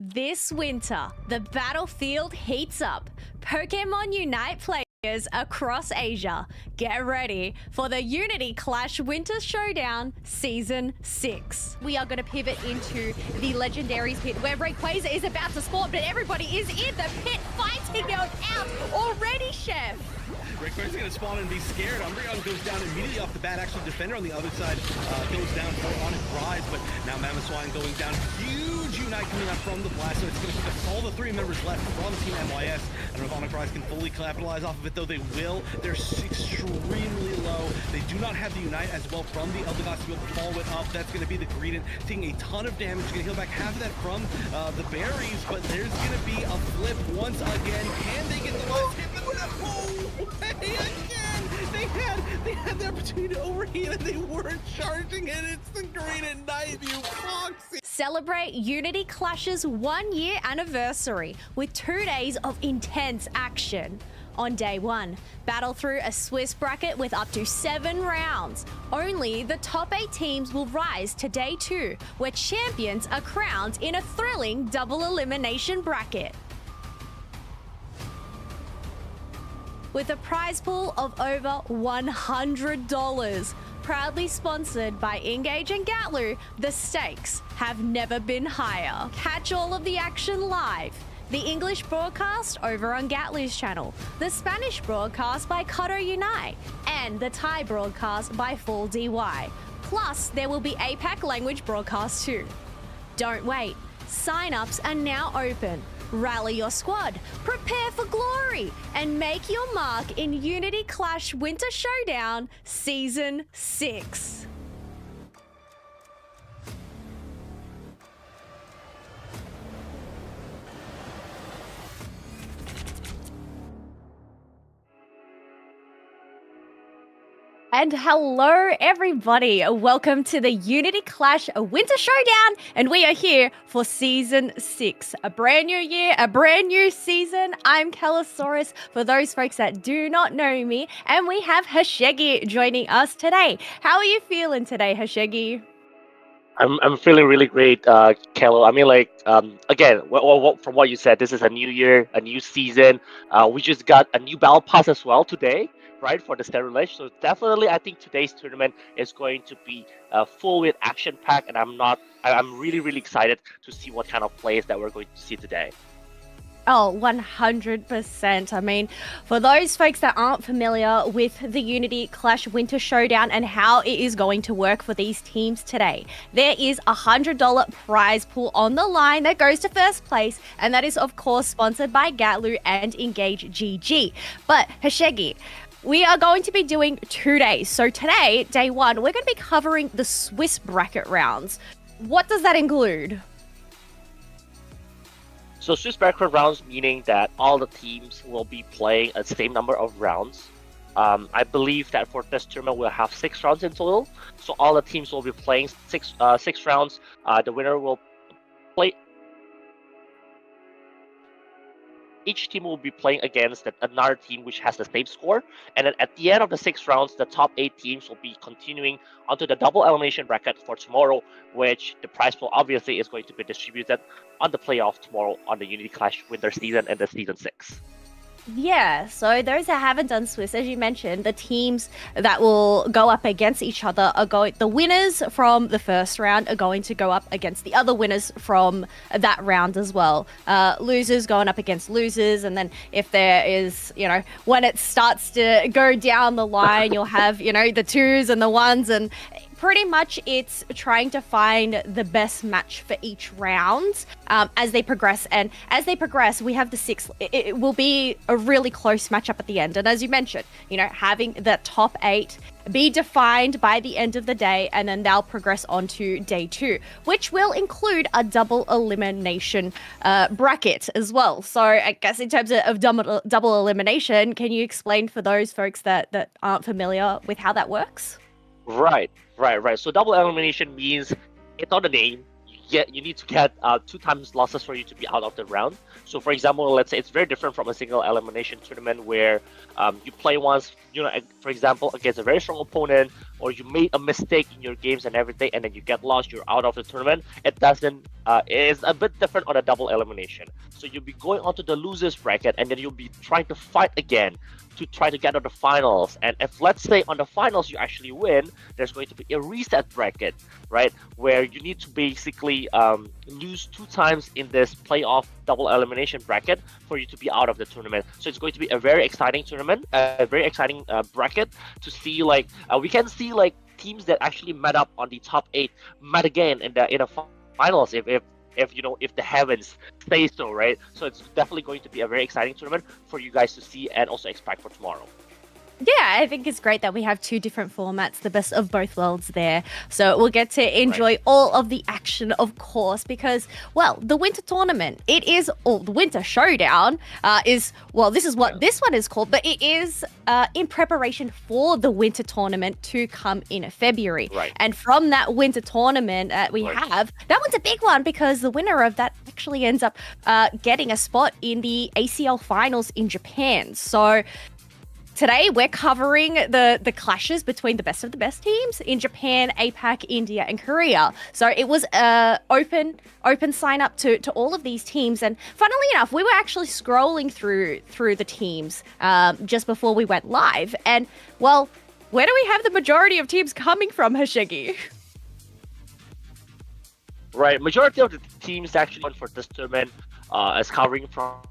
This winter, the battlefield heats up. Pokemon Unite players across Asia, get ready for the Unity Clash Winter Showdown Season 6. We are going to pivot into the Legendaries pit where Rayquaza is about to spawn, but everybody is in the pit fighting it out already, Chef. Rayquaza's going to spawn and be scared. Umbreon goes down immediately off the bat. Actually, Defender on the other side goes down on his rise, but now Mamoswine going down. Huge Unite coming out from the blast, so it's going to pick up all the three members left from Team MYS. I don't know if Onyx can fully capitalize off of it, though they will. They're extremely low. They do not have the Unite as well from the Eldegoss to be able to follow it up. That's going to be the Greedent taking a ton of damage. Going to heal back half of that from the berries, but there's going to be a flip once again. Can they get the last hit? Again! They had the opportunity to overheat and they weren't charging it. It's the Greedent Knight, you foxy! Celebrate Unity Clash's 1-year anniversary with 2 days of intense action. On day 1, battle through a Swiss bracket with up to 7 rounds. Only the top 8 teams will rise to day 2, where champions are crowned in a thrilling double elimination bracket. With a prize pool of over $100. Proudly sponsored by Engage and Ghatlue, the stakes have never been higher. Catch all of the action live. The English broadcast over on Ghatlue's channel, the Spanish broadcast by Kodo Unite, and the Thai broadcast by Full DY. Plus, there will be APAC language broadcasts too. Don't wait. Sign-ups are now open. Rally your squad, prepare for glory, and make your mark in Unity Clash Winter Showdown Season 6. And hello everybody, welcome to the Unity Clash Winter Showdown, and we are here for Season 6. A brand new year, a brand new season. I'm Calosaurus, for those folks that do not know me, and we have Hashegi joining us today. How are you feeling today, Hashegi? I'm feeling really great, Kello. I mean, again, from what you said, this is a new year, a new season. We just got a new battle pass as well today, right, for the Sterilage. So definitely, I think today's tournament is going to be full with action pack, and I'm really excited to see what kind of plays that we're going to see today. Oh, 100%. I mean, for those folks that aren't familiar with the Unity Clash Winter Showdown and how it is going to work for these teams today, there is a $100 prize pool on the line that goes to first place, and that is, of course, sponsored by Ghatlue and Engage GG. But, Hashegi, we are going to be doing 2 days. So today, day 1, we're going to be covering the Swiss bracket rounds. What does that include? So Swiss bracket rounds, meaning that all the teams will be playing a same number of rounds. I believe that for this tournament we'll have 6 rounds in total. So all the teams will be playing six rounds. The winner will play. Each team will be playing against another team which has the same score. And then at the end of the 6 rounds, the top 8 teams will be continuing onto the double elimination bracket for tomorrow, which the prize pool obviously is going to be distributed on the playoff tomorrow on the Unity Clash Winter Season and the Season 6. Yeah, so those that haven't done Swiss, as you mentioned, the teams that will go up against each other are the winners from the first round are going to go up against the other winners from that round as well. Losers going up against losers, and then if there is, when it starts to go down the line, you'll have, the 2s and the 1s, and pretty much it's trying to find the best match for each round as they progress. And as they progress, we have the 6. It will be a really close matchup at the end. And as you mentioned, having the top 8 be defined by the end of the day, and then they'll progress on to day 2, which will include a double elimination bracket as well. So I guess in terms of double elimination, can you explain for those folks that aren't familiar with how that works? Right. So double elimination means it's on the name. get 2 times losses for you to be out of the round. So for example, let's say it's very different from a single elimination tournament where you play once, for example, against a very strong opponent, or you made a mistake in your games and everything, and then you get lost, you're out of the tournament. It doesn't. It is a bit different on a double elimination. So you'll be going onto the losers bracket, and then you'll be trying to fight again to try to get on the finals. And if, let's say, on the finals you actually win, there's going to be a reset bracket, right, where you need to basically lose 2 times in this playoff double elimination bracket for you to be out of the tournament. So it's going to be a very exciting tournament, a very exciting bracket to see. Like we can see like teams that actually met up on the top 8 met again in the finals if the heavens say so, right? So it's definitely going to be a very exciting tournament for you guys to see and also expect for tomorrow. Yeah, I think it's great that we have 2 different formats, the best of both worlds there. So we'll get to enjoy all of the action, of course, because, well, the winter tournament, the winter showdown this is what this one is called, but it is in preparation for the winter tournament to come in February. Right. And from that winter tournament that one's a big one because the winner of that actually ends up getting a spot in the ACL finals in Japan. So today, we're covering the clashes between the best of the best teams in Japan, APAC, India, and Korea. So it was open sign up to all of these teams. And funnily enough, we were actually scrolling through the teams just before we went live. And, well, where do we have the majority of teams coming from, Hashegi? Right, majority of the teams actually for this tournament is covering from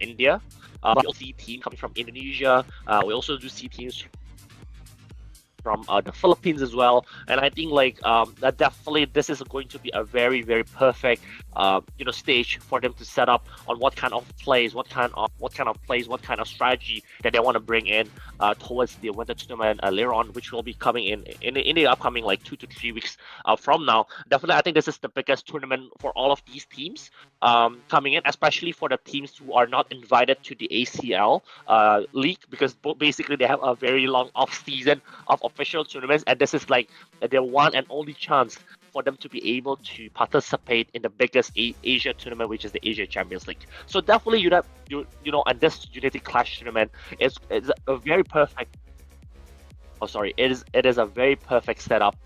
India. We also see teams coming from Indonesia. We also do see teams from the Philippines as well. And I think that definitely this is going to be a very, very perfect stage for them to set up on what kind of plays, what kind of strategy that they want to bring in towards the winter tournament later on, which will be coming in the upcoming 2 to 3 weeks from now. Definitely, I think this is the biggest tournament for all of these teams coming in, especially for the teams who are not invited to the ACL league, because basically they have a very long off season of official tournaments, and this is their one and only chance for them to be able to participate in the biggest Asia tournament, which is the Asia Champions League. So definitely, and this Unity Clash tournament is a very perfect. It is a very perfect setup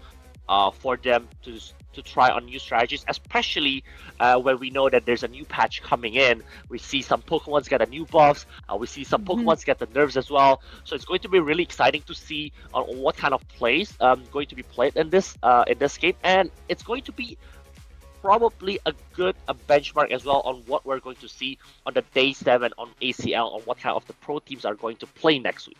for them to try on new strategies, especially when we know that there's a new patch coming in. We see some Pokemons get a new buffs. We see some Pokemons get the nerfs as well. So it's going to be really exciting to see on what kind of plays going to be played in this game, and it's going to be probably a benchmark as well on what we're going to see on the day 7 on ACL, on what kind of the pro teams are going to play next week.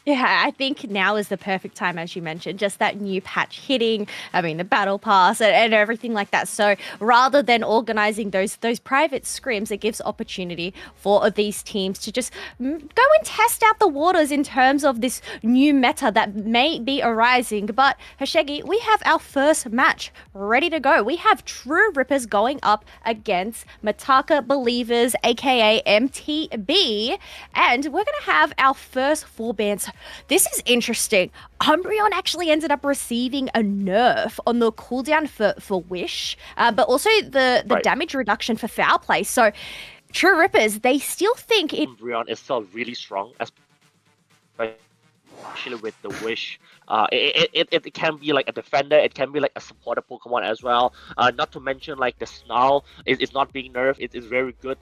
Yeah, I think now is the perfect time, as you mentioned, just that new patch hitting, the battle pass and everything like that. So rather than organizing those private scrims, it gives opportunity for these teams to just go and test out the waters in terms of this new meta that may be arising. But Hashegi, we have our first match ready to go. We have True Rippers going up against Mataka Believers, aka MTB, and we're going to have our first 4 bands. This is interesting. Umbreon actually ended up receiving a nerf on the cooldown for Wish, but also the damage reduction for Foul Play. So True Rippers, they still think Umbreon is still really strong, especially with the Wish. It can be like a defender, it can be like a supporter Pokemon as well. Not to mention the Snarl is not being nerfed. It is very good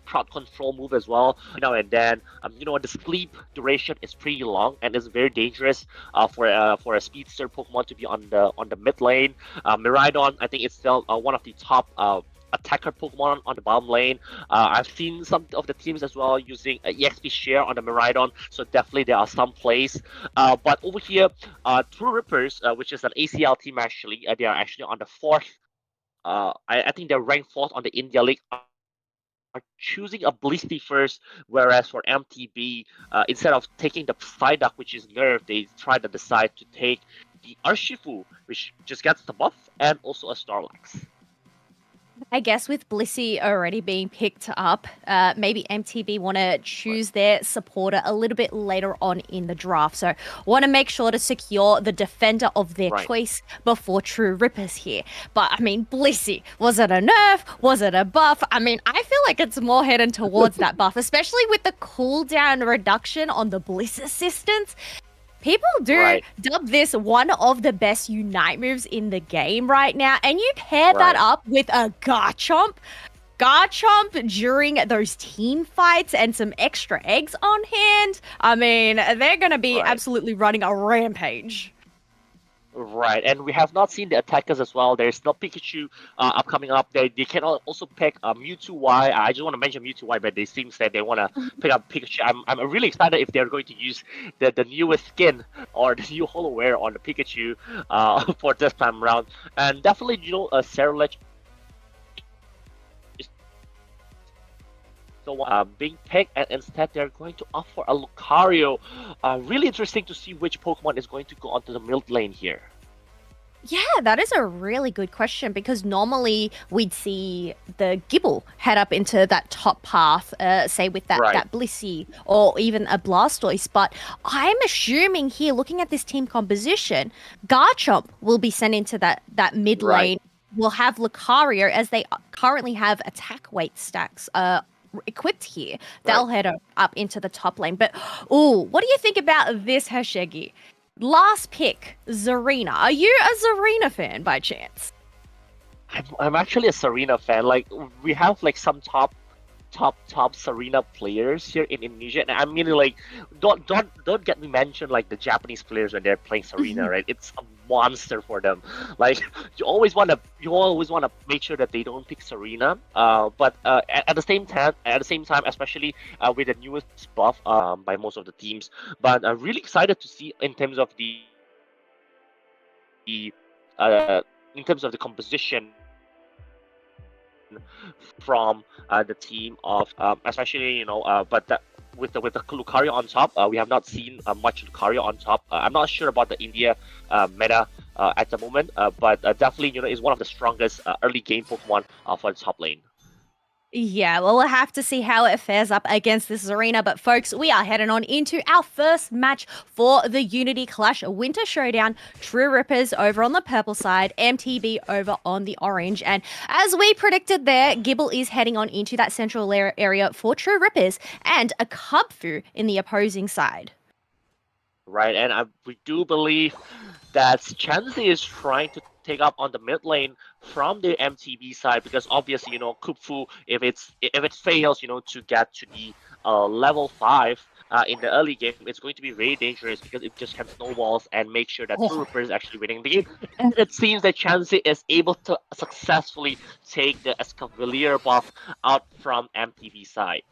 crowd control move as well. And then the sleep duration is pretty long and is very dangerous for a speedster Pokemon to be on the mid lane. Miraidon, I think it's still one of the top attacker Pokemon on the bottom lane. I've seen some of the teams as well using EXP share on the Miraidon, so definitely there are some plays. But over here, True Rippers, which is an ACL team actually, they are actually on the 4th. I think they're ranked 4th on the India League. Are choosing a Blisty first, whereas for MTB, instead of taking the Psyduck, which is nerfed, they try to decide to take the Urshifu, which just gets the buff, and also a Snorlax. I guess with Blissey already being picked up, maybe MTB want to choose their supporter a little bit later on in the draft. So want to make sure to secure the defender of their Right. choice before True Rippers here. But I mean, Blissey, was it a nerf? Was it a buff? I mean, I feel like it's more heading towards that buff, especially with the cooldown reduction on the Bliss assistance. People do Right. dub this one of the best Unite moves in the game right now, and you pair that Right. up with a Garchomp. Garchomp during those team fights and some extra eggs on hand. I mean, they're going to be Right. absolutely running a rampage. Right, and we have not seen the attackers as well. There's no Pikachu upcoming up. They can also pick Mewtwo Y. I just want to mention Mewtwo Y, but they seems that they want to pick up Pikachu. I'm really excited if they're going to use the newest skin or the new holoware on the Pikachu for this time around. And definitely, Cerulege is the one being picked, and instead they're going to opt for a Lucario. Really interesting to see which Pokemon is going to go onto the mid lane here. Yeah, that is a really good question because normally we'd see the Gibble head up into that top path, say with that, Right. that Blissey or even a Blastoise. But I'm assuming here, looking at this team composition, Garchomp will be sent into that mid Right. lane. We'll have Lucario as they currently have attack weight stacks equipped here. They'll head up into the top lane. But, ooh, what do you think about this, Hashegi? Last pick, Zarina. Are you a Zarina fan by chance? I'm actually a Serena fan. Like we have like some top Serena players here in Indonesia, and I mean like don't get me mentioned like the Japanese players when they're playing Serena, right? It's a monster for them. Like you always want to make sure that they don't pick Serena. But at the same time, especially with the newest buff by most of the teams. But I'm really excited to see in terms of the in terms of the composition from the team of especially but with the Lucario on top, we have not seen much Lucario on top. I'm not sure about the India meta at the moment, but definitely is one of the strongest early game Pokemon for the top lane. Yeah, well, we'll have to see how it fares up against this arena. But, folks, we are heading on into our first match for the Unity Clash Winter Showdown. True Rippers over on the purple side, MTB over on the orange. And as we predicted there, Gibble is heading on into that central area for True Rippers and a Cubfu in the opposing side. Right, and we do believe that Chansey is trying to take up on the mid lane from the MTB side because obviously Kupfu, if it fails to get to the level 5 in the early game, it's going to be very dangerous because it just can snowballs and make sure that True Ripper is actually winning the game. And it seems that Chansey is able to successfully take the Escavalier buff out from MTB side.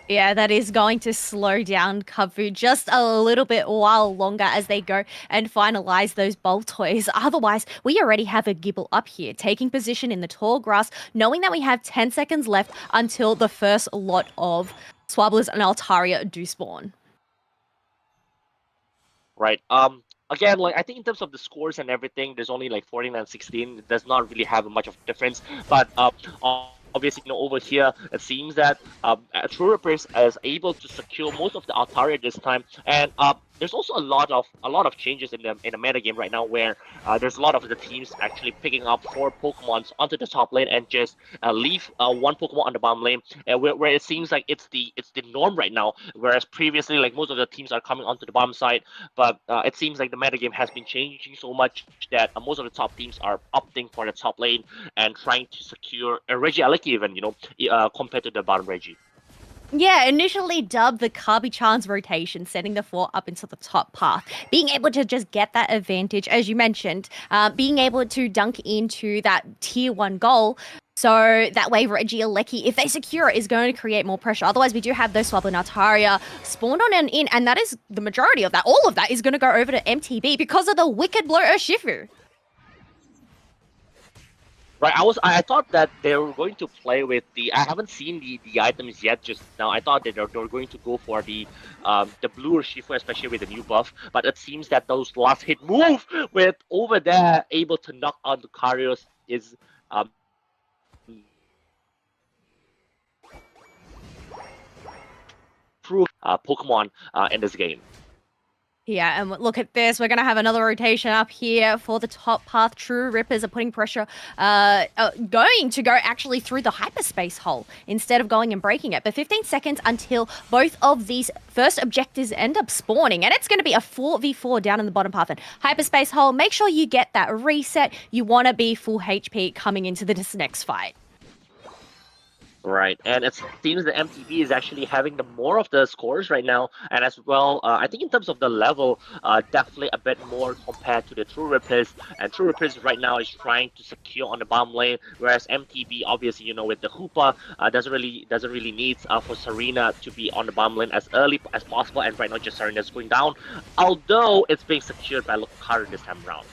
Yeah, that is going to slow down Cubfu just a little bit while longer as they go and finalize those Boltoys. Otherwise, we already have a Gibble up here, taking position in the tall grass, knowing that we have 10 seconds left until the first lot of Swabblers and Altaria do spawn. Right. Again, like I think in terms of the scores and everything, there's only like 14 and 16. It does not really have much of a difference. But obviously, over here, it seems that True Rippers is able to secure most of the Altaria this time, and there's also a lot of changes in the meta game right now, where there's a lot of the teams actually picking up 4 Pokemons onto the top lane and just leave 1 Pokemon on the bottom lane, where it seems like it's the norm right now. Whereas previously, like most of the teams are coming onto the bottom side, but it seems like the meta game has been changing so much that most of the top teams are opting for the top lane and trying to secure a Regieleki even, compared to the bottom Reggie. Yeah, initially dubbed the Kirby-chan's rotation, setting the 4 up into the top path. Being able to just get that advantage, as you mentioned, being able to dunk into that tier 1 goal. So that way, Regieleki, if they secure it, is going to create more pressure. Otherwise, we do have those Swablu and Altaria spawned on and in, and that is the majority of that. All of that is going to go over to MTB because of the Wicked Blow Urshifu. Right, I thought that they were going to play with I haven't seen the items yet just now. I thought that they were going to go for the blue Urshifu, especially with the new buff. But it seems that those last hit move with over there able to knock out the Lucario is Pokemon in this game. Yeah, and look at this. We're going to have another rotation up here for the top path. True Rippers are putting pressure, going to go actually through the hyperspace hole instead of going and breaking it. But 15 seconds until both of these first objectives end up spawning. And it's going to be a 4v4 down in the bottom path. And hyperspace hole, make sure you get that reset. You want to be full HP coming into this next fight. Right, and it seems that MTV is actually having the more of the scores right now, and as well, I think in terms of the level, definitely a bit more compared to the True Rippers. And True Rippers right now is trying to secure on the bottom lane, whereas MTV, obviously, with the Hoopa, doesn't really need for Serena to be on the bottom lane as early as possible. And right now, just Serena's going down, although it's being secured by Lucario this time around.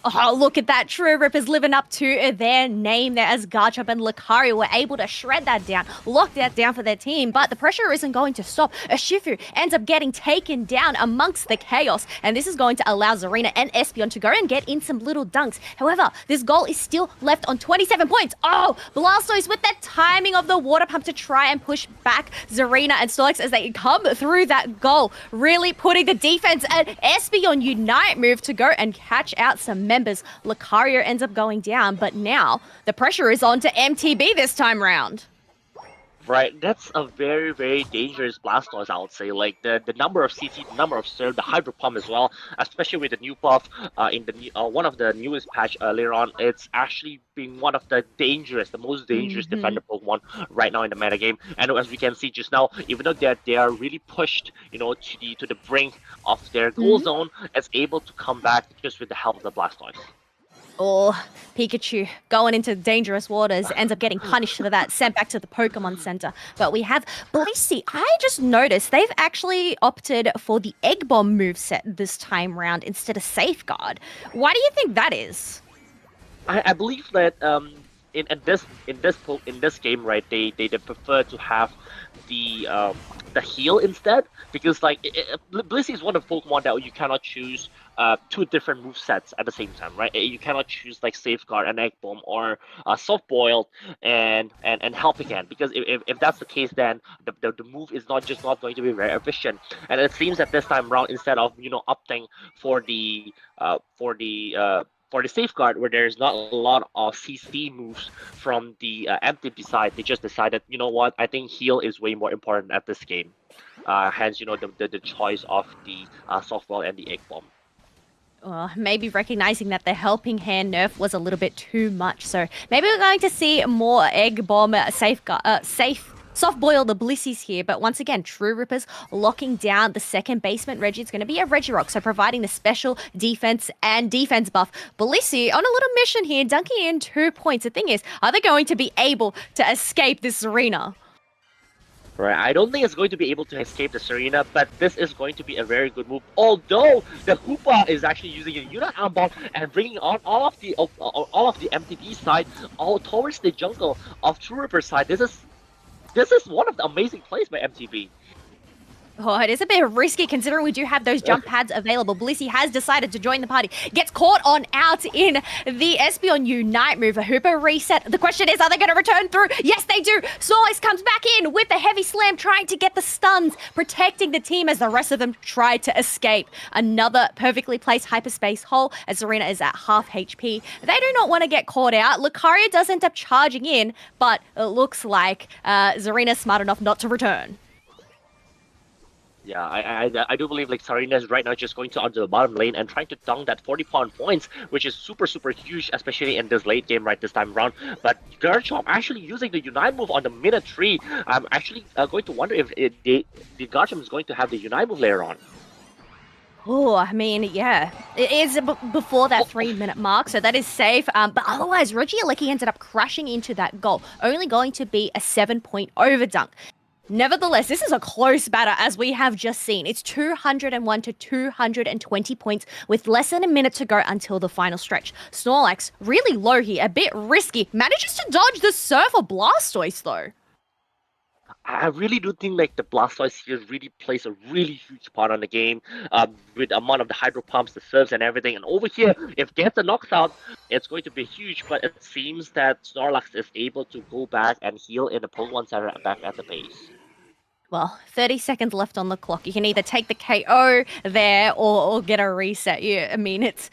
Oh, look at that. True Rippers living up to their name there as Ghatlue and Lucario were able to shred that down, lock that down for their team, but the pressure isn't going to stop. Shifu ends up getting taken down amongst the chaos, and this is going to allow Zarina and Espeon to go and get in some little dunks. However, this goal is still left on 27 points. Oh, Blastoise with the timing of the water pump to try and push back Zarina and Snorlax as they come through that goal, really putting the defense at Espeon Unite move to go and catch out some members. Lucario ends up going down, but now the pressure is on to MTB this time round. Right, that's a very, very dangerous Blastoise, I would say. Like the number of CC, the number of serve, the Hydro Pump as well, especially with the new buff in the one of the newest patch earlier on. It's actually been one of the most dangerous defender Pokemon right now in the metagame. And as we can see just now, even though they are really pushed, to the brink of their goal zone, it's able to come back just with the help of the Blastoise. Oh, Pikachu going into dangerous waters, ends up getting punished for that, sent back to the Pokemon Center. But we have Blissey. I just noticed they've actually opted for the Egg Bomb moveset this time round instead of Safeguard. Why do you think that is? I believe that in this game, right, they prefer to have the heal instead, because Blissey is one of the Pokemon that you cannot choose two different move sets at the same time, right? You cannot choose like Safeguard and Egg Bomb or Soft Boiled and Help Again, because if that's the case, then the move is not going to be very efficient. And it seems that this time around, instead of opting for the Safeguard, where there's not a lot of CC moves from the MTB side, they just decided, what, I think heal is way more important at this game. Hence, the choice of the Softball and the Egg Bomb. Maybe recognizing that the helping hand nerf was a little bit too much. So maybe we're going to see more Egg Bomb safe soft-boil the Blissies here, but once again, True Rippers locking down the second basement Reggie. It's going to be a Regirock, so providing the special defense and defense buff. Blissey on a little mission here, dunking in 2 points. The thing is, are they going to be able to escape this arena? Right, I don't think it's going to be able to escape the Serena, but this is going to be a very good move. Although the Hoopa is actually using a Unite Arm Bomb and bringing on all of the MTB side all towards the jungle of True Ripper side. This is one of the amazing plays by MTB. Oh, it is a bit risky considering we do have those jump pads available. Blissey has decided to join the party. Gets caught on out in the Espeon Unite move. A Hooper reset. The question is, are they going to return through? Yes, they do. Snorlax comes back in with the heavy slam, trying to get the stuns, protecting the team as the rest of them try to escape. Another perfectly placed hyperspace hole as Serena is at half HP. They do not want to get caught out. Lucario does end up charging in, but it looks like Serena's smart enough not to return. Yeah, I do believe Serena is right now just going to onto the bottom lane and trying to dunk that 40 points, which is super huge, especially in this late game right this time around. But Garchomp actually using the Unite move on the minute 3. I'm actually going to wonder if the Garchomp is going to have the Unite move later on. Oh, I mean, yeah. It is before that 3-minute mark, so that is safe. But otherwise, Regieleki ended up crashing into that goal, only going to be a 7-point overdunk. Nevertheless, this is a close battle, as we have just seen. It's 201 to 220 points with less than a minute to go until the final stretch. Snorlax, really low here, a bit risky, manages to dodge the Surfer Blastoise, though. I really do think the Blastoise here really plays a really huge part on the game, with the amount of the Hydro Pumps, the serves and everything. And over here, if gets a knockout, it's going to be huge, but it seems that Snorlax is able to go back and heal in the Pokemon Center back at the base. Well, 30 seconds left on the clock. You can either take the KO there or get a reset. I mean, it's,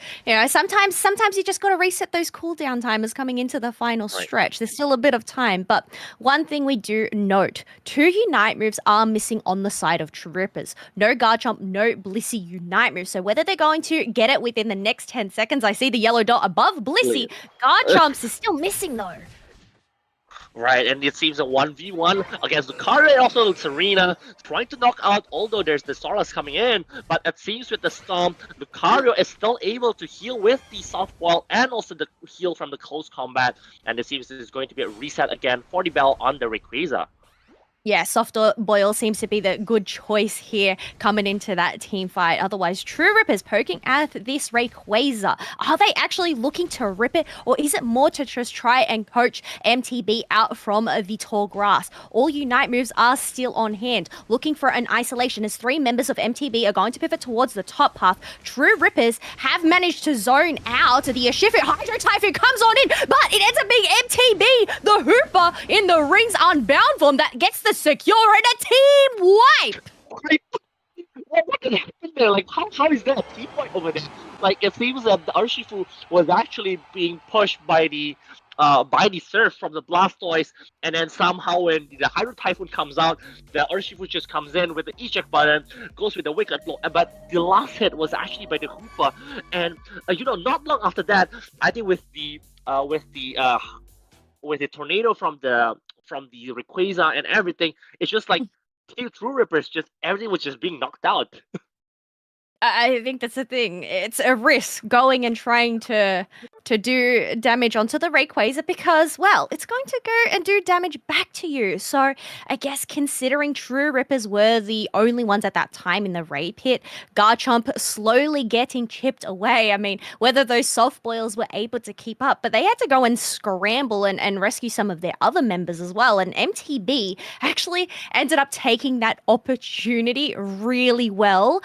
sometimes you just got to reset those cooldown timers coming into the final Right. stretch. There's still a bit of time, but one thing we do note, 2 Unite moves are missing on the side of Trippers. No guard jump, no Blissey Unite move. So whether they're going to get it within the next 10 seconds, I see the yellow dot above Blissey. Guard jumps is still missing though. Right, and it seems a 1v1 against Lucario and also Serena, trying to knock out, although there's the Soras coming in, but it seems with the Storm, Lucario is still able to heal with the softball and also the heal from the close combat, and it seems there's going to be a reset again for the Bell on the Rayquaza. Yeah, Softer Boil seems to be the good choice here coming into that team fight. Otherwise, True Ripper's poking at this Rayquaza. Are they actually looking to rip it, or is it more to just try and coach MTB out from the tall grass? All Unite moves are still on hand, looking for an isolation as 3 members of MTB are going to pivot towards the top path. True Rippers have managed to zone out. The Urshifu Hydro Typhoon comes on in, but it ends up being MTB, the Hooper in the Rings Unbound form that gets the secure and a team wipe. What can happen there? Like, how is that a team wipe over there? Like, it seems that the Urshifu was actually being pushed by the surf from the Blastoise, and then somehow when the Hydro Typhoon comes out, the Urshifu just comes in with the eject button, goes with the Wicked Blow, but the last hit was actually by the Hooper, and not long after that, I think with the tornado from the Rayquaza and everything, it's just like Team True Rippers, just everything was just being knocked out. I think that's the thing. It's a risk going and trying to do damage onto the Rayquaza because, well, it's going to go and do damage back to you. So I guess considering True Rippers were the only ones at that time in the Ray pit, Garchomp slowly getting chipped away. I mean, whether those soft boils were able to keep up, but they had to go and scramble and rescue some of their other members as well. And MTB actually ended up taking that opportunity really well,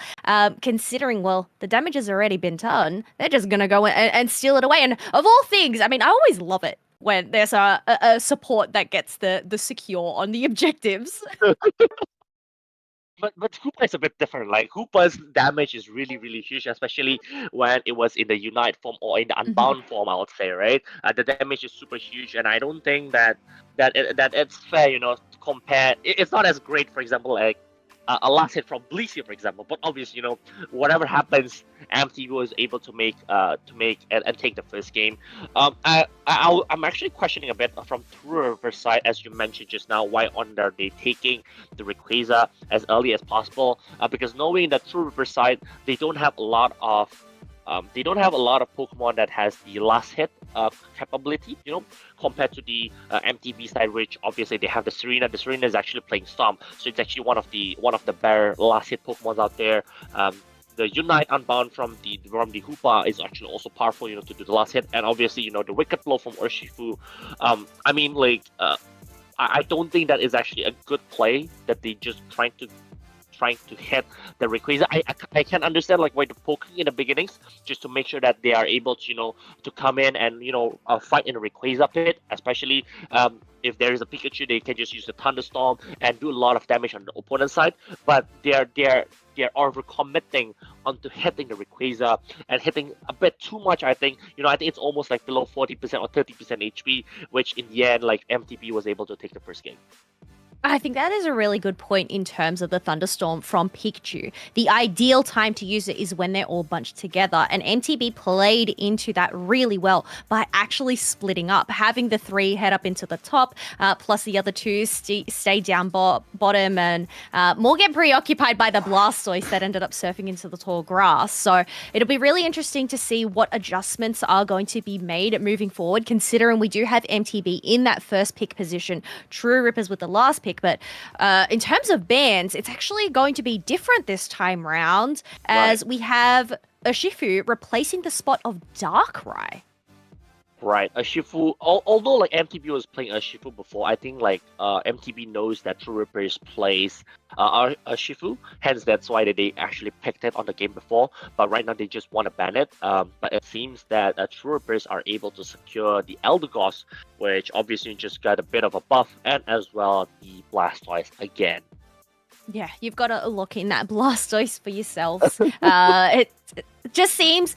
considering, well, the damage has already been done. They're just going to go and steal it away. And of all things, I mean, I always love it when there's a support that gets the secure on the objectives. But Hoopa is a bit different. Like, Hoopa's damage is really, really huge, especially when it was in the Unite form or in the Unbound form, I would say, right? The damage is super huge, and I don't think that it's fair, to compare. It's not as great, for example, like a last hit from Blissey, for example. But obviously, whatever happens, MTV was able to make and take the first game. I'm actually questioning a bit from True River's side, as you mentioned just now, why are they taking the Rayquaza as early as possible? Because knowing that True River's side, they don't have a lot of Pokemon that has the last hit capability, compared to the MTB side, which obviously they have the Serena. The Serena is actually playing Storm, so it's actually one of the better last hit Pokemon out there. The Unite Unbound from the Hoopa is actually also powerful, to do the last hit, and obviously, the Wicked Blow from Urshifu. I don't think that is actually a good play that they just trying to hit the Rayquaza. I can understand like why they're poking in the beginnings, just to make sure that they are able to to come in and fight in the Rayquaza pit, especially if there is a Pikachu, they can just use the Thunderstorm and do a lot of damage on the opponent's side. But they're overcommitting onto hitting the Rayquaza and hitting a bit too much. I think I think it's almost like below 40% or 30% HP, which in the end, like, MTP was able to take the first game. I think that is a really good point in terms of the Thunderstorm from Pikachu. The ideal time to use it is when they're all bunched together, and MTB played into that really well by actually splitting up, having the 3 head up into the top, plus the other 2 stay down bottom and more get preoccupied by the Blastoise that ended up surfing into the tall grass. So it'll be really interesting to see what adjustments are going to be made moving forward, considering we do have MTB in that first pick position, True Rippers with the last pick. But in terms of bans, it's actually going to be different this time round, as we have Urshifu replacing the spot of Darkrai. Right, Urshifu, although like MTB was playing Urshifu before, I think like MTB knows that True Rippers plays Urshifu, hence that's why they actually picked it on the game before, but right now they just want to ban it. But it seems that True Rippers are able to secure the Eldegoss, which obviously just got a bit of a buff, and as well the Blastoise again. Yeah, you've got to look in that Blastoise for yourselves. It just seems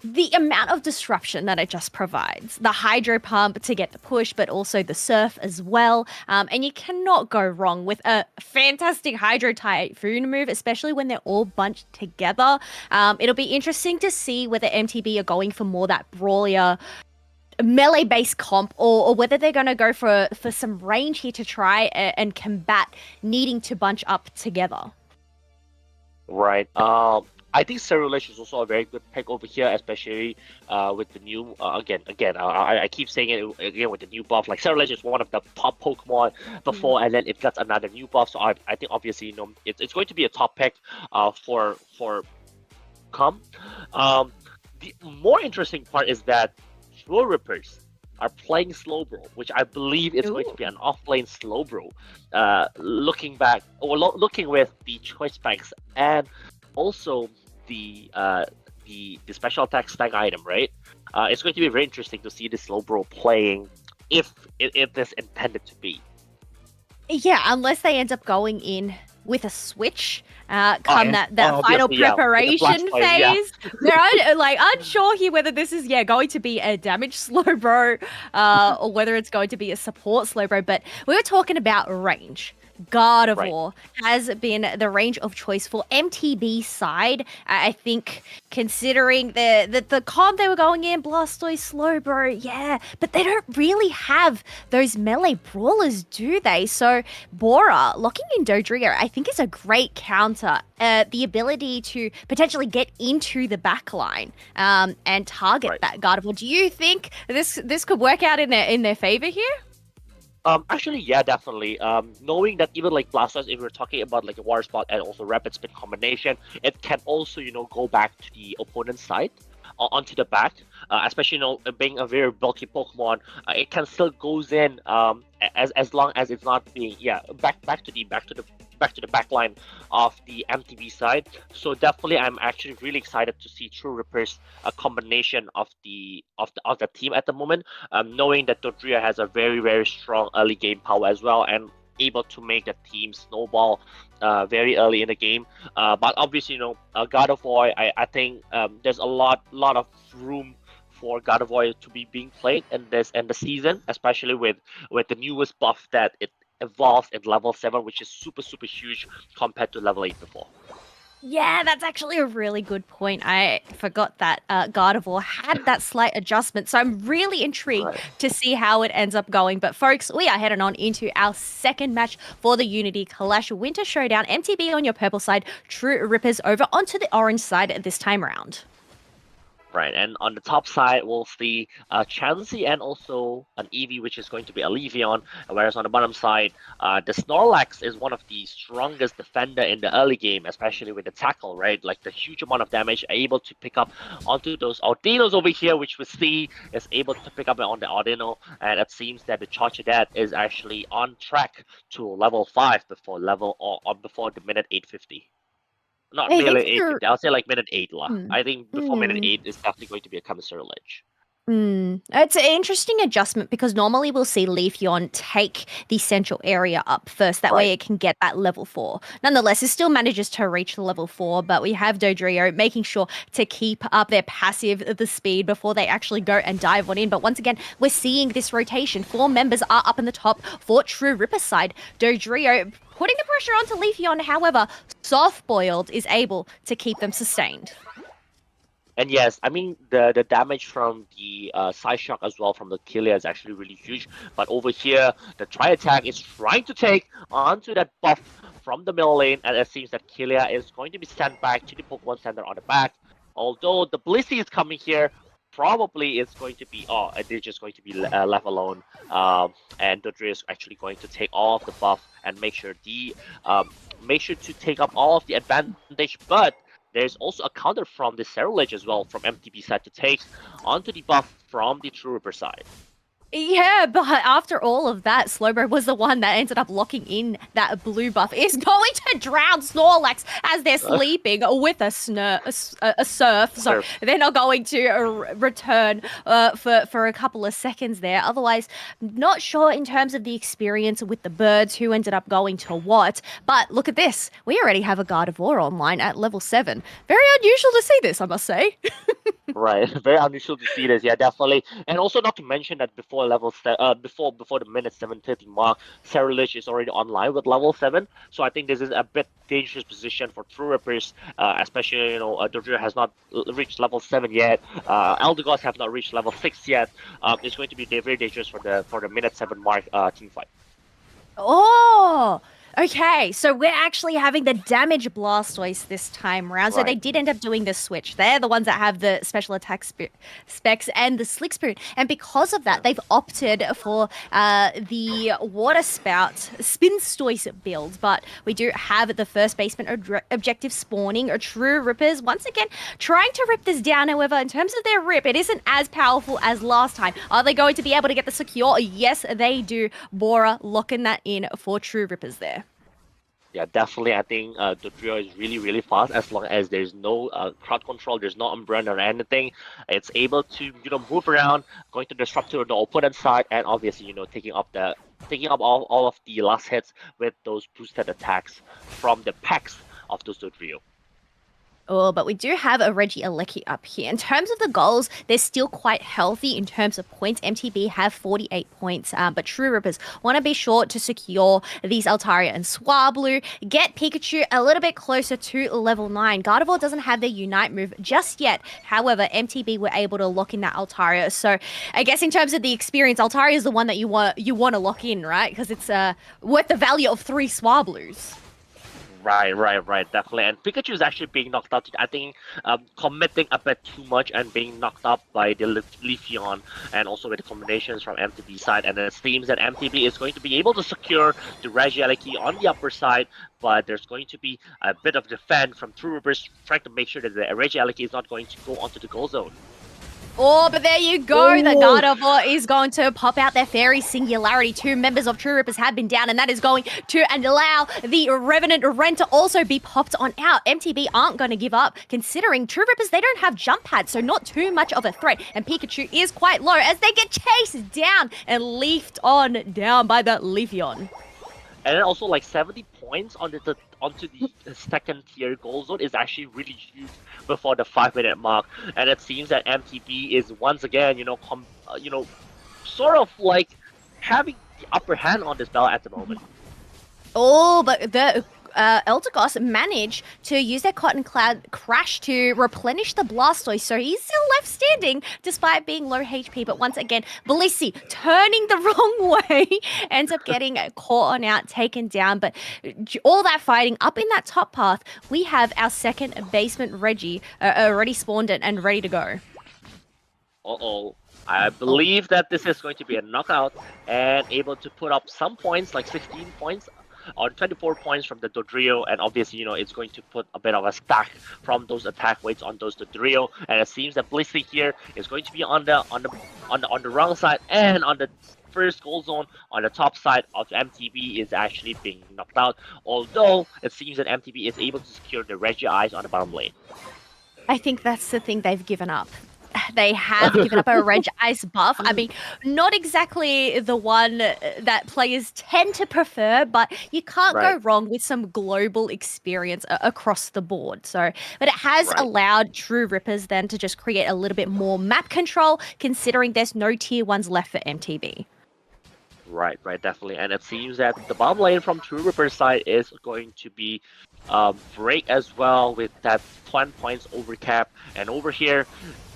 the amount of disruption that it just provides. The Hydro Pump to get the push, but also the Surf as well. And you cannot go wrong with a fantastic Hydro Typhoon move, especially when they're all bunched together. It'll be interesting to see whether MTB are going for more that brawlier melee based comp or whether they're going to go for some range here to try and combat needing to bunch up together. Right. I think Cerulege is also a very good pick over here, especially with the new I keep saying it again with the new buff. Like Cerulege is one of the top Pokemon before, and then it got another new buff. So I think obviously it's going to be a top pick for come. The more interesting part is that Slow Rippers are playing Slowbro, which I believe is going to be an off-lane Slowbro. Looking back, or looking with the choice specs and also the special attack stack item, right? It's going to be very interesting to see the Slowbro playing if it is intended to be. Yeah, unless they end up going in with a switch that final preparation phase. They're like unsure here whether this is going to be a damage Slowbro or whether it's going to be a support Slowbro. But we were talking about range. Gardevoir has been the range of choice for MTB side. I think considering the comp they were going in, Blastoise, Slowbro, but they don't really have those melee brawlers, do they? So Bora locking in Dodrio, I think, is a great counter. The ability to potentially get into the backline and target that Gardevoir. Do you think this could work out in their favor here? Actually, yeah, definitely. Knowing that even like Blastoise, if we're talking about like a Water Spot and also Rapid Spin combination, it can also, go back to the opponent's side, onto the back. Especially, being a very bulky Pokemon, it can still goes in as long as it's not being back to the back line of the MTB side. So definitely, I'm actually really excited to see True Rippers, a combination of the team at the moment. Knowing that Dodrio has a very, very strong early game power as well, and able to make the team snowball very early in the game. But obviously, Gardevoir, I think there's a lot of room for Gardevoir to be being played in the season, especially with the newest buff that it evolved at level 7, which is super, super huge compared to level 8 before. Yeah, that's actually a really good point. I forgot that Gardevoir had that slight adjustment. So I'm really intrigued to see how it ends up going. But folks, we are heading on into our second match for the Unity Clash Winter Showdown. MTB on your purple side, True Rippers over onto the orange side this time round. Right, and on the top side, we'll see Chansey and also an Eevee, which is going to be a Leafeon. Whereas on the bottom side, the Snorlax is one of the strongest defender in the early game, especially with the tackle, right? Like the huge amount of damage, able to pick up onto those Audinos over here, which we see is able to pick up on the Audino. And it seems that the Charcadet is actually on track to level 5 before the minute 850. Not nearly 850. I'll say like minute 8 lah. I think before minute 8 is definitely going to be a Commissary Ledge. It's an interesting adjustment because normally we'll see Leafeon take the central area up first. That way it can get that level 4. Nonetheless, it still manages to reach the level 4, but we have Dodrio making sure to keep up their passive, the speed, before they actually go and dive on in. But once again, we're seeing this rotation. 4 members are up in the top for True Ripper side. Dodrio putting the pressure onto Leafeon, however, Soft-Boiled is able to keep them sustained. And yes, I mean, the damage from the side shock as well from the Killia is actually really huge. But over here, the Tri-Attack is trying to take onto that buff from the middle lane, and it seems that Killia is going to be sent back to the Pokemon Center on the back. Although the Blissey is coming here, probably it's going to be, they're just going to be left alone. And Dodrio is actually going to take all of the buff and make sure to take up all of the advantage. But there's also a counter from the Cerulege as well from MTB side to take onto the buff from the True Ripper side. Yeah, but after all of that, Slowbro was the one that ended up locking in that blue buff. Is going to drown Snorlax as they're sleeping with a surf. So Sure. they're not going to return for a couple of seconds there. Otherwise, not sure in terms of the experience with the birds who ended up going to what. But look at this. We already have a Gardevoir online at level 7. Very unusual to see this, I must say. Right, very unusual to see this. Yeah, definitely, and also not to mention that before the minute 7:30 mark, Sarah Lich is already online with level 7. So I think this is a bit dangerous position for True Rippers, especially Dodrio has not reached level 7 yet. Eldegoss have not reached level 6 yet. It's going to be very dangerous for the minute 7 mark team fight. Oh, okay. So we're actually having the damage Blastoise this time around. So they Right. did end up doing the switch. They're the ones that have the special attack specs and the Slick Spoon. And because of that, they've opted for the Water Spout Spinstoise build. But we do have the first baseman objective spawning a True Rippers. Once again, trying to rip this down. However, in terms of their rip, it isn't as powerful as last time. Are they going to be able to get the secure? Yes, they do. Bora locking that in for True Rippers there. Yeah, definitely. I think the trio is really fast as long as there's no crowd control, there's no umbrella or anything. It's able to move around, going to disrupt to the opponent side, and obviously taking up all of the last hits with those boosted attacks from the packs of those two trio. Oh, but we do have a Reggie Alecki up here. In terms of the goals, they're still quite healthy in terms of points. MTB have 48 points, but True Rippers want to be sure to secure these Altaria and Swablu, get Pikachu a little bit closer to level 9. Gardevoir doesn't have their Unite move just yet. However, MTB were able to lock in that Altaria. So I guess in terms of the experience, Altaria is the one that you want to lock in, right? Because it's worth the value of 3 Swablus. Right, definitely. And Pikachu is actually being knocked out. I think committing a bit too much and being knocked up by the Leafeon and also with the combinations from MTB side. And it seems that MTB is going to be able to secure the Regieleki on the upper side, but there's going to be a bit of defense from True Rippers trying to make sure that the Regieleki is not going to go onto the goal zone. Oh, but there you go. The Gardevoir is going to pop out their Fairy Singularity. 2 members of True Rippers have been down, and that is going to allow the Revenant Ren to also be popped on out. MTB aren't going to give up, considering True Rippers, they don't have jump pads, so not too much of a threat. And Pikachu is quite low as they get chased down and leafed on down by the Leafeon. And then also like 70 points onto the second tier goal zone is actually really huge before the 5-minute mark. And it seems that MTB is once again, sort of like having the upper hand on this battle at the moment. Oh, but the Eldegoss managed to use their Cotton Cloud Crash to replenish the Blastoise, so he's still left standing despite being low HP. But once again, Blissey turning the wrong way ends up getting caught on out, taken down. But all that fighting up in that top path, we have our second basement Reggie already spawned it and ready to go. Uh-oh. I believe that this is going to be a knockout and able to put up some points, like 16 points on 24 points from the Dodrio, and obviously, it's going to put a bit of a stack from those attack weights on those Dodrio, and it seems that Blissey here is going to be on the wrong side, and on the first goal zone on the top side of MTB is actually being knocked out, although it seems that MTB is able to secure the Reggie Eyes on the bottom lane. I think that's the thing they've given up. They have given up a Reg Ice buff. I mean, not exactly the one that players tend to prefer, but you can't go wrong with some global experience across the board. So, but it has allowed True Rippers then to just create a little bit more map control, considering there's no tier 1s left for MTB. Right, definitely. And it seems that the bottom lane from True Ripper's side is going to be break as well with that 20 points over cap. And over here,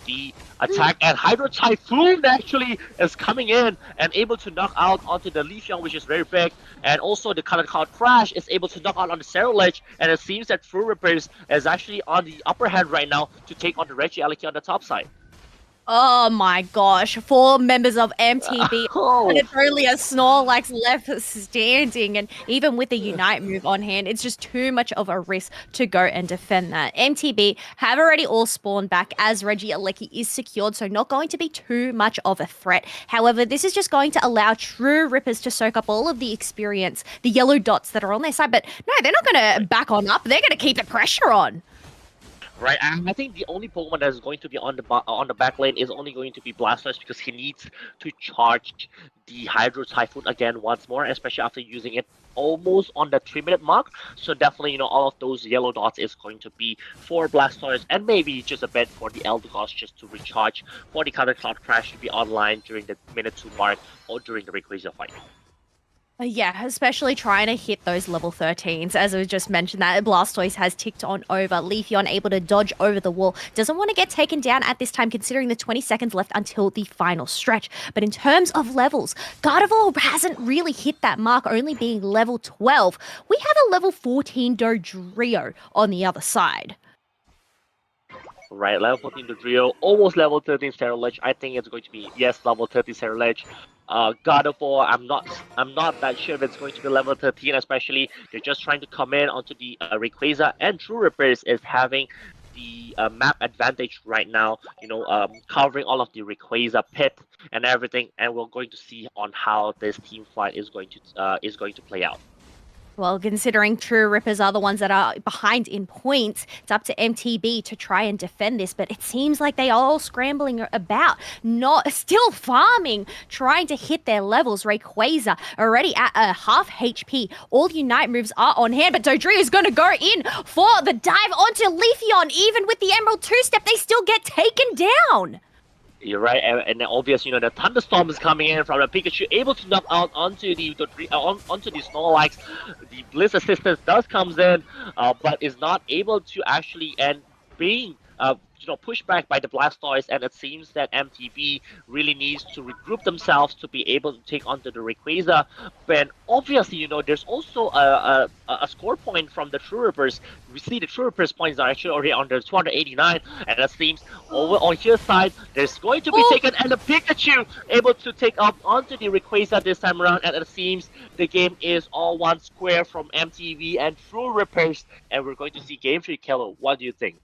the attack and Hydro Typhoon actually is coming in and able to knock out onto the Leafeon, which is very big. And also the Colored Cloud Crash is able to knock out on the Cerulege. And it seems that True Rippers is actually on the upper hand right now to take on the Regieleki on the top side. Oh my gosh, 4 members of MTB, and Oh, it's only a Snorlax left standing. And even with the Unite move on hand, it's just too much of a risk to go and defend that. MTB have already all spawned back as Regieleki is secured, so not going to be too much of a threat. However, this is just going to allow true Rippers to soak up all of the experience, the yellow dots that are on their side. But no, they're not going to back on up. They're going to keep the pressure on. right. I think the only Pokemon that is going to be on the back lane is only going to be Blastoise because he needs to charge the Hydro Typhoon again once more, especially after using it almost on the 3-minute mark. So definitely, all of those yellow dots is going to be for Blastoise, and maybe just a bit for the Eldegoss just to recharge for the Thunderclap Crash to be online during the minute 2 mark or during the Rayquaza fight. Yeah, especially trying to hit those level 13s. As we just mentioned, that Blastoise has ticked on over. Leafeon able to dodge over the wall. Doesn't want to get taken down at this time, considering the 20 seconds left until the final stretch. But in terms of levels, Gardevoir hasn't really hit that mark, only being level 12. We have a level 14 Dodrio on the other side. Right, level 14 Dodrio, almost level 13 Sterilage. I think it's going to be, yes, level 13 Sterilage. God of War, I'm not that sure if it's going to be level 13, especially they're just trying to come in onto the Rayquaza, and True Rippers is having the map advantage right now, covering all of the Rayquaza pit and everything, and we're going to see on how this team fight is going to play out. Well, considering True Rippers are the ones that are behind in points, it's up to MTB to try and defend this. But it seems like they are all scrambling about, not still farming, trying to hit their levels. Rayquaza already at a half HP. All Unite moves are on hand, but Dodrio is going to go in for the dive onto Leafeon. Even with the Emerald 2-step, they still get taken down. You're right, and then obviously, the thunderstorm is coming in from the Pikachu, able to knock out onto the Snorlax. The Bliss assistance does comes in, but is not able to actually end being pushed back by the Blastoise, and it seems that MTB really needs to regroup themselves to be able to take onto the Rayquaza. But obviously, there's also a score point from the True Rippers. We see the True Rippers points are actually already under 289, and it seems over on his side, there's going to be taken, and the Pikachu able to take up onto the Rayquaza this time around, and it seems the game is all one square from MTV and True Rippers, and we're going to see Game 3. Kello, what do you think?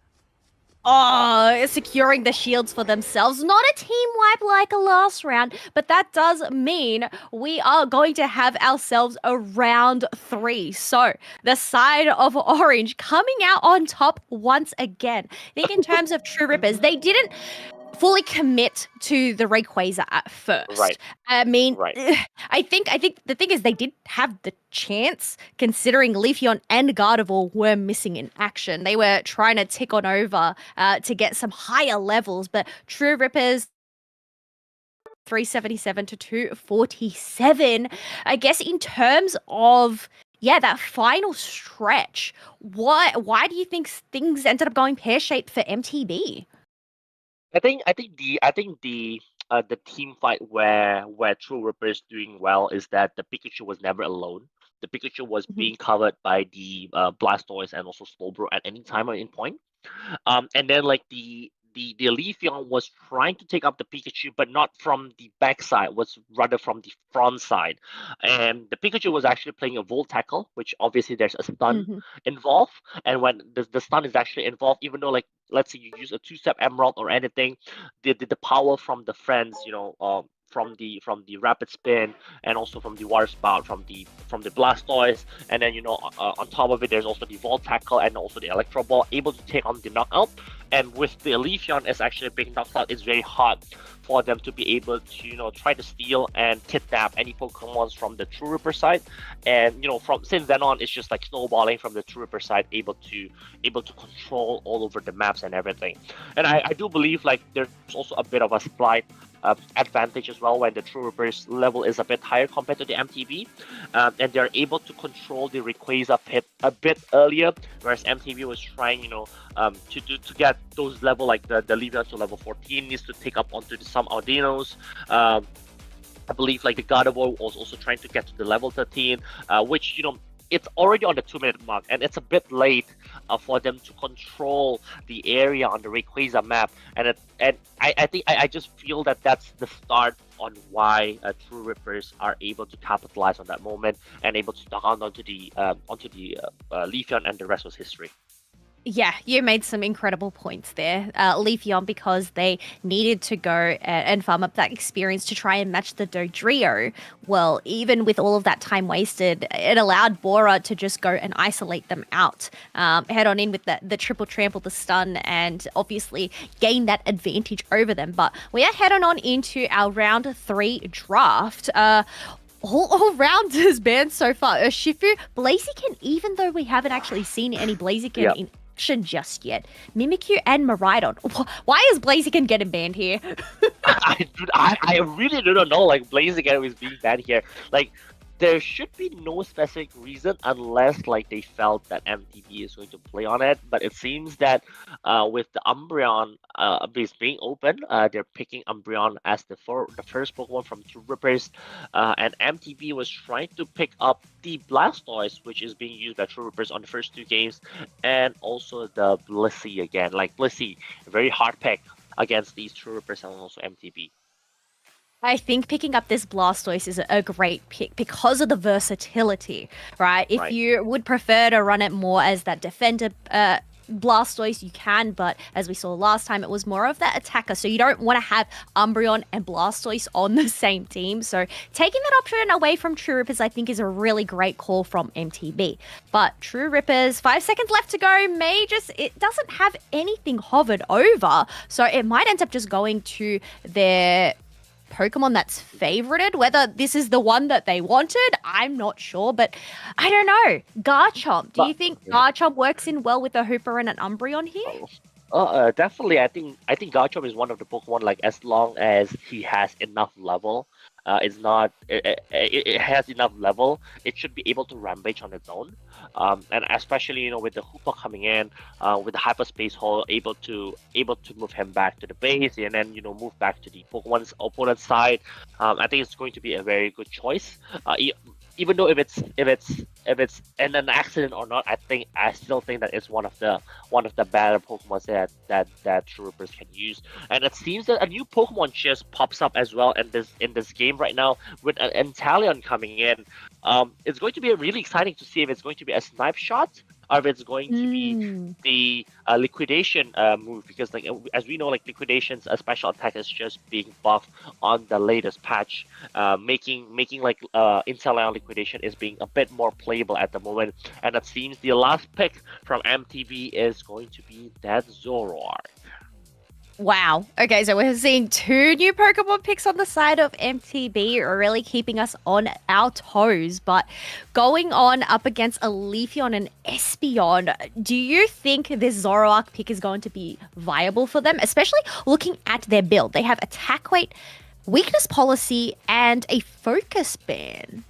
Oh, securing the shields for themselves. Not a team wipe like a last round, but that does mean we are going to have ourselves a round 3. So the side of Orange coming out on top once again. I think in terms of True Rippers, they didn't fully commit to the Rayquaza at first. Right. I mean, Right. I think the thing is they did have the chance, considering Leafeon and Gardevoir were missing in action. They were trying to tick on over to get some higher levels, but True Rippers 377 to 247. I guess in terms of that final stretch, why do you think things ended up going pear-shaped for MTB? I think the team fight where True Ripper is doing well is that the Pikachu was never alone. The Pikachu was being covered by the Blastoise and also Slowbro at any time or in point. And then like the Leafeon was trying to take up the Pikachu, but not from the backside, was rather from the front side. And the Pikachu was actually playing a Volt Tackle, which obviously there's a stun involved. And when the stun is actually involved, even though like let's say you use a 2-step Emerald or anything, the power from the friends, from the rapid spin and also from the water spout from the Blastoise, and then on top of it there's also the Volt Tackle and also the Electro Ball able to take on the knockout. And with the Leafeon is actually being knocked out, it's very hard for them to be able to try to steal and kidnap any Pokemons from the True Ripper side. And from since then on, it's just like snowballing from the True Ripper side, able to control all over the maps and everything. And I do believe like there's also a bit of a slight advantage as well when the True Rippers level is a bit higher compared to the MTV, and they're able to control the Rayquaza pit a bit earlier, whereas MTV was trying to get those level like the Leafeon to level 14, needs to take up onto some Aldinos. I believe like the Gardevoir was also trying to get to the level 13, which it's already on the 2 minute mark, and it's a bit late for them to control the area on the Rayquaza map. And I just feel that that's the start on why True Rippers are able to capitalize on that moment and able to knock on onto the Leafeon, and the rest was history. Yeah, you made some incredible points there. Leafeon, because they needed to go and farm up that experience to try and match the Dodrio. Well, even with all of that time wasted, it allowed Bora to just go and isolate them out. Head on in with the triple trample, the stun, and obviously gain that advantage over them. But we are heading on into our round 3 draft. All rounders banned so far. Shifu, Blaziken, even though we haven't actually seen any Blaziken Yep. in action just yet. Mimikyu and Miraidon. Why is Blaziken getting banned here? I really do not know. Like, Blaziken is being banned here. Like, there should be no specific reason unless like they felt that MTV is going to play on it. But it seems that with the Umbreon base being open, they're picking Umbreon as the first Pokemon from True Rippers, and MTV was trying to pick up the Blastoise, which is being used by True Rippers on the first 2 games, and also the Blissey again. Like, Blissey, very hard pick against these True Rippers and also MTV. I think picking up this Blastoise is a great pick because of the versatility, right? If Right. you would prefer to run it more as that defender Blastoise, you can, but as we saw last time, it was more of that attacker. So you don't want to have Umbreon and Blastoise on the same team. So taking that option away from True Rippers, I think, is a really great call from MTB. But True Rippers, 5 seconds left to go, it doesn't have anything hovered over. So it might end up just going to their Pokemon that's favorited. Whether this is the one that they wanted, I'm not sure, but I don't know. Garchomp. Do you think Garchomp works in well with a Hooper and an Umbreon here? Definitely. I think Garchomp is one of the Pokemon, like, as long as he has enough level, it's not it has enough level, it should be able to rampage on its own. And especially, with the Hoopa coming in, with the hyperspace hole, able to move him back to the base, and then move back to the Pokemon's opponent's side. I think it's going to be a very good choice. Even though if it's in an accident or not, I still think that it's one of the better Pokemon that True Rippers can use. And it seems that a new Pokemon just pops up as well in this game right now with an Inteleon coming in. It's going to be really exciting to see if it's going to be a snipe shot or if it's going to be the liquidation move, because like as we know, like, liquidation's a special attack is just being buffed on the latest patch, making like Inteleon liquidation is being a bit more playable at the moment. And it seems the last pick from MTV is going to be that Zoroark. Wow. Okay, so we're seeing 2 new Pokemon picks on the side of MTB, really keeping us on our toes. But going on up against a Leafeon and Espeon, do you think this Zoroark pick is going to be viable for them? Especially looking at their build. They have attack weight, weakness policy, and a focus ban.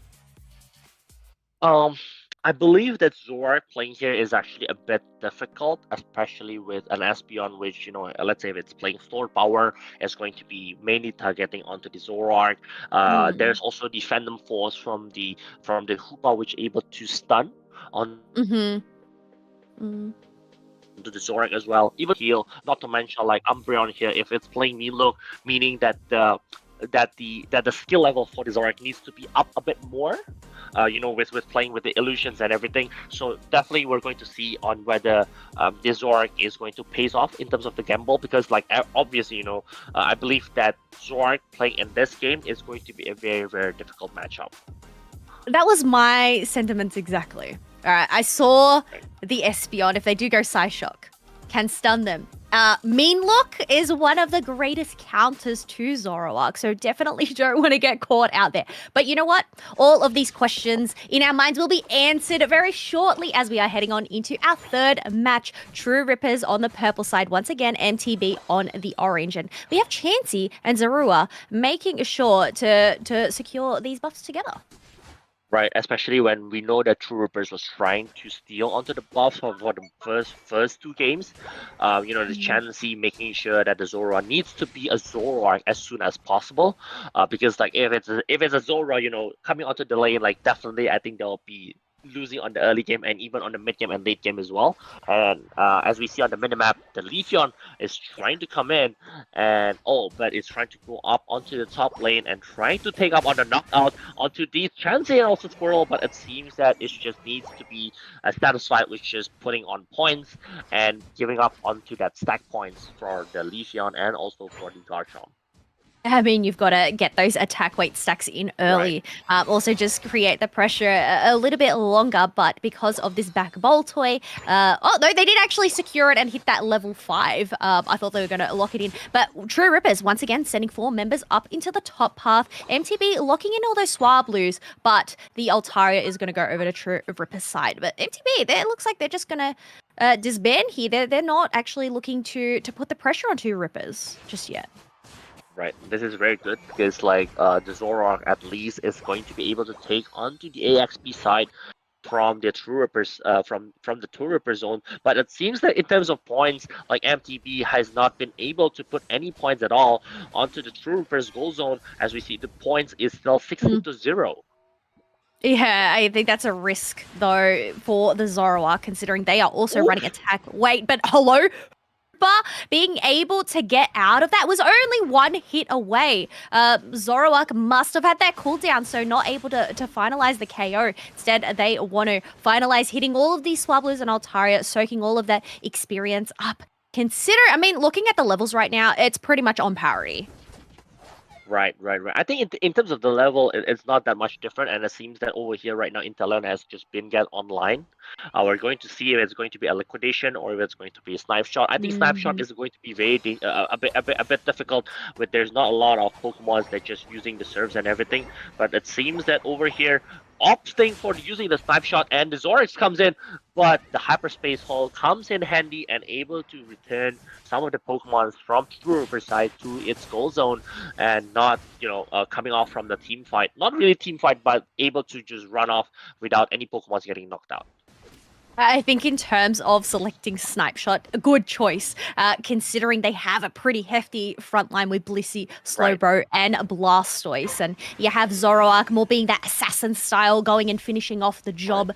I believe that Zoroark playing here is actually a bit difficult, especially with an Espeon, which, let's say if it's playing Store Power, it's going to be mainly targeting onto the Zoroark. There's also the Phantom Force from the Hoopa, which able to stun on to the Zoroark as well. Even heal, not to mention like Umbreon here, if it's playing Milo, meaning that the skill level for the Zoroark needs to be up a bit more. With playing with the illusions and everything. So definitely we're going to see on whether the Zoroark is going to pays off in terms of the gamble, because like obviously I believe that Zoroark playing in this game is going to be a very, very difficult matchup. That was my sentiments exactly. All right, I saw the Espeon, if they do go Psyshock, can stun them. Mean Look is one of the greatest counters to Zoroark, so definitely don't want to get caught out there. But you know what? All of these questions in our minds will be answered very shortly as we are heading on into our 3rd match. True Rippers on the purple side, once again, MTB on the orange. And we have Chansey and Zorua making sure to secure these buffs together. Right, especially when we know that True Rippers was trying to steal onto the buffs for the first 2 games. The Chansey making sure that the Zoroark needs to be a Zoroark as soon as possible. Because like if it's a Zoroark, coming onto the lane, like definitely I think there'll be losing on the early game and even on the mid game and late game as well. And as we see on the minimap, the Leafeon is trying to come in and but it's trying to go up onto the top lane and trying to take up on the knockout onto the Chansey and also Squirrel, but it seems that it just needs to be satisfied with just putting on points and giving up onto that stack points for the Leafeon and also for the Garchomp. I mean, you've got to get those attack weight stacks in early. Also, just create the pressure a little bit longer. But because of this back bowl toy, oh no, they did actually secure it and hit that level 5. I thought they were going to lock it in. But True Rippers, once again, sending 4 members up into the top path. MTB locking in all those Swablues, but the Altaria is going to go over to True Rippers' side. But MTB, it looks like they're just going to disband here. They're not actually looking to put the pressure on True Rippers just yet. Right, this is very good because like the Zoroark at least is going to be able to take onto the AXP side from the True Rippers, from the True Ripper zone. But it seems that in terms of points, like MTB has not been able to put any points at all onto the True Rippers goal zone. As we see, the points is still 16-0. Yeah, I think that's a risk though for the Zoroark, considering they are also running attack. Wait, but hello. Being able to get out of that was only 1 hit away. Zoroark must have had that cooldown, so not able to finalize the KO. Instead, they want to finalize hitting all of these Swablues and Altaria, soaking all of that experience up. I mean, looking at the levels right now, it's pretty much on parity. Right. I think in terms of the level, it's not that much different, and it seems that over here right now, Inteleon has just been get online. We're going to see if it's going to be a liquidation or if it's going to be a snipe shot. I think snipe shot is going to be very a bit difficult, but there's not a lot of Pokemons that just using the serves and everything. But it seems that over here, opting for using the snipe shot and the Zorix comes in, but the hyperspace hole comes in handy and able to return some of the Pokemons from True River side to its goal zone and not, coming off from the team fight. Not really team fight, but able to just run off without any Pokemons getting knocked out. I think in terms of selecting Snipe Shot, a good choice, considering they have a pretty hefty front line with Blissey, Slowbro, and Blastoise. And you have Zoroark more being that assassin style, going and finishing off the job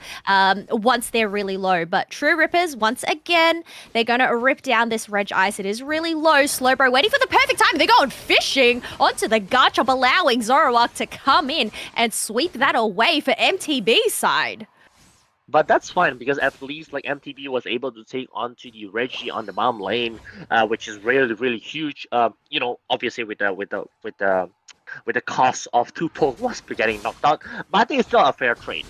once they're really low. But True Rippers, once again, they're going to rip down this Reg Ice. It is really low. Slowbro waiting for the perfect time. They're going fishing onto the Garchomp, allowing Zoroark to come in and sweep that away for MTB's side. But that's fine because at least like MTB was able to take onto the Reggie on the bottom lane, which is really huge. Obviously with the cost of 2 Pokemon getting knocked out, but I think it's still a fair trade.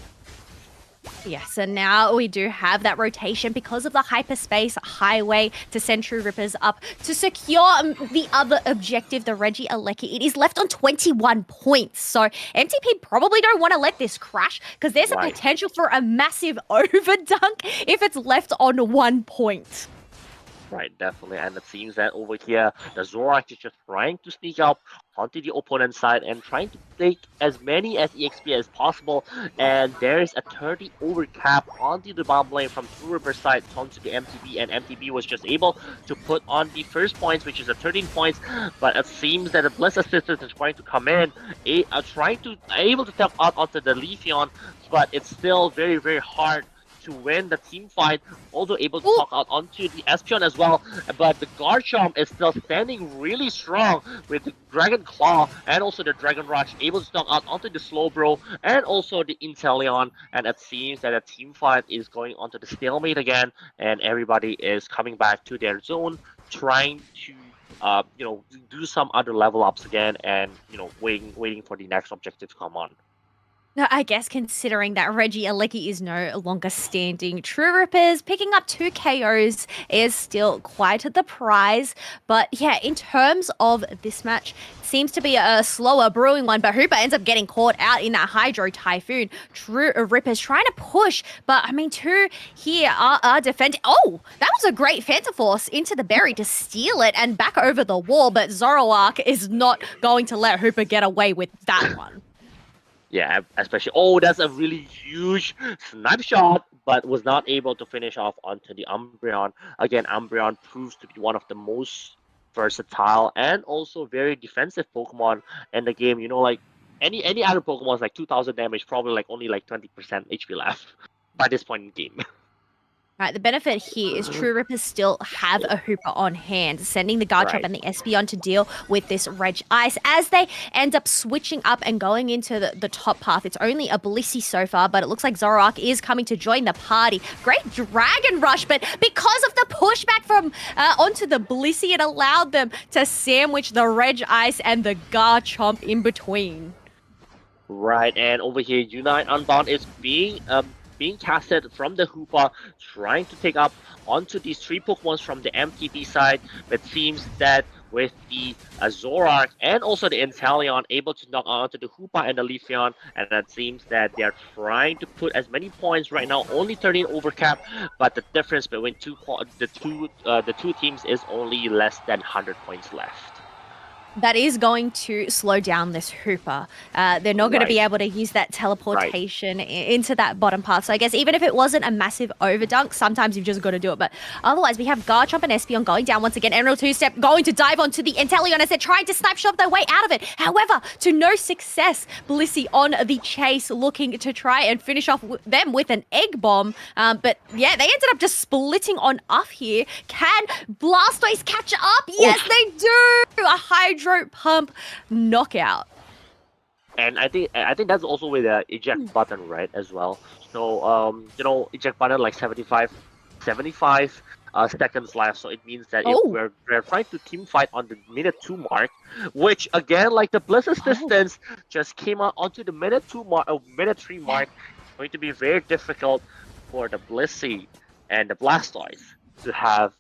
Yes, and now we do have that rotation because of the hyperspace highway to send True Rippers up to secure the other objective, the Reggie Alecki. It is left on 21 points, so MTP probably don't want to let this crash because there's a potential for a massive overdunk if it's left on 1 point. Right, definitely, and it seems that over here, the Zoroark is just trying to sneak up onto the opponent's side and trying to take as many as EXP as possible, and there's a 30 over cap onto the bottom lane from True River's side onto the MTB, and MTB was just able to put on the first points, which is a 13 points, but it seems that the Bliss Assistant is trying to come in, able to tap out onto the Leafeon, but it's still very hard to win the team fight, also able to talk out onto the Espeon as well, but the Garchomp is still standing really strong with the Dragon Claw and also the Dragon Rush, able to knock out onto the Slowbro and also the Inteleon, and it seems that the team fight is going onto the stalemate again, and everybody is coming back to their zone, trying to do some other level ups again, and waiting for the next objective to come on. No, I guess considering that Reggie Alecki is no longer standing, True Rippers picking up 2 KOs is still quite the prize. But yeah, in terms of this match, it seems to be a slower brewing one, but Hooper ends up getting caught out in that Hydro Typhoon. True Rippers trying to push, but I mean, 2 here are defending. Oh, that was a great Fantaforce into the berry to steal it and back over the wall, but Zoroark is not going to let Hooper get away with that one. Yeah, especially, that's a really huge snipe shot, but was not able to finish off onto the Umbreon. Again, Umbreon proves to be one of the most versatile and also very defensive Pokemon in the game. Any other Pokemon's like 2,000 damage, probably like only like 20% HP left by this point in the game. Right, the benefit here is True Rippers still have a Hooper on hand, sending the Garchomp Right. and the Espeon to deal with this Reg Ice as they end up switching up and going into the top path. It's only a Blissey so far, but it looks like Zoroark is coming to join the party. Great Dragon Rush, but because of the pushback from onto the Blissey, it allowed them to sandwich the Reg Ice and the Garchomp in between. Right, and over here, Unite Unbound is being casted from the Hoopa, trying to take up onto these three Pokemons from the MTB side. But it seems that with the Zoroark and also the Inteleon able to knock onto the Hoopa and the Leafeon, and it seems that they are trying to put as many points right now, only 13 overcap, but the difference between the two teams is only less than 100 points left. That is going to slow down this Hooper. They're not going to be able to use that teleportation into that bottom path. So I guess even if it wasn't a massive overdunk, sometimes you've just got to do it. But otherwise, we have Garchomp and Espeon going down once again. Emerald two-step going to dive onto the Inteleon as they're trying to snipe shot their way out of it. However, to no success, Blissey on the chase looking to try and finish off them with an Egg Bomb. But yeah, they ended up just splitting on up here. Can Blastoise catch up? Yes, they do! A Hydro Pump knockout. And I think that's also with the eject button, right, as well. So eject button like 75 seconds left. So it means that if we're trying to team fight on the minute 2 mark, which again, like the Bliss Assistance just came out onto the minute 3 mark, it's going to be very difficult for the Blissey and the Blastoise to have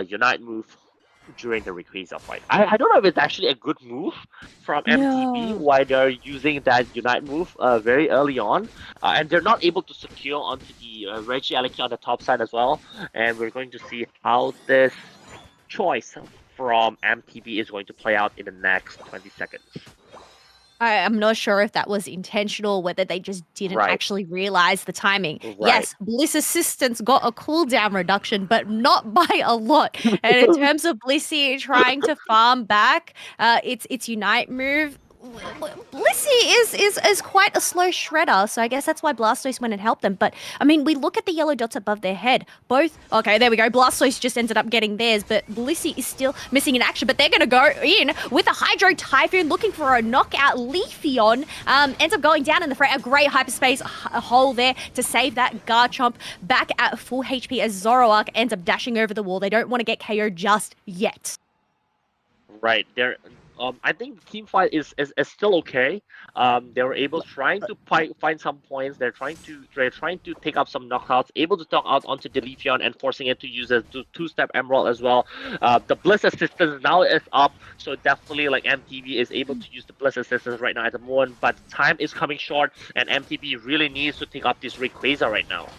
Unite move during the Rayquaza fight. I don't know if it's actually a good move from MTB why they're using that Unite move very early on, and they're not able to secure onto the Regieleki on the top side as well, and we're going to see how this choice from MTB is going to play out in the next 20 seconds. I'm not sure if that was intentional, whether they just didn't actually realize the timing. Right. Yes, Bliss Assistance got a cooldown reduction, but not by a lot. And in terms of Blissey trying to farm back, its Unite move, Blissey is quite a slow shredder, so I guess that's why Blastoise went and helped them. But, I mean, we look at the yellow dots above their head. Both, okay, there we go. Blastoise just ended up getting theirs, but Blissey is still missing in action. But they're going to go in with a Hydro Typhoon, looking for a knockout. Leafeon ends up going down in the fray. A great hyperspace hole there to save that Garchomp back at full HP as Zoroark ends up dashing over the wall. They don't want to get KO just yet. Right, they're... I think the team fight is still okay. They were able trying to find some points. They're trying to take up some knockouts, able to knock out onto the Leafeon and forcing it to use a two-step Emerald as well. The Bliss Assistance now is up, so definitely like MTB is able to use the Bliss Assistance right now at the moment. But time is coming short, and MTB really needs to take up this Rayquaza right now.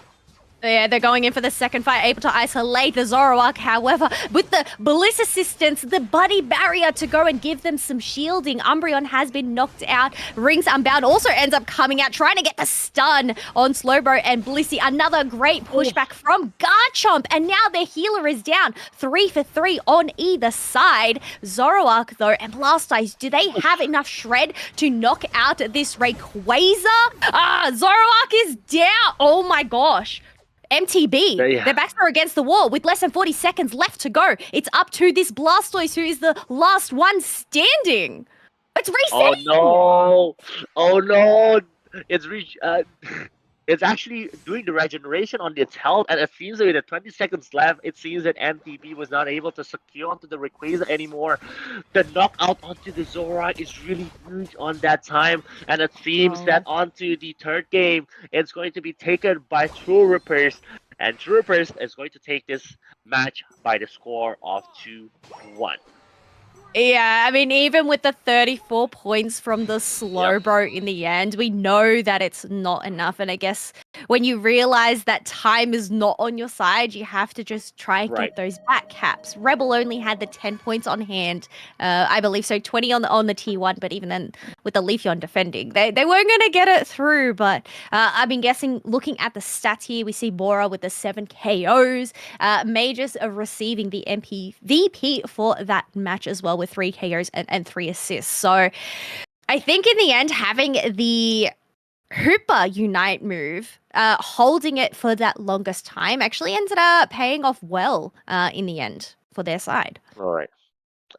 Yeah, they're going in for the second fight, able to isolate the Zoroark. However, with the Bliss Assistance, the Buddy Barrier to go and give them some shielding. Umbreon has been knocked out. Rings Unbound also ends up coming out, trying to get the stun on Slowbro and Blissey. Another great pushback from Garchomp. And now their healer is down. 3 for 3 on either side. Zoroark, though, and Blastoise, do they have enough shred to knock out this Rayquaza? Zoroark is down. Oh my gosh. MTB, their backs are against the wall with less than 40 seconds left to go. It's up to this Blastoise, who is the last one standing. It's resetting. Oh no! It's actually doing the regeneration on its health, and it seems that with the 20 seconds left, it seems that MTB was not able to secure onto the Rayquaza anymore. The knockout onto the Zoroark is really huge on that time, and it seems that onto the third game, it's going to be taken by True Rippers, and True Rippers is going to take this match by the score of 2-1. Yeah, I mean, even with the 34 points from the Slowbro in the end, we know that it's not enough. And I guess when you realize that time is not on your side, you have to just try and get those back caps. Rebel only had the 10 points on hand, I believe, so 20 on the T1, but even then with the Leafeon defending, they weren't going to get it through. But I've been guessing, looking at the stats here, we see Bora with the 7 KOs, Mages are receiving the MVP for that match as well with 3 KOs and 3 assists. So I think in the end, having the Hooper Unite move, holding it for that longest time, actually ended up paying off well in the end for their side. All right.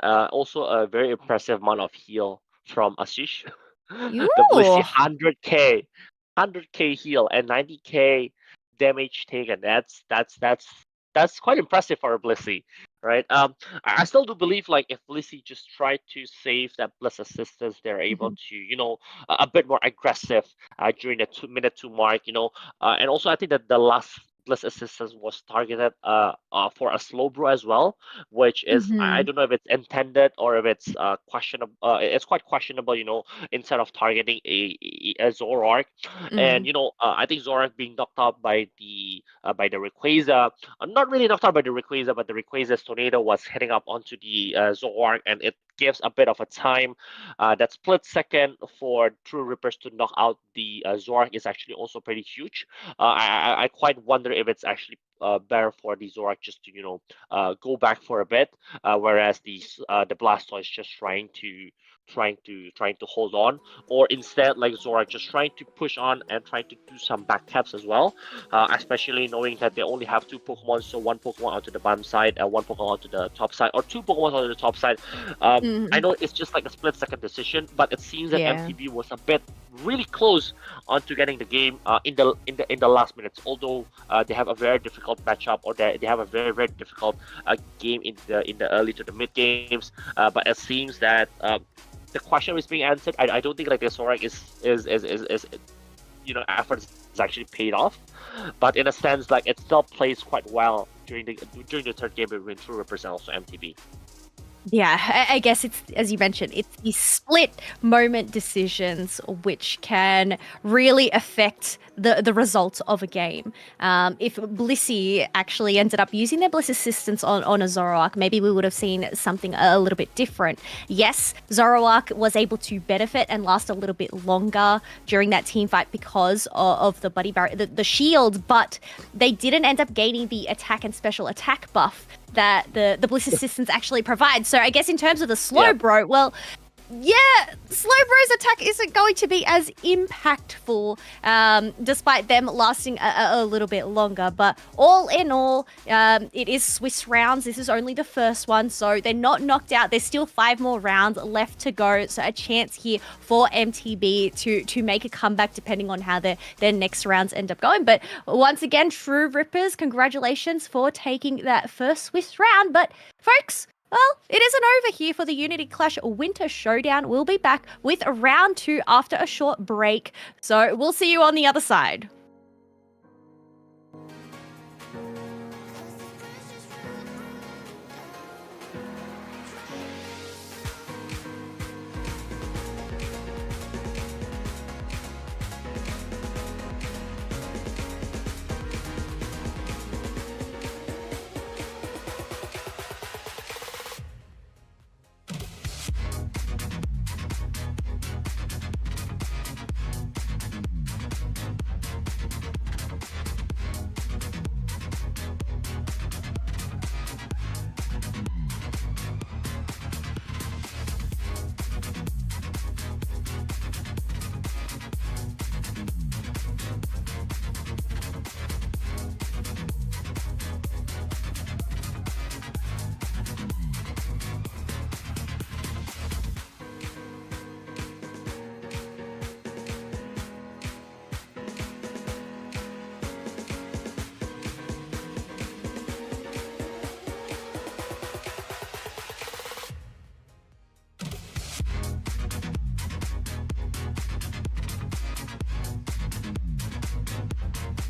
Also, a very impressive amount of heal from Ashish. The Blissey Ooh. 100k heal and 90k damage taken. That's quite impressive for a Blissey, right? I still do believe like if Blissey just tried to save that Bliss assistance, they're able to, a bit more aggressive during the 2 minute 2 mark, and also I think that the last Bliss assistance was targeted for a slow brew as well, which is I Mm-hmm. don't know if it's intended or if it's questionable. It's quite questionable, instead of targeting a Zoroark, and I think Zoroark being knocked out by the Rayquaza, not really knocked out by the Rayquaza, but the Rayquaza's tornado was hitting up onto the Zoroark, and it gives a bit of a time. That split second for True Rippers to knock out the Zoroark is actually also pretty huge. I quite wonder if it's actually better for the Zoroark just to go back for a bit, whereas the Blastoise just trying to hold on, or instead like Zoroark just trying to push on and trying to do some back taps as well, especially knowing that they only have two Pokemon, so one Pokemon onto the bottom side and one Pokemon onto the top side, or two Pokemon onto the top side. I know it's just like a split second decision, but it seems that Yeah. MTB was a bit really close onto getting the game in the last minutes. Although they have a very difficult matchup, or they have a very difficult game in the early to the mid games. But it seems that the question is being answered. I don't think like the Zorak is effort is actually paid off, but in a sense like it still plays quite well during the third game between True Rippers and also MTB. Yeah, I guess it's, as you mentioned, it's the split moment decisions which can really affect the results of a game. If Blissey actually ended up using their Bliss assistance on a Zoroark, maybe we would have seen something a little bit different. Yes, Zoroark was able to benefit and last a little bit longer during that team fight because of the buddy barrier, the shield, but they didn't end up gaining the attack and special attack buff that the Bliss assistance actually provides. So I guess in terms of the slow bro, well, yeah, Slowbro's attack isn't going to be as impactful, despite them lasting a little bit longer. But all in all, it is Swiss rounds. This is only the first one, so they're not knocked out. There's still 5 more rounds left to go, so a chance here for MTB to make a comeback depending on how their next rounds end up going. But once again, True Rippers, congratulations for taking that first Swiss round. But folks, well, it isn't over here for the Unity Clash Winter Showdown. We'll be back with round 2 after a short break. So we'll see you on the other side.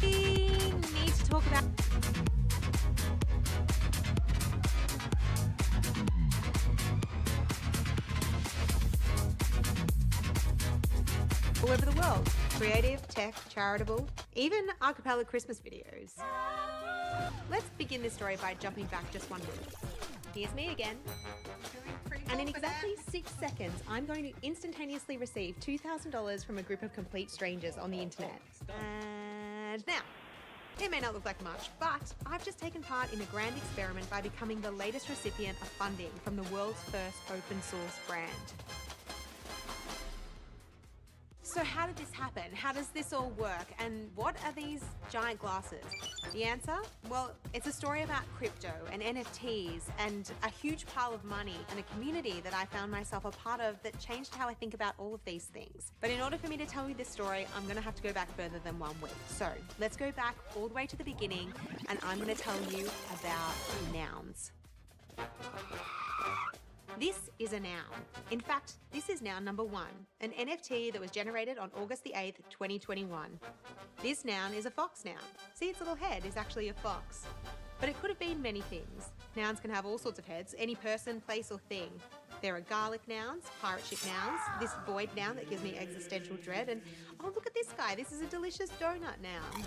Need to talk about all over the world. Creative, tech, charitable, even a cappella Christmas videos. Let's begin this story by jumping back just 1 minute. Here's me again. And in exactly 6 seconds, I'm going to instantaneously receive $2,000 from a group of complete strangers on the internet. And now, it may not look like much, but I've just taken part in a grand experiment by becoming the latest recipient of funding from the world's first open source brand. So how did this happen? How does this all work? And what are these giant glasses? The answer? Well, it's a story about crypto and NFTs and a huge pile of money and a community that I found myself a part of that changed how I think about all of these things. But in order for me to tell you this story, I'm going to have to go back further than 1 week. So let's go back all the way to the beginning and I'm going to tell you about nouns. This is a noun. In fact, this is noun number 1, an NFT that was generated on August the 8th, 2021. This noun is a fox noun. See, its little head is actually a fox. But it could have been many things. Nouns can have all sorts of heads, any person, place or thing. There are garlic nouns, pirate ship nouns, this void noun that gives me existential dread, and oh, look at this guy, this is a delicious donut noun.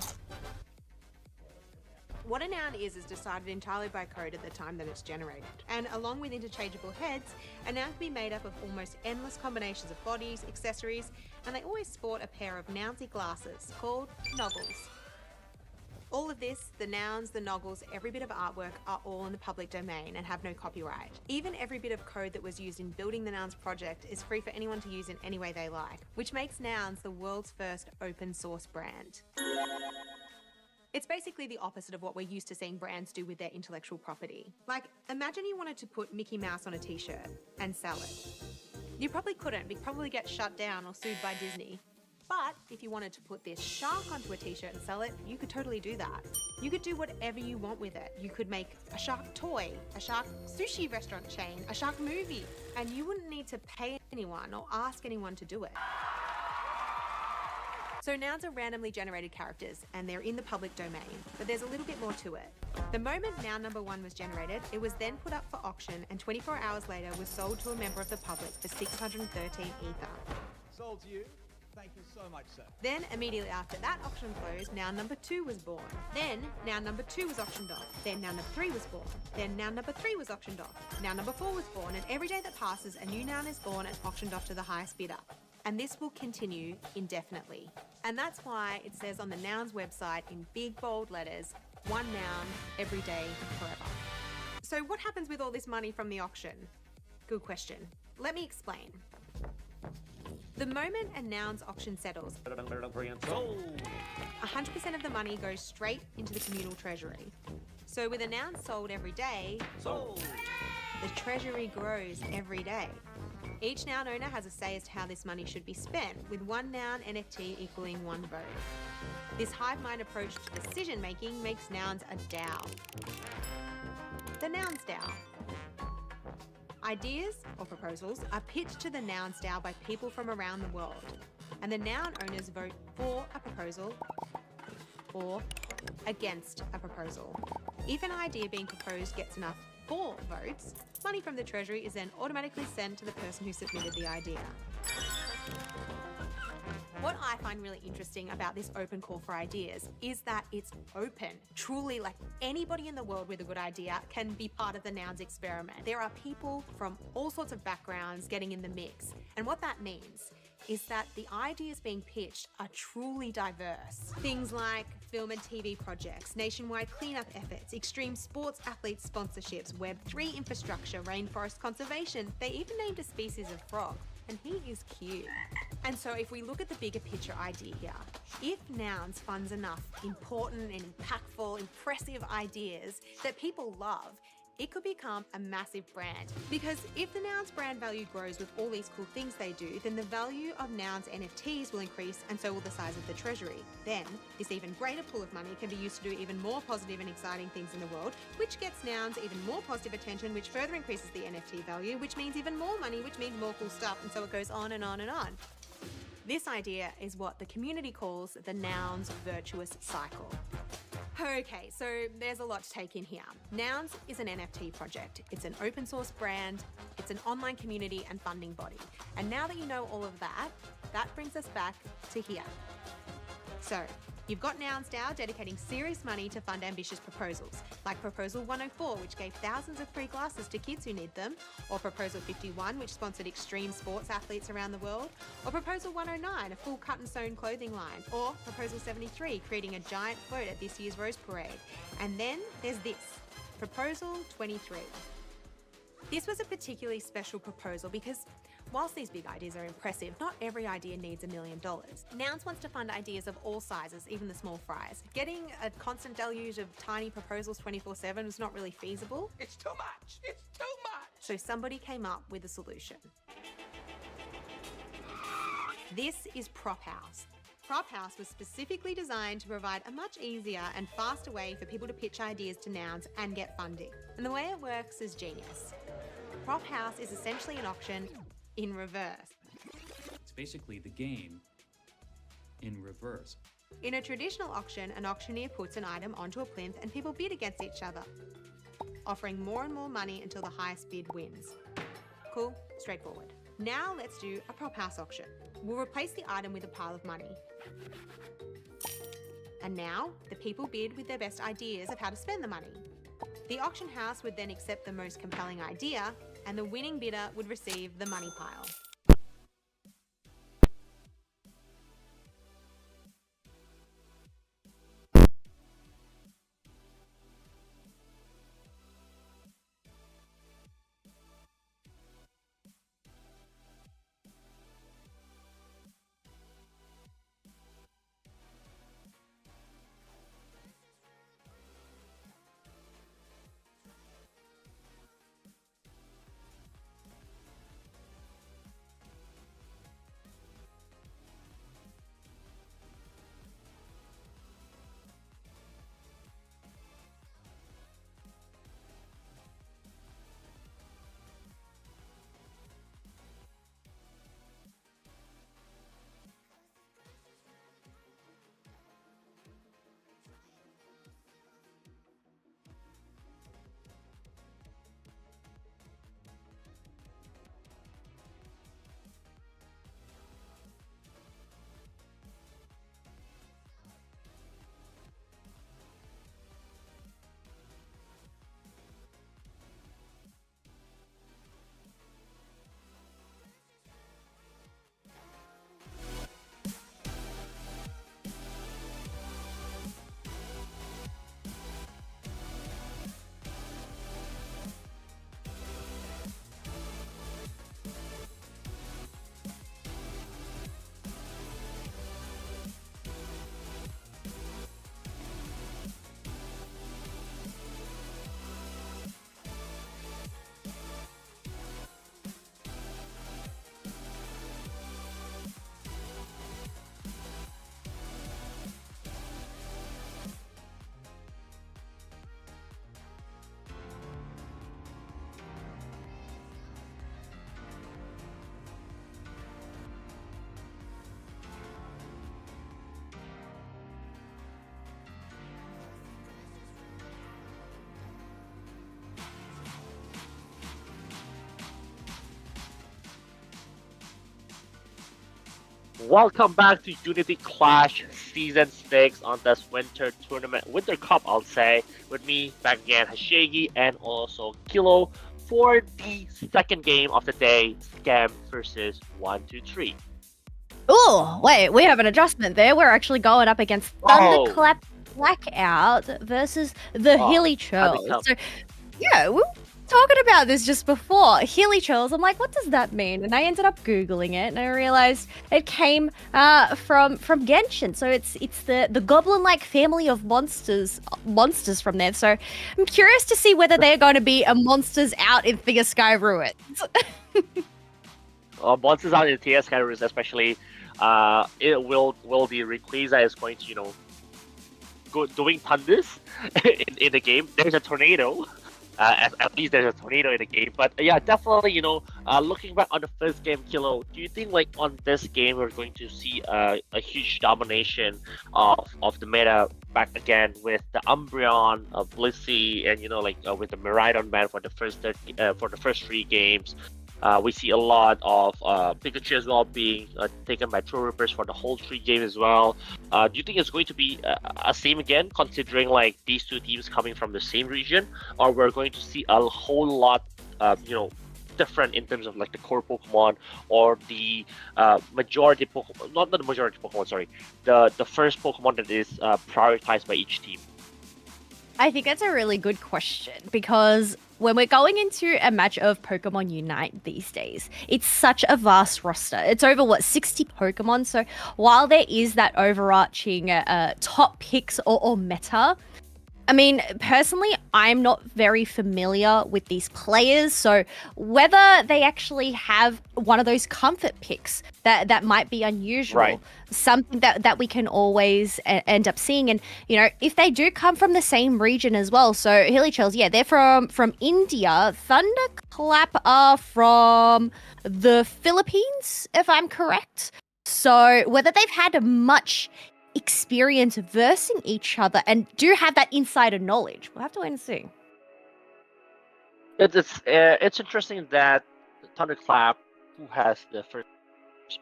What a noun is decided entirely by code at the time that it's generated. And along with interchangeable heads, a noun can be made up of almost endless combinations of bodies, accessories, and they always sport a pair of nounsy glasses called noggles. All of this, the nouns, the noggles, every bit of artwork are all in the public domain and have no copyright. Even every bit of code that was used in building the Nouns project is free for anyone to use in any way they like, which makes Nouns the world's first open source brand. It's basically the opposite of what we're used to seeing brands do with their intellectual property. Like, imagine you wanted to put Mickey Mouse on a t-shirt and sell it. You probably couldn't, you'd probably get shut down or sued by Disney. But if you wanted to put this shark onto a t-shirt and sell it, you could totally do that. You could do whatever you want with it. You could make a shark toy, a shark sushi restaurant chain, a shark movie, and you wouldn't need to pay anyone or ask anyone to do it. So nouns are randomly generated characters and they're in the public domain, but there's a little bit more to it. The moment noun number 1 was generated, it was then put up for auction and 24 hours later was sold to a member of the public for 613 ether. Sold to you. Thank you so much, sir. Then, immediately after that auction closed, noun number 2 was born. Then, noun number 2 was auctioned off. Then, noun number 3 was born. Then, noun number 3 was auctioned off. Noun number 4 was born, and every day that passes, a new noun is born and auctioned off to the highest bidder. And this will continue indefinitely. And that's why it says on the Nouns website in big bold letters, 1 noun every day forever. So what happens with all this money from the auction? Good question. Let me explain. The moment a noun's auction settles, 100% of the money goes straight into the communal treasury. So with a noun sold every day, the treasury grows every day. Each noun owner has a say as to how this money should be spent, with 1 noun NFT equaling 1 vote. This hive mind approach to decision making makes nouns a DAO. The Nouns DAO. Ideas, or proposals, are pitched to the Nouns DAO by people from around the world, and the noun owners vote for a proposal or against a proposal. If an idea being proposed gets enough for votes, money from the Treasury is then automatically sent to the person who submitted the idea. What I find really interesting about this open call for ideas is that it's open. Truly, like anybody in the world with a good idea can be part of the Nouns experiment. There are people from all sorts of backgrounds getting in the mix. And what that means is that the ideas being pitched are truly diverse. Things like film and TV projects, nationwide cleanup efforts, extreme sports athlete sponsorships, Web3 infrastructure, rainforest conservation. They even named a species of frog, and he is cute. And so if we look at the bigger picture idea, if Nouns funds enough important and impactful, impressive ideas that people love, it could become a massive brand. Because if the Nouns brand value grows with all these cool things they do, then the value of Nouns NFTs will increase and so will the size of the treasury. Then, this even greater pool of money can be used to do even more positive and exciting things in the world, which gets Nouns even more positive attention, which further increases the NFT value, which means even more money, which means more cool stuff, and so it goes on and on and on. This idea is what the community calls the Nouns virtuous cycle. Okay, so there's a lot to take in here. Nouns is an NFT project. It's an open source brand, it's an online community and funding body. And now that you know all of that, that brings us back to here. So, you've got Nouns DAO dedicating serious money to fund ambitious proposals, like Proposal 104, which gave thousands of free glasses to kids who need them, or Proposal 51, which sponsored extreme sports athletes around the world, or Proposal 109, a full cut and sewn clothing line, or Proposal 73, creating a giant float at this year's Rose Parade. And then there's this, Proposal 23. This was a particularly special proposal because Whilst these big ideas are impressive, not every idea needs $1 million. Nouns wants to fund ideas of all sizes, even the small fries. Getting a constant deluge of tiny proposals 24/7 was not really feasible. It's too much. It's too much. So somebody came up with a solution. This is Prop House. Prop House was specifically designed to provide a much easier and faster way for people to pitch ideas to Nouns and get funding. And the way it works is genius. Prop House is essentially an auction in reverse. It's basically the game in reverse. In a traditional auction, an auctioneer puts an item onto a plinth and people bid against each other, offering more and more money until the highest bid wins. Cool, straightforward. Now let's do a prop house auction. We'll replace the item with a pile of money. And now, the people bid with their best ideas of how to spend the money. The auction house would then accept the most compelling idea, and the winning bidder would receive the money pile. Welcome back to Unity Clash Season 6 on this winter tournament, Winter Cup I'll say, with me back again, Hashegi, and also Kilo for the second game of the day, Scam versus 123. Oh, wait, we have an adjustment there. We're actually going up against Thunderclap Blackout versus the Hilly Churls. So, yeah, we were talking about this just before. Hilly Churls, I'm like, what does that mean? And I ended up Googling it, and I realized it came from Genshin. So it's the goblin-like family of monsters from there. So I'm curious to see whether they're going to be monsters out in Thea Sky Ruins. Monsters out in Thea Sky Ruins, especially. It will the Rayquaza is going to go doing thunders in the game. There's a tornado. At least there's a tornado in the game, but yeah, definitely, looking back on the first game, Kilo, do you think like on this game we're going to see a huge domination of the meta back again with the Umbreon, Blissey, and with the Miraidon ban for the first 3 games? We see a lot of Pikachu as well being taken by Throw Rippers for the whole 3 game as well. Do you think it's going to be a same again, considering like these 2 teams coming from the same region, or we're going to see a whole lot, different in terms of like the core Pokemon or the majority Pokemon, not the majority Pokemon, sorry, the first Pokemon that is prioritized by each team? I think that's a really good question because when we're going into a match of Pokemon Unite these days, it's such a vast roster. It's over, 60 Pokemon? So while there is that overarching top picks or meta, I mean, personally, I'm not very familiar with these players, so whether they actually have one of those comfort picks that might be unusual, Right. something that we can always end up seeing. And, you know, if they do come from the same region as well, so Hilly Chills, yeah, they're from India. Thunderclap are from the Philippines, if I'm correct. So whether they've had much experience versing each other and do have that insider knowledge, we'll have to wait and see. It's interesting that Thunderclap, who has the first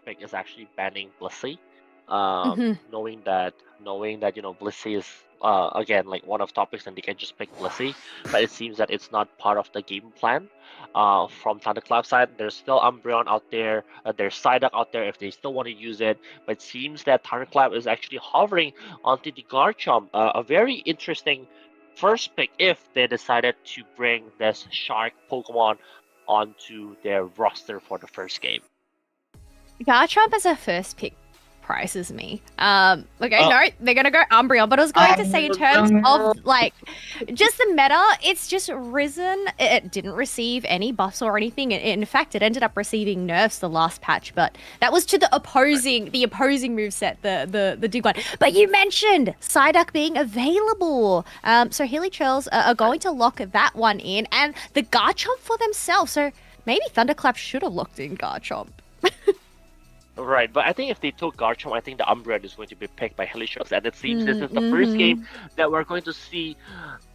pick, is actually banning Blissey. Knowing that Blissey is again like one of topics and they can just pick Blissey, but it seems that it's not part of the game plan. From Thunderclap side, there's still Umbreon out there, there's Psyduck out there if they still want to use it, but it seems that Thunderclap is actually hovering onto the Garchomp, a very interesting first pick if they decided to bring this Shark Pokemon onto their roster for the first game. Garchomp as a first pick prices me. No, they're gonna go Umbreon, but I was going to say in terms of like just the meta, it's just risen. It didn't receive any buffs or anything. In fact, it ended up receiving nerfs the last patch, but that was to the opposing moveset, the dig one. But you mentioned Psyduck being available. So Hilly Chills are going to lock that one in, and the Garchomp for themselves. So maybe Thunderclap should have locked in Garchomp. Right, but I think if they took Garchomp, I think the Umbreon is going to be picked by Hilly Chills, and it seems this is the first game that we're going to see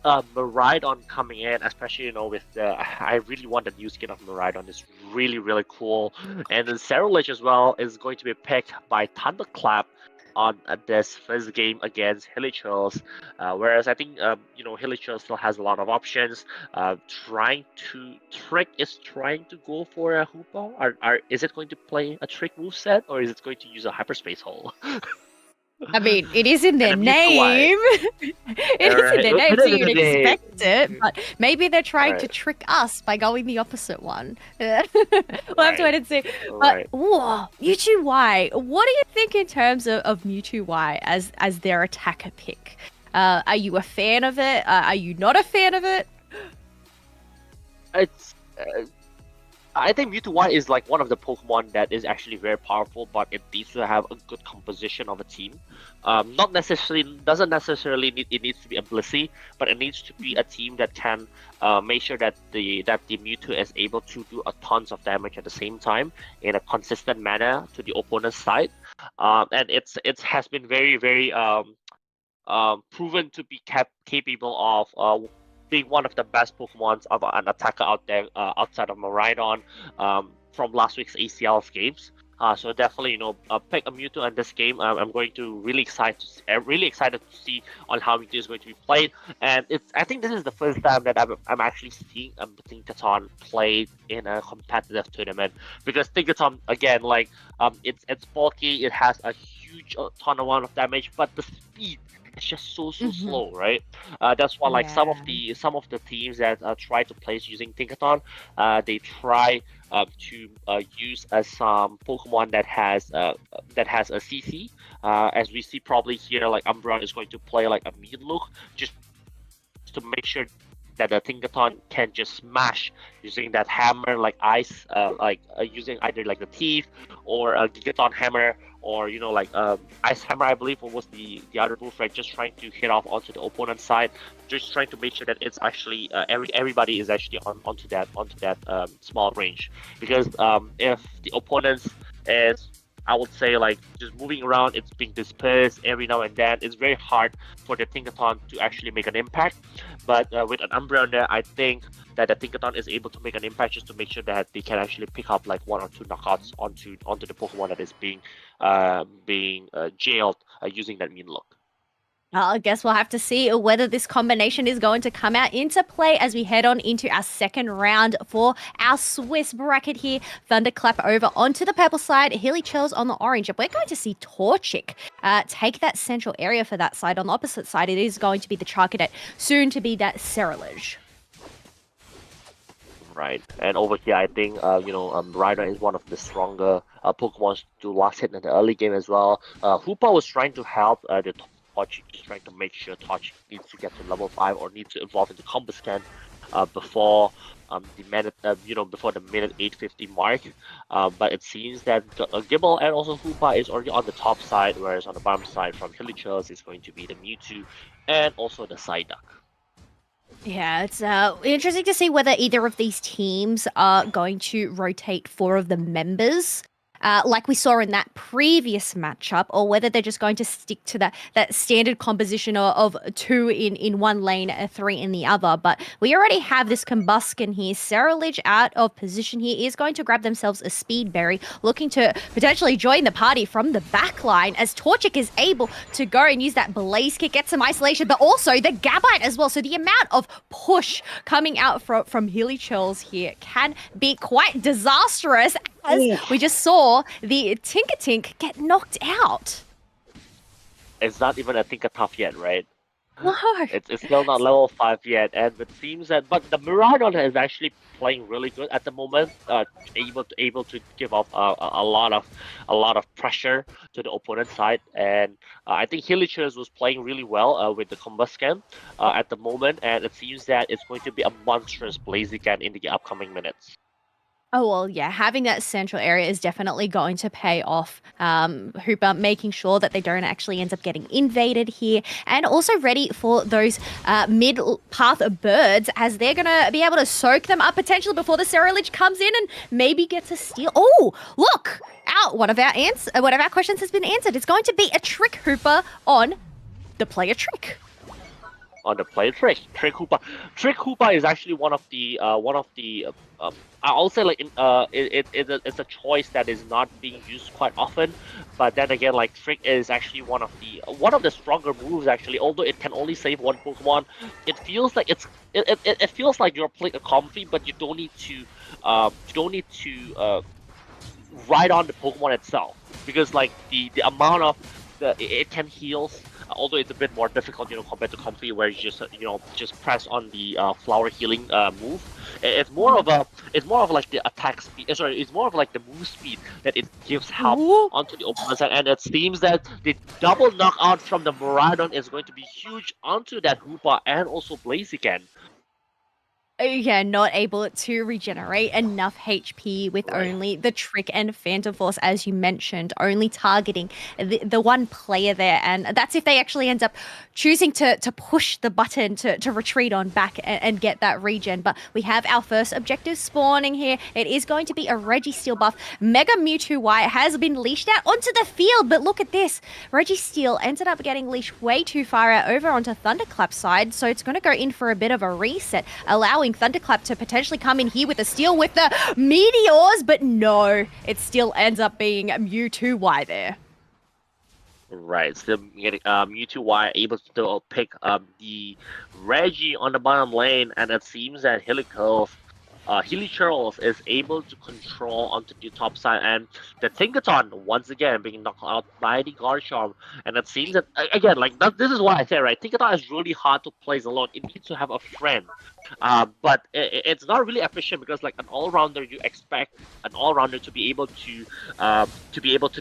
Miraidon coming in, especially with the. I really want the new skin of Miraidon. It's really, really cool, and then Cerulege as well is going to be picked by Thunderclap on this first game against Hilly Chills, whereas I think Hilly Chills still has a lot of options. Trick is trying to go for a Hoopa. Is it going to play a Trick moveset or is it going to use a Hyperspace Hole? I mean, it is in their name. It is in their name, so you'd expect it. But maybe they're trying to trick us by going the opposite one. We'll have to wait and see. But whoa, Mewtwo Y. What do you think in terms of Mewtwo Y as their attacker pick? Are you a fan of it? Are you not a fan of it? It's. I think Mewtwo Y is like one of the Pokemon that is actually very powerful, but it needs to have a good composition of a team. Doesn't necessarily need it needs to be a Blissey, but it needs to be a team that can make sure that the Mewtwo is able to do a tons of damage at the same time in a consistent manner to the opponent's side. And it has been very, very proven to be capable of being one of the best Pokemons of an attacker out there outside of Miraidon from last week's ACL's games. So definitely, pick a Mewtwo in this game. I'm going to really excited to see on how Mewtwo is going to be played. And I think this is the first time that I'm actually seeing a Tinkaton played in a competitive tournament, because Tinkaton again, it's bulky, it has a huge ton of damage, but the speed. It's just so slow, right? That's why some of the teams that try to play using Tinkaton, they try to use some Pokemon that has a CC. As we see probably here, like Umbreon is going to play like a Mean Look just to make sure that the Tinkaton can just smash using that hammer like ice, using either like the teeth or a Gigaton hammer, or Ice Hammer, I believe, was the other move, right? Just trying to hit off onto the opponent's side, just trying to make sure that it's actually everybody is actually onto that small range. Because if the opponent's is, I would say, just moving around, it's being dispersed every now and then, it's very hard for the Tinkaton to actually make an impact. But with an Umbreon there, I think that the Tinkaton is able to make an impact just to make sure that they can actually pick up like 1 or 2 knockouts onto the Pokemon that is being jailed using that Mean Look. I guess we'll have to see whether this combination is going to come out into play as we head on into our second round for our Swiss bracket here. Thunderclap over onto the purple side, Hilly Chills on the orange. And we're going to see Torchic take that central area for that side. On the opposite side, it is going to be the Charcadet, soon to be that Cerulege. Right, and over here, I think Rhino is one of the stronger Pokemon to last hit in the early game as well. Hoopa was trying to help the Torch, just trying to make sure Torch needs to get to level 5 or needs to evolve into Combo Scan before before the minute 850 mark. But it seems that Gibble and also Hoopa is already on the top side, whereas on the bottom side from Hilly is going to be the Mewtwo and also the Psyduck. Yeah, it's interesting to see whether either of these teams are going to rotate 4 of the members, like we saw in that previous matchup, or whether they're just going to stick to that standard composition of 2 in one lane, 3 in the other. But we already have this Combuskin here. Cerulege out of position here is going to grab themselves a Speed Berry, looking to potentially join the party from the back line, as Torchic is able to go and use that Blaze Kick, get some isolation, but also the Gabite as well. So the amount of push coming out from Hilly here can be quite disastrous, as we just saw the Tinkertink get knocked out. It's not even a Tinkertough yet, right? No. It's still not level 5 yet, and it seems that the Miraidon is actually playing really good at the moment, able to give off a lot of pressure to the opponent side, and I think Hillichers was playing really well with the Combuscan at the moment, and it seems that it's going to be a monstrous Blaziken in the upcoming minutes. Oh, well, yeah, having that central area is definitely going to pay off. Hooper making sure that they don't actually end up getting invaded here, and also ready for those mid-path birds, as they're going to be able to soak them up potentially before the Cerulege comes in and maybe gets a steal. Oh, look! One of our questions has been answered. It's going to be a Trick Hooper on the player Trick. On the play Trick Hoopa is actually one of the I'll say like it's a choice that is not being used quite often, but then again, like Trick is actually one of the stronger moves actually. Although it can only save one Pokemon, it feels like it feels like you're playing a Comfy, but you don't need to ride on the Pokemon itself, because like the amount of it can heal. Although it's a bit more difficult, compared to Comfy, where you just press on the flower healing move. It's more of like the attack speed. It's more of like the move speed that it gives help onto the opponent side, and it seems that the double knockout from the Miraidon is going to be huge onto that Hoopa and also Blaziken. Yeah, not able to regenerate enough HP with only the Trick and Phantom Force, as you mentioned, only targeting the one player there. And that's if they actually end up choosing to push the button to retreat on back and get that regen. But we have our first objective spawning here. It is going to be a Registeel buff. Mega Mewtwo Y has been leashed out onto the field, but look at this. Registeel ended up getting leashed way too far out over onto Thunderclap's side, so it's going to go in for a bit of a reset, allowing Thunderclap to potentially come in here with a steal with the Meteors, but no, it still ends up being Mewtwo Y there. Right, still getting Mewtwo Y able to pick up the Reggie on the bottom lane, and it seems that Hilly Charles is able to control onto the top side, and the Tinkaton once again being knocked out by the Garchomp. And it seems that again, this is what I say, right? Tinkaton is really hard to place alone. It needs to have a friend, but it's not really efficient, because like an all-rounder, you expect an all-rounder to be able to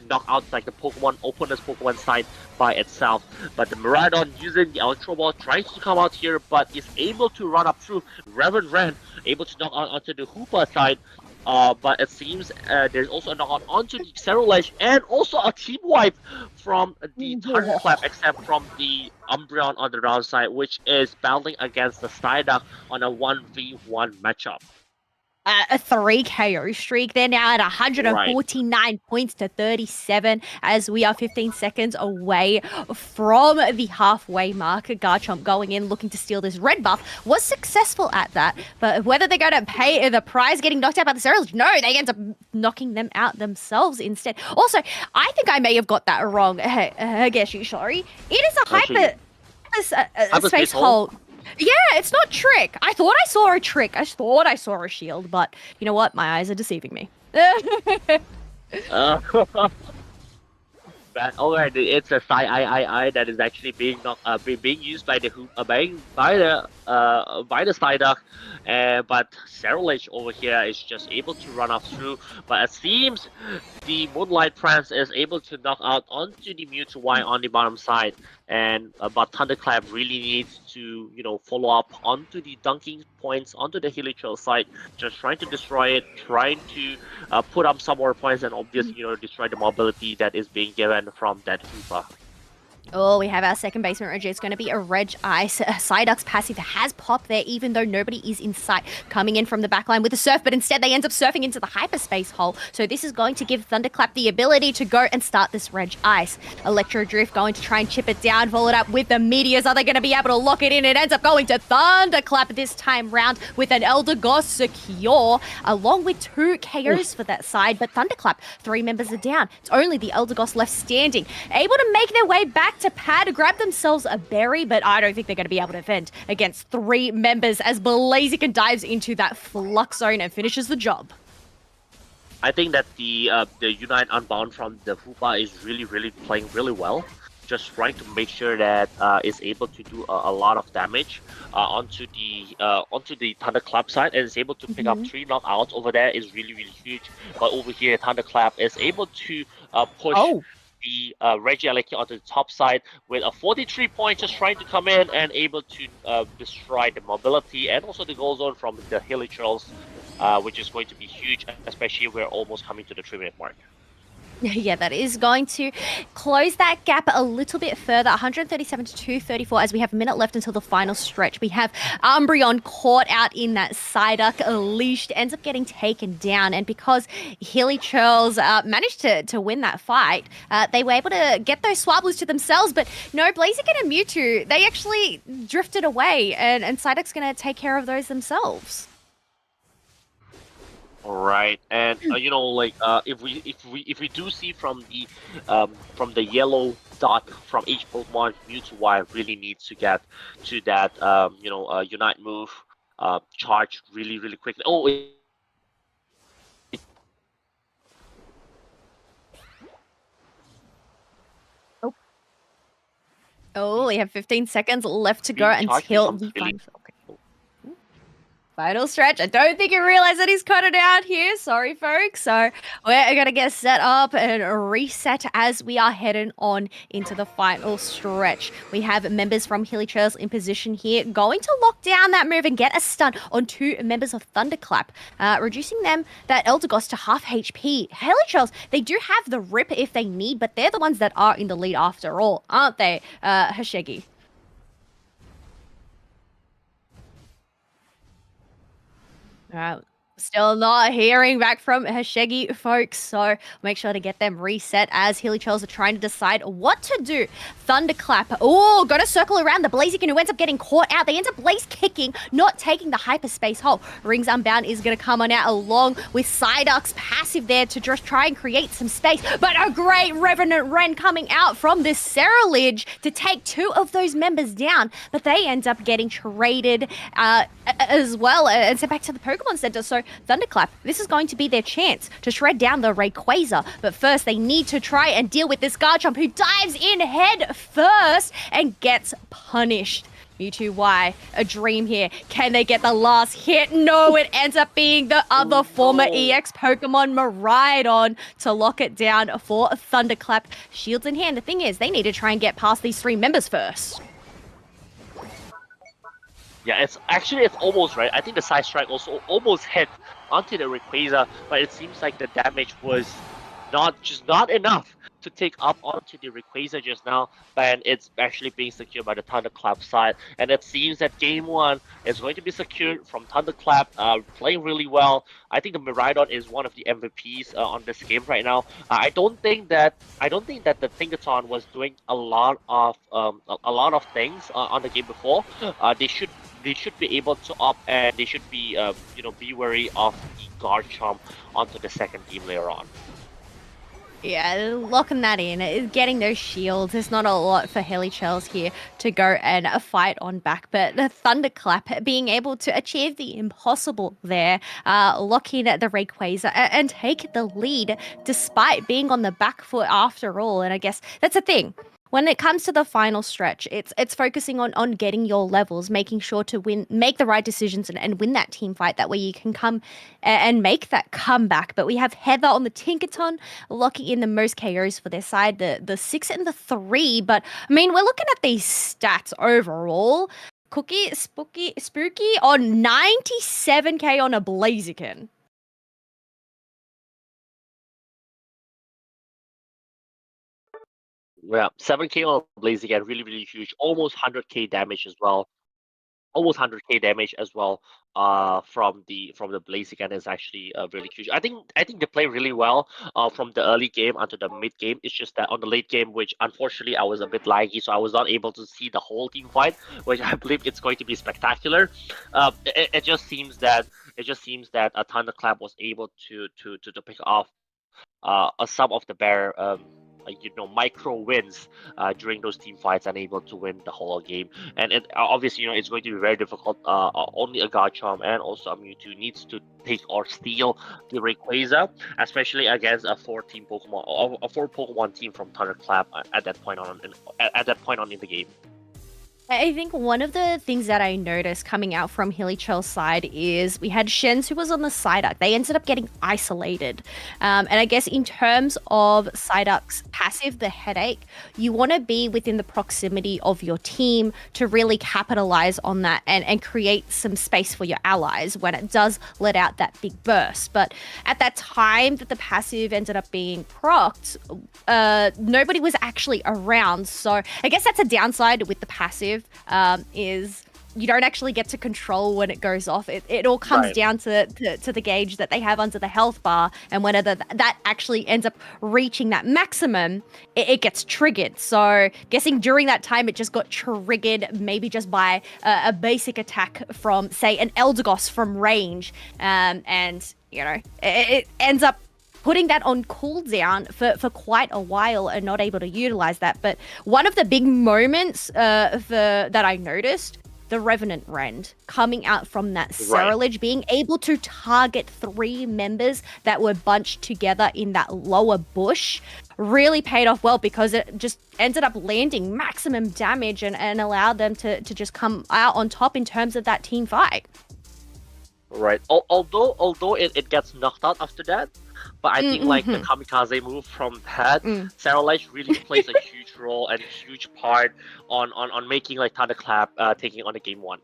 knock out like the opponent's Pokemon side by itself. But the Miraidon, using the Ultra Ball, tries to come out here, but is able to run up through Reverend Ren, able to knock out onto the Hoopa side. But it seems there's also a knockout onto the Cerulege, and also a team wipe from the Thunderclap, except from the Umbreon on the round side, which is battling against the Psyduck on a 1v1 matchup. A 3 KO streak. They're now at 149 points to 37, as we are 15 seconds away from the halfway mark. Garchomp going in, looking to steal this red buff, was successful at that, but whether they're going to pay the prize getting knocked out by the Cerulege, no, they end up knocking them out themselves instead. Also, I think I may have got that wrong, Hageshi, sorry. It is a space hold. Yeah, it's not Trick. I thought I saw a Trick. I thought I saw a shield, but you know what? My eyes are deceiving me. Right. Alright, it's a I that is actually being used by the by the Psyduck, but Cerulege over here is just able to run off through. But it seems the Moonlight Prince is able to knock out onto the Mewtwo Y on the bottom side, and but Thunderclap really needs to follow up onto the dunking points onto the Hilly Trail side, just trying to destroy it, trying to put up some more points, and obviously destroy the mobility that is being given from that Hoopa. Oh, we have our second basement Reg. It's going to be a Reg Ice. Psyduck's passive has popped there, even though nobody is in sight. Coming in from the backline with a surf, but instead they end up surfing into the hyperspace hole. So this is going to give Thunderclap the ability to go and start this Reg Ice. Electro Drift going to try and chip it down, followed up with the Meteors. Are they going to be able to lock it in? It ends up going to Thunderclap this time round with an Elder Goss secure, along with 2 KOs for that side. But Thunderclap, 3 members are down. It's only the Elder Goss left standing, able to make their way back to pad, grab themselves a berry, but I don't think they're going to be able to defend against 3 members as Blaziken dives into that flux zone and finishes the job. I think that the Unite Unbound from the Hoopa is really playing really well. Just trying to make sure that it's able to do a lot of damage onto the Thunderclap side, and is able to pick up 3 knockouts over there is really huge. But over here, Thunderclap is able to push the Regieleki onto the top side with a 43 point, just trying to come in and able to destroy the mobility and also the goal zone from the Hilly Trails, which is going to be huge, especially we're almost coming to the 3-minute mark. Yeah, that is going to close that gap a little bit further, 137 to 234, as we have a minute left until the final stretch. We have Umbreon caught out in that Psyduck, leashed, ends up getting taken down, and because Hilly Churls managed to win that fight, they were able to get those Swablues to themselves, but no, Blaziken and Mewtwo, they actually drifted away, and Psyduck's going to take care of those themselves. Right, and if we do see from the yellow dot from each Pokemon, Mewtwo Y really needs to get to that Unite move, charge really quickly. Oh, we have 15 seconds left to go until the final. Final stretch. I don't think he realized that he's cut it out here. Sorry, folks. So we're going to get set up and reset as we are heading on into the final stretch. We have members from Hilly Trails in position here, going to lock down that move and get a stun on 2 members of Thunderclap, reducing them, that Elder Goss, to half HP. Hilly Trails, they do have the rip if they need, but they're the ones that are in the lead after all, aren't they, Hashegi? Still not hearing back from Hashegi, folks, so make sure to get them reset as Hilly Trails are trying to decide what to do. Thunderclap, got to circle around the Blaziken, who ends up getting caught out. They end up Blaze kicking, not taking the hyperspace hole. Rings Unbound is going to come on out along with Psyduck's passive there to just try and create some space, but a great Revenant Wren coming out from this Cerulege to take 2 of those members down, but they end up getting traded as well and sent back to the Pokemon Center. So Thunderclap, this is going to be their chance to shred down the Rayquaza, but first they need to try and deal with this Garchomp, who dives in head first and gets punished. Mewtwo Y, a dream here. Can they get the last hit? No, it ends up being the other former EX Pokemon, Miraidon, to lock it down for Thunderclap. Shields in hand. The thing is, they need to try and get past these 3 members first. Yeah, it's almost right. I think the side strike also almost hit onto the Rayquaza, but it seems like the damage was not enough to take up onto the Rayquaza just now, and it's actually being secured by the Thunderclap side. And it seems that game 1 is going to be secured from Thunderclap, playing really well. I think the Miraidon is one of the MVPs on this game right now. I don't think that the Tinkaton was doing a lot of things on the game before. They should be able to up, and they should be be wary of the Garchomp onto the second team later on. Yeah, locking that in, getting those shields. There's not a lot for Hilly here to go and fight on back, but the Thunderclap being able to achieve the impossible there, lock in at the Rayquaza and take the lead despite being on the back foot after all. And I guess that's the thing. When it comes to the final stretch, it's focusing on getting your levels, making sure to make the right decisions and win that team fight. That way you can come and make that comeback. But we have Heather on the Tinkerton locking in the most KOs for their side, the 6 and the 3. But I mean, we're looking at these stats overall. Spooky on 97k on a Blaziken. Yeah, 7k on Blaziken, really, really huge. Almost 100k damage as well. Almost 100k damage as well. From the Blaziken is actually really huge. I think they play really well. From the early game until the mid game. It's just that on the late game, which unfortunately I was a bit laggy, so I was not able to see the whole team fight, which I believe it's going to be spectacular. It just seems that a Thunderclap was able to pick off some of the better micro wins during those team fights and able to win the whole game. And it obviously it's going to be very difficult. Only a Garchomp and also a Mewtwo needs to take or steal the Rayquaza, especially against a 4-team Pokemon or a 4 Pokemon team from Thunderclap at that point on in the game. I think one of the things that I noticed coming out from Hilly side is we had Shens who was on the Psyduck. They ended up getting isolated. And I guess in terms of Psyduck's passive, the headache, you want to be within the proximity of your team to really capitalize on that and create some space for your allies when it does let out that big burst. But at that time that the passive ended up being procced, nobody was actually around. So I guess that's a downside with the passive. Is you don't actually get to control when it goes off. It all comes down to the gauge that they have under the health bar, and whenever that actually ends up reaching that maximum, it gets triggered. So guessing during that time it just got triggered maybe just by a basic attack from, say, an Eldegoss from range, and it ends up putting that on cooldown for quite a while and not able to utilize that. But one of the big moments that I noticed, the Revenant Rend coming out from that Cerulege, being able to target 3 members that were bunched together in that lower bush, really paid off well because it just ended up landing maximum damage and allowed them to just come out on top in terms of that team fight. Right. Although it gets knocked out after that, but I think like the kamikaze move from that, Cerulege really plays a huge role and huge part on making like Thunderclap taking on the game 1.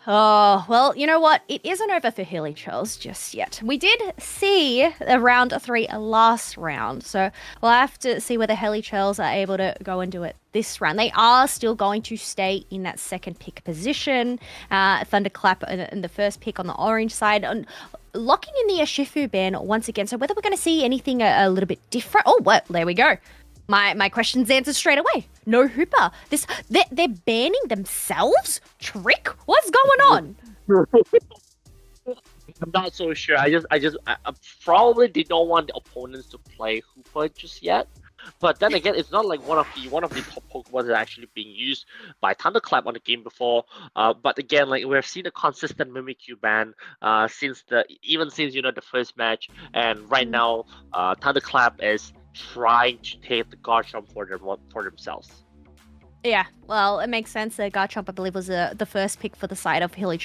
Oh, well, you know what? It isn't over for Hilly just yet. We did see a round 3 last round, so we'll have to see whether Hilly are able to go and do it this round. They are still going to stay in that second pick position. Thunderclap in the first pick on the orange side. Locking in the Urshifu ban once again, so whether we're going to see anything a little bit different. Oh, what? There we go. My question's answered straight away. No Hooper. They're banning themselves? Trick? What's going on? I'm not so sure. I probably did not want the opponents to play Hooper just yet. But then again, it's not like one of the top Pokemon that are actually being used by Thunderclap on the game before. But again, like we've seen a consistent Mimikyu ban since the first match, and right now, Thunderclap is trying to take the Garchomp for themselves. Yeah, well, it makes sense. Garchomp, I believe, was the first pick for the side of Hilly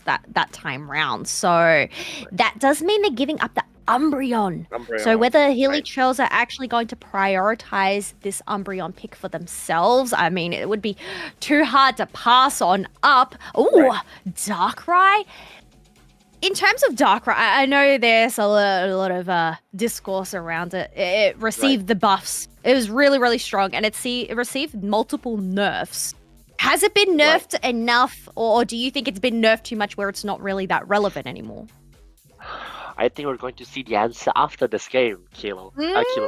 that time round. So that does mean they're giving up the Umbreon. So whether Hilly are actually going to prioritize this Umbreon pick for themselves, I mean, it would be too hard to pass on up. Oh, Darkrai. In terms of Darkrai, I know there's a lot of discourse around it. It received the buffs. It was really, really strong, and it received multiple nerfs. Has it been nerfed enough, or do you think it's been nerfed too much where it's not really that relevant anymore? I think we're going to see the answer after this game, Kilo.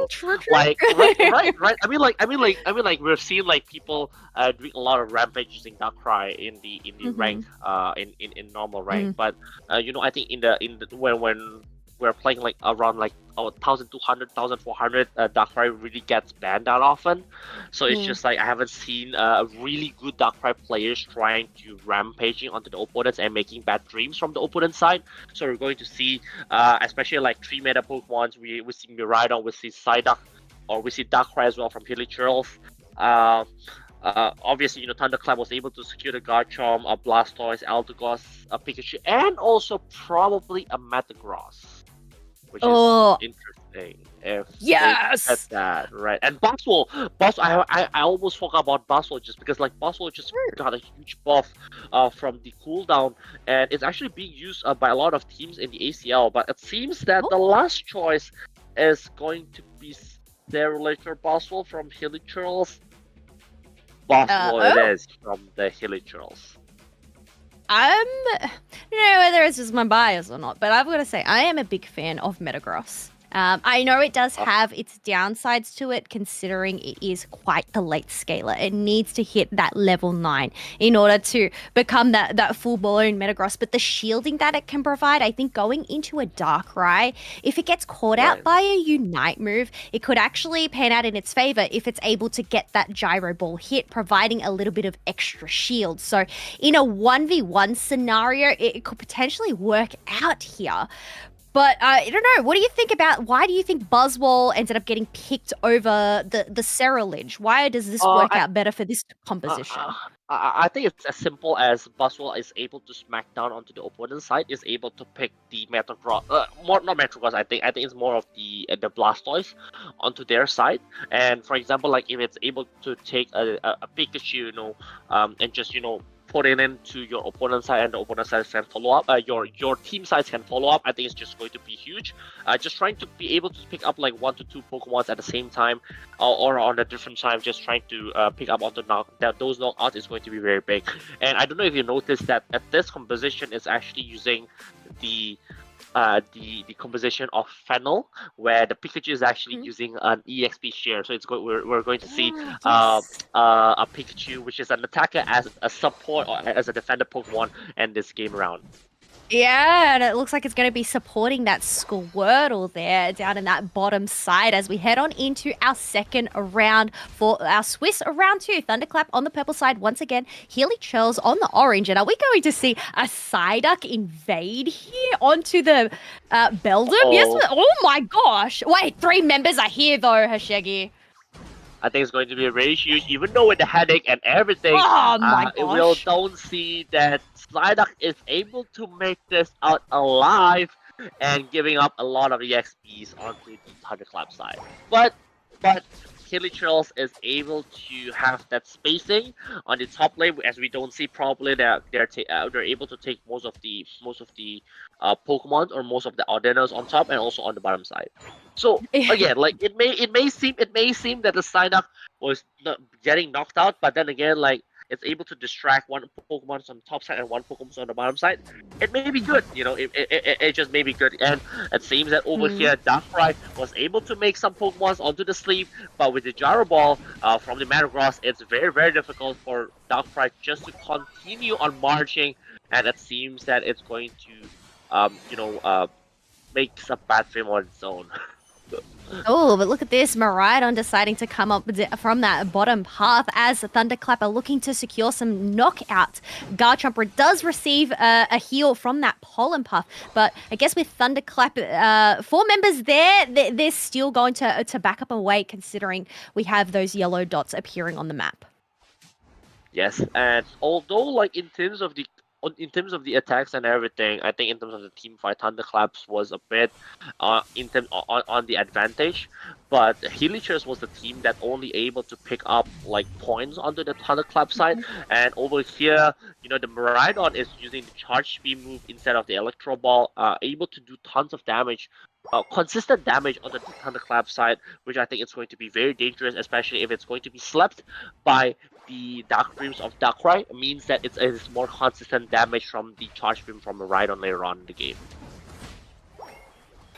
True. Like, right. I mean, like we've seen like people doing a lot of rampage using Darkrai in the rank, in normal rank. But I think in the when we're playing like around like 1,200, 1,400, Darkrai really gets banned that often. So it's just like I haven't seen really good Darkrai players trying to rampaging onto the opponents and making bad dreams from the opponent side. So we're going to see, especially like 3 meta Pokemons, we see Miraidon, we see Psyduck, or we see Darkrai as well from Hilly. Obviously, Thunderclap was able to secure the Garchomp, a Blastoise, Eldegoss, a Pikachu, and also probably a Metagross, which is interesting. If they said that, right? And Buswell, I almost forgot about Buswell just because like Buswell just got a huge buff from the cooldown, and it's actually being used by a lot of teams in the ACL. But it seems that the last choice is going to be Steriliter Buswell from Hilly. Buswell it is from the Hilly. Whether it's just my bias or not, but I've got to say, I am a big fan of Metagross. I know it does have its downsides to it, considering it is quite the late scaler. It needs to hit that level 9 in order to become that full-blown Metagross. But the shielding that it can provide, I think going into a Darkrai, if it gets caught out by a Unite move, it could actually pan out in its favor if it's able to get that Gyro Ball hit, providing a little bit of extra shield. So in a 1v1 scenario, it could potentially work out here. But I don't know. What do you think about? Why do you think Buzzwole ended up getting picked over the Ceruledge? Why does this work out better for this composition? I think it's as simple as Buzzwole is able to smack down onto the opponent's side, is able to pick the Metagross, not Metagross. I think it's more of the Blastoise onto their side. And for example, like if it's able to take a Pikachu, and just put it into your opponent's side, and the opponent's side can follow up. Your team sides can follow up. I think it's just going to be huge. Just trying to be able to pick up like 1 to 2 Pokemons at the same time, or on a different time. Just trying to pick up onto those knockouts is going to be very big. And I don't know if you noticed that this composition is actually using the composition of Fennel, where the Pikachu is actually using an EXP share. So we're going to see a Pikachu, which is an attacker, as a support or as a defender Pokemon in this game round. Yeah, and it looks like it's going to be supporting that Squirtle there down in that bottom side as we head on into our second round for our Swiss round 2. Thunderclap on the purple side once again. Healy Churls on the orange. And are we going to see a Psyduck invade here onto the Beldum? Yes. Oh my gosh. Wait, 3 members are here though, Hashegi. I think it's going to be very huge, even though with the headache and everything. Oh my gosh. We don't see that Psyduck is able to make this out alive and giving up a lot of EXPs onto the Thunderclap side. But Hilly Trails is able to have that spacing on the top lane, as we don't see probably that they're able to take most of the Pokemon or most of the Ardennes on top and also on the bottom side. So again, like it may seem that the Psyduck was getting knocked out, but then again, like it's able to distract one Pokemon on the top side and one Pokemon on the bottom side. It may be good, it just may be good. And it seems that over here, Darkrai was able to make some Pokemons onto the sleeve, but with the Gyro Ball from the Metagross, it's very, very difficult for Darkrai just to continue on marching, and it seems that it's going to, make some bad film on its own. Oh, but look at this. Miraidon deciding to come up from that bottom path as the Thunderclap are looking to secure some knockout. Garchomp does receive a heal from that Pollen Puff, but I guess with Thunderclap, 4 members there, they're still going to back up away, considering we have those yellow dots appearing on the map. Yes, and although like in terms of the attacks and everything, I think in terms of the team fight, Thunderclaps was a bit on the advantage, but Hillichers was the team that only able to pick up like points onto the Thunderclap side, and over here, the Miraidon is using the Charge Beam move instead of the Electro Ball, able to do tons of damage. Consistent damage on the Thunderclap side, which I think is going to be very dangerous, especially if it's going to be slept by the Dark Dreams of Darkrai. It means that it's more consistent damage from the Charge Beam from Miraidon later on in the game.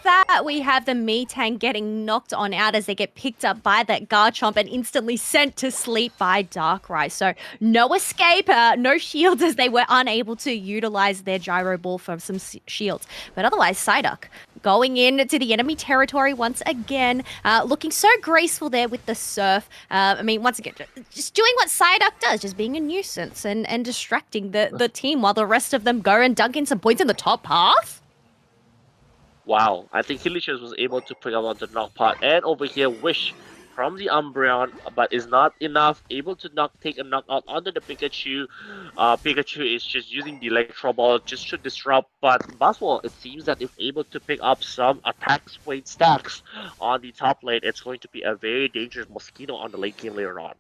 that, we have the Metang getting knocked on out as they get picked up by that Garchomp and instantly sent to sleep by Darkrai. So no escape, no shields as they were unable to utilize their Gyro Ball for some shields. But otherwise, Psyduck going into the enemy territory once again, looking so graceful there with the Surf. I mean, once again, just doing what Psyduck does, just being a nuisance and distracting the team while the rest of them go and dunk in some points in the top path. Wow, I think Hilly was able to pick up on the knock pot, and over here Wish from the Umbreon, but is not enough, able to take a knockout onto the Pikachu. Pikachu is just using the Electro Ball just to disrupt, but Buzzwole, it seems that if able to pick up some attack weight stacks on the top lane, it's going to be a very dangerous Mosquito on the late game later on.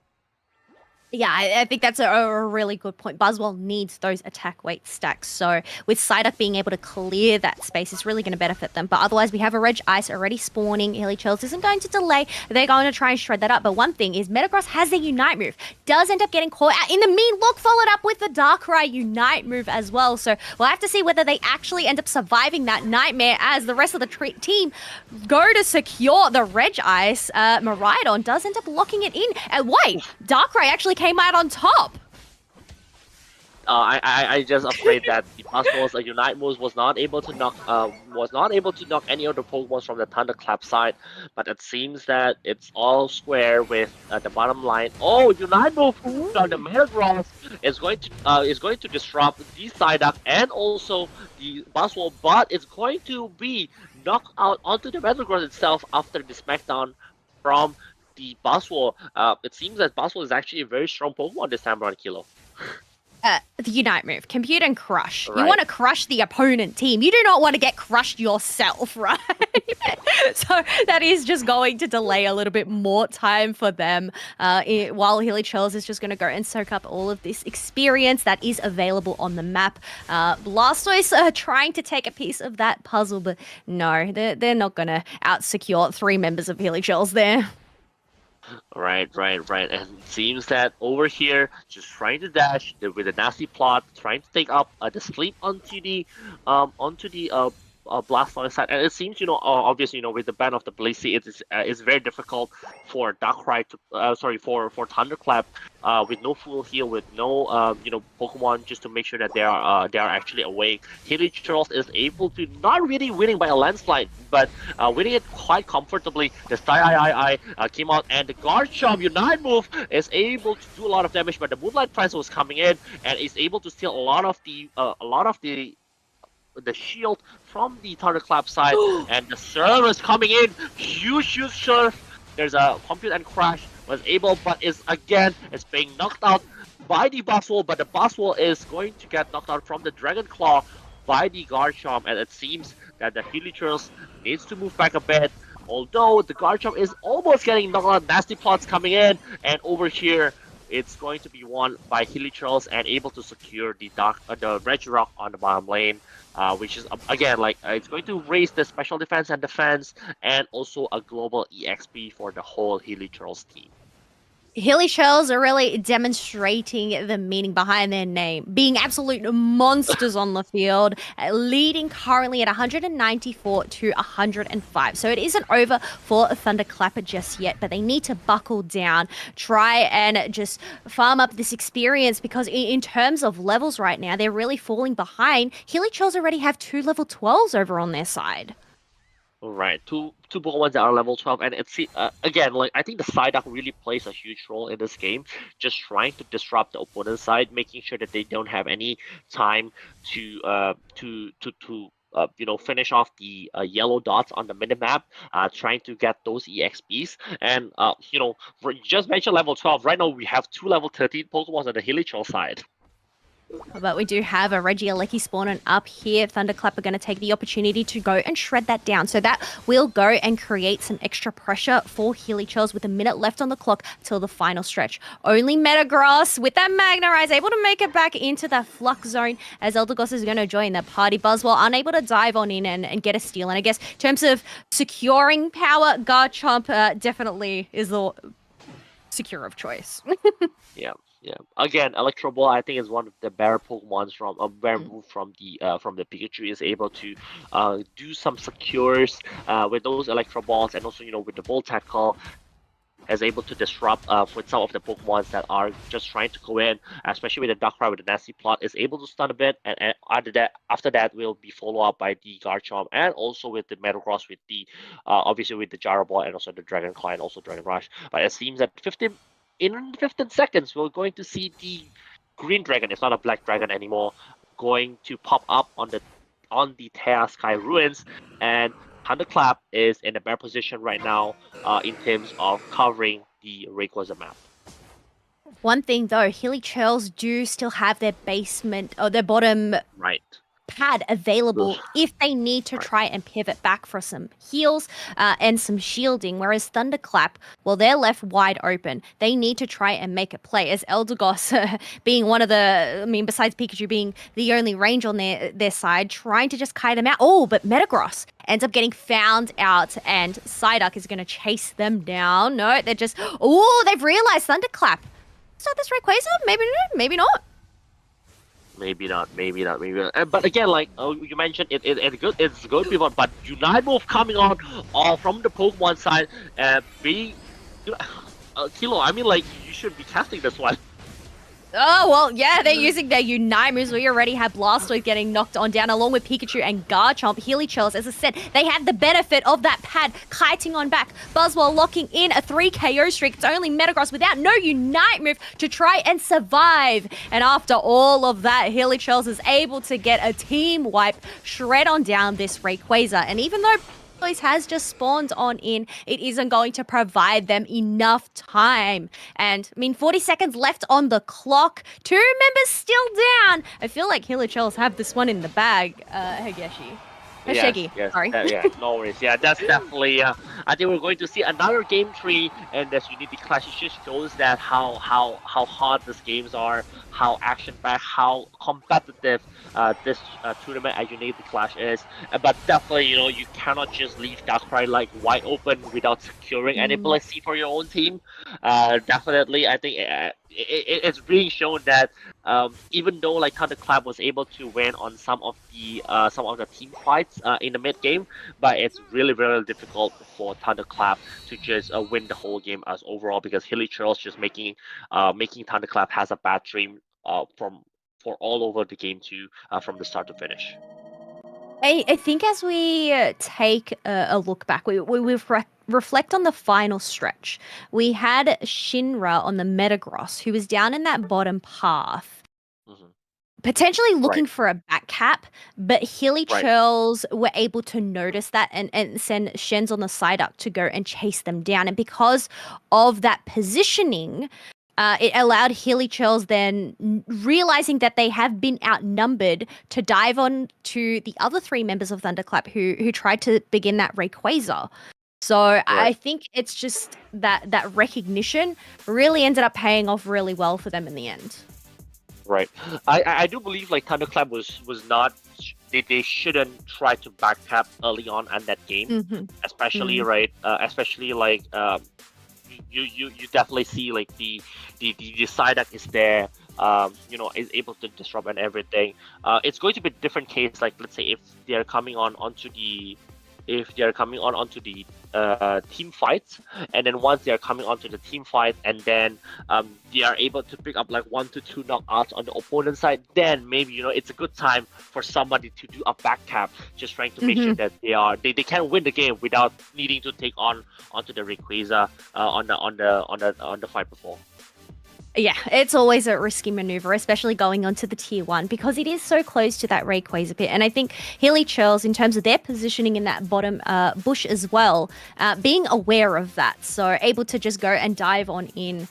Yeah, I think that's a really good point. Buzzwole needs those attack weight stacks. So with Psyduck being able to clear that space, it's really going to benefit them. But otherwise, we have a Reg Ice already spawning. Hilly isn't going to delay. They're going to try and shred that up. But one thing is Metagross has a Unite move. Does end up getting caught out in the mean look, followed up with the Darkrai Unite move as well. So we'll have to see whether they actually end up surviving that nightmare as the rest of the team go to secure the Reg Ice. Miraidon does end up locking it in. And wait, Darkrai actually came out on top. I just afraid that the Buzzwole's Unite moves was not able to knock any of the Pokemon from the Thunderclap side, but it seems that it's all square with the bottom line. Oh, Unite move from the Metagross is going to disrupt the Psyduck and also the Buzzwole, but it's going to be knocked out onto the Metagross itself after the smackdown from the Buzzwole. It seems that Buzzwole is actually a very strong Pokemon this time around, Kilo. The Unite move, compute and crush. Right. You want to crush the opponent team. You do not want to get crushed yourself, right? So that is just going to delay a little bit more time for them while Hilly is just going to go and soak up all of this experience that is available on the map. Blastoise trying to take a piece of that puzzle, but no, they're not going to out-secure 3 members of Hilly there. Right. And it seems that over here, just trying to dash with a nasty plot, trying to take up the sleep onto the Blastoise side, and it seems, obviously, with the ban of the Blissey, it's very difficult for Darkrai to, for Thunderclap, with no full heal, with no, Pokemon just to make sure that they are actually awake. Hilly is able to not really winning by a landslide, but winning it quite comfortably. The Sky came out, and the Garchomp Unite move is able to do a lot of damage, but the Moonlight Prize was coming in and is able to steal a lot of the shield from the Thunderclap side, and the Surf is coming in. Huge Surf. There's a compute and crash. Was able, but is being knocked out by the Buzzwole, but the Buzzwole is going to get knocked out from the Dragon Claw by the Garchomp, and it seems that the Hilly needs to move back a bit. Although the Garchomp is almost getting knocked out, nasty plots coming in, and over here it's going to be won by Hilly and able to secure the Regirock on the bottom lane, which is again it's going to raise the special defense and defense, and also a global EXP for the whole Hilly team. Hilly are really demonstrating the meaning behind their name, being absolute monsters on the field, leading currently at 194 to 105. So it isn't over for Thunderclap just yet, but they need to buckle down, try and just farm up this experience, because in terms of levels right now, they're really falling behind. Hilly already have 2 level 12s over on their side. Right, two Pokemon that are level 12, and it's again, I think the Psyduck really plays a huge role in this game, just trying to disrupt the opponent's side, making sure that they don't have any time to finish off the yellow dots on the minimap, trying to get those EXPs, and you just mentioned level 12. Right now we have 2 level 13 Pokemon on the Hilly side. But we do have a Regieleki spawning up here. Thunderclap are going to take the opportunity to go and shred that down. So that will go and create some extra pressure for Hilly with a minute left on the clock till the final stretch. Only Metagross with that Magnerise able to make it back into that Flux Zone, as Eldegoss is going to join the party. Buzzwole unable to dive on in and get a steal. And I guess in terms of securing power, Garchomp definitely is the secure of choice. Yeah. Yeah. Again, Electro Ball I think is one of the better Pokemons from a better Mm. move from the Pikachu is able to do some secures with those Electro Balls and also with the Volt Tackle is able to disrupt with some of the Pokemons that are just trying to go in, especially with the Darkrai with the Nasty Plot is able to stun a bit and after that will be followed up by the Garchomp and also with the Metagross with the obviously with the Gyro Ball and also the Dragon Claw and also Dragon Rush. But it seems that 15 seconds we're going to see the green dragon, it's not a black dragon anymore, going to pop up on the Terra Sky Ruins, and Thunderclap is in a better position right now in terms of covering the Rayquaza map. One thing though, Hilly Churls do still have their basement or their bottom Right. pad available Ugh. if they need to Right. try and pivot back for some heals and some shielding. Whereas Thunderclap, well, they're left wide open. They need to try and make a play. As Eldegoss being one of the, I mean, besides Pikachu being the only range on their side, trying to just kite them out. Oh, but Metagross ends up getting found out, and Psyduck is going to chase them down. No, they're just, oh, they've realized Thunderclap. Is that this Rayquaza? Maybe not. Maybe not. But again, like you mentioned, it's good pivot, but Unite move coming on from the Pokemon side, being Kilo. I mean, like you should be casting this one. Oh, well, yeah, they're using their Unite moves. We already have Blastoise getting knocked on down along with Pikachu and Garchomp. Hilly Churls, as I said, they had the benefit of that pad kiting on back. Buzzwole locking in a 3 KO streak. It's only Metagross without no Unite move to try and survive. And after all of that, Hilly Churls is able to get a team wipe, shred on down this Rayquaza. And even though has just spawned on in, it isn't going to provide them enough time. And I mean, 40 seconds left on the clock. 2 members still down. I feel like Hilly Churls have this one in the bag, Hageshi. Shaggy, Yes, sorry. yeah, no worries. Yeah, that's definitely. I think we're going to see another game 3, and this Unity Clash it just shows that how hard these games are, how action-packed, how competitive this tournament at Unity Clash is. But definitely, you cannot just leave Darkrai like wide open without securing any ability for your own team. Definitely, I think it's being shown that even though like Thunderclap was able to win on some of the team fights in the mid game, but it's really very difficult for Thunderclap to just win the whole game as overall because Hilly Churls just making Thunderclap has a bad dream for all over the game too from the start to finish. I think as we take a look back, we reflect on the final stretch. We had Shinra on the Metagross, who was down in that bottom path, potentially looking for a back cap, but Hilly Churls were able to notice that and send Shens on the side up to go and chase them down. And because of that positioning, it allowed Hilly Churls then, realizing that they have been outnumbered, to dive on to the other 3 members of Thunderclap who tried to begin that Rayquaza. So I think it's just that recognition really ended up paying off really well for them in the end. Right. I do believe like Thunderclap was not they shouldn't try to backcap early on in that game, especially especially like you definitely see like the Psyduck is there, is able to disrupt and everything. It's going to be a different case, like let's say if they are coming onto the team fights, and then once they are coming onto the team fight, and then they are able to pick up like 1 to 2 knockouts on the opponent side, then maybe it's a good time for somebody to do a back cap, just trying to make sure that they can win the game without needing to take onto the Rayquaza on the fight before. Yeah, it's always a risky maneuver, especially going onto the tier 1, because it is so close to that Rayquaza pit. And I think Hilly Churls, in terms of their positioning in that bottom bush as well, being aware of that, so able to just go and dive on in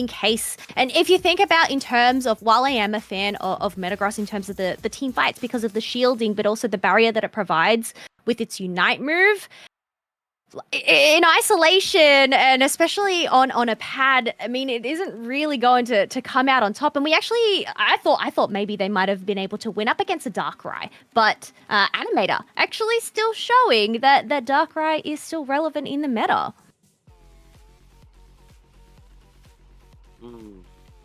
case. And if you think about in terms of, while I am a fan of Metagross in terms of the team fights because of the shielding, but also the barrier that it provides with its Unite move, in isolation, and especially on a pad, I mean, it isn't really going to come out on top. And I thought maybe they might have been able to win up against a Darkrai, but Animator actually still showing that Darkrai is still relevant in the meta.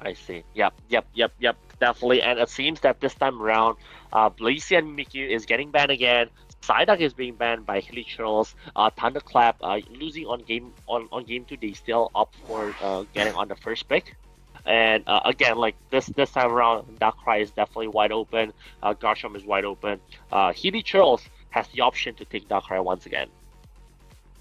I see. Yep. Definitely. And it seems that this time around, Blazy and Mimikyu is getting banned again. Psyduck is being banned by Hilly. Thunderclap losing on game 2. They still opt for getting on the first pick. And again, like this time around, Darkrai is definitely wide open. Garchomp is wide open. Hilly has the option to take Darkrai once again.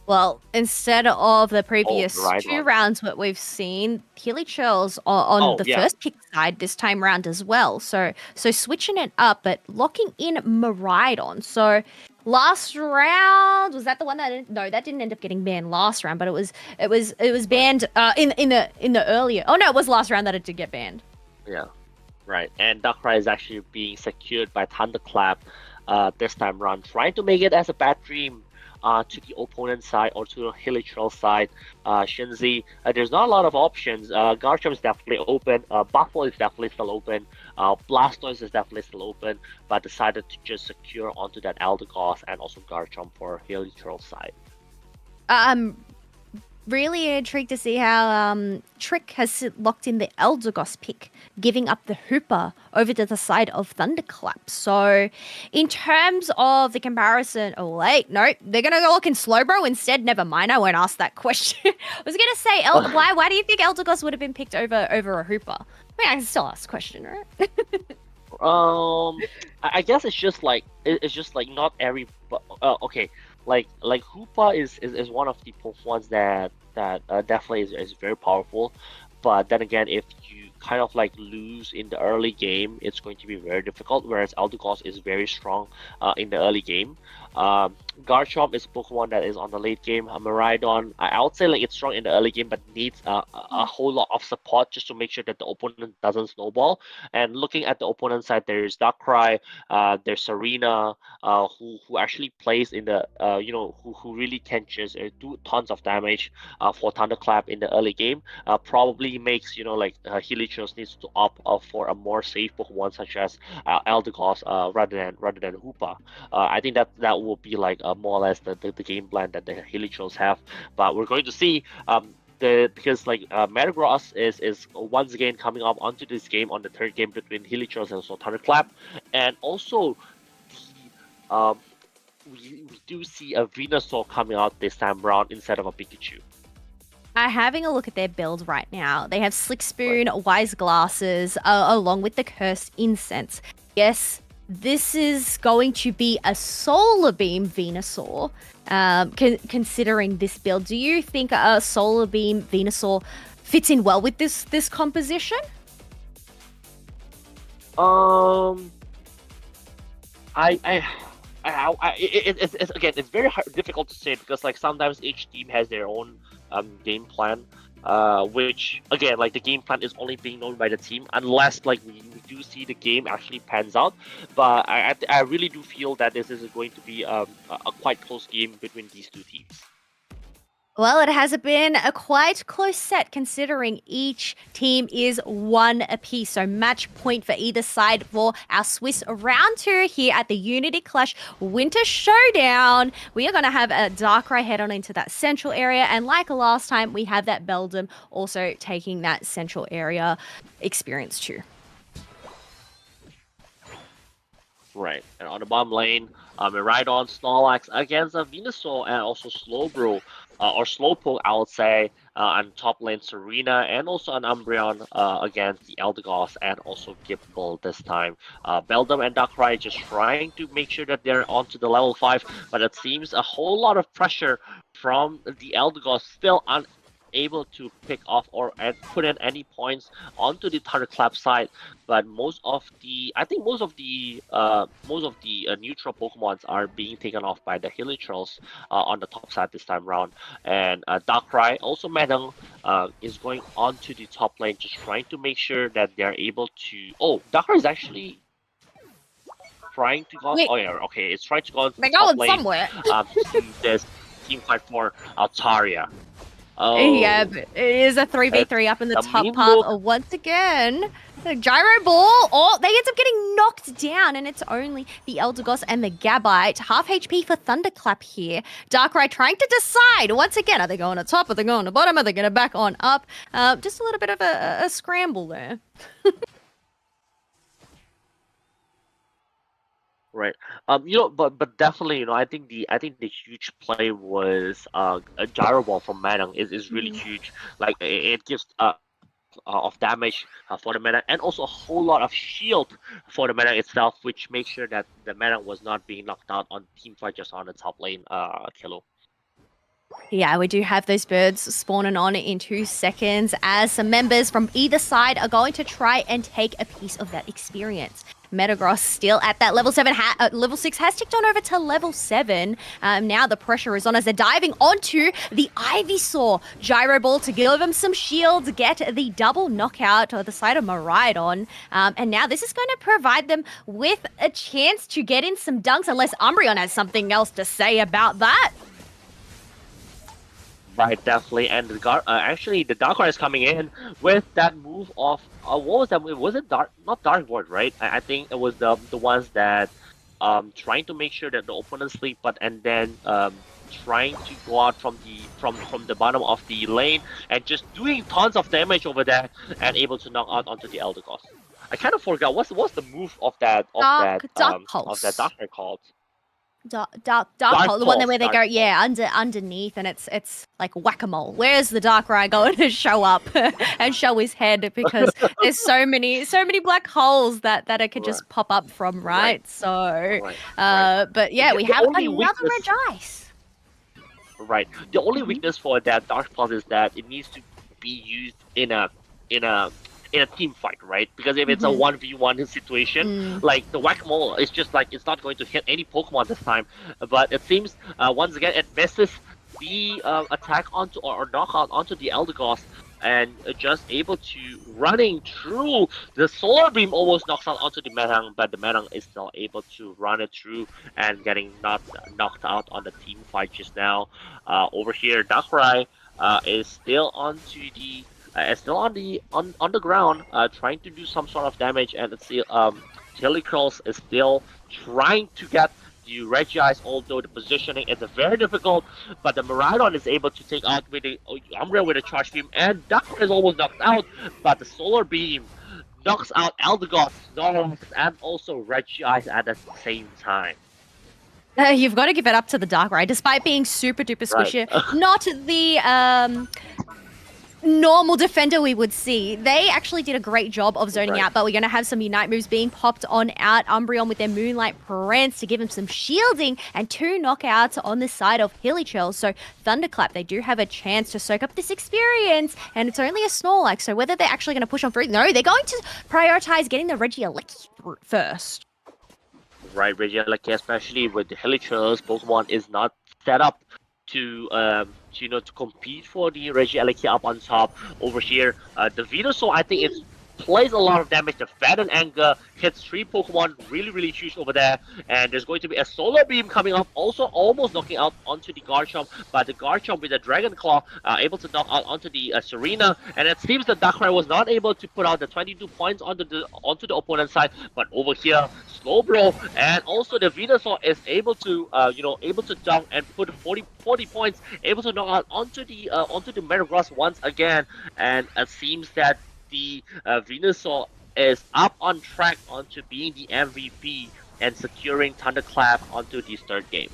Well, instead of the previous the two rounds, what we've seen, Hilly Churls on the first pick side this time round as well. So switching it up, but locking in Miraidon. So last round, was that the one that that didn't end up getting banned last round, but it was banned in the earlier. Oh no, it was last round that it did get banned. Yeah, right. And Darkrai is actually being secured by Thunderclap this time round, trying to make it as a bad dream. To the opponent side or to the Hilly side, Shinzi. There's not a lot of options. Garchomp is definitely open. Buffalo is definitely still open. Blastoise is definitely still open, but decided to just secure onto that Eldegoss and also Garchomp for Hilly side. Really intrigued to see how Trick has locked in the Eldegoss pick, giving up the Hooper over to the side of Thunderclap. So, in terms of the comparison, oh wait, no, they're gonna go look in Slowbro instead. Never mind, I won't ask that question. I was gonna say, why do you think Eldegoss would have been picked over a Hooper? I mean, I can still ask the question, right? I guess it's just like not every. Okay. Like Hoopa is one of the Pokemons that definitely is very powerful, but then again, if you kind of like lose in the early game, it's going to be very difficult. Whereas Eldegoss is very strong in the early game. Garchomp is a Pokemon that is on the late game. Miraidon, I would say like it's strong in the early game, but needs a whole lot of support just to make sure that the opponent doesn't snowball. And looking at the opponent side, there's Darkrai, there's Serena, who actually plays in the who really can just do tons of damage for Thunderclap in the early game. Probably makes Hilly needs to opt for a more safe Pokemon such as Eldegoss rather than Hoopa. I think that will be like more or less the game plan that the Hilly have. But we're going to see because Metagross is once again coming up onto this game on the third game between Hilly and also Thunderclap, and also we do see a Venusaur coming out this time around instead of a Pikachu. Having a look at their build right now, they have Slick Spoon, Wise Glasses, along with the Cursed Incense. Yes, this is going to be a Solar Beam Venusaur, considering this build. Do you think a Solar Beam Venusaur fits in well with this composition? It's very difficult to say because like sometimes each team has their own game plan, which again like the game plan is only being known by the team unless like we do see the game actually pans out. But I really do feel that this is going to be a quite close game between these two teams. Well, it has been a quite close set considering each team is one apiece. So match point for either side for our Swiss round 2 here at the Unity Clash Winter Showdown. We are going to have a Darkrai head on into that central area. And like last time, we have that Beldum also taking that central area experience too. Right, and on the bottom lane, Miraidon, Snorlax against a Venusaur and also Slowbro, or Slowpoke, I would say, on top lane Serena and also an Umbreon against the Eldegoss and also Gible this time. Beldum and Darkrai just trying to make sure that they're onto the level 5, but it seems a whole lot of pressure from the Eldegoss, still unable to pick off or put in any points onto the Thunderclap side. But most of the neutral Pokemons are being taken off by the Hilly on the top side this time around. And Darkrai, also Madang, is going on to the top lane, just trying to make sure that they're able to. Oh, Darkrai is actually trying to go. Wait. Oh yeah, okay, it's trying to go on to They're the top going lane. somewhere. To see this team fight for Altaria. Oh. Yeah, but it is a 3v3 up in the top mean part look. once again. Gyro Ball. Oh, they end up getting knocked down, and it's only the Eldegoss and the Gabite. Half HP for Thunderclap here. Darkrai trying to decide once again: are they going to top? Are they going to bottom? Are they going to back on up? Just a little bit of a scramble there. Right. But definitely, I think the huge play was a gyro ball from Manang is really huge. Like it gives of damage for the Manang, and also a whole lot of shield for the Manang itself, which makes sure that the Manang was not being knocked out on team fight just on the top lane. Kilo. Yeah, we do have those birds spawning on in 2 seconds as some members from either side are going to try and take a piece of that experience. Metagross still at that level 7, level 6 has ticked on over to level 7. Now the pressure is on as they're diving onto the Ivysaur. Gyro Ball to give them some shields, get the double knockout on the side of Miraidon. And now this is going to provide them with a chance to get in some dunks, unless Umbreon has something else to say about that. Right, definitely, and actually the Darkrai is coming in with that move of what was that move? Was it not Dark Ward, right? I think it was the ones that trying to make sure that the opponent sleep, and then trying to go out from the bottom of the lane and just doing tons of damage over there and able to knock out onto the Eldegoss. I kind of forgot what's the move of that Darkrai called. Dark Pulse, the one where they go, underneath, and it's like whack-a-mole. Where's the Darkrai going to show up and show his head? Because there's so many black holes that it could just pop up from, right? So, but yeah, we have another Red Ice. Right. The only weakness for that Dark Pulse is that it needs to be used in a team fight, right? Because if it's a 1v1 situation, like the Whack-A-Mole, it's just like it's not going to hit any Pokemon this time. But it seems once again it misses the attack onto or knockout onto the Eldegoss, and just able to running through the Solar Beam almost knocks out onto the Manang, but the Manang is still able to run it through and getting knocked out on the team fight just now. Over here, Darkrai is still onto the still on the ground, trying to do some sort of damage, and it's Hilly is still trying to get the Regice, although the positioning is very difficult, but the Miraidon is able to take out with the Umbreon with a Charge Beam, and Darkrai is almost knocked out, but the Solar Beam knocks out Eldegoss, Snorlax, and also Regice at the same time. You've got to give it up to the Darkrai, despite being super duper squishy. Not the normal defender we would see. They actually did a great job of zoning out, but we're going to have some Unite moves being popped on out. Umbreon with their Moonlight Prance to give him some shielding, and 2 knockouts on the side of Hilly. So Thunderclap, they do have a chance to soak up this experience, and it's only a Snorlax, so whether they're actually going to push on through, no, they're going to prioritize getting the Regieleki first. Right, Regieleki, especially with the Hilly Pokemon is not set up to to compete for the Regieleki up on top. Over here, the Venusaur, I think it plays a lot of damage. The Fat and Anger hits 3 Pokemon, really huge over there. And there's going to be a Solar Beam coming up, also almost knocking out onto the Garchomp, but the Garchomp with the Dragon Claw able to knock out onto the Serena. And it seems that Darkrai was not able to put out the 22 points onto the opponent's side, but over here, Slowbro and also the Venusaur is able to able to dunk and put 40 points, able to knock out onto the Metagross once again. And it seems that the Venusaur is up on track onto being the MVP and securing Thunderclap onto the 3rd game.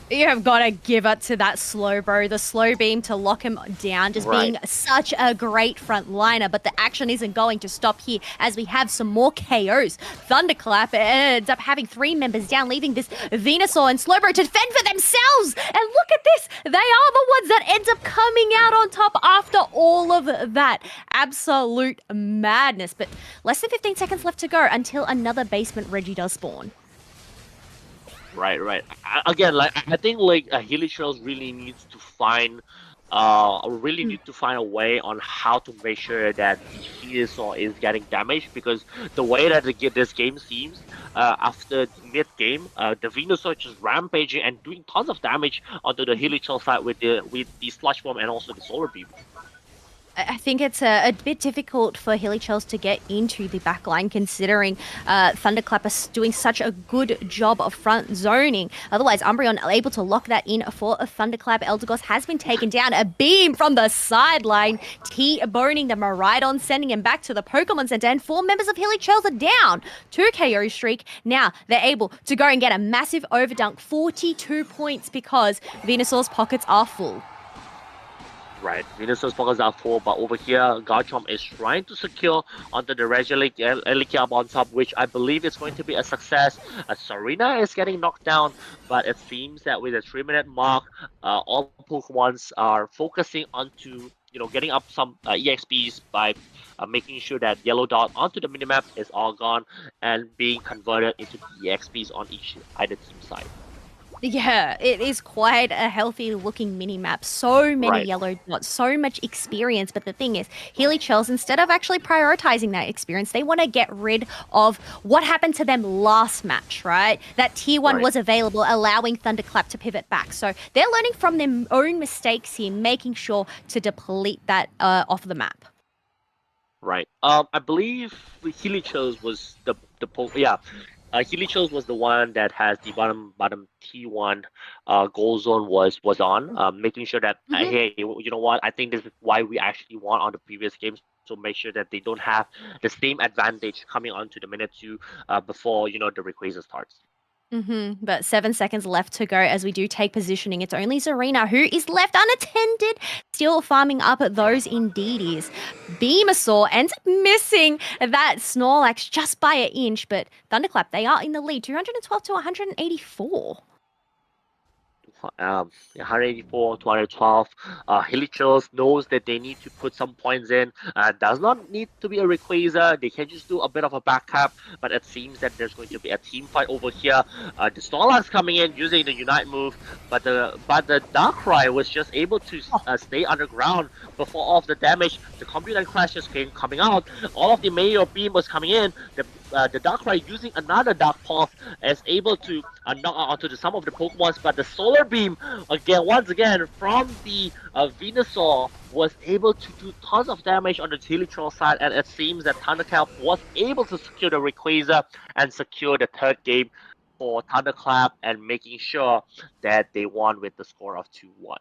You have got to give it to that Slowbro, the Slow Beam to lock him down, just being such a great front liner. But the action isn't going to stop here as we have some more KOs. Thunderclap ends up having 3 members down, leaving this Venusaur and Slowbro to defend for themselves. And look at this. They are the ones that end up coming out on top after all of that. Absolute madness. But less than 15 seconds left to go until another basement Reggie does spawn. Right. Again, I think Hilly really needs to find a way on how to make sure that the Venusaur is getting damaged, because the way that this game seems after mid game, the Venusaur just rampaging and doing tons of damage onto the Hilly side with the Sludge Bomb and also the Solar Beam. I think it's a bit difficult for Hilly to get into the backline considering Thunderclap is doing such a good job of front zoning. Otherwise, Umbreon are able to lock that in for a Thunderclap. Eldegoss has been taken down. A beam from the sideline. T-boning the Miraidon, sending him back to the Pokemon Center. And 4 members of Hilly are down. 2 KO streak. Now they're able to go and get a massive overdunk. 42 points because Venusaur's pockets are full. Right, Venusaur's focus are full, but over here, Garchomp is trying to secure onto the Regieleki Elikia on top, which I believe is going to be a success. Serena is getting knocked down, but it seems that with the 3-minute mark, all Pokemons are focusing onto getting up some EXPs by making sure that yellow dot onto the minimap is all gone and being converted into EXPs on either team side. Yeah, it is quite a healthy looking mini map. So many yellow dots, so much experience. But the thing is, Hilly instead of actually prioritizing that experience, they want to get rid of what happened to them last match, right? That tier 1 was available, allowing Thunderclap to pivot back. So they're learning from their own mistakes here, making sure to deplete that off the map. Right. I believe Hilly was Hilly was the one that has the bottom T1 goal zone was on, making sure that hey, you know what? I think this is why we actually won on the previous games. So make sure that they don't have the same advantage coming onto the minute 2 before the Rayquaza starts. But 7 seconds left to go as we do take positioning. It's only Zarina who is left unattended, still farming up those Indeedees. Venusaur ends up missing that Snorlax just by an inch, but Thunderclap, they are in the lead, 212 to 184. 184, 212. Hilly knows that they need to put some points in. Does not need to be a Rayquaza. They can just do a bit of a backup, but it seems that there's going to be a team fight over here. The Snorlax coming in using the Unite move, but the Darkrai was just able to stay underground before all of the damage. The Computer Crash just came coming out. All of the Mayor Beam was coming in. The Darkrai using another Dark Pulse is able to knock out onto some of the Pokemons, but the Solar Beam once again from the Venusaur was able to do tons of damage on the Teletroll side, and it seems that Thunderclap was able to secure the Rayquaza and secure the 3rd game for Thunderclap and making sure that they won with the score of 2-1.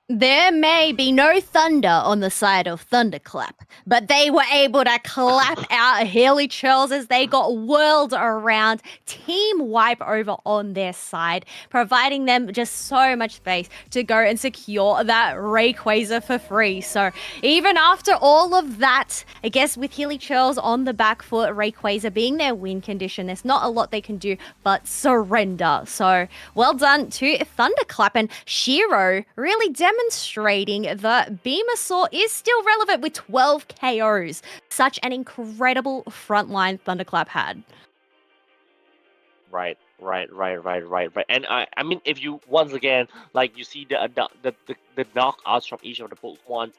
There may be no thunder on the side of Thunderclap, but they were able to clap out Hilly as they got whirled around, team wipe over on their side, providing them just so much space to go and secure that Rayquaza for free. So even after all of that, I guess with Hilly on the back foot, Rayquaza being their win condition, there's not a lot they can do but surrender. So well done to Thunderclap, and Shiro really demonstrating that Venusaur is still relevant with 12 KOs. Such an incredible frontline Thunderclap had. Right. And I mean, if you once again you see the knockouts from each of the Pokemon,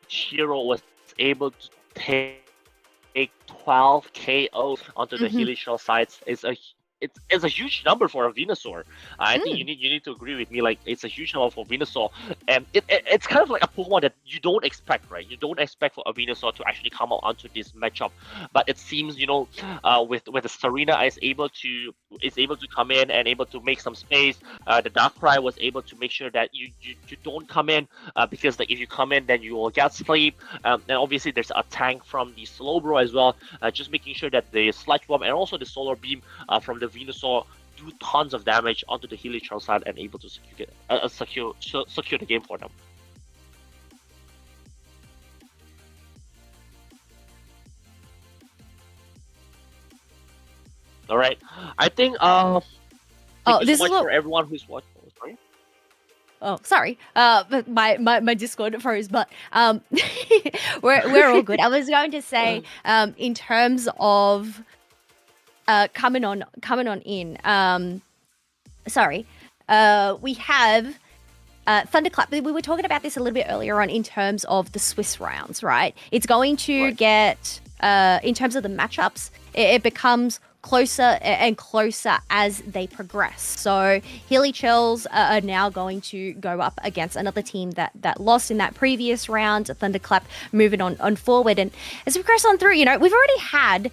Shiro was able to take 12 KOs onto the Hilly sides. It's a huge number for a Venusaur. I think you need to agree with me. It's a huge number for Venusaur, and it's kind of like a Pokemon that you don't expect, right? You don't expect for a Venusaur to actually come out onto this matchup, but it seems with the Serena is able to come in and able to make some space. The Darkrai was able to make sure that you don't come in because if you come in, then you will get sleep. And obviously there's a tank from the Slowbro as well, just making sure that the Sludge Bomb and also the Solar Beam from the Venusaur do tons of damage onto the Hilly side and able to secure the game for them. All right, I think this is for everyone who's watching. Sorry. Oh, sorry. But my Discord froze, but we're all good. I was going to say, in terms of coming on in. We have Thunderclap. We were talking about this a little bit earlier on in terms of the Swiss rounds, right? It's going to get in terms of the matchups. It becomes closer and closer as they progress. So Hilly Chills are now going to go up against another team that lost in that previous round. Thunderclap moving on forward. And as we progress on through, we've already had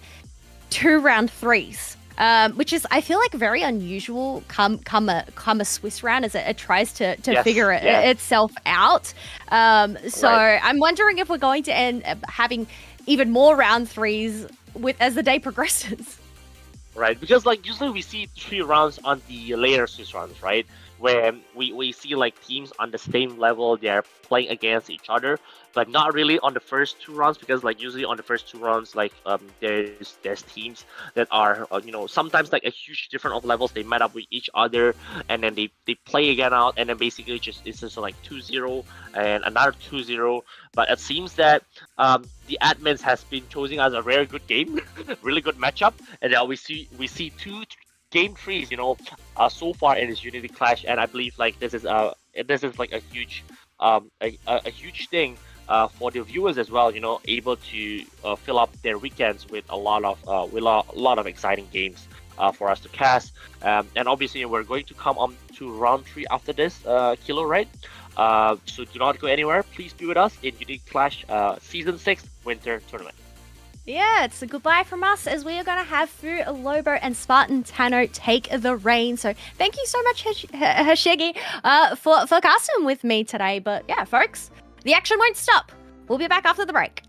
2 round 3s. Which is, I feel like, very unusual come a Swiss round as it tries to figure itself out. So I'm wondering if we're going to end up having even more round 3s as the day progresses. Right, because usually we see 3 rounds on the later Swiss rounds, right? Where we see teams on the same level, they're playing against each other, but not really on the first 2 rounds, because usually on the first 2 rounds there's teams that are sometimes a huge difference of levels. They met up with each other and then they play again out, and then basically it's just 2-0 and another 2-0. But it seems that the admins has been choosing as a very good game, really good matchup, and we see 2 game 3s, so far in this Unity Clash, and I believe this is a huge a huge thing for the viewers as well. Able to fill up their weekends with a lot of exciting games for us to cast, and obviously we're going to come on to round 3 after this, Kilo, right? So do not go anywhere. Please be with us in Unity Clash Season 6 Winter Tournament. Yeah, it's a goodbye from us, as we are going to have Fu, Lobo, and Spartan Tano take the reins. So thank you so much, Hashigi, for casting with me today. But yeah, folks, the action won't stop. We'll be back after the break.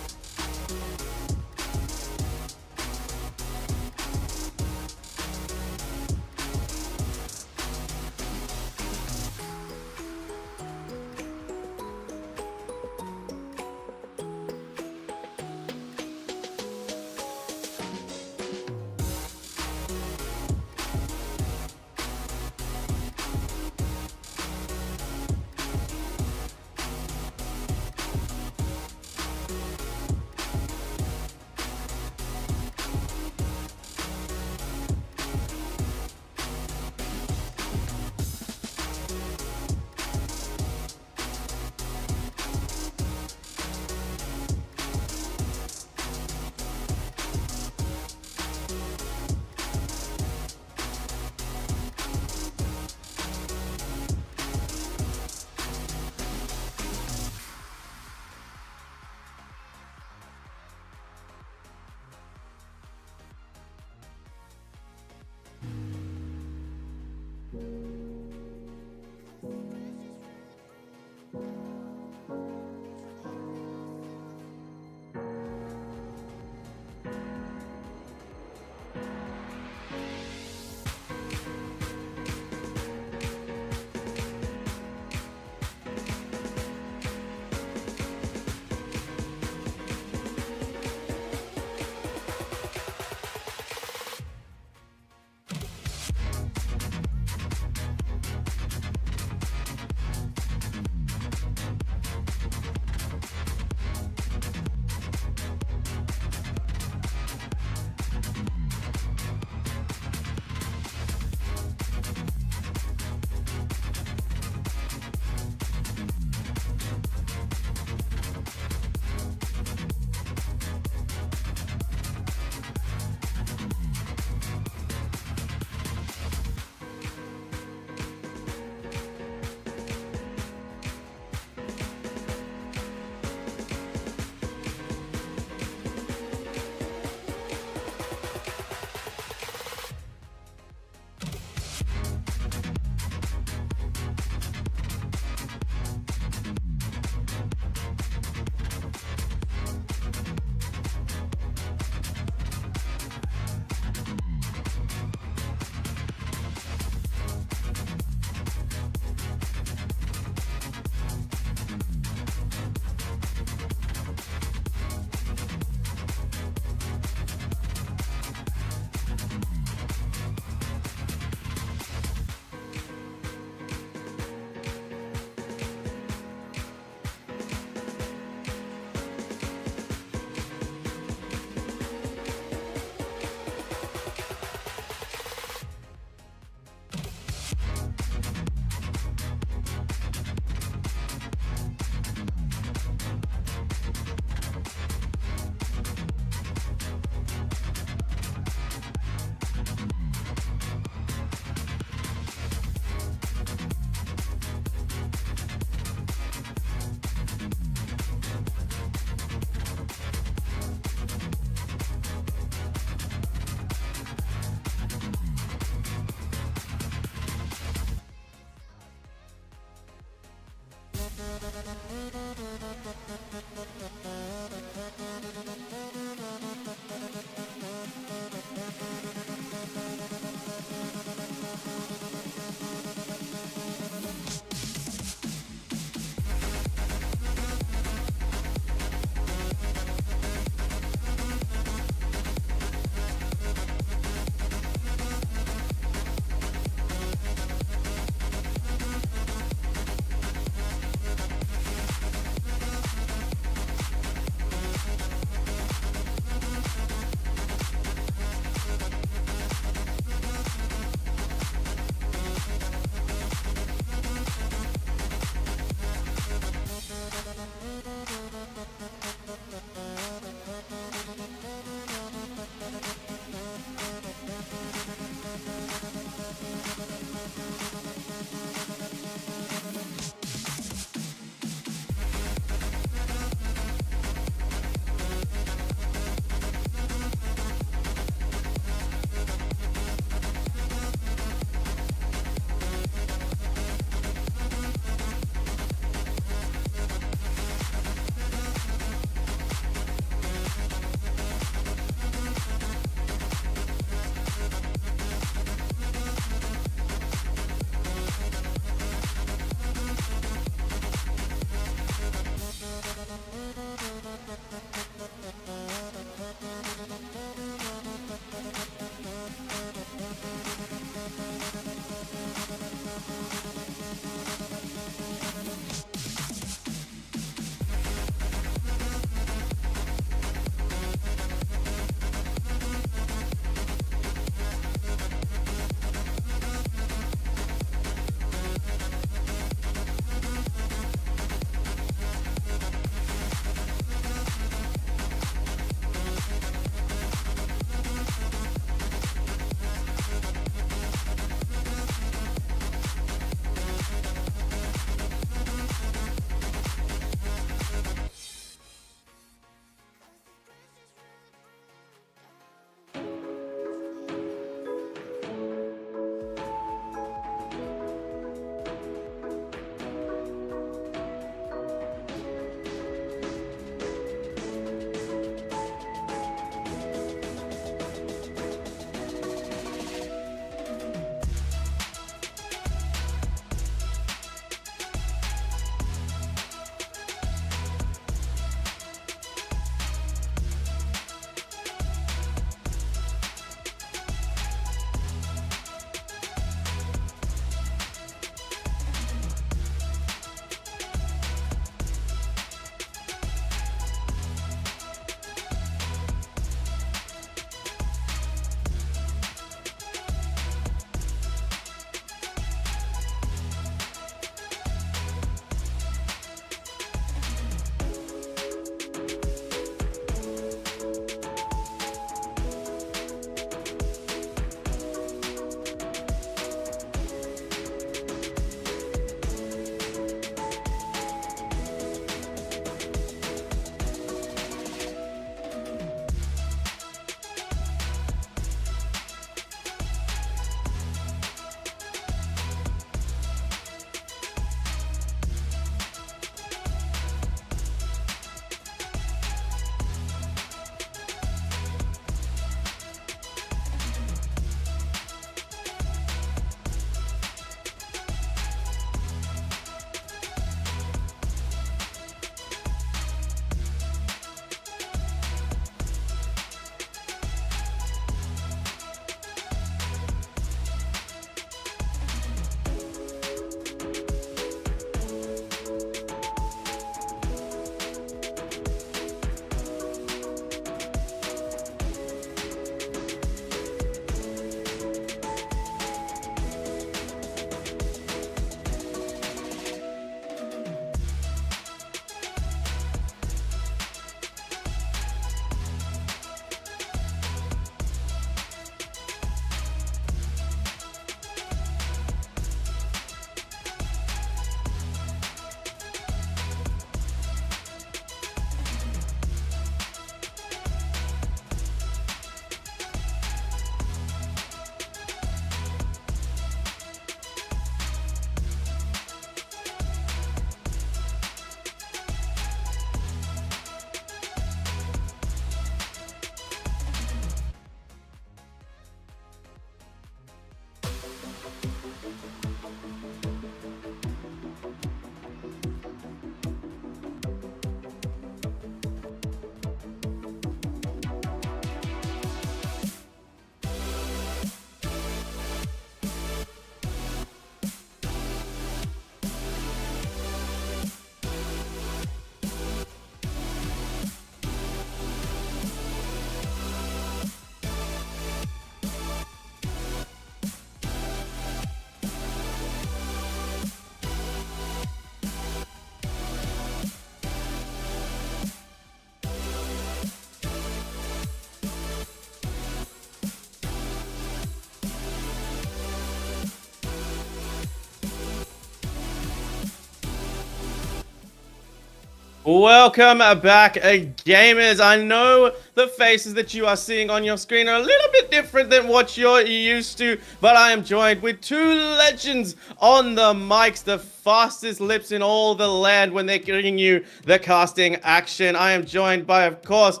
Welcome back, gamers. I know the faces that you are seeing on your screen are a little bit different than what you're used to, but I am joined with two legends on the mics, the fastest lips in all the land when they're giving you the casting action. I am joined by, of course,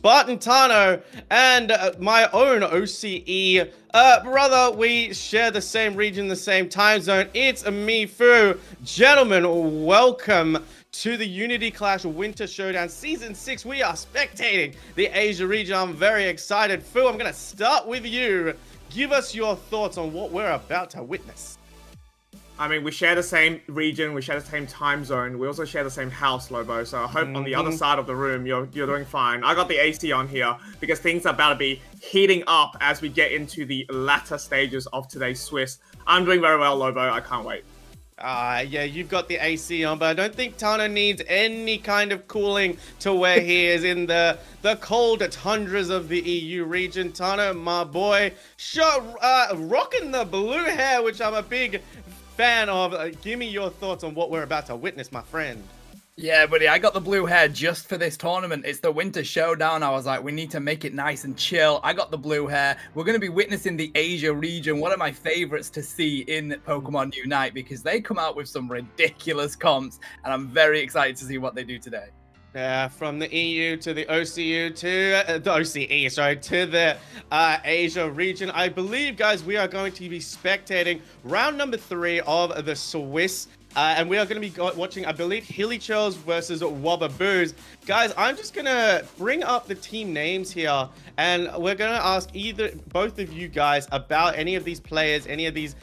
Barton Tano and my own OCE. Brother, we share the same region, the same time zone. It's me, Fu. Gentlemen, welcome to the Unity Clash Winter Showdown Season 6. We are spectating the Asia region. I'm very excited. Fu, I'm going to start with you. Give us your thoughts on what we're about to witness. I mean, we share the same region, we share the same time zone, we also share the same house, Lobo, so I hope on the other side of the room you're doing fine. I got the AC on here because things are about to be heating up as we get into the latter stages of today's Swiss. I'm doing very well, Lobo, I can't wait. Yeah, you've got the AC on, but I don't think Tano needs any kind of cooling to where he is in the cold tundras of the EU region. Tano, my boy, rocking the blue hair, which I'm a big fan of. Give me your thoughts on what we're about to witness, my friend. Yeah, buddy, I got the blue hair just for this tournament. It's the Winter Showdown. I was like, we need to make it nice and chill. I got the blue hair. We're going to be witnessing the Asia region, one of my favorites to see in Pokemon Unite, because they come out with some ridiculous comps, and I'm very excited to see what they do today. Yeah, from the EU to the OCU to the OCE, sorry, to the Asia region. I believe, guys, we are going to be spectating round number 3 of the Swiss. And we are going to be watching, I believe, Hilly versus Wobbaboos. Guys, I'm just going to bring up the team names here, and we're going to ask both of you guys about any of these players, any of these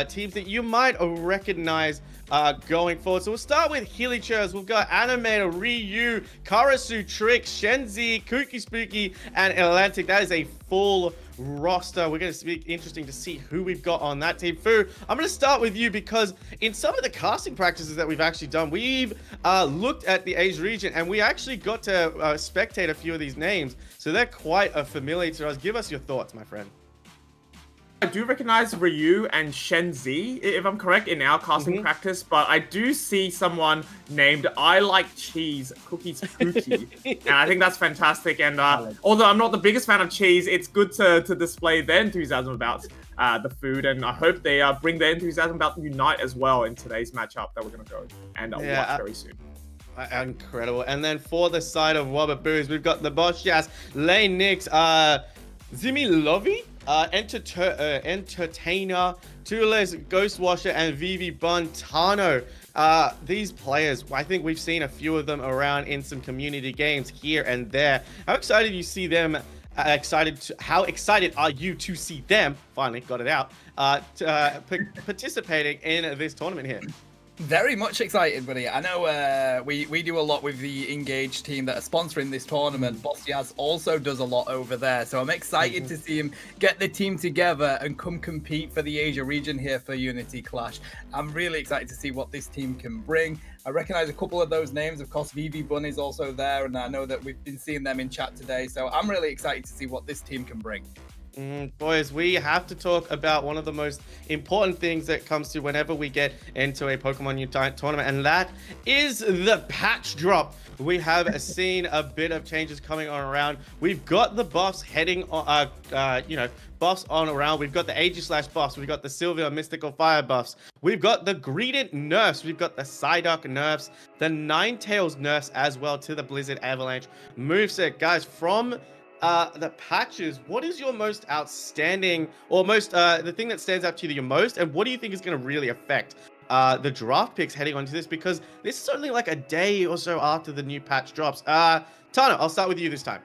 teams that you might recognize going forward. So we'll start with Hilly. We've got Animator, Ryu, Karasu, Trick, Shenzi, Kooky Spooky, and Atlantic. That is a full roster. We're going to be interesting to see who we've got on that team. Fu, I'm going to start with you because in some of the casting practices that we've actually done, we've looked at the Asia region and we actually got to spectate a few of these names. So they're quite familiar to us. Give us your thoughts, my friend. I do recognize Ryu and Shenzi, if I'm correct, in our casting practice, but I do see someone named I Like Cheese, Cookies Pookie, and I think that's fantastic. And although I'm not the biggest fan of cheese, it's good to display their enthusiasm about the food, and I hope they bring their enthusiasm about Unite as well in today's matchup that we're going to go and watch very soon. Incredible. And then for the side of Wobbaboos, we've got the Bosch Jazz, Lane Nix, Zimi Lovey, Entertainer, Tules, Ghostwasher, and Vivi Bontano. These players, I think we've seen a few of them around in some community games here and there. How excited do you see them? How excited are you to see them? Finally got it out. Participating in this tournament here. Very much excited, buddy. I know we do a lot with the Engage team that are sponsoring this tournament. Bostiaz also does a lot over there. So I'm excited to see him get the team together and come compete for the Asia region here for Unity Clash. I'm really excited to see what this team can bring. I recognize a couple of those names. Of course, Vivi Bun is also there, and I know that we've been seeing them in chat today. So I'm really excited to see what this team can bring. Boys, we have to talk about one of the most important things that comes to whenever we get into a Pokemon Unite tournament, and that is the patch drop. We have seen a bit of changes coming on around. We've got the buffs heading on, buffs on around. We've got the Aegislash buffs. We've got the Sylvia Mystical Fire buffs. We've got the Greedent nerfs. We've got the Psyduck nerfs, the Ninetales nerfs as well to the Blizzard Avalanche moveset. Guys, from the patches, what is your most outstanding, or most the thing that stands out to you the most, and what do you think is going to really affect the draft picks heading onto this, because this is only like a day or so after the new patch drops? Tano, I'll start with you this time.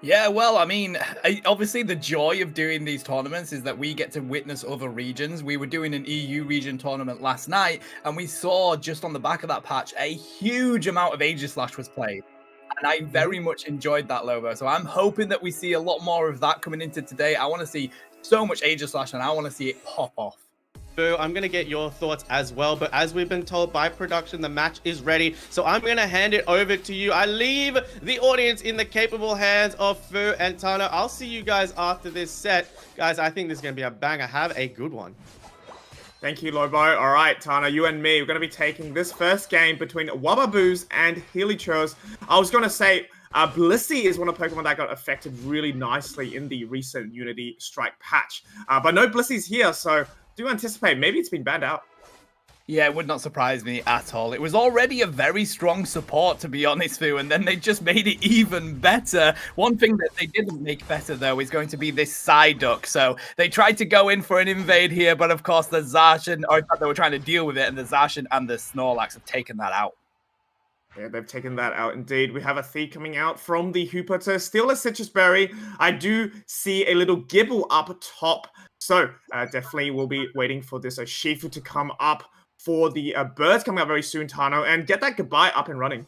Yeah, well, I mean, obviously the joy of doing these tournaments is that we get to witness other regions. We were doing an EU region tournament last night, and we saw just on the back of that patch a huge amount of Aegislash was played. And I very much enjoyed that, Lobo. So I'm hoping that we see a lot more of that coming into today. I want to see so much Aegislash, and I want to see it pop off. Boo, I'm going to get your thoughts as well. But as we've been told by production, the match is ready. So I'm going to hand it over to you. I leave the audience in the capable hands of Fu and Tano. I'll see you guys after this set. Guys, I think this is going to be a banger. Have a good one. Thank you, Lobo. All right, Tana, you and me, we're going to be taking this first game between Wababoos and Hilly. I was going to say, Blissey is one of the Pokemon that got affected really nicely in the recent Unity Strike patch. But no Blissey's here, so do anticipate maybe it's been banned out. Yeah, it would not surprise me at all. It was already a very strong support, to be honest, Fu, and then they just made it even better. One thing that they didn't make better, though, is going to be this Psyduck. So they tried to go in for an invade here, but of course the Zacian, or in fact they were trying to deal with it, and the Zacian and the Snorlax have taken that out. Yeah, they've taken that out indeed. We have a Thief coming out from the Hooper to steal a Citrus Berry. I do see a little Gibble up top. So definitely we'll be waiting for this Shifu to come up for the birds coming up very soon, Tano, and get that goodbye up and running.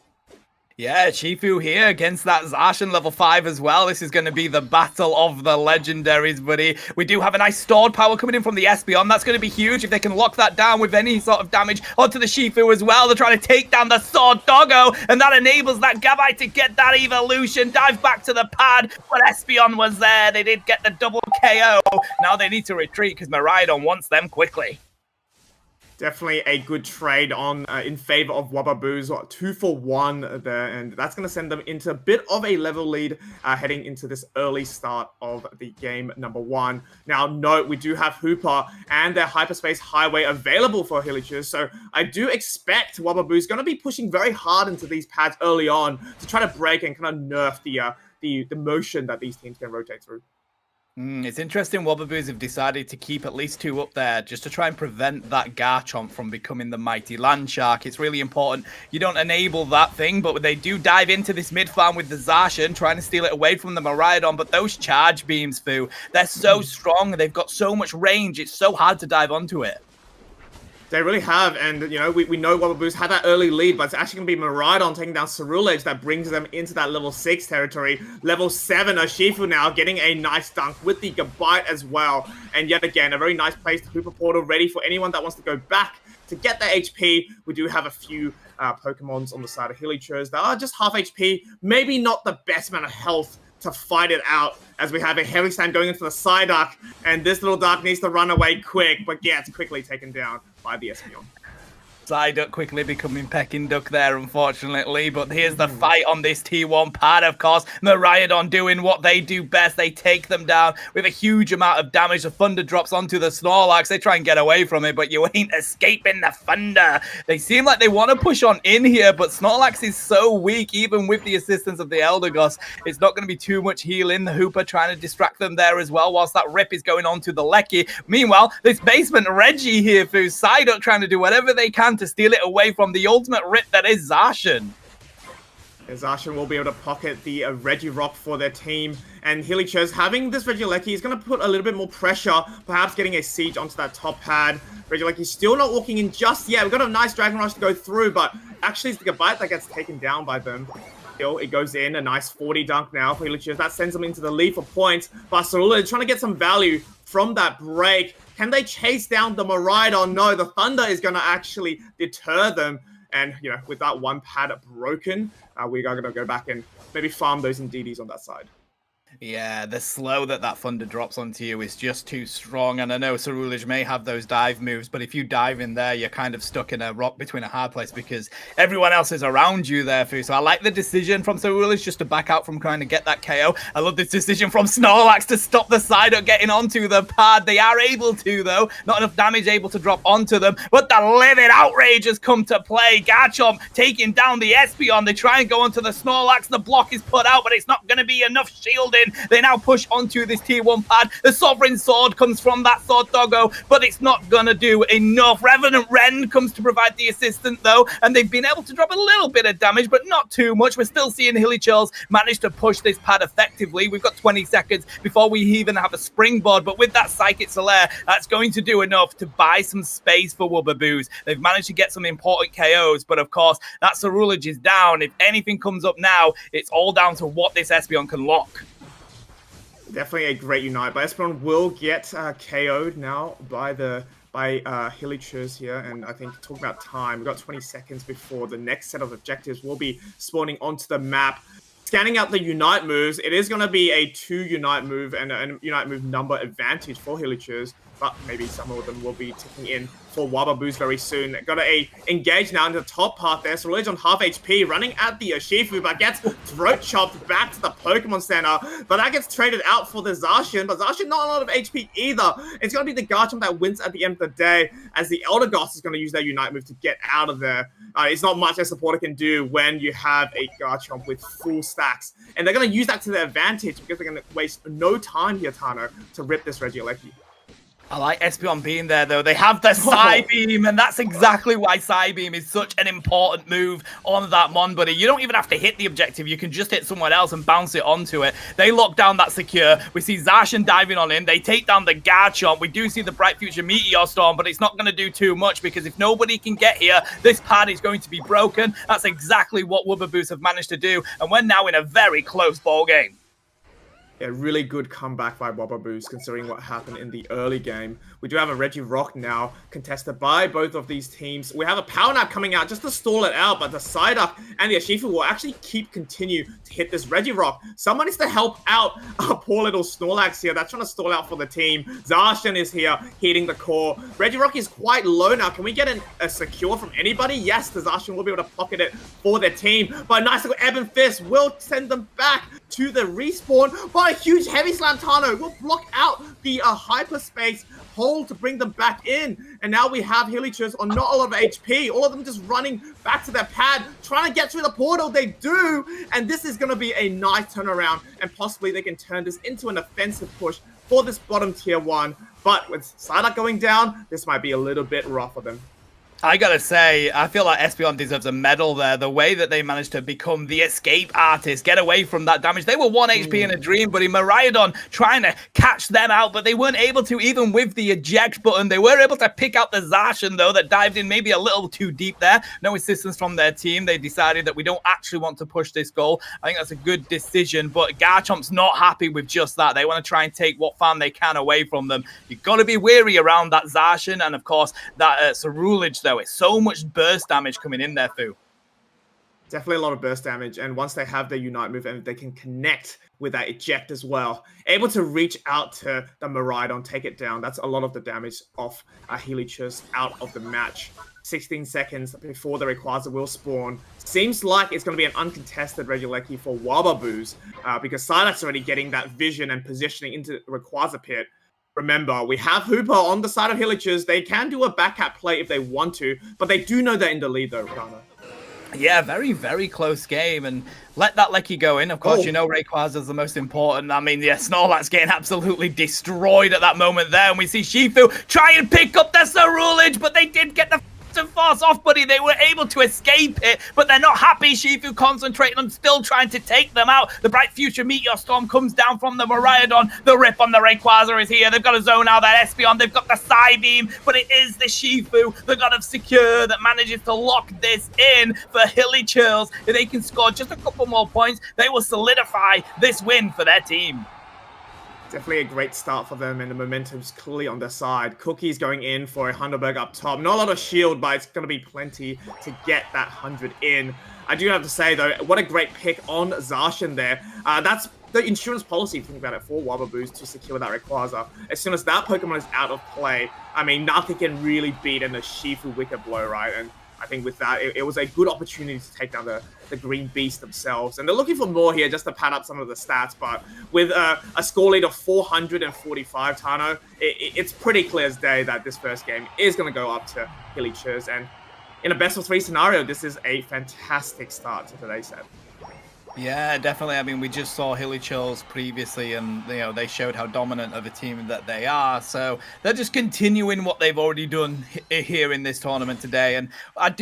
Yeah, Shifu here against that Zacian level 5 as well. This is going to be the battle of the legendaries, buddy. We do have a nice stored power coming in from the Espeon. That's going to be huge if they can lock that down with any sort of damage onto the Shifu as well. They're trying to take down the Sword Doggo, and that enables that Gabite to get that evolution. Dive back to the pad, but Espeon was there. They did get the double KO. Now they need to retreat because Miraidon wants them quickly. Definitely a good trade on in favor of Wababoos. 2-for-1 there, and that's going to send them into a bit of a level lead heading into this early start of the game number 1. Now, note, we do have Hooper and their Hyperspace Highway available for Hillichers, so I do expect Wababoos going to be pushing very hard into these pads early on to try to break and kind of nerf the motion that these teams can rotate through. It's interesting Wababoos have decided to keep at least 2 up there just to try and prevent that Garchomp from becoming the mighty Landshark. It's really important you don't enable that thing, but they do dive into this mid farm with the Zacian, trying to steal it away from the Miraidon, but those charge beams, Fu, they're so strong, they've got so much range, it's so hard to dive onto it. They really have, and you know, we know Wababoos had that early lead, but it's actually going to be Miraidon taking down Cerulege that brings them into that level 6 territory. Level 7, Urshifu now getting a nice dunk with the Gabite as well. And yet again, a very nice place to Hooper Portal, ready for anyone that wants to go back to get the HP. We do have a few Pokemons on the side of Hillichers that are just half HP, maybe not the best amount of health to fight it out, as we have a Heavy Slam going into the Psyduck, and this little Duck needs to run away quick, but gets quickly taken down by the Espeon. Psyduck quickly becoming Pecking Duck there, unfortunately. But here's the fight on this T1 pad, of course. Miraidon doing what they do best. They take them down with a huge amount of damage. The Thunder drops onto the Snorlax. They try and get away from it, but you ain't escaping the Thunder. They seem like they want to push on in here, but Snorlax is so weak, even with the assistance of the Eldegoss. It's not going to be too much healing. The Hooper trying to distract them there as well, whilst that Rip is going on to the Lecky. Meanwhile, this basement Reggie here, through Psyduck, trying to do whatever they can to steal it away from the ultimate Rip that is Zacian. Zacian will be able to pocket the Regirock for their team, and Hillichers having this Regieleki is going to put a little bit more pressure, perhaps getting a siege onto that top pad. Regieleki still not walking in just yet. We've got a nice Dragon Rush to go through, but actually it's the Gabite that gets taken down by them. Still, it goes in, a nice 40 dunk now for Hillichers. That sends them into the lead for points. Barcelona trying to get some value from that break. Can they chase down the Miraidon? No, the Thunder is going to actually deter them. And, you know, with that one pad broken, we are going to go back and maybe farm those Indeedis on that side. Yeah, the slow that Thunder drops onto you is just too strong, and I know Cerulege may have those dive moves, but if you dive in there, you're kind of stuck in a rock between a hard place because everyone else is around you there, Fu. So I like the decision from Cerulege just to back out from trying to get that KO. I love this decision from Snorlax to stop the Psyduck getting onto the pad. They are able to, though. Not enough damage able to drop onto them, but the Livid Outrage has come to play. Garchomp taking down the Espeon. They try and go onto the Snorlax. The block is put out, but it's not going to be enough shielding. They now push onto this tier 1 pad. The Sovereign Sword comes from that Sword Doggo, but it's not gonna do enough. Revenant Ren comes to provide the assistant, though, and they've been able to drop a little bit of damage, but not too much. We're still seeing Hillichers manage to push this pad effectively. We've got 20 seconds before we even have a springboard, but with that Psychic Solaire, that's going to do enough to buy some space for Wababoos. They've managed to get some important KOs, but of course, that Cerulege is down. If anything comes up now, it's all down to what this Espeon can lock. Definitely a great unite, but Espeon will get KO'd now by Hillichers here, and I think talking about time, we've got 20 seconds before the next set of objectives will be spawning onto the map. Scanning out the unite moves, it is going to be a 2 unite move and a unite move number advantage for Hillichers. but maybe some of them will be ticking in for Wababoos very soon. Got to engage now into the top part there. Ceruledge on half HP, running at the Urshifu, but gets throat chopped back to the Pokemon Center. But that gets traded out for the Zacian, but Zacian not a lot of HP either. It's going to be the Garchomp that wins at the end of the day, as the Eldegoss is going to use their Unite move to get out of there. It's not much a supporter can do when you have a Garchomp with full stacks. And they're going to use that to their advantage because they're going to waste no time here, Tano, to rip this Regieleki. I like Espeon being there, though. They have the Psybeam, and that's exactly why Psybeam is such an important move on that Mon Buddy. You don't even have to hit the objective. You can just hit someone else and bounce it onto it. They lock down that secure. We see Zacian diving on in. They take down the Garchomp. We do see the Bright Future Meteor Storm, but it's not going to do too much because if nobody can get here, this pad is going to be broken. That's exactly what Wababoos have managed to do, and we're now in a very close ball game. A really good comeback by Wababoos considering what happened in the early game. We do have a Regirock now contested by both of these teams. We have a Power Nap coming out just to stall it out, but the Psyduck and the Urshifu will actually continue to hit this Regirock. Someone needs to help out our poor little Snorlax here. That's trying to stall out for the team. Zacian is here hitting the core. Regirock is quite low now. Can we get a secure from anybody? Yes, the Zacian will be able to pocket it for their team, but a nice little Ebon Fist will send them back to the respawn. But a huge Heavy Slam Tano will block out the hyperspace hole to bring them back in. And now we have Hillychers on not a lot of HP. All of them just running back to their pad, trying to get through the portal. They do. And this is going to be a nice turnaround. And possibly they can turn this into an offensive push for this bottom tier 1. But with Psyduck going down, this might be a little bit rough for them. I gotta say, I feel like Espeon deserves a medal there. The way that they managed to become the escape artist, get away from that damage. They were 1 HP in a dream, buddy. Miraidon trying to catch them out, but they weren't able to, even with the eject button. They were able to pick out the Zacian, though, that dived in maybe a little too deep there. No assistance from their team. They decided that we don't actually want to push this goal. I think that's a good decision, but Garchomp's not happy with just that. They want to try and take what farm they can away from them. You've got to be wary around that Zacian, and of course, that Ceruledge, though. It's so much burst damage coming in there, Fu. Definitely a lot of burst damage, and once they have their Unite move and they can connect with that eject as well, able to reach out to the Miraidon, take it down. That's a lot of the damage off Hillychers out of the match. 16 seconds before the Rayquaza will spawn. Seems like it's going to be an uncontested Regieleki for Wababoos, because Psyduck's already getting that vision and positioning into the Rayquaza pit. Remember, we have Hooper on the side of Hillychers. They can do a backup play if they want to, but they do know they're in the lead though, Rana. Yeah, very, very close game, and let that Lecky go in. Of course, you know Rayquaza is the most important. I mean, yeah, Snorlax getting absolutely destroyed at that moment there, and we see Shifu try and pick up the Ceruledge, but they did get the and force off, buddy. They were able to escape it, but they're not happy. Shifu concentrating on still trying to take them out. The Bright Future Meteor Storm comes down from the Miraidon. The rip on the Rayquaza is here. They've got to zone out that Espeon. They've got the Psybeam, but it is the Shifu, the God of Secure, that manages to lock this in for Hillychers. If they can score just a couple more points, they will solidify this win for their team. Definitely a great start for them, and the momentum's clearly on their side. Cookie's going in for a Hunderberg up top. Not a lot of shield, but it's going to be plenty to get that 100 in. I do have to say, though, what a great pick on Zacian there. That's the insurance policy, if you think about it, for Wababoos to secure that Rayquaza. As soon as that Pokemon is out of play, I mean, nothing can really beat in the Shifu Wicked Blow, right? And I think with that, it was a good opportunity to take down the Green Beast themselves. And they're looking for more here just to pad up some of the stats. But with a score lead of 445, Tano, it's pretty clear as day that this first game is going to go up to Hillychers. And in a best-of-3 scenario, this is a fantastic start to today's set. Yeah, definitely. I mean, we just saw Hillychers previously, and you know they showed how dominant of a team that they are. So they're just continuing what they've already done here in this tournament today. And I've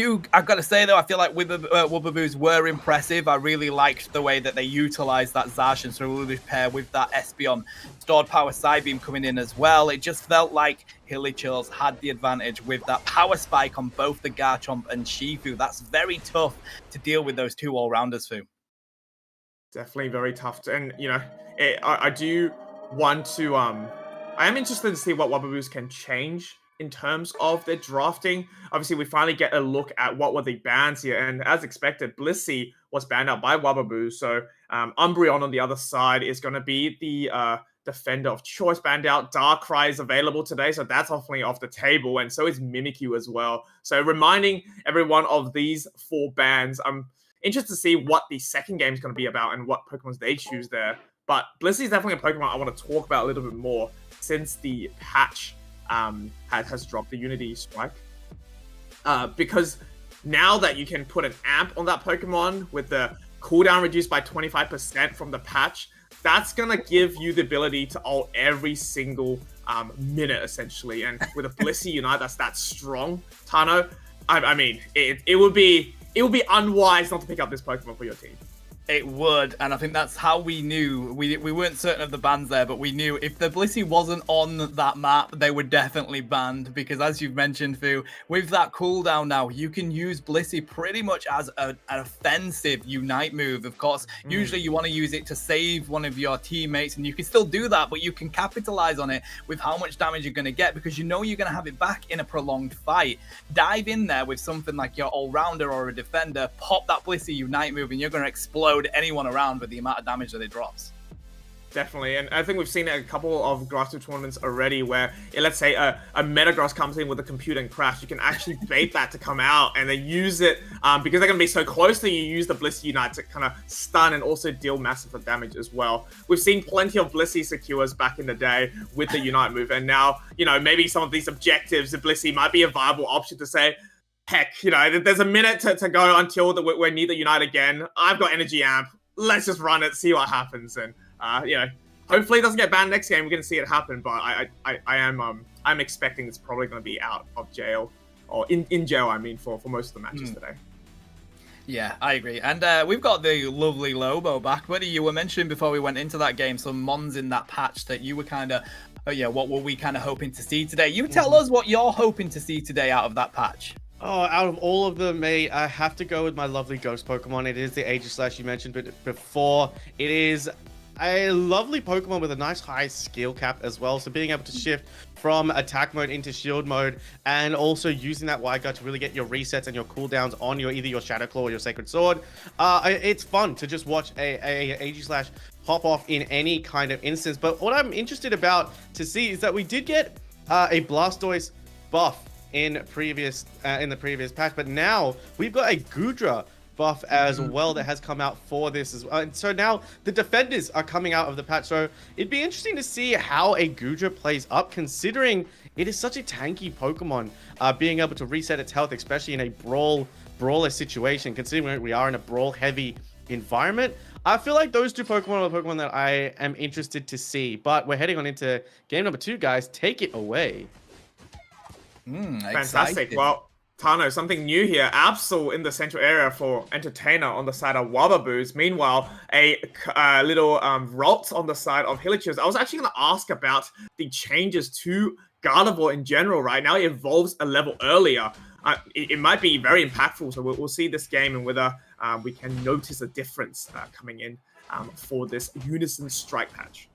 got to say though, I feel like Wababoos were impressive. I really liked the way that they utilized that Zacian Ceruledge pair with that Espeon stored power Psybeam coming in as well. It just felt like Hillychers had the advantage with that power spike on both the Garchomp and Shifu. That's very tough to deal with those two all-rounders, Fu. Definitely very tough. And, you know, I do want to... I am interested to see what Wababoos can change in terms of their drafting. Obviously, we finally get a look at what were the bans here. And as expected, Blissey was banned out by Wababoos. So Umbreon on the other side is going to be the defender of choice banned out. Darkrai is available today, so that's definitely off the table, and so is Mimikyu as well. So reminding everyone of these 4 bans. I'm interested to see what the second game is going to be about and what Pokemons they choose there. But Blissey is definitely a Pokemon I want to talk about a little bit more since the patch has dropped, the Unity Strike. Because now that you can put an amp on that Pokemon with the cooldown reduced by 25% from the patch, that's going to give you the ability to ult every single minute, essentially. And with a Blissey Unite that's that strong, Tano, I mean, it would be unwise not to pick up this Pokemon for your team. It would, and I think that's how we knew. We weren't certain of the bans there, but we knew if the Blissey wasn't on that map, they were definitely banned, because as you've mentioned, Fu, with that cooldown now, you can use Blissey pretty much as an offensive Unite move. Of course, usually you want to use it to save one of your teammates, and you can still do that, but you can capitalize on it with how much damage you're going to get, because you know you're going to have it back in a prolonged fight. Dive in there with something like your all-rounder or a defender, pop that Blissey Unite move, and you're going to explode anyone around with the amount of damage that it drops. Definitely, and I think we've seen a couple of Ghatlue tournaments already where, let's say a Metagross comes in with a computer and crash, you can actually bait that to come out and then use it, because they're going to be so close that you use the Blissey Unite to kind of stun and also deal massive damage as well. We've seen plenty of Blissey secures back in the day with the Unite move, and now, you know, maybe some of these objectives, the Blissey might be a viable option to say, heck, you know, there's a minute to go until we're near the Unite again. I've got Energy Amp. Let's just run it, see what happens. And, you know, hopefully it doesn't get banned next game. We're going to see it happen. But I'm expecting it's probably going to be out of jail. Or in jail, I mean, for most of the matches today. Yeah, I agree. And we've got the lovely Lobo back. Buddy, you were mentioning before we went into that game some mons in that patch that you were kind of, what were we kind of hoping to see today? You tell us what you're hoping to see today out of that patch. Oh, out of all of them, mate, I have to go with my lovely Ghost Pokemon. It is the Aegislash you mentioned before. It is a lovely Pokemon with a nice high skill cap as well. So being able to shift from attack mode into shield mode, and also using that Wide Guard to really get your resets and your cooldowns on either your Shadow Claw or your Sacred Sword. It's fun to just watch a Aegislash pop off in any kind of instance. But what I'm interested about to see is that we did get a Blastoise buff in the previous patch, but now we've got a Goodra buff as well that has come out for this as well. And so now the defenders are coming out of the patch, so it'd be interesting to see how a Goodra plays up, considering it is such a tanky Pokemon, being able to reset its health, especially in a brawler situation, considering we are in a brawl heavy environment. I feel like those two Pokemon are the Pokemon that I am interested to see. But we're heading on into game number 2, guys. Take it away. Fantastic. Well, Tano, something new here. Absol in the central area for Entertainer on the side of Wababoos. Meanwhile, a little Ralt on the side of Hilly. I was actually going to ask about the changes to Gardevoir in general. Right now, it evolves a level earlier. It might be very impactful, so we'll see this game and whether we can notice a difference coming in for this Unison Strike patch.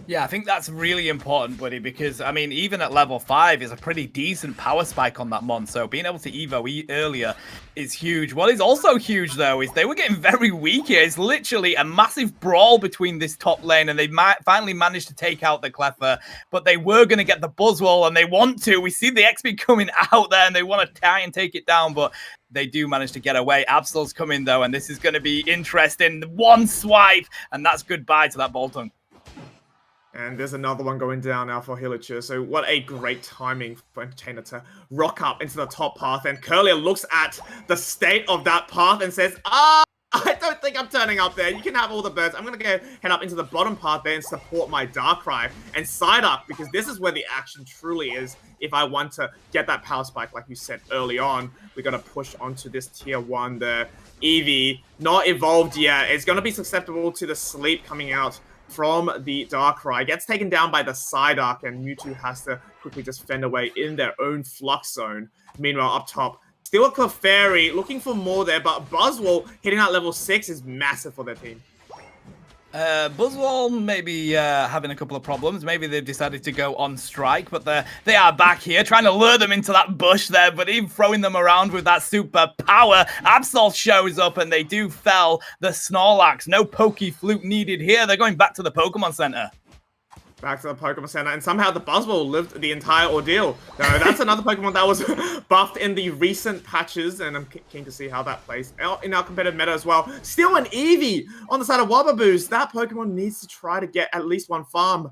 Yeah, I think that's really important, buddy, because, I mean, even at level 5 is a pretty decent power spike on that mon, so being able to Evo earlier is huge. What is also huge, though, is they were getting very weak here. It's literally a massive brawl between this top lane, and they finally managed to take out the Cleffa, but they were going to get the Buzzwole, and they want to. We see the XP coming out there, and they want to try and take it down, but they do manage to get away. Absol's coming, though, and this is going to be interesting. One swipe, and that's goodbye to that Boltung. And there's another one going down now for Hillicher. So what a great timing for Entertainer to rock up into the top path. And Curlier looks at the state of that path and says, I don't think I'm turning up there. You can have all the birds. I'm going to go head up into the bottom path there and support my Darkrai and side up, because this is where the action truly is. If I want to get that power spike, like you said early on, we're going to push onto this tier 1, the Eevee. Not evolved yet. It's going to be susceptible to the sleep coming out from the Darkrai. Gets taken down by the Psyduck, and Mewtwo has to quickly just fend away in their own Flux Zone. Meanwhile, up top, still a Clefairy, looking for more there, but Buzzwole hitting out level 6 is massive for their team. Buzzwole maybe having a couple of problems. Maybe they've decided to go on strike, but they are back here trying to lure them into that bush there, but even throwing them around with that super power. Absol shows up and they do fell the Snorlax. No Poke Flute needed here. They're going back to the Pokemon Center. back to the Pokemon Center, and somehow the Buzzwole lived the entire ordeal. So that's another Pokemon that was buffed in the recent patches, and I'm keen to see how that plays out in our competitive meta as well. Still an Eevee on the side of Wobbuboos. That Pokemon needs to try to get at least one farm,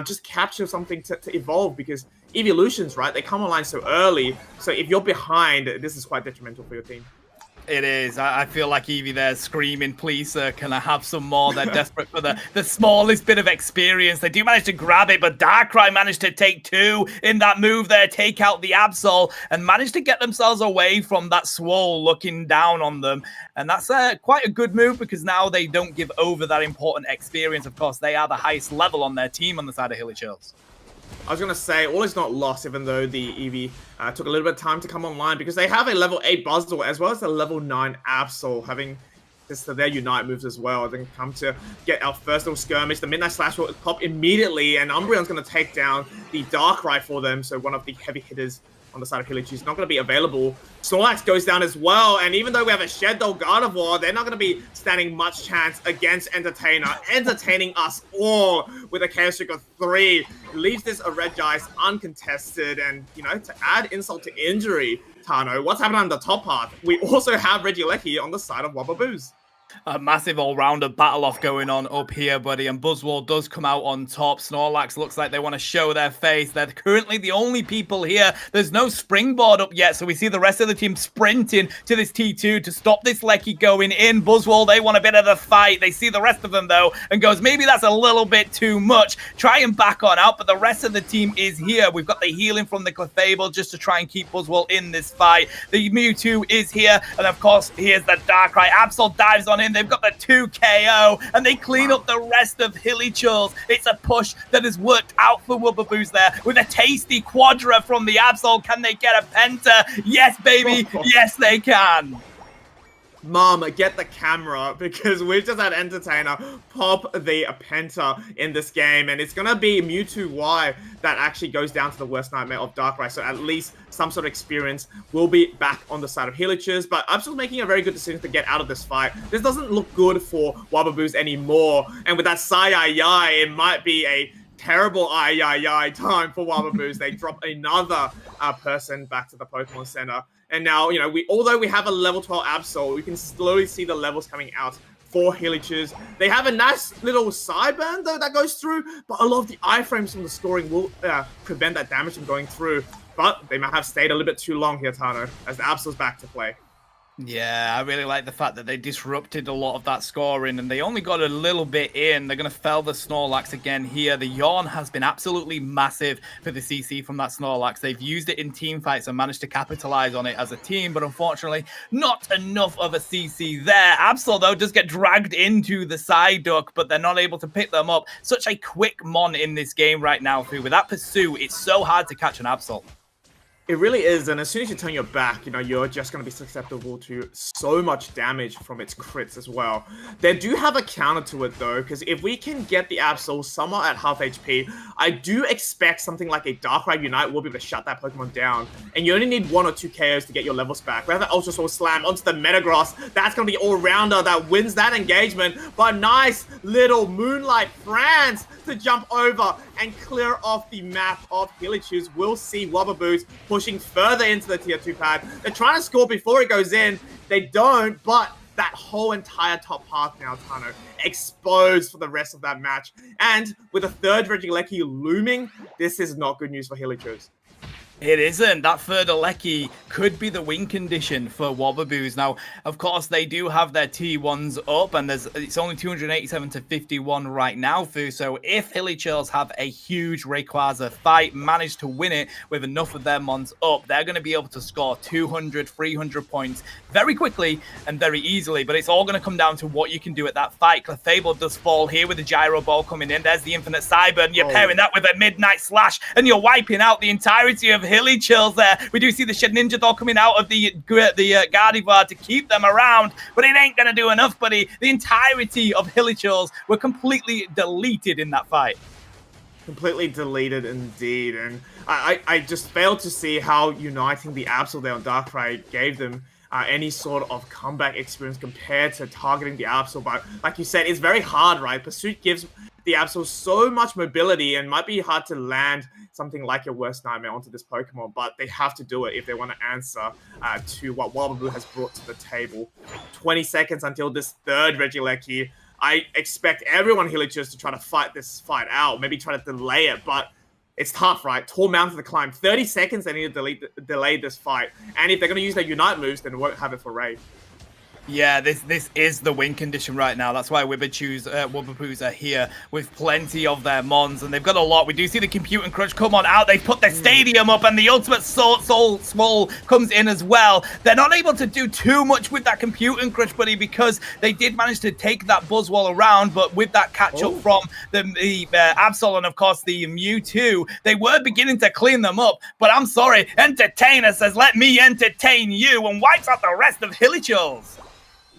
just capture something to evolve, because evolutions, right, they come online so early, so if you're behind, this is quite detrimental for your team. It is. I feel like Eevee there screaming, please, sir, can I have some more? They're desperate for the smallest bit of experience. They do manage to grab it, but Darkrai managed to take 2 in that move there, take out the Absol, and managed to get themselves away from that Swole looking down on them. And that's quite a good move, because now they don't give over that important experience. Of course, they are the highest level on their team on the side of Hilly Chills. I was going to say, all is not lost, even though the Eevee took a little bit of time to come online, because they have a level 8 Buzzwole as well as a level 9 Absol, having their Unite moves as well. Then come to get our first little skirmish. The Midnight Slash will pop immediately, and Umbreon's going to take down the Darkrai for them, so one of the heavy hitters on the side of Hilly is not going to be available. Snorlax goes down as well, and even though we have a Shadow Gardevoir, they're not going to be standing much chance against Entertainer, entertaining us all with a Chaos Trick of 3. Leaves this Regice uncontested, and, you know, to add insult to injury, Tano, what's happening on the top path? We also have Regieleki on the side of Wobbuboos. A massive all-rounder battle-off going on up here, buddy, and Buzzwole does come out on top. Snorlax looks like they want to show their face. They're currently the only people here. There's no springboard up yet, so we see the rest of the team sprinting to this T2 to stop this Lecky going in. Buzzwole, they want a bit of the fight. They see the rest of them, though, and goes, maybe that's a little bit too much. Try and back on out, but the rest of the team is here. We've got the healing from the Clefable just to try and keep Buzzwole in this fight. The Mewtwo is here, and of course, here's the Darkrai. Absol dives on in. They've got the 2 KO, and they clean up the rest of Hilly Chills. It's a push that has worked out for Wobbuboos there with a tasty Quadra from the Absol. Can they get a Penta? Yes, baby. Yes, they can. Mom, get the camera, because we've just had Entertainer pop the Penta in this game, and it's going to be Mewtwo Y that actually goes down to the worst nightmare of Darkrai, so at least some sort of experience will be back on the side of Helichers, but Absol's making a very good decision to get out of this fight. This doesn't look good for Wobbuboos anymore, and with that Sai-Yi, it might be a terrible time for Wobbuboos. They drop another person back to the Pokemon Center. And now, you know, although we have a level 12 Absol, we can slowly see the levels coming out for Helichers. They have a nice little Psyburn, though, that goes through, but a lot of the iframes from the scoring will prevent that damage from going through. But they might have stayed a little bit too long here, Tano, as the Absol's back to play. Yeah, I really like the fact that they disrupted a lot of that scoring, and they only got a little bit in. They're going to fell the Snorlax again here. The Yawn has been absolutely massive for the CC from that Snorlax. They've used it in team fights and managed to capitalize on it as a team, but unfortunately, not enough of a CC there. Absol, though, does get dragged into the Psyduck, but they're not able to pick them up. Such a quick mon in this game right now, Fu. With that Pursuit, it's so hard to catch an Absol. It really is, and as soon as you turn your back, you know, you're just going to be susceptible to so much damage from its crits as well. They do have a counter to it, though, because if we can get the Absol somewhat at half HP, I do expect something like a Darkrai Unite will be able to shut that Pokemon down, and you only need 1 or 2 KOs to get your levels back. We have the Ultra Soul Slam onto the Metagross. That's going to be all-rounder that wins that engagement, but nice little Moonlight France to jump over and clear off the map of Helichers. We'll see Wobbuboos pushing further into the tier 2 pad. They're trying to score before it goes in. They don't, but that whole entire top path now, Tano, exposed for the rest of that match. And with a third Regieleki looming, this is not good news for Helichers. It isn't. That third Alecki could be the win condition for Wobbuboos. Now, of course, they do have their T1s up, and it's only 287 to 51 right now, Fu. So if Hilly Chills have a huge Rayquaza fight, manage to win it with enough of their mons up, they're going to be able to score 200, 300 points very quickly and very easily. But it's all going to come down to what you can do at that fight. Clefable does fall here with the Gyro Ball coming in. There's the Infinite Cyber, and you're pairing that with a Midnight Slash, and you're wiping out the entirety of Hilly Chills there. We do see the Shed Ninja Doll coming out of the Gardevoir to keep them around, but it ain't going to do enough, buddy. The entirety of Hilly Chills were completely deleted in that fight. Completely deleted indeed, and I just failed to see how uniting the Absol there on Darkrai gave them any sort of comeback experience compared to targeting the Absol. But like you said, it's very hard, right? Pursuit gives the Absol so much mobility and might be hard to land something like your worst nightmare onto this Pokemon, but they have to do it if they want to answer to what Wobbuffet has brought to the table. 20 seconds until this third Regieleki. I expect everyone Hillichers to try to fight this fight out, maybe try to delay it, but it's tough, right? Tall mountain to climb. 30 seconds, they need to delay this fight. And if they're going to use their Unite moves, then they won't have it for Raid. Yeah, this is the win condition right now. That's why Wubbapoos are here with plenty of their mons, and they've got a lot. We do see the Compute and Crunch come on out. They've put their stadium up, and the Ultimate Soul Small comes in as well. They're not able to do too much with that Compute and Crunch, buddy, because they did manage to take that Buzzwole around, but with that catch-up from the Absol and, of course, the Mewtwo, they were beginning to clean them up. But I'm sorry, Entertainer says, let me entertain you, and wipes out the rest of Hillichurls.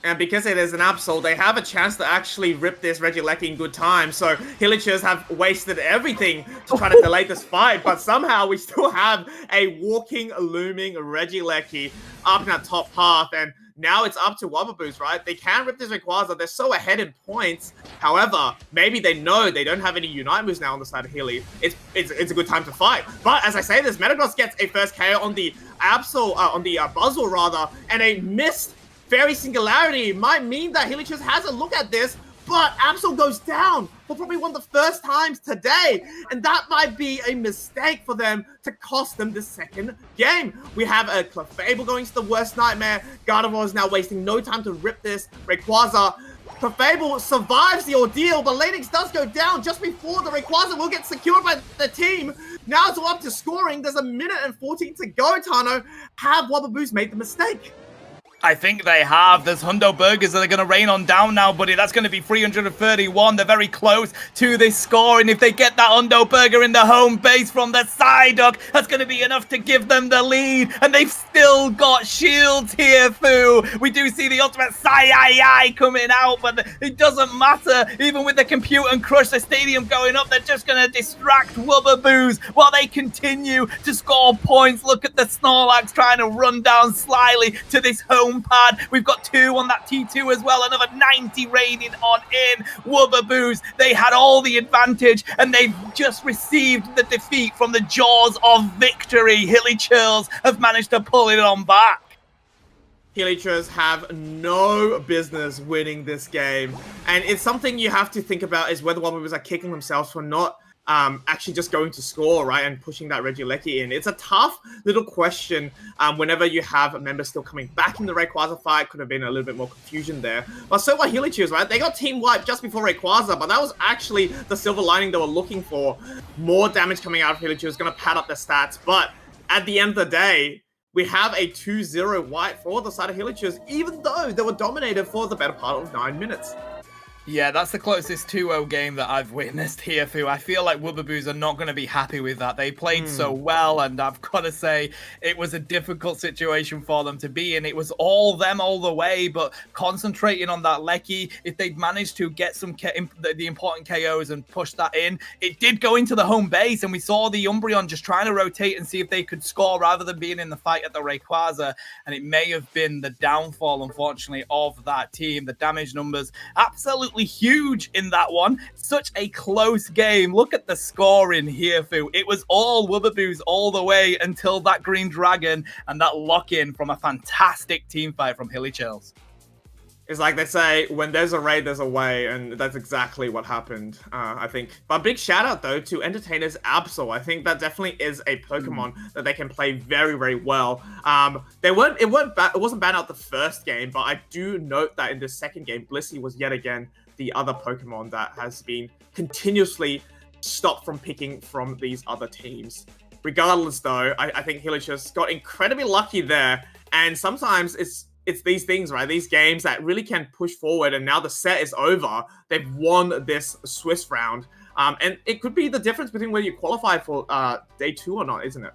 And because it is an Absol, they have a chance to actually rip this Regieleki in good time. So Hillichers have wasted everything to try to delay this fight, but somehow we still have a walking, looming Regieleki up in that top half. And now it's up to Wubbapoos, right? They can rip this Rayquaza. They're so ahead in points. However, maybe they know they don't have any Unite moves now on the side of Hilly. It's a good time to fight. But as I say this, Metagross gets a first KO on the Absol, on the Buzzwole rather, and a missed Fairy Singularity might mean that Hillichers has a look at this, but Absol goes down for probably one of the first times today, and that might be a mistake for them to cost them the second game. We have a Clefable going to the worst nightmare. Gardevoir is now wasting no time to rip this Rayquaza. Clefable survives the ordeal, but Lanix does go down just before the Rayquaza will get secured by the team. Now it's all up to scoring. There's a minute and 14 to go, Tano. Have Wubbapoos made the mistake? I think they have. There's Hundo Burgers that are going to rain on down now, buddy. That's going to be 331. They're very close to this score, and if they get that Hundo Burger in the home base from the Psyduck, that's going to be enough to give them the lead, and they've still got shields here, Fu. We do see the ultimate Psy coming out, but it doesn't matter. Even with the Compute and Crush, the stadium going up, they're just going to distract Wubbapoos while they continue to score points. Look at the Snorlax trying to run down slyly to this home pad. We've got 2 on that T2 as well. Another 90 rating on in. Wubbapoos, they had all the advantage, and they've just received the defeat from the jaws of victory. Hillichurls have managed to pull it on back. Hillichers have no business winning this game, and it's something you have to think about is whether Wubbapoos are kicking themselves for not actually just going to score, right, and pushing that Regieleki in. It's a tough little question whenever you have members still coming back in the Rayquaza fight. Could have been a little bit more confusion there. But so are Hillichers, right? They got team wiped just before Rayquaza, but that was actually the silver lining they were looking for. More damage coming out of Hillichers, going to pad up their stats. But at the end of the day, we have a 2-0 wipe for the side of Hillichers, even though they were dominated for the better part of 9 minutes. Yeah, that's the closest 2-0 game that I've witnessed here, Fu. I feel like Wubbapoos are not going to be happy with that. They played so well, and I've got to say, it was a difficult situation for them to be in. It was all them all the way, but concentrating on that Lecky, if they'd managed to get some the important KOs and push that in, it did go into the home base, and we saw the Umbreon just trying to rotate and see if they could score rather than being in the fight at the Rayquaza, and it may have been the downfall, unfortunately, of that team. The damage numbers absolutely huge in that one. Such a close game. Look at the scoring here, Fu. It was all Wubbapoos all the way until that Green Dragon and that lock-in from a fantastic team fight from Hillichurls. It's like they say, when there's a raid, there's a way, and that's exactly what happened, I think. But big shout out, though, to Entertainer's Absol. I think that definitely is a Pokemon that they can play very, very well. It wasn't banned out the first game, but I do note that in the second game, Blissey was yet again the other Pokemon that has been continuously stopped from picking from these other teams. Regardless, though, I think Hillichers got incredibly lucky there, and sometimes it's these things, right? These games that really can push forward, and now the set is over. They've won this Swiss round, and it could be the difference between whether you qualify for day 2 or not, isn't it?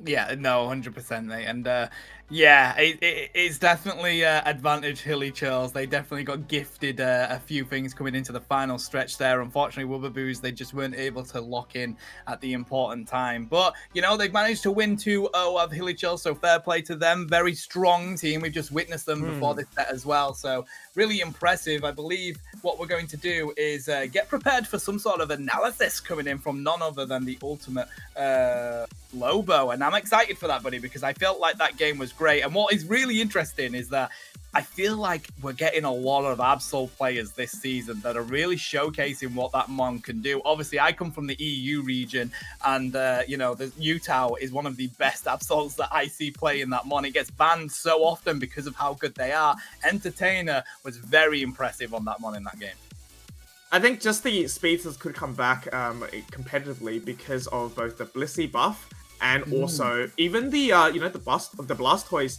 Yeah, no, 100%, mate. And yeah, it's definitely advantage Hilly Charles. They definitely got gifted a few things coming into the final stretch there. Unfortunately, Wubbaboos, they just weren't able to lock in at the important time. But, you know, they've managed to win 2-0 of Hilly Charles, so fair play to them. Very strong team. We've just witnessed them before this set as well. So really impressive. I believe what we're going to do is get prepared for some sort of analysis coming in from none other than the ultimate Lobo. And I'm excited for that, buddy, because I felt like that game was great. And what is really interesting is that I feel like we're getting a lot of Absol players this season that are really showcasing what that Mon can do. Obviously, I come from the EU region, and, you know, the Utah is one of the best Absols that I see play in that Mon. It gets banned so often because of how good they are. Entertainer was very impressive on that Mon in that game. I think just the speedsters could come back competitively because of both the Blissey buff and also even the you know, the Blastoise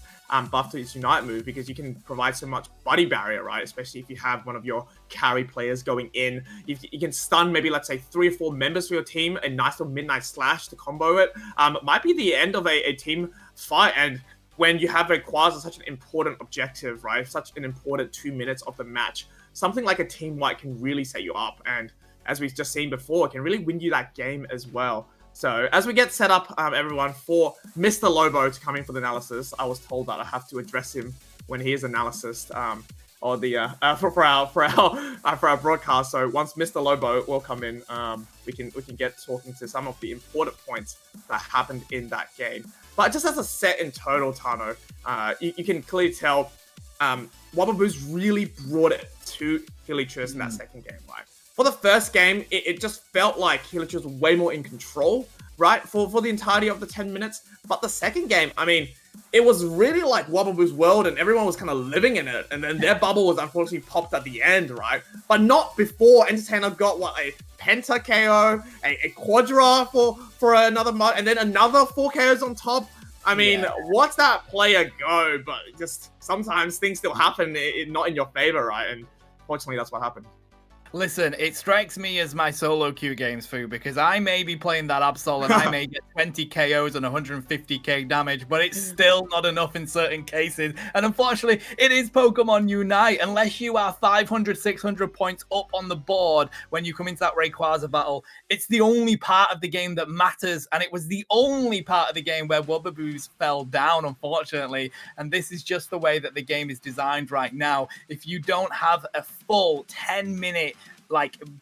buff to its Unite move, because you can provide so much body barrier, right? Especially if you have one of your carry players going in. You can stun maybe, let's say, 3 or 4 members for your team, a nice little Midnight Slash to combo it. It might be the end of a team fight, and when you have a Quasar, such an important objective, right? Such an important 2 minutes of the match, something like a Team White can really set you up, and as we've just seen before, it can really win you that game as well. So as we get set up, everyone, for Mr. Lobo to come in for the analysis, I was told that I have to address him when he is analysis, or the for our broadcast. So once Mr. Lobo will come in, we can get talking to some of the important points that happened in that game. But just as a set in total, Tano, you can clearly tell Wubbaboos really brought it to Hilly Charles in that second game, right? For the first game, it just felt like Hilly Charles was way more in control, right? For the entirety of the 10 minutes. But the second game, I mean, it was really like Wubbaboos' world, and everyone was kind of living in it. And then their bubble was unfortunately popped at the end, right? But not before Entertainer got, what, a Penta KO, a Quadra for another mod, and then another 4 KOs on top. I mean, watch that player go, but just sometimes things still happen not in your favor, right? And fortunately, that's what happened. Listen, it strikes me as my solo queue games, Fu, because I may be playing that Absol and I may get 20 KOs and 150k damage, but it's still not enough in certain cases. And unfortunately, it is Pokemon Unite. Unless you are 500, 600 points up on the board when you come into that Rayquaza battle, it's the only part of the game that matters. And it was the only part of the game where Wubbaboos fell down, unfortunately. And this is just the way that the game is designed right now. If you don't have a full 10-minute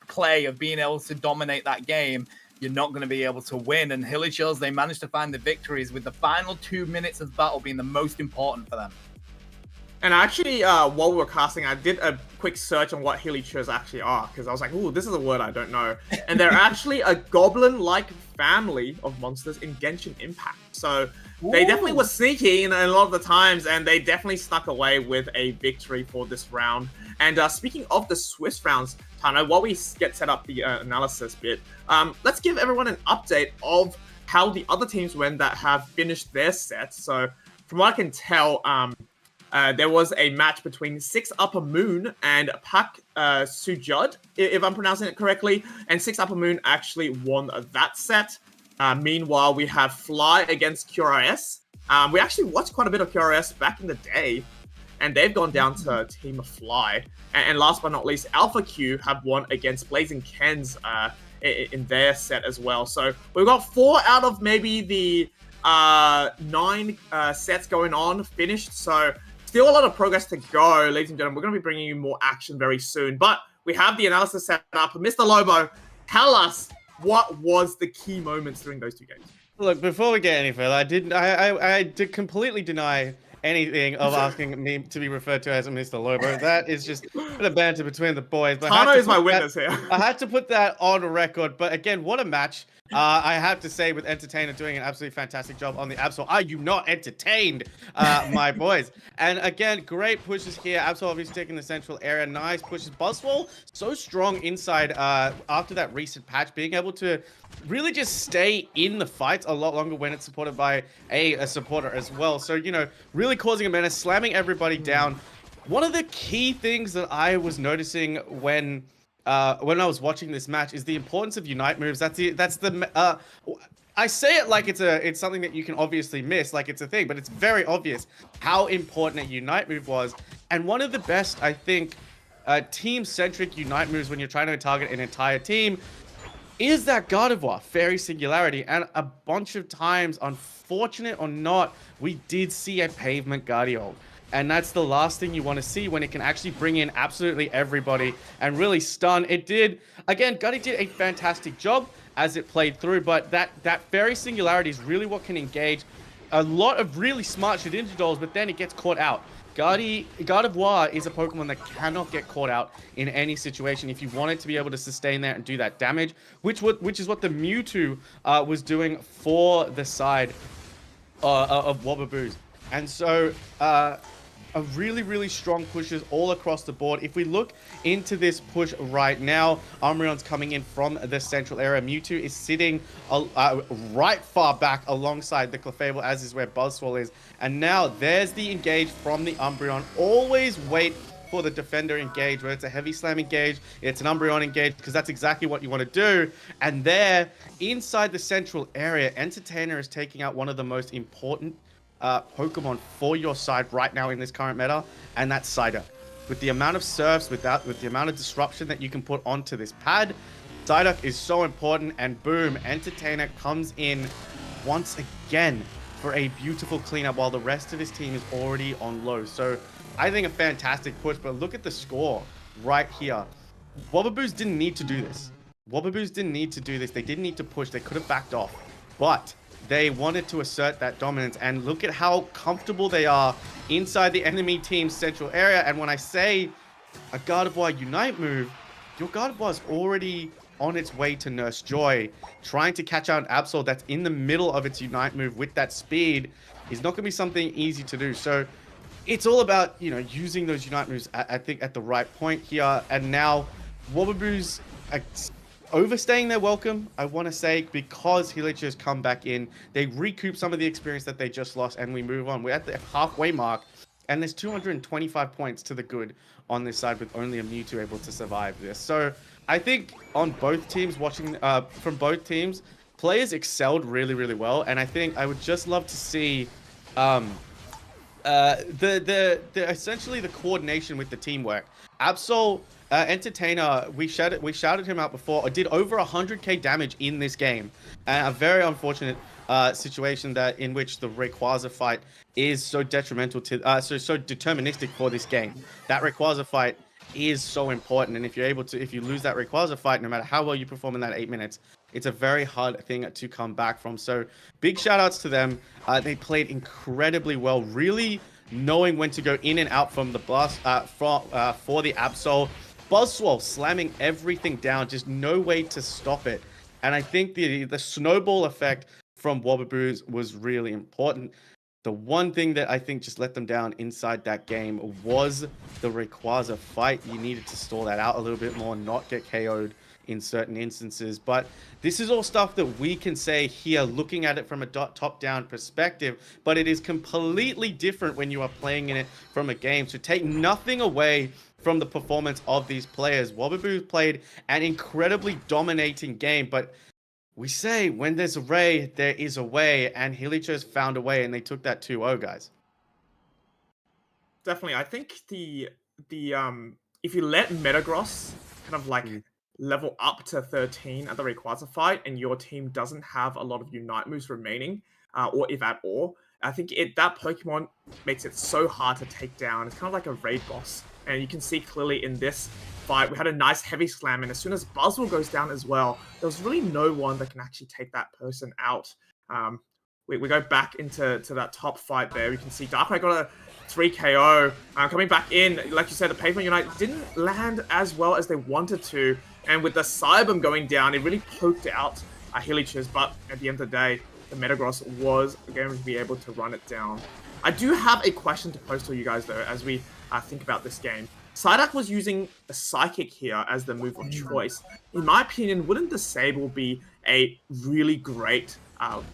play of being able to dominate that game, you're not going to be able to win. And Hilly Charles, they managed to find the victories with the final 2 minutes of the battle being the most important for them. And actually, while we were casting, I did a quick search on what Hilly Charles actually are, because I was like, ooh, this is a word I don't know. And they're actually a goblin-like family of monsters in Genshin Impact. So they definitely were sneaky in a lot of the times, and they definitely snuck away with a victory for this round. And speaking of the Swiss rounds, Tano, while we get set up the analysis bit, let's give everyone an update of how the other teams went that have finished their sets. So from what I can tell, there was a match between 6 Upper Moon and Pak Sujud, if I'm pronouncing it correctly. And 6 Upper Moon actually won that set. Meanwhile, we have Fly against QRS. We actually watched quite a bit of QRS back in the day, and they've gone down to Team of Fly. And last but not least, Alpha Q have won against Blazing Kens in their set as well. So we've got 4 out of maybe the 9 sets going on finished. So still a lot of progress to go, ladies and gentlemen. We're going to be bringing you more action very soon. But we have the analysis set up. Mr. Lobo, tell us, what was the key moments during those 2 games? Look, before we get any further, I did completely deny anything of asking me to be referred to as a Mr. Lobo. That is just a bit of banter between the boys. But Tano is my witness here. I had to put that on record. But again, what a match. I have to say, with Entertainer doing an absolutely fantastic job on the Absol. Are you not entertained, my boys? And again, great pushes here. Absol obviously taking the central area. Nice pushes. Buzzwole, so strong inside after that recent patch. Being able to really just stay in the fights a lot longer when it's supported by a supporter as well. So, you know, really causing a menace, slamming everybody down. One of the key things that I was noticing when I was watching this match is the importance of Unite moves. I say it like it's something that you can obviously miss, like it's a thing, but it's very obvious how important a Unite move was. And one of the best, I think, team-centric Unite moves when you're trying to target an entire team is that Gardevoir, Fairy Singularity. And a bunch of times, unfortunate or not, we did see a Pavement Guardian. And that's the last thing you want to see when it can actually bring in absolutely everybody and really stun. It did. Again, Gutty did a fantastic job as it played through, but that Fairy Singularity is really what can engage a lot of really smart Shedinja dolls, but then it gets caught out. Gardevoir is a Pokemon that cannot get caught out in any situation if you want it to be able to sustain that and do that damage, which is what the Mewtwo was doing for the side of Wobbuboos. And so a really, really strong pushes all across the board. If we look into this push right now, Umbreon's coming in from the central area. Mewtwo is sitting right far back alongside the Clefable, as is where Buzzswole is. And now there's the engage from the Umbreon. Always wait for the defender engage, whether it's a heavy slam engage, it's an Umbreon engage, because that's exactly what you want to do. And there, inside the central area, Entertainer is taking out one of the most important Pokemon for your side right now in this current meta, and that's Psyduck. With the amount of surfs, with the amount of disruption that you can put onto this pad, Psyduck is so important, and boom, Entertainer comes in once again for a beautiful cleanup while the rest of his team is already on low. So I think a fantastic push, but look at the score right here. Wobbuboos didn't need to do this. Wobbuboos didn't need to do this. They didn't need to push. They could have backed off, but they wanted to assert that dominance, and look at how comfortable they are inside the enemy team's central area. And when I say a Gardevoir Unite move, your Gardevoir is already on its way to Nurse Joy. Trying to catch out an Absol that's in the middle of its Unite move with that speed is not going to be something easy to do. So it's all about, you know, using those Unite moves, I think, at the right point here. And now Wobbuboos are overstaying their welcome, I want to say, because Hilly has come back in. They recoup some of the experience that they just lost, and we move on. We're at the halfway mark, and there's 225 points to the good on this side with only a Mewtwo able to survive this. So I think on both teams, watching from both teams, players excelled really, really well, and I think I would just love to see essentially the coordination with the teamwork. Absol, Entertainer, we shouted him out before, did over 100k damage in this game. And a very unfortunate situation that in which the Rayquaza fight is so detrimental to, so deterministic for this game. That Rayquaza fight is so important, and if you lose that Rayquaza fight, no matter how well you perform in that 8 minutes, it's a very hard thing to come back from. So big shout outs to them. They played incredibly well, really knowing when to go in and out from the blast for the Absol. Buzzswole slamming everything down, just no way to stop it. And I think the snowball effect from Wobbuboos was really important. The one thing that I think just let them down inside that game was the Rayquaza fight. You needed to stall that out a little bit more, not get KO'd in certain instances. But this is all stuff that we can say here, looking at it from a top-down perspective, but it is completely different when you are playing in it from a game. So take nothing away from the performance of these players. Wobbuboos played an incredibly dominating game, but we say when there's a Ray, there is a way, and Hilly just found a way, and they took that 2-0, guys. Definitely. I think the if you let Metagross kind of like level up to 13 at the Rayquaza fight, and your team doesn't have a lot of Unite moves remaining, or if at all, I think that Pokemon makes it so hard to take down. It's kind of like a raid boss. And you can see clearly in this fight, we had a nice heavy slam, and as soon as Buzzwole goes down as well, there was really no one that can actually take that person out. We go back into that top fight there. We can see Darkrai got a 3 KO. Coming back in, like you said, the Pavement Unite didn't land as well as they wanted to, and with the Cyberm going down, it really poked out Hillich's, but at the end of the day, the Metagross was going to be able to run it down. I do have a question to pose to you guys, though, as we think about this game. Psyduck was using a Psychic here as the move of choice. In my opinion, wouldn't the Sable be a really great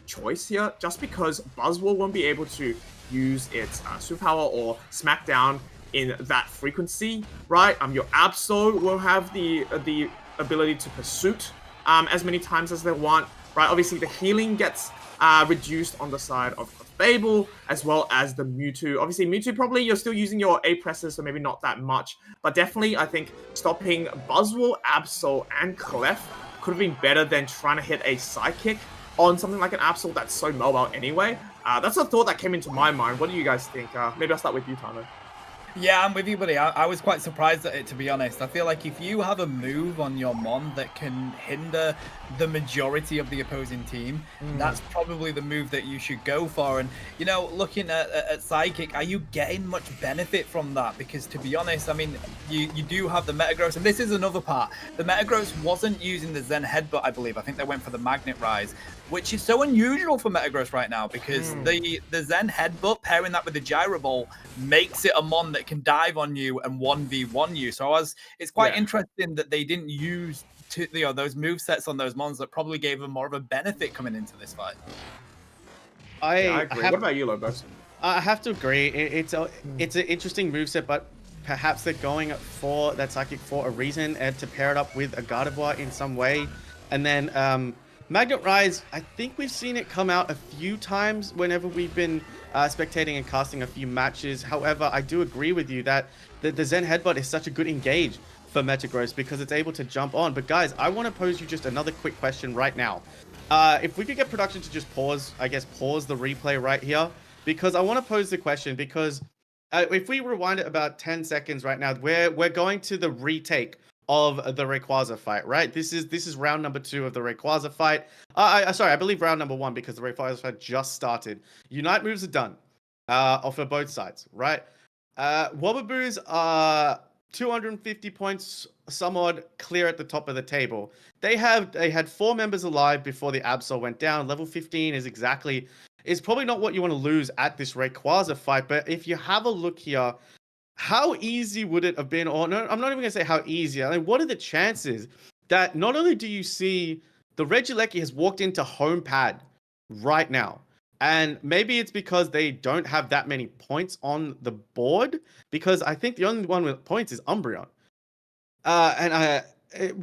choice here? Just because Buzzwole won't be able to use its Superpower or Smackdown in that frequency, right? Your Absol will have the ability to Pursuit as many times as they want, right? Obviously, the healing gets reduced on the side of Fable, as well as the Mewtwo. Obviously, Mewtwo, probably you're still using your A presses, so maybe not that much. But definitely, I think stopping Buzzwole, Absol, and Clef could have been better than trying to hit a Psychic on something like an Absol that's so mobile anyway. That's a thought that came into my mind. What do you guys think? Maybe I'll start with you, Tano. Yeah, I'm with you, buddy. I was quite surprised at it, to be honest. I feel like if you have a move on your Mon that can hinder the majority of the opposing team, that's probably the move that you should go for. And, you know, looking at Psychic, are you getting much benefit from that? Because, to be honest, I mean, you do have the Metagross, and this is another part. The Metagross wasn't using the Zen Headbutt, I believe. I think they went for the Magnet Rise, which is so unusual for Metagross right now, because the Zen Headbutt, pairing that with the Gyro Ball, makes it a Mon that can dive on you and 1v1 you. So it's quite interesting that they didn't use those move sets on those Mons that probably gave them more of a benefit coming into this fight. I agree. What about you, Lobos? I have to agree. It's an interesting moveset, but perhaps they're going for that Psychic for a reason, and to pair it up with a Gardevoir in some way. And then Magnet Rise, I think we've seen it come out a few times whenever we've been spectating and casting a few matches. However, I do agree with you that the Zen Headbutt is such a good engage for Metagross because it's able to jump on. But guys, I want to pose you just another quick question right now. If we could get production to just pause the replay right here, because I want to pose the question, because if we rewind it about 10 seconds right now, we're going to the retake of the Rayquaza fight, right? This is round number 2 of the Rayquaza fight. Sorry, I believe round number 1, because the Rayquaza fight just started. Unite moves are done for both sides, right? Wobaboos are 250 points, some odd, clear at the top of the table. They had 4 members alive before the Absol went down. Level 15 is probably not what you want to lose at this Rayquaza fight, but if you have a look here, how easy would it have been? Or no, I'm not even going to say how easy. I mean, what are the chances that not only do you see the Regieleki has walked into home pad right now, and maybe it's because they don't have that many points on the board, because I think the only one with points is Umbreon. At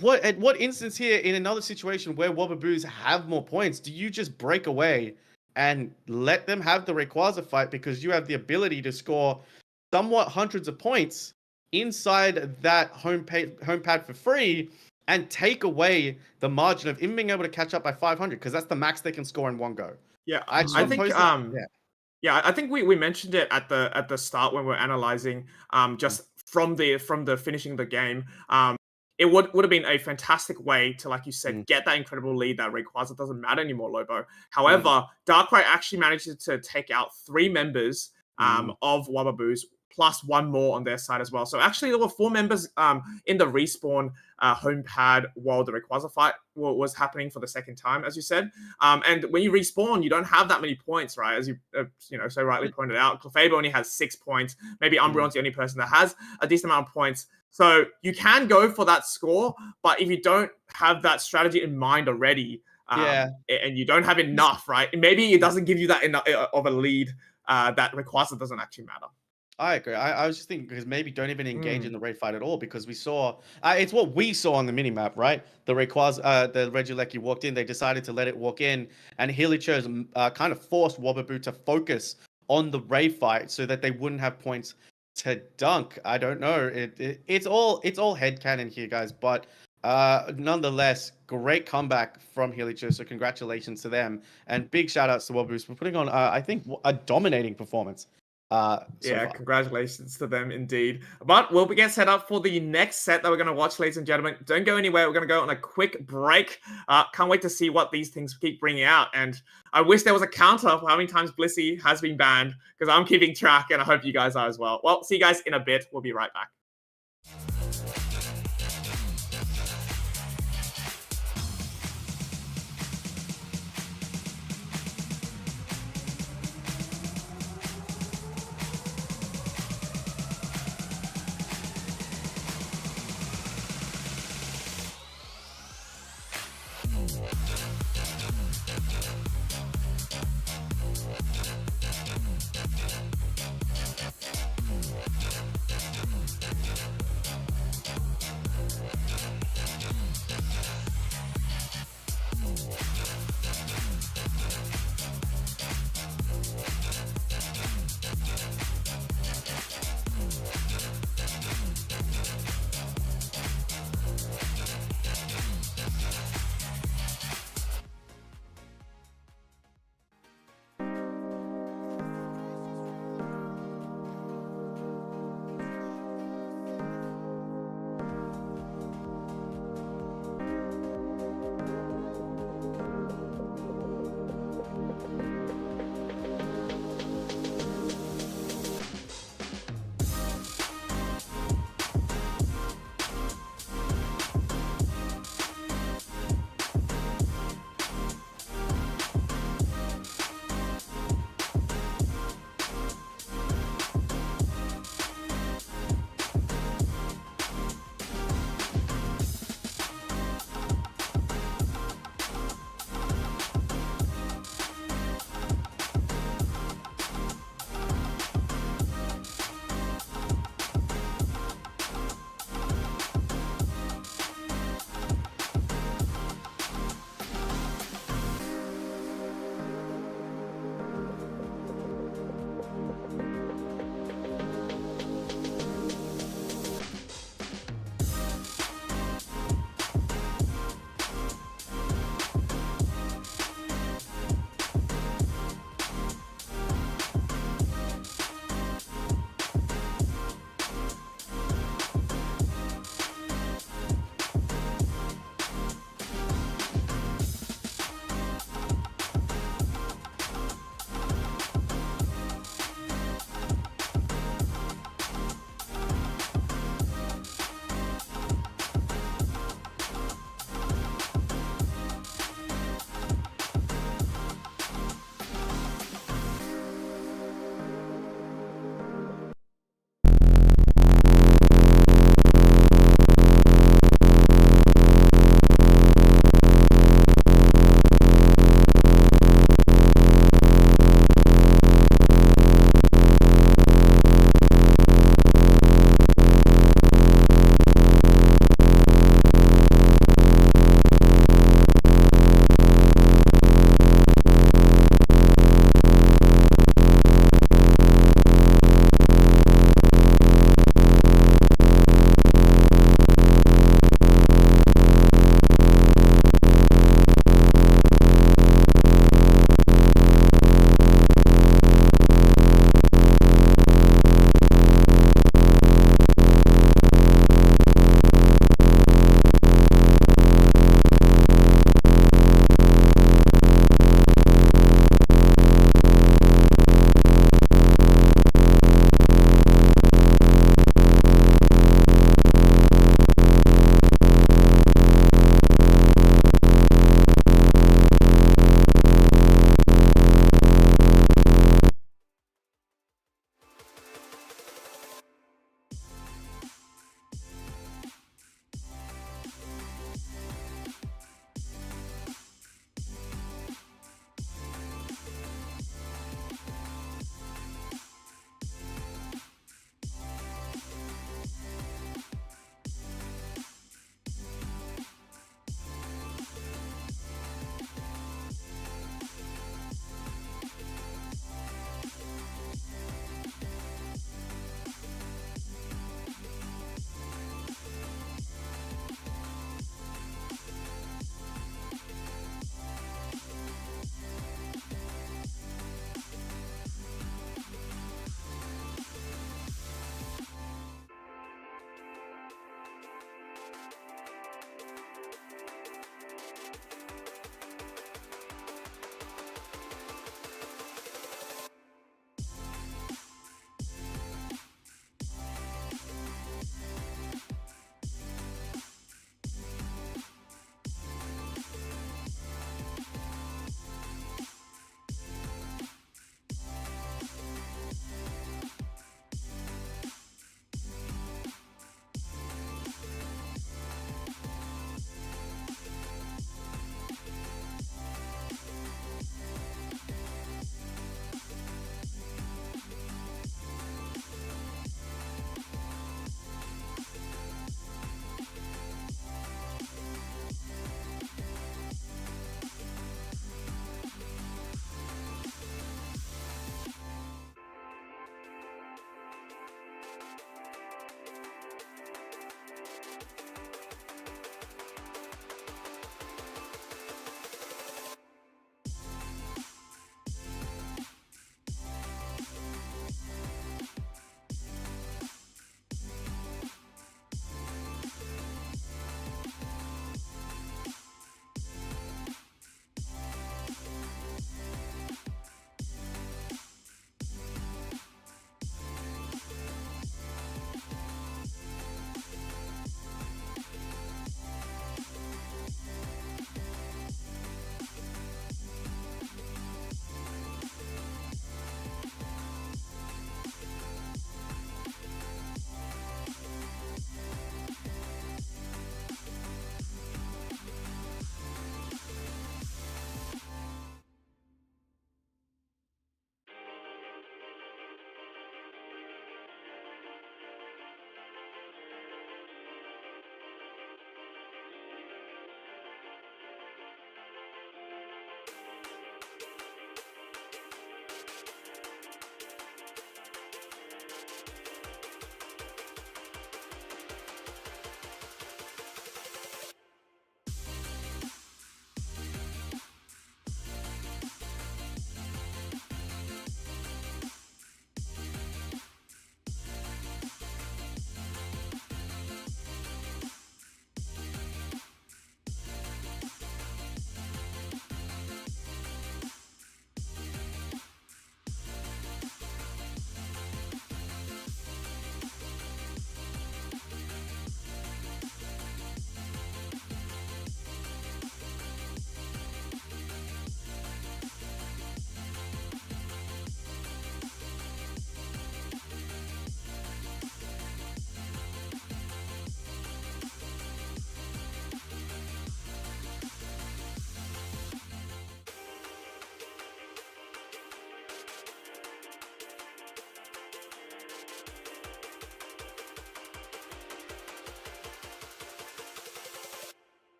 what instance here in another situation where Wobaboos have more points, do you just break away and let them have the Rayquaza fight because you have the ability to score somewhat hundreds of points inside that home pad for free and take away the margin of even being able to catch up by 500, because that's the max they can score in one go? Yeah, I think we mentioned it at the start when we're analyzing just from the finishing the game. It would have been a fantastic way to, like you said, get that incredible lead that Rayquaza doesn't matter anymore, Lobo. However, Darkrai actually managed to take out 3 members of Wobaboos, plus 1 more on their side as well. So actually there were 4 members in the respawn home pad while the Rayquaza fight was happening for the second time, as you said. And when you respawn, you don't have that many points, right? As you so rightly pointed out, Clefable only has 6 points. Maybe Umbreon's the only person that has a decent amount of points. So you can go for that score, but if you don't have that strategy in mind already, and you don't have enough, right? Maybe it doesn't give you that enough of a lead that Rayquaza doesn't actually matter. I agree. I was just thinking, because maybe don't even engage in the raid fight at all, because we saw it's what we saw on the minimap, right? The Rayquaza, the Regieleki walked in, they decided to let it walk in, and Hilly chose kind of forced Wobaboo to focus on the raid fight so that they wouldn't have points to dunk. I don't know. It's all headcanon here, guys, but nonetheless, great comeback from Hilly, so congratulations to them, and big shout outs to Wobaboos for putting on I think a dominating performance. Congratulations to them indeed. But we'll get set up for the next set that we're going to watch, ladies and gentlemen. Don't go anywhere. We're going to go on a quick break. Can't wait to see what these things keep bringing out. And I wish there was a counter for how many times Blissey has been banned, because I'm keeping track, and I hope you guys are as well. Well, see you guys in a bit. We'll be right back.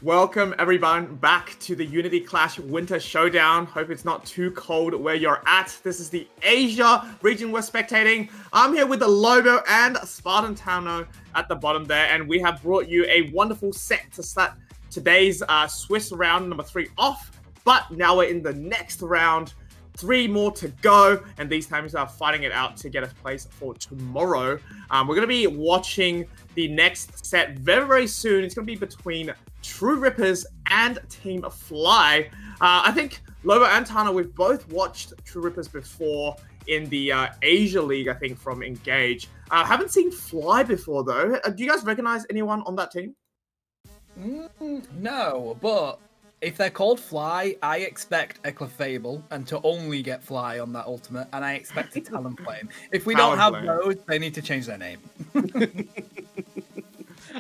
Welcome everyone back to the Unity Clash Winter Showdown. Hope it's not too cold where you're at. This is the Asia region we're spectating. I'm here with the Logo and Spartan Towno at the bottom there, and we have brought you a wonderful set to start today's Swiss round number 3 off. But now we're in the next round. 3 more to go, and these teams are fighting it out to get a place for tomorrow. We're going to be watching the next set very, very soon. It's going to be between True Rippers and Team Fly. I think Lobo and Tana, we've both watched True Rippers before in the Asia League, I think, from Engage. Haven't seen Fly before, though. Do you guys recognize anyone on that team? No, but if they're called Fly, I expect a Clefable and to only get Fly on that ultimate, and I expect a Talonflame. If we don't have those, they need to change their name.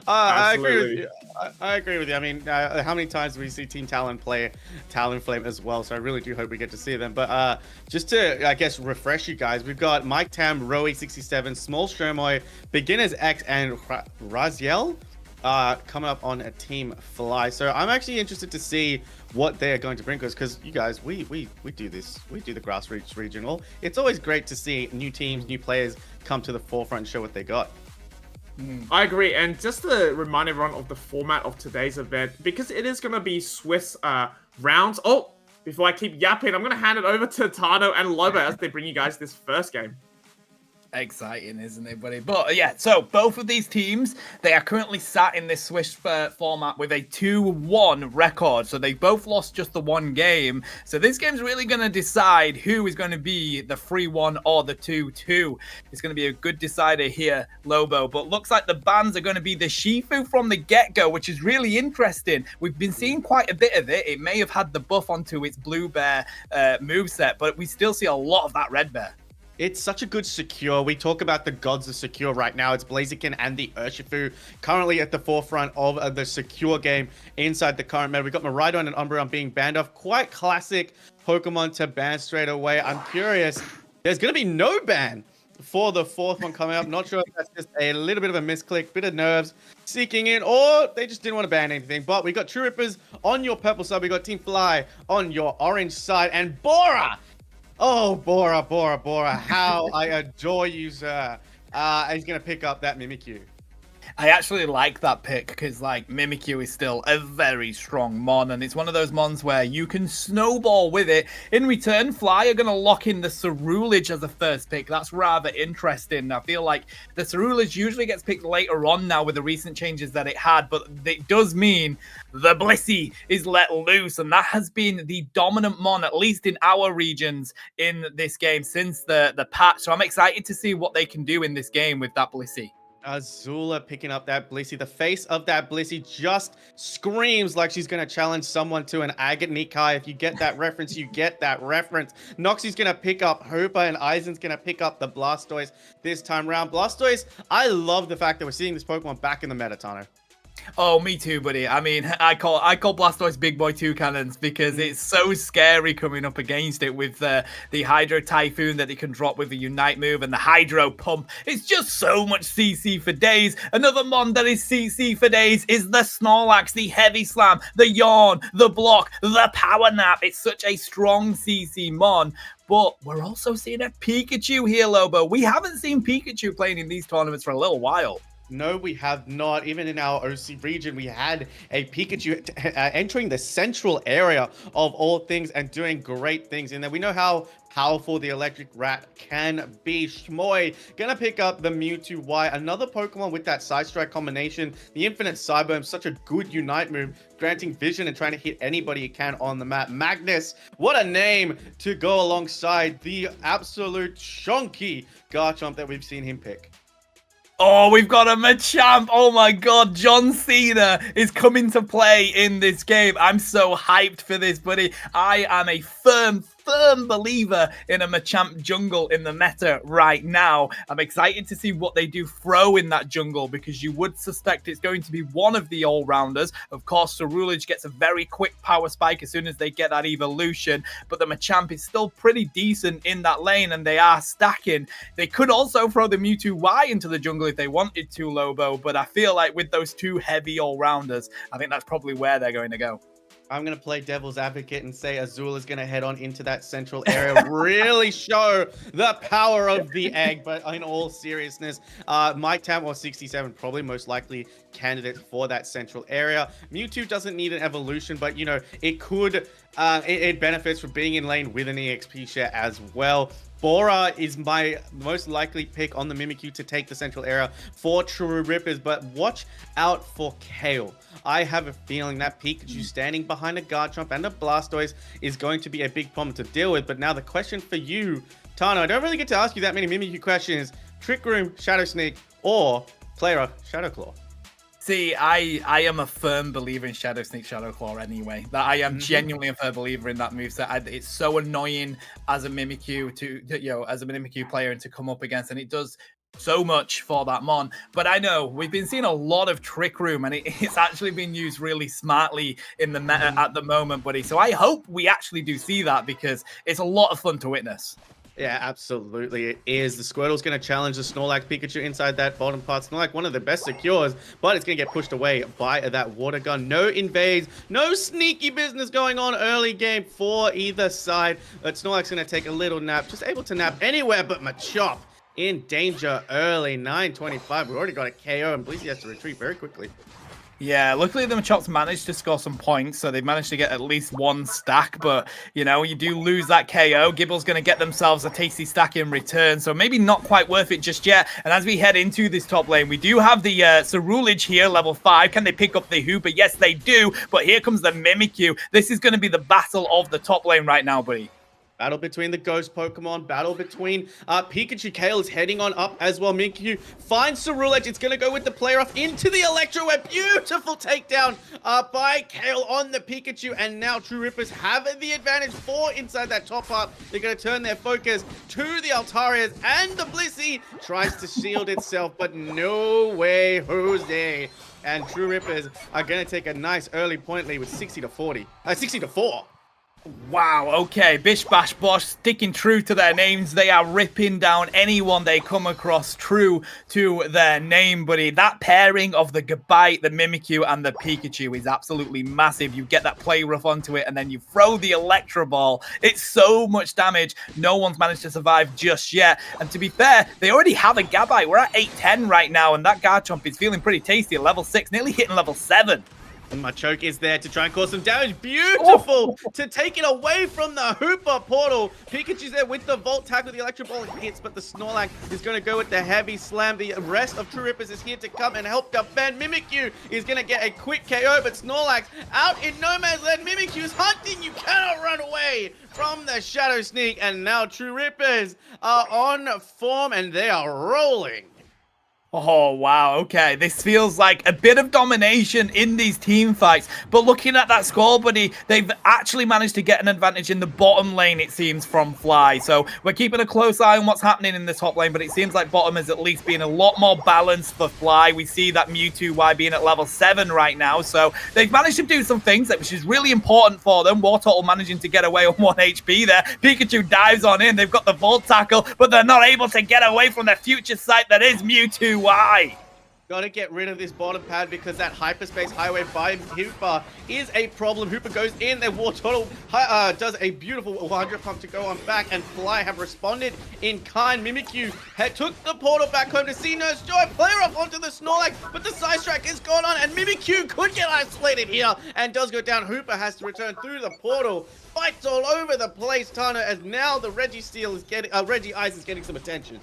I agree with you. I mean, how many times do we see Team Talon play Talonflame as well? So I really do hope we get to see them. But just to, I guess, refresh you guys, we've got Mike Tam, Roe67, Small Stromoy, Beginners X, and Raziel coming up on a Team Fly. So I'm actually interested to see what they are going to bring us, because you guys, we do this. We do the grassroots regional. It's always great to see new teams, new players come to the forefront and show what they got. I agree, and just to remind everyone of the format of today's event, because it is going to be Swiss rounds. Oh, before I keep yapping, I'm going to hand it over to Tano and Lobo as they bring you guys this first game. Exciting, isn't it, buddy? But yeah, so both of these teams, they are currently sat in this Swiss format with a 2-1 record. So they both lost just the one game. So this game's really going to decide who is going to be the 3-1 or the 2-2. It's going to be a good decider here, Lobo. But looks like the bans are going to be the Shifu from the get-go, which is really interesting. We've been seeing quite a bit of it. It may have had the buff onto its Blue Bear moveset, but we still see a lot of that Red Bear. It's such a good secure. We talk about the gods of secure right now. It's Blaziken and the Urshifu currently at the forefront of the secure game inside the current meta. We've got Miraidon and Umbreon being banned off. Quite classic Pokemon to ban straight away. I'm curious. There's going to be no ban for the 4th one coming up. Not sure if that's just a little bit of a misclick, bit of nerves seeking in, or they just didn't want to ban anything. But we got True Rippers on your purple side. We got Team Fly on your orange side. And Bora! Oh, Bora, how I adore you, sir. He's going to pick up that Mimikyu. I actually like that pick because, like, Mimikyu is still a very strong mon, and it's one of those mons where you can snowball with it. In return, Fly are going to lock in the Cerulege as a first pick. That's rather interesting. I feel like the Cerulege usually gets picked later on now with the recent changes that it had, but it does mean the Blissey is let loose, and that has been the dominant mon, at least in our regions, in this game since the patch. So I'm excited to see what they can do in this game with that Blissey. Azula picking up that Blissey. The face of that Blissey just screams like she's going to challenge someone to an Agate Kai. If you get that reference, you get that reference. Noxie's going to pick up Hooper, and Aizen's going to pick up the Blastoise this time round. Blastoise, I love the fact that we're seeing this Pokemon back in the meta, Tano. Oh, me too, buddy. I mean, I call Blastoise Big Boy 2 cannons because it's so scary coming up against it with the Hydro Typhoon that it can drop with the Unite move and the Hydro Pump. It's just so much CC for days. Another mon that is CC for days is the Snorlax, the Heavy Slam, the Yawn, the Block, the Power Nap. It's such a strong CC mon. But we're also seeing a Pikachu here, Lobo. We haven't seen Pikachu playing in these tournaments for a little while. No, we have not. Even in our OC region, we had a Pikachu entering the central area of all things and doing great things. And then we know how powerful the electric rat can be. Shmoy gonna pick up the Mewtwo Y, another Pokemon with that Side Strike combination. The Infinite Cyberm, such a good Unite move, granting vision and trying to hit anybody it can on the map. Magnus, what a name to go alongside the absolute chonky Garchomp that we've seen him pick. Oh, we've got a Machamp. Oh my god, John Cena is coming to play in this game. I'm so hyped for this, buddy. I am a firm firm believer in a Machamp jungle in the meta right now. I'm excited to see what they do throw in that jungle, because you would suspect it's going to be one of the all-rounders. Of course, Cerulege gets a very quick power spike as soon as they get that evolution, but the Machamp is still pretty decent in that lane, and they are stacking. They could also throw the Mewtwo Y into the jungle if they wanted to, Lobo, but I feel like with those two heavy all-rounders, I think that's probably where they're going to go. I'm going to play devil's advocate and say Azul is going to head on into that central area, really show the power of the egg. But in all seriousness, Mike Tam or 67 probably most likely candidate for that central area. Mewtwo doesn't need an evolution, but, you know, it could, it benefits from being in lane with an EXP share as well. Bora is my most likely pick on the Mimikyu to take the central area for True Rippers, but watch out for Kale. I have a feeling that Pikachu standing behind a Garchomp and a Blastoise is going to be a big problem to deal with. But now the question for you, Tano, I don't really get to ask you that many Mimikyu questions. Trick Room, Shadow Sneak, or Player Shadow Claw? See, I am a firm believer in Shadow Sneak, Shadow Claw anyway. That I am genuinely a firm believer in that moveset. It's so annoying as a Mimikyu as a Mimikyu player and to come up against, and it does so much for that Mon. But I know we've been seeing a lot of Trick Room, and it's actually been used really smartly in the meta at the moment, buddy. So I hope we actually do see that, because it's a lot of fun to witness. Yeah, absolutely it is. The Squirtle's going to challenge the Snorlax Pikachu inside that bottom part. Snorlax, one of the best secures, but it's going to get pushed away by that water gun. No invades, no sneaky business going on early game for either side. But Snorlax going to take a little nap, just able to nap anywhere but Machop. In danger early, 9:25. We already got a KO, and Blissey has to retreat very quickly. Yeah, luckily the Machops managed to score some points, so they've managed to get at least one stack, but, you know, you do lose that KO. Gibble's going to get themselves a tasty stack in return, so maybe not quite worth it just yet. And as we head into this top lane, we do have the Cerulege here, level 5. Can they pick up the Hooper? Yes, they do, but here comes the Mimikyu. This is going to be the battle of the top lane right now, buddy. Battle between the ghost Pokemon, battle between Pikachu. Kale is heading on up as well. Mimikyu finds Cerulege. It's going to go with the player off into the Electro Web. Beautiful takedown by Kale on the Pikachu. And now True Rippers have the advantage for inside that top part. They're going to turn their focus to the Altarias, and the Blissey tries to shield itself, but no way, Jose. And True Rippers are going to take a nice early point lead with 60 to 4. Wow, okay, Bish Bash Bosh sticking true to their names. They are ripping down anyone they come across true to their name, buddy. That pairing of the Gabite, the Mimikyu, and the Pikachu is absolutely massive. You get that play rough onto it, and then you throw the Electro Ball. It's so much damage. No one's managed to survive just yet. And to be fair, they already have a Gabite. We're at 8-10 right now, and that Garchomp is feeling pretty tasty at level 6, nearly hitting level 7. And Machoke is there to try and cause some damage. Beautiful to take it away from the Hooper portal. Pikachu's there with the Volt Tackle. The Electro Ball hits, but the Snorlax is going to go with the heavy slam. The rest of True Rippers is here to come and help defend. Mimikyu is going to get a quick KO, but Snorlax out in no man's land. Mimikyu's hunting. You cannot run away from the Shadow Sneak. And now True Rippers are on form, and they are rolling. Oh, wow. Okay. This feels like a bit of domination in these team fights. But looking at that score, buddy, they've actually managed to get an advantage in the bottom lane, it seems, from Fly. So we're keeping a close eye on what's happening in the top lane, but it seems like bottom is at least being a lot more balanced for Fly. We see that Mewtwo Y being at level 7 right now. So they've managed to do some things, which is really important for them. Wartortle managing to get away on 1 HP there. Pikachu dives on in. They've got the Volt Tackle, but they're not able to get away from their future sight that is Mewtwo. Why? Gotta get rid of this bottom pad because that hyperspace highway by Hooper is a problem. Hooper goes in there. Wartortle does a beautiful 100 pump to go on back, and Fly have responded in kind. Mimikyu took the portal back home to see Nurse Joy. Player up onto the Snorlax, but the side strike is gone on, and Mimikyu could get isolated here and does go down. Hooper has to return through the portal. Fights all over the place, Tana, as now the Reggie Ice is getting some attention.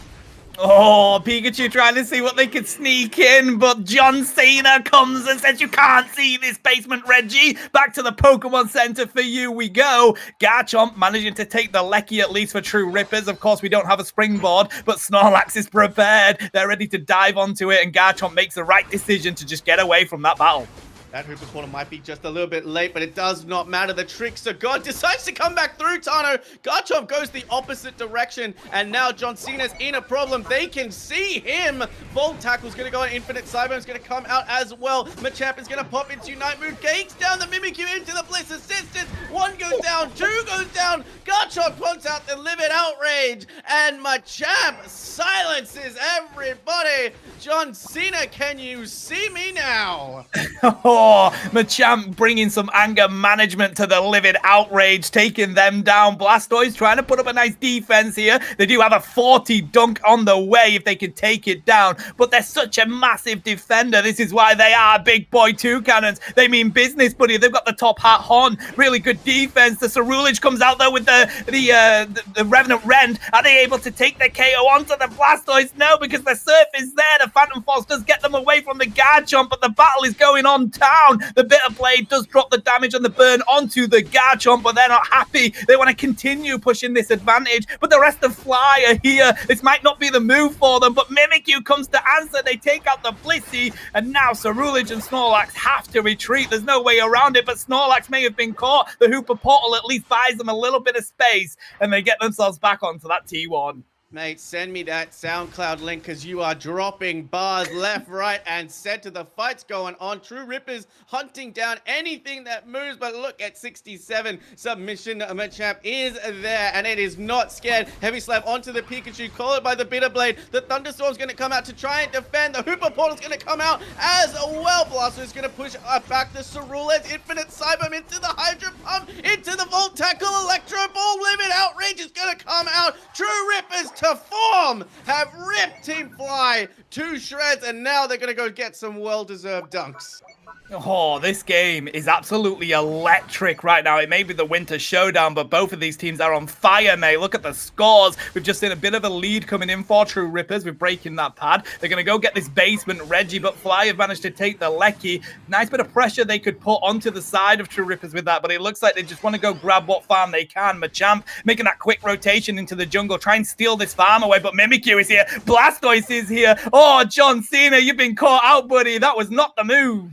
Oh, Pikachu trying to see what they could sneak in, but John Cena comes and says, you can't see this basement, Reggie. Back to the Pokemon Center for you we go. Garchomp managing to take the Lecky, at least for True Rippers. Of course, we don't have a springboard, but Snorlax is prepared. They're ready to dive onto it, and Garchomp makes the right decision to just get away from that battle. That Hooper Portal might be just a little bit late, but it does not matter. The Trickster God decides to come back through, Tano. Garchomp goes the opposite direction, and now John Cena's in a problem. They can see him. Volt Tackle's going to go on Infinite Cyber's going to come out as well. Machamp is going to pop into Unite Move. Gates down the Mimikyu into the Bliss Assistance. One goes down, two goes down. Garchomp points out the Limit Outrage, and Machamp silences everybody. John Cena, can you see me now? Oh, Machamp bringing some anger management to the Livid Outrage, taking them down. Blastoise trying to put up a nice defense here. They do have a 40 dunk on the way if they can take it down, but they're such a massive defender. This is why they are big boy two cannons. They mean business, buddy. They've got the top hat on. Really good defense. The Ceruledge comes out though with the Revenant Rend. Are they able to take the KO onto the Blastoise? No, because the Surf is there. The Phantom Force does get them away from the Garchomp, but the battle is going on town. The Bitter Blade does drop the damage and the burn onto the Garchomp, but they're not happy. They want to continue pushing this advantage, but the rest of Fly are here. This might not be the move for them, but Mimikyu comes to answer. They take out the Blissey, and now Ceruledge and Snorlax have to retreat. There's no way around it, but Snorlax may have been caught. The Hooper Portal at least buys them a little bit of space, and they get themselves back onto that T1. Mate, send me that SoundCloud link because you are dropping bars left, right, and center. The fight's going on. True Ripper's hunting down anything that moves, but look at 67. Submission Machamp is there, and it is not scared. Heavy Slap onto the Pikachu, called by the Bitter Blade. The Thunderstorm's going to come out to try and defend. The Hooper Portal's going to come out as well. Blaster is going to push back the Ceruledge. Infinite Cyber into the Hydro Pump, into the Volt Tackle. Electro Ball, Limit Outrage is going to come out. True Rippers to form have ripped Team Fly to shreds, and now they're going to go get some well-deserved dunks. Oh, this game is absolutely electric right now. It may be the Winter Showdown, but both of these teams are on fire, mate. Look at the scores. We've just seen a bit of a lead coming in for True Rippers. We're breaking that pad. They're going to go get this basement Reggie, but Fly have managed to take the Lecky. Nice bit of pressure they could put onto the side of True Rippers with that, but it looks like they just want to go grab what farm they can. Machamp making that quick rotation into the jungle, try and steal this farm away, but Mimikyu is here. Blastoise is here. Oh, John Cena, you've been caught out, buddy. That was not the move.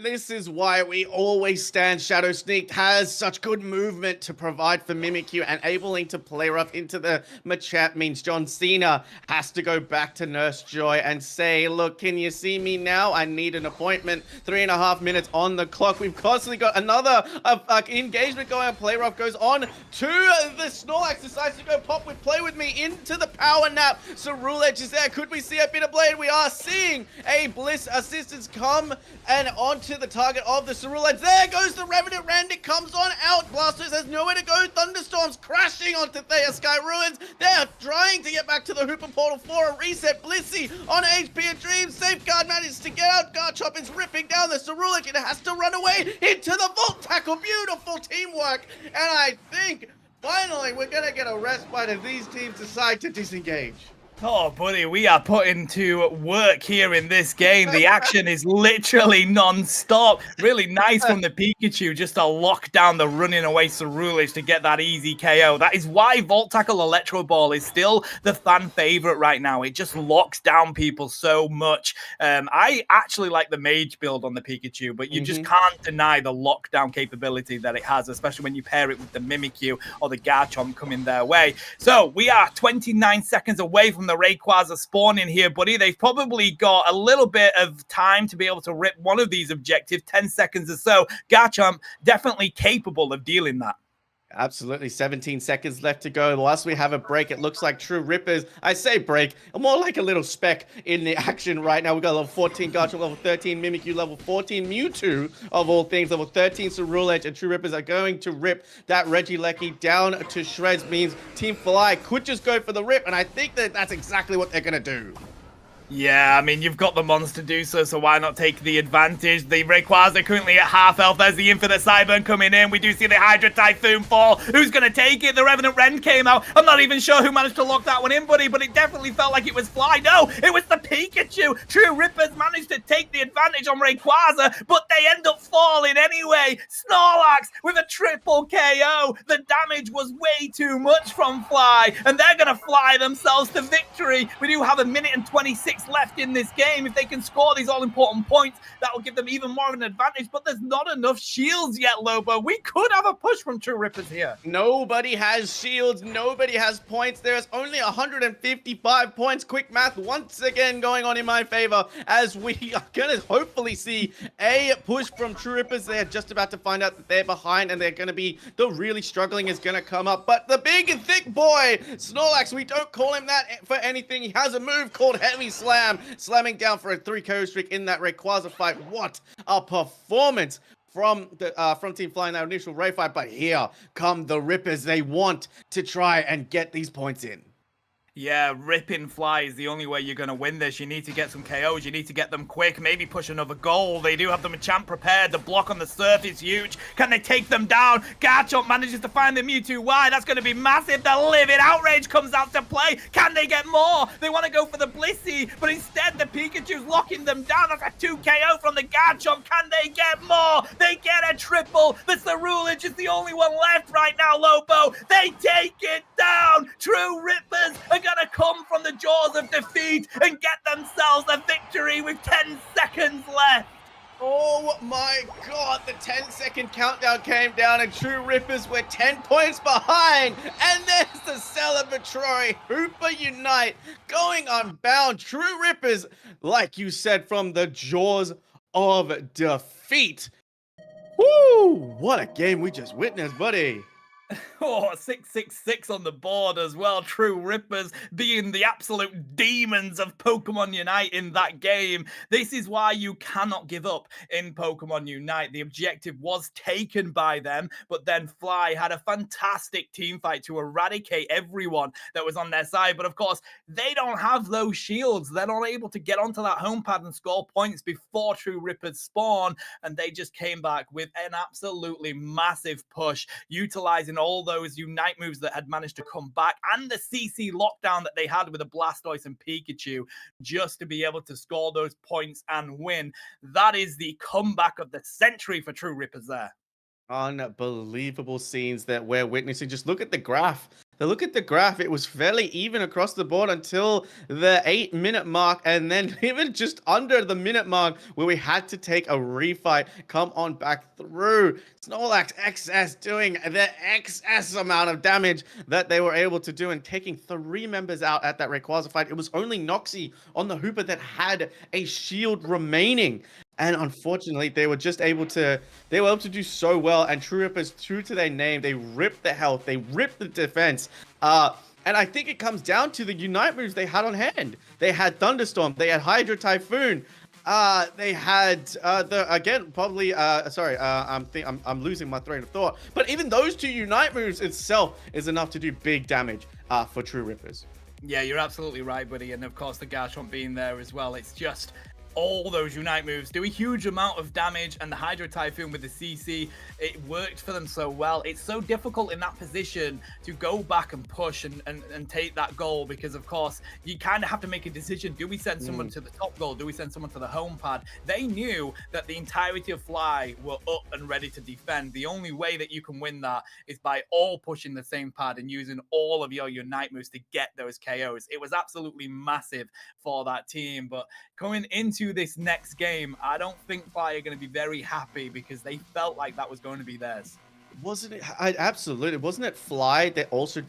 This is why we always stand Shadow Sneak has such good movement to provide for Mimikyu, and enabling to play rough into the Machamp means John Cena has to go back to Nurse Joy and say, look, can you see me now? I need an appointment. 3.5 minutes on the clock. We've constantly got another engagement going on. Play rough goes on to the Snorlax, decides to go pop with Play With Me into the Power Nap. Ceruledge is there. Could we see a Bitter Blade? We are seeing a Bliss Assistance come and on to the target of the Ceruledge. There goes the Revenant Rend. It comes on out. Blastoise has nowhere to go. Thunderstorms crashing onto Thea Sky Ruins. They're trying to get back to the Hooper Portal for a reset. Blissey on HP and Dreams. Safeguard managed to get out. Garchomp is ripping down the Ceruledge. It has to run away into the Volt Tackle. Beautiful teamwork. And I think finally we're going to get a respite as these teams decide to disengage. Oh, buddy, we are putting to work here in this game. The action is literally non-stop. Really nice from the Pikachu just to lock down the running away Ceruledge to get that easy KO. That is why Volt Tackle Electro Ball is still the fan favorite right now. It just locks down people so much. I actually like the Mage build on the Pikachu, but you just can't deny the lockdown capability that it has, especially when you pair it with the Mimikyu or the Garchomp coming their way. So we are 29 seconds away from the Rayquaza spawning here, buddy. They've probably got a little bit of time to be able to rip one of these objectives, 10 seconds or so. Garchomp definitely capable of dealing that. Absolutely. 17 seconds left to go. Whilst we have a break, it looks like True Rippers, I say break, more like a little speck in the action right now. We've got level 14 Garchomp, level 13 Mimikyu, level 14 Mewtwo, of all things, level 13 Ceruledge, and True Rippers are going to rip that Regieleki down to shreds. Means Team Fly could just go for the rip, and I think that that's exactly what they're going to do. Yeah, I mean, you've got the monster to do so, so why not take the advantage? The Rayquaza currently at half health. There's the Infinite Cyburn coming in. We do see the Hydra Typhoon fall. Who's going to take it? The Revenant Rend came out. I'm not even sure who managed to lock that one in, buddy, but it definitely felt like it was Fly. No, it was the Pikachu. True Rippers managed to take the advantage on Rayquaza, but they end up falling anyway. Snorlax with a triple KO. The damage was way too much from Fly, and they're going to fly themselves to victory. We do have 1 minute and 26 minutes left in this game. If they can score these all-important points, that will give them even more of an advantage. But there's not enough shields yet, Lobo. We could have a push from True Rippers here. Nobody has shields. Nobody has points. There's only 155 points. Quick math once again going on in my favor as we are going to hopefully see a push from True Rippers. They're just about to find out that they're behind and they're going to be, the really struggling is going to come up. But the big and thick boy, Snorlax, we don't call him that for anything. He has a move called Heavy Slam, slamming down for a 3-KO streak in that Rayquaza fight. What a performance from Team Fly in that initial raid fight. But here come the Rippers. They want to try and get these points in. Yeah, ripping Fly is the only way you're going to win this. You need to get some KOs. You need to get them quick. Maybe push another goal. They do have the Machamp prepared. The block on the surf is huge. Can they take them down? Garchomp manages to find the Mewtwo. Why? That's going to be massive. The Livid Outrage comes out to play. Can they get more? They want to go for the Blissey, but instead the Pikachu's locking them down. That's a 2 KO from the Garchomp. Can they get more? They get a triple. That's the Rulage. It's the only one left right now, Lobo. They take it down. True Rippers are going to come from the jaws of defeat and get themselves a victory with 10 seconds left. Oh my god, the 10-second countdown came down and True Rippers were 10 points behind. And there's the celebratory Hooper Unite going unbound. True Rippers, like you said, from the jaws of defeat. Woo! What a game we just witnessed, buddy. Oh, 666 on the board as well. True Rippers being the absolute demons of Pokemon Unite in that game. This is why you cannot give up in Pokemon Unite. The objective was taken by them, but then Fly had a fantastic team fight to eradicate everyone that was on their side. But of course, they don't have those shields. They're not able to get onto that home pad and score points before True Rippers spawn. And they just came back with an absolutely massive push, utilizing all those Unite moves that had managed to come back and the CC lockdown that they had with a Blastoise and Pikachu just to be able to score those points and win. That is the comeback of the century for True Rippers there. Unbelievable scenes that we're witnessing. Just look at the graph. Look at the graph. It was fairly even across the board until the 8-minute mark, and then even just under the minute mark where we had to take a refight. Come on back through. Snorlax XS doing the XS amount of damage that they were able to do and taking 3 members out at that Rayquaza fight. It was only Noxie on the Hooper that had a shield remaining. And unfortunately, they were able to do so well. And True Rippers, true to their name, they ripped the health, they ripped the defense. And I think it comes down to the Unite moves they had on hand. They had Thunderstorm, they had Hydro Typhoon, they had I'm losing my train of thought. But even those 2 Unite moves itself is enough to do big damage for True Rippers. Yeah, you're absolutely right, buddy. And of course, the Garchomp being there as well. It's just all those Unite moves do a huge amount of damage, and the Hydro Typhoon with the CC, it worked for them so well. It's so difficult in that position to go back and push and take that goal, because of course you kind of have to make a decision. Do we send someone to the top goal? Do we send someone to the home pad? They knew that the entirety of Fly were up and ready to defend. The only way that you can win that is by all pushing the same pad and using all of your Unite moves to get those KOs. It was absolutely massive for that team. But going into this next game, I don't think Fly are going to be very happy, because they felt like that was going to be theirs. Wasn't it? Absolutely. Wasn't it Fly that also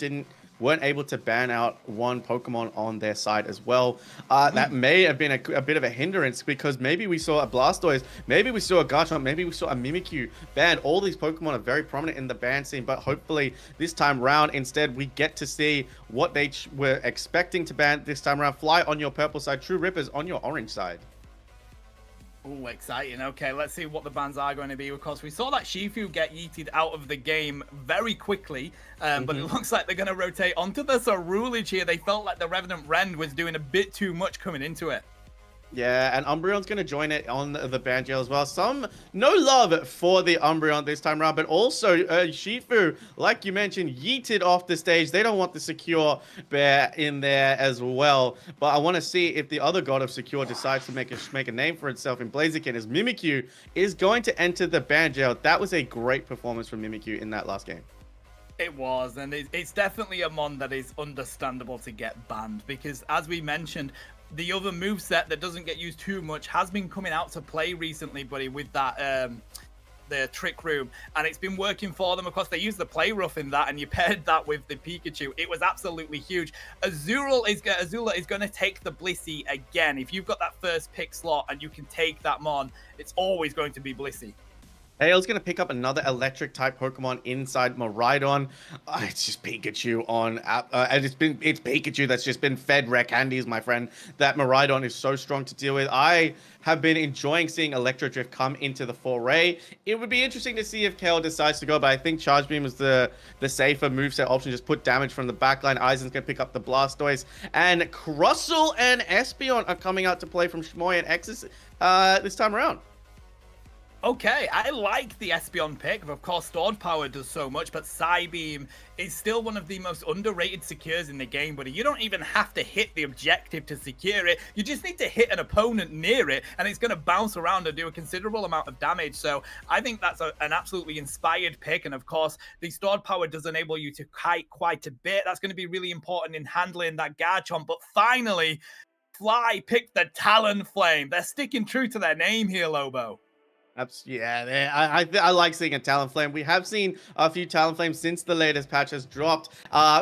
weren't able to ban out one Pokemon on their side as well? That may have been a bit of a hindrance, because maybe we saw a Blastoise, maybe we saw a Garchomp, maybe we saw a Mimikyu banned. All these Pokemon are very prominent in the ban scene, but hopefully this time round, instead, we get to see what they were expecting to ban this time around. Fly on your purple side, True Rippers on your orange side. Oh, exciting. Okay, let's see what the bans are going to be. Of course, we saw that Shifu get yeeted out of the game very quickly, but it looks like they're going to rotate onto the Rulage here. They felt like the Revenant Rend was doing a bit too much coming into it. Yeah, and Umbreon's going to join it on the ban jail as well. No love for the Umbreon this time around, but also Shifu, like you mentioned, yeeted off the stage. They don't want the Secure Bear in there as well. But I want to see if the other God of Secure decides to make a name for itself in Blaziken, as Mimikyu is going to enter the ban jail. That was a great performance from Mimikyu in that last game. It was, and it's definitely a mon that is understandable to get banned, because as we mentioned, the other moveset that doesn't get used too much has been coming out to play recently, buddy, with that the Trick Room, and it's been working for them. Of course, they used the Play Rough in that, and you paired that with the Pikachu. It was absolutely huge. Azula is going to take the Blissey again. If you've got that first pick slot and you can take that Mon, it's always going to be Blissey. Hale's going to pick up another electric-type Pokemon inside Miraidon. It's just Pikachu on... and it's Pikachu that's just been fed rare candies, my friend. That Miraidon is so strong to deal with. I have been enjoying seeing Electro Drift come into the foray. It would be interesting to see if Kale decides to go, but I think Charge Beam is the safer moveset option. Just put damage from the backline. Aizen's going to pick up the Blastoise. And Crustle and Espeon are coming out to play from Shmoy and Exus this time around. Okay, I like the Espeon pick. Of course, Stored Power does so much, but Psybeam is still one of the most underrated secures in the game, buddy. You don't even have to hit the objective to secure it. You just need to hit an opponent near it, and it's going to bounce around and do a considerable amount of damage. So I think that's an absolutely inspired pick. And of course, the Stored Power does enable you to kite quite a bit. That's going to be really important in handling that Garchomp. But finally, Fly picked the Talonflame. They're sticking true to their name here, Lobo. Yeah, I like seeing a Talonflame. We have seen a few Talonflames since the latest patch has dropped,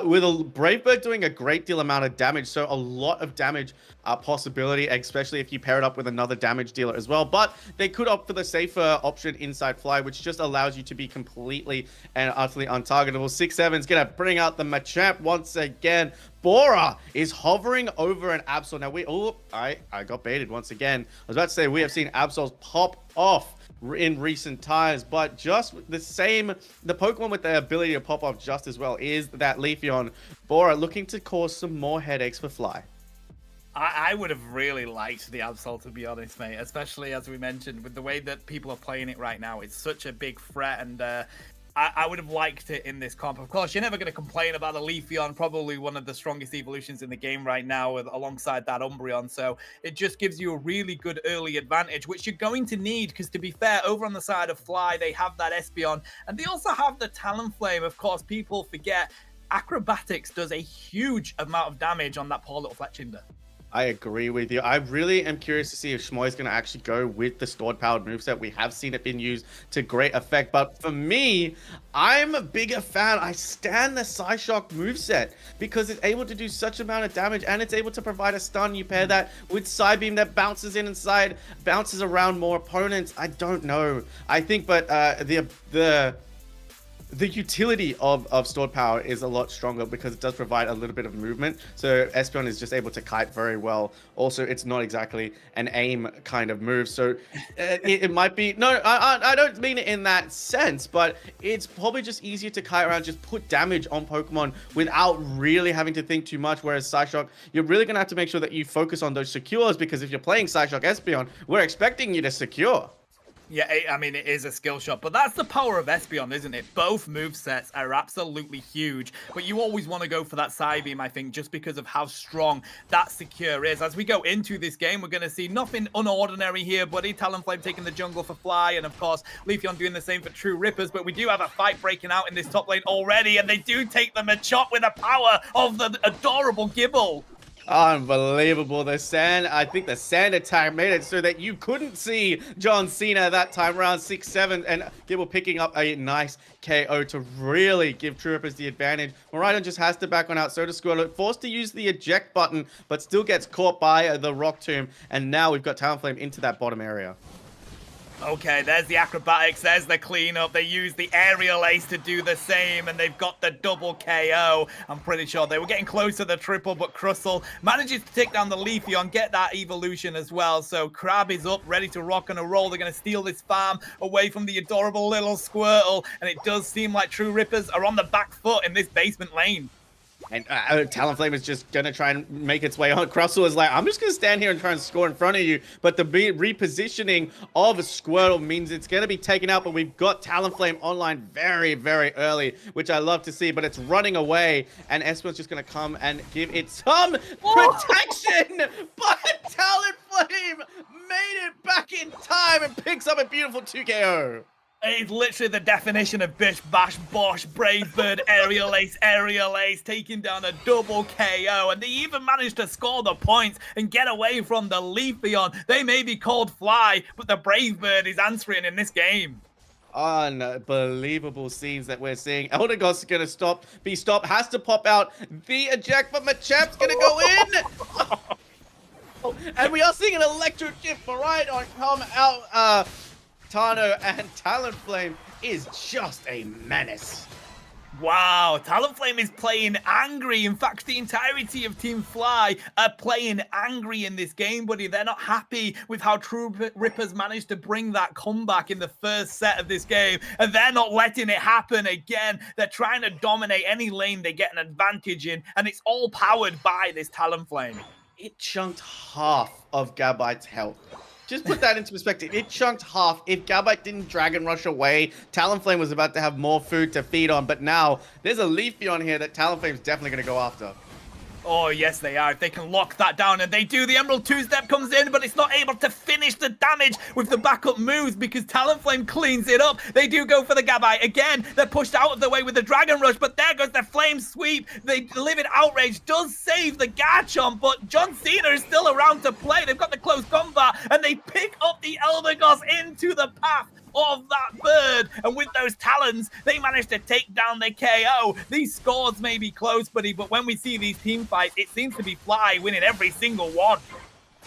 with a Brave Bird doing a great deal amount of damage, so a lot of damage possibility, especially if you pair it up with another damage dealer as well. But they could opt for the safer option inside Fly, which just allows you to be completely and utterly untargetable. 6-7's gonna bring out the Machamp once again. Bora is hovering over an Absol. Now I got baited once again. I was about to say we have seen Absols pop off in recent times, but just the Pokemon with the ability to pop off just as well is that Leafeon. Bora looking to cause some more headaches for Fly. I would have really liked the Absol, to be honest, mate, especially as we mentioned, with the way that people are playing it right now. It's such a big threat, and I would have liked it in this comp. Of course, you're never going to complain about the Leafeon, probably one of the strongest evolutions in the game right now, alongside that Umbreon. So it just gives you a really good early advantage, which you're going to need, because to be fair, over on the side of Fly, they have that Espeon, and they also have the Talonflame. Of course, people forget Acrobatics does a huge amount of damage on that poor little Fletchinder. I agree with you. I really am curious to see if Shmoy is going to actually go with the stored powered moveset. We have seen it being used to great effect, but for me, I'm a bigger fan. I stand the Psyshock moveset because it's able to do such amount of damage, and it's able to provide a stun. You pair that with Psybeam that bounces in inside, bounces around more opponents. I don't know. I think, but the utility of stored power is a lot stronger because it does provide a little bit of movement. So Espeon is just able to kite very well. Also, it's not exactly an aim kind of move. So it might be... No, I don't mean it in that sense, but it's probably just easier to kite around, just put damage on Pokemon without really having to think too much. Whereas Psyshock, you're really going to have to make sure that you focus on those secures, because if you're playing Psyshock Espeon, we're expecting you to secure. Yeah, I mean, it is a skill shot, but that's the power of Espeon, isn't it? Both movesets are absolutely huge, but you always want to go for that Psybeam, I think, just because of how strong that secure is. As we go into this game, we're going to see nothing unordinary here, buddy. Talonflame taking the jungle for Fly, and of course, Leafeon doing the same for True Rippers, but we do have a fight breaking out in this top lane already, and they do take the Machop with the power of the adorable Gibble. Unbelievable. I think the sand attack made it so that you couldn't see John Cena that time around. 6-7, and Gibble picking up a nice KO to really give True Rippers the advantage. Miraidon just has to back on out. So does Squirtle, forced to use the eject button, but still gets caught by the Rock Tomb. And now we've got Talonflame into that bottom area. Okay, there's the acrobatics, there's the cleanup. They use the aerial ace to do the same, and they've got the double KO. I'm pretty sure they were getting close to the triple, but Crustle manages to take down the Leafeon, get that evolution as well. So Crab is up, ready to rock and a roll. They're going to steal this farm away from the adorable little Squirtle, and it does seem like True Rippers are on the back foot in this basement lane. And Talonflame is just going to try and make its way on. Crustle is like, I'm just going to stand here and try and score in front of you. But the repositioning of Squirtle means it's going to be taken out. But we've got Talonflame online very, very early, which I love to see. But it's running away. And Espeon's just going to come and give it some protection. But Talonflame made it back in time and picks up a beautiful 2 KO. It's literally the definition of bish, bash, bosh, brave bird, aerial ace, taking down a double KO. And they even managed to score the points and get away from the Leafeon. They may be called fly, but the brave bird is answering in this game. Unbelievable scenes that we're seeing. Eldegoss is going to be stopped, has to pop out the eject, but Machamp's going to go in. And we are seeing an electro chip right on come out. Tano and Talonflame is just a menace. Wow, Talonflame is playing angry. In fact, the entirety of Team Fly are playing angry in this game, buddy. They're not happy with how True Rippers managed to bring that comeback in the first set of this game, and they're not letting it happen again. They're trying to dominate any lane they get an advantage in, and it's all powered by this Talonflame. It chunked half of Gabite's health. Just put that into perspective. It chunked half. If Gabite didn't Dragon Rush away, Talonflame was about to have more food to feed on. But now, there's a Leafeon here that Talonflame's definitely going to go after. Oh, yes, they are. If they can lock that down, and they do, the Emerald 2-step comes in, but it's not able to finish the damage with the backup moves because Talonflame cleans it up. They do go for the Gabite. Again, they're pushed out of the way with the Dragon Rush, but there goes the Flame Sweep. The Livid Outrage does save the Garchomp, but John Cena is still around to play. They've got the close combat, and they pick up the Eldegoss into the path of that bird, and with those talons they managed to take down the KO. These scores may be close, buddy, but when we see these team fights, it seems to be Fly winning every single one.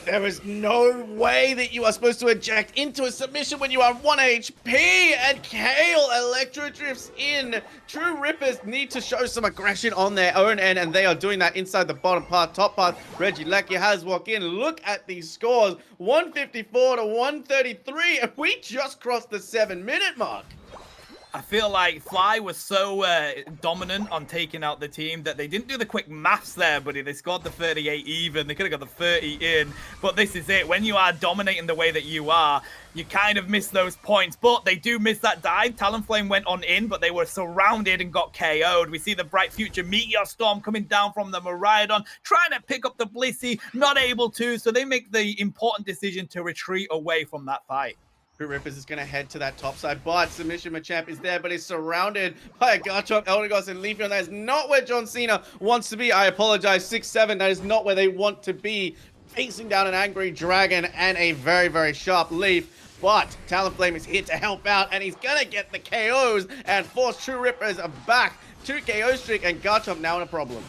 There is no way that you are supposed to eject into a submission when you are 1 HP, and Kale Electro drifts in. True Rippers need to show some aggression on their own end, and they are doing that inside the bottom part, top part. Reggie Lecky has walked in. Look at these scores, 154 to 133, and we just crossed the 7-minute mark. I feel like Fly was so dominant on taking out the team that they didn't do the quick maths there, buddy. They scored the 38 even. They could have got the 30 in. But this is it. When you are dominating the way that you are, you kind of miss those points. But they do miss that dive. Talonflame went on in, but they were surrounded and got KO'd. We see the Bright Future Meteor Storm coming down from the Miraidon, trying to pick up the Blissey, not able to. So they make the important decision to retreat away from that fight. True Rippers is going to head to that top side, but Submission Machamp is there, but is surrounded by a Garchomp, Eldegoss, and Leafeon. That is not where John Cena wants to be. I apologize, 6-7. That is not where they want to be. Facing down an angry dragon and a very, very sharp leaf. But Talonflame is here to help out, and he's going to get the KOs and force True Rippers back to KO streak, and Garchomp now in a problem.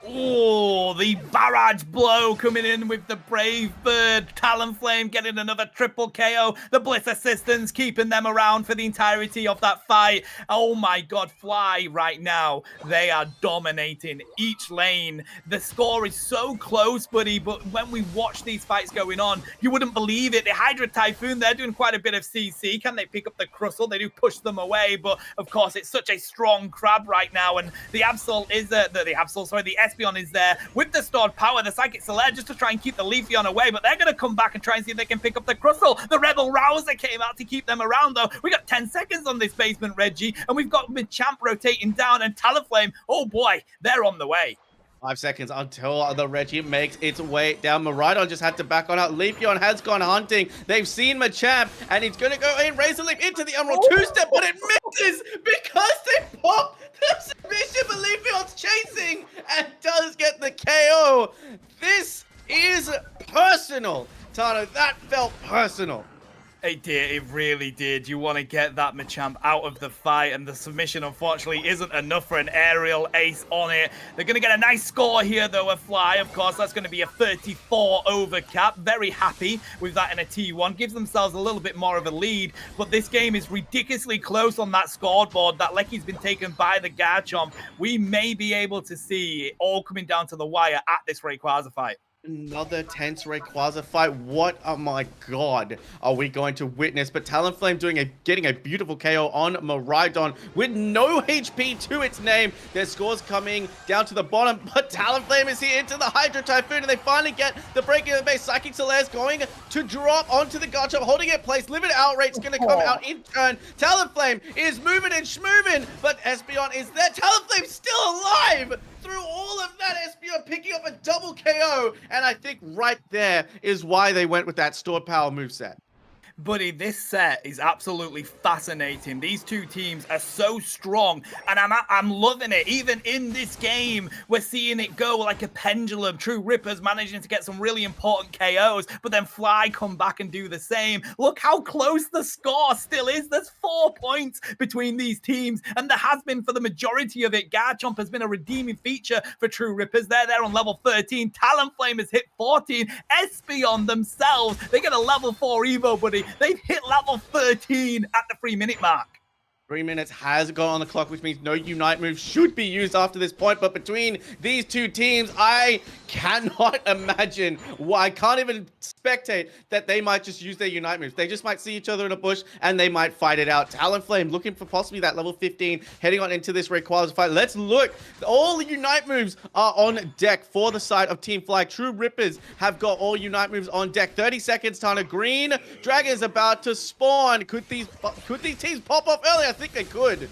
Oh, the barrage blow coming in with the Brave Bird. Talonflame getting another triple KO. The Bliss Assistants keeping them around for the entirety of that fight. Oh my god, Fly right now, they are dominating each lane. The score is so close, buddy, but when we watch these fights going on, you wouldn't believe it. The Hydra Typhoon, they're doing quite a bit of CC. Can they pick up the Crustle? They do push them away, but of course, it's such a strong crab right now, and the Absol is the Espeon is there with the stored power, the Psychic Solaire, just to try and keep the Leafeon away, but they're going to come back and try and see if they can pick up the Crustle. The Rebel Rouser came out to keep them around, though. We got 10 seconds on this basement, Reggie, and we've got Machamp rotating down, and Talonflame, oh boy, they're on the way. 5 seconds until the Reggie makes its way down. Miraidon just had to back on out. Leafeon has gone hunting. They've seen Machamp, and he's going to go in, Razor Leaf into the Emerald 2-step, but it misses because they pop the submission, but Leafeon's chasing and does get the KO. This is personal, Tano. That felt personal. It did, it really did. You want to get that Machamp out of the fight, and the submission, unfortunately, isn't enough for an aerial ace on it. They're going to get a nice score here, though, a Fly. Of course, that's going to be a 34 over cap. Very happy with that in a T1. Gives themselves a little bit more of a lead, but this game is ridiculously close on that scoreboard. That Lecky's been taken by the Garchomp. We may be able to see it all coming down to the wire at this Rayquaza fight. Another tense Rayquaza fight. What, oh my god, are we going to witness? But Talonflame getting a beautiful KO on Miraidon with no HP to its name. Their scores coming down to the bottom, but Talonflame is here into the Hydro Typhoon, and they finally get the break in the base. Psychic Solaire is going to drop onto the Garchomp, holding it place. Livid Outrage is going to come out in turn. Talonflame is moving and schmoving, but Espeon is there. Talonflame's still alive through all of that. Espeon picking up a double KO, and I think right there is why they went with that stored power moveset. Buddy, this set is absolutely fascinating. These two teams are so strong, and I'm loving it. Even in this game, we're seeing it go like a pendulum. True Rippers managing to get some really important KOs, but then Fly come back and do the same. Look how close the score still is. There's 4 points between these teams, and there has been for the majority of it. Garchomp has been a redeeming feature for True Rippers. They're there on level 13. Talonflame has hit 14. Espeon themselves, they get a level 4 Evo, buddy. They've hit level 13 at the 3-minute mark. 3 minutes has gone on the clock, which means no Unite move should be used after this point. But between these two teams, I cannot imagine why. I can't even spectate that they might just use their Unite moves. They just might see each other in a bush and they might fight it out. Talonflame looking for possibly that level 15, heading on into this Rayquaza fight. Let's look. All the Unite moves are on deck for the side of Team Fly. True Rippers have got all Unite moves on deck. 30 seconds, Tana. Green Dragon is about to spawn. Could these teams pop off early? I think they could.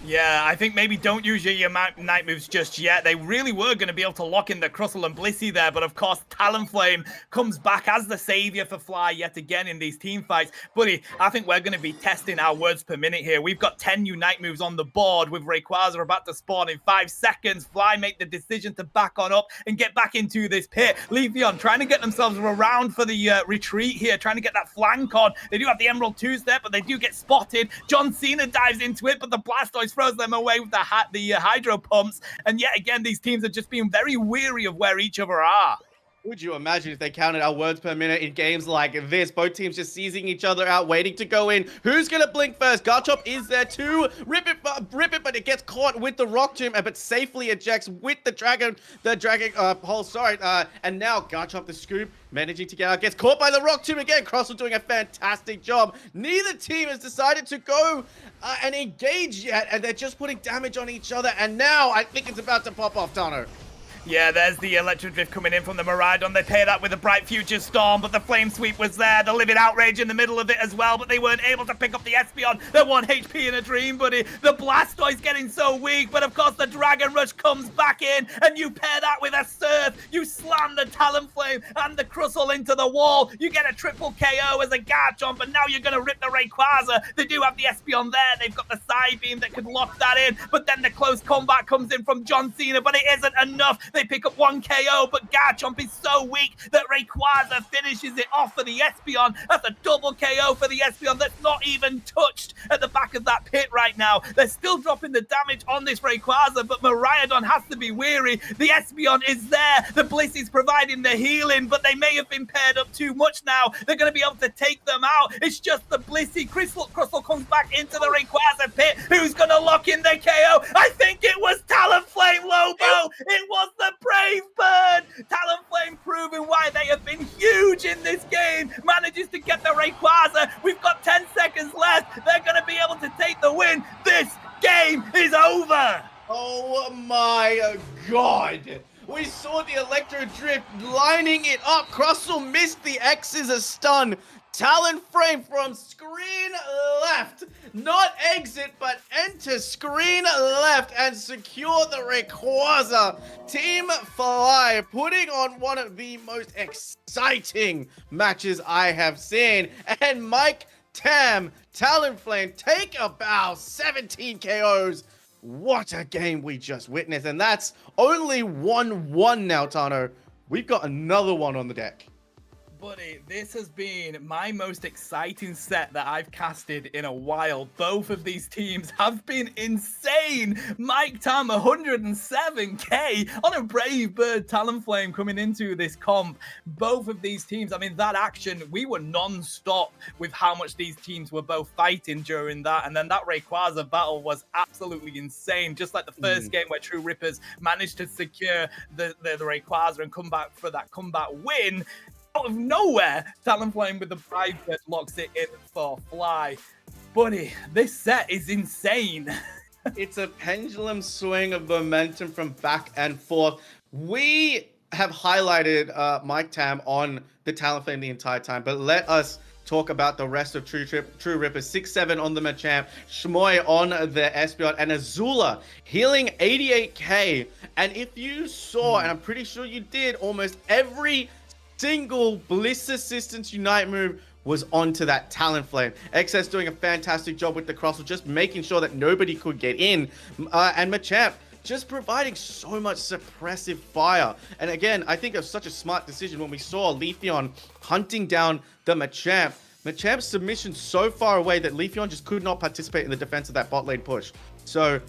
Yeah, I think maybe don't use your Unite moves just yet. They really were going to be able to lock in the Crustle and Blissey there, but of course Talonflame comes back as the savior for Fly yet again in these team fights. Buddy, I think we're going to be testing our words per minute here. We've got 10 Unite moves on the board with Rayquaza about to spawn in 5 seconds. Fly make the decision to back on up and get back into this pit. Leafeon trying to get themselves around for the retreat here, trying to get that flank on. They do have the Emerald 2 step, but they do get spotted. John Cena dives into it, but the Blastoise throws them away with the hydro pumps. And yet again, these teams are just being very weary of where each other are. Would you imagine if they counted our words per minute in games like this? Both teams just seizing each other out, waiting to go in. Who's going to blink first? Garchomp is there too. Rip it, but it gets caught with the Rock Tomb, but safely ejects with the Dragon hole, sorry. And now Garchomp, the scoop, managing to get out, gets caught by the Rock Tomb again. Crostle doing a fantastic job. Neither team has decided to go and engage yet, and they're just putting damage on each other. And now I think it's about to pop off, Tano. Yeah, there's the Electric Drift coming in from the Miraidon. They pay that with a Bright Future Storm, but the Flame Sweep was there. The Livid Outrage in the middle of it as well, but they weren't able to pick up the Espeon. They're 1 HP in a dream, buddy. The Blastoise getting so weak, but of course the Dragon Rush comes back in, and you pair that with a Surf. You slam the Talonflame and the Crustle into the wall. You get a triple KO as a Garchomp, and now you're going to rip the Rayquaza. They do have the Espeon there. They've got the Side Beam that could lock that in, but then the close combat comes in from John Cena, but it isn't enough. They pick up 1 KO, but Garchomp is so weak that Rayquaza finishes it off for the Espeon. That's a double KO for the Espeon that's not even touched at the back of that pit right now. They're still dropping the damage on this Rayquaza, but Miraidon has to be weary. The Espeon is there. The Bliss is providing the healing, but they may have been paired up too much now. They're going to be able to take them out. It's just the Blissey. Crustle comes back into the Rayquaza pit. Who's going to lock in the KO? I think it was Talonflame, Lobo. It was the Brave Bird. Talonflame proving why they have been huge in this game. Manages to get the Rayquaza. We've got 10 seconds left. They're going to be able to take the win. This game is over. Oh my god. We saw the Electro Drift lining it up. Crustle missed the X is a stun. Talonflame from screen left. Not exit, but enter screen left and secure the Rayquaza. Team Fly putting on one of the most exciting matches I have seen. And Mike Tam, Talonflame take about 17 KOs. What a game we just witnessed. And that's only 1-1 now, Tano. We've got another one on the deck. Buddy, this has been my most exciting set that I've casted in a while. Both of these teams have been insane. Mike Tam, 107k on a Brave Bird Talonflame coming into this comp. Both of these teams, I mean, that action, we were non-stop with how much these teams were both fighting during that. And then that Rayquaza battle was absolutely insane. Just like the first game where True Rippers managed to secure the Rayquaza and come back for that comeback win. Out of nowhere, Talonflame with the Brave Bird locks it in for Fly. Buddy, this set is insane. It's a pendulum swing of momentum from back and forth. We have highlighted Mike Tam on the Talonflame the entire time, but let us talk about the rest of True Rippers. 6-7 on the Machamp, Shmoy on the Espeon, and Azula healing 88k. And if you saw, and I'm pretty sure you did, almost every single Bliss Assistance Unite move was onto that Talonflame. XS doing a fantastic job with the crossel, just making sure that nobody could get in. And Machamp just providing so much suppressive fire. And again, I think it was such a smart decision when we saw Leafeon hunting down the Machamp. Machamp's submission so far away that Leafeon just could not participate in the defense of that bot lane push. So,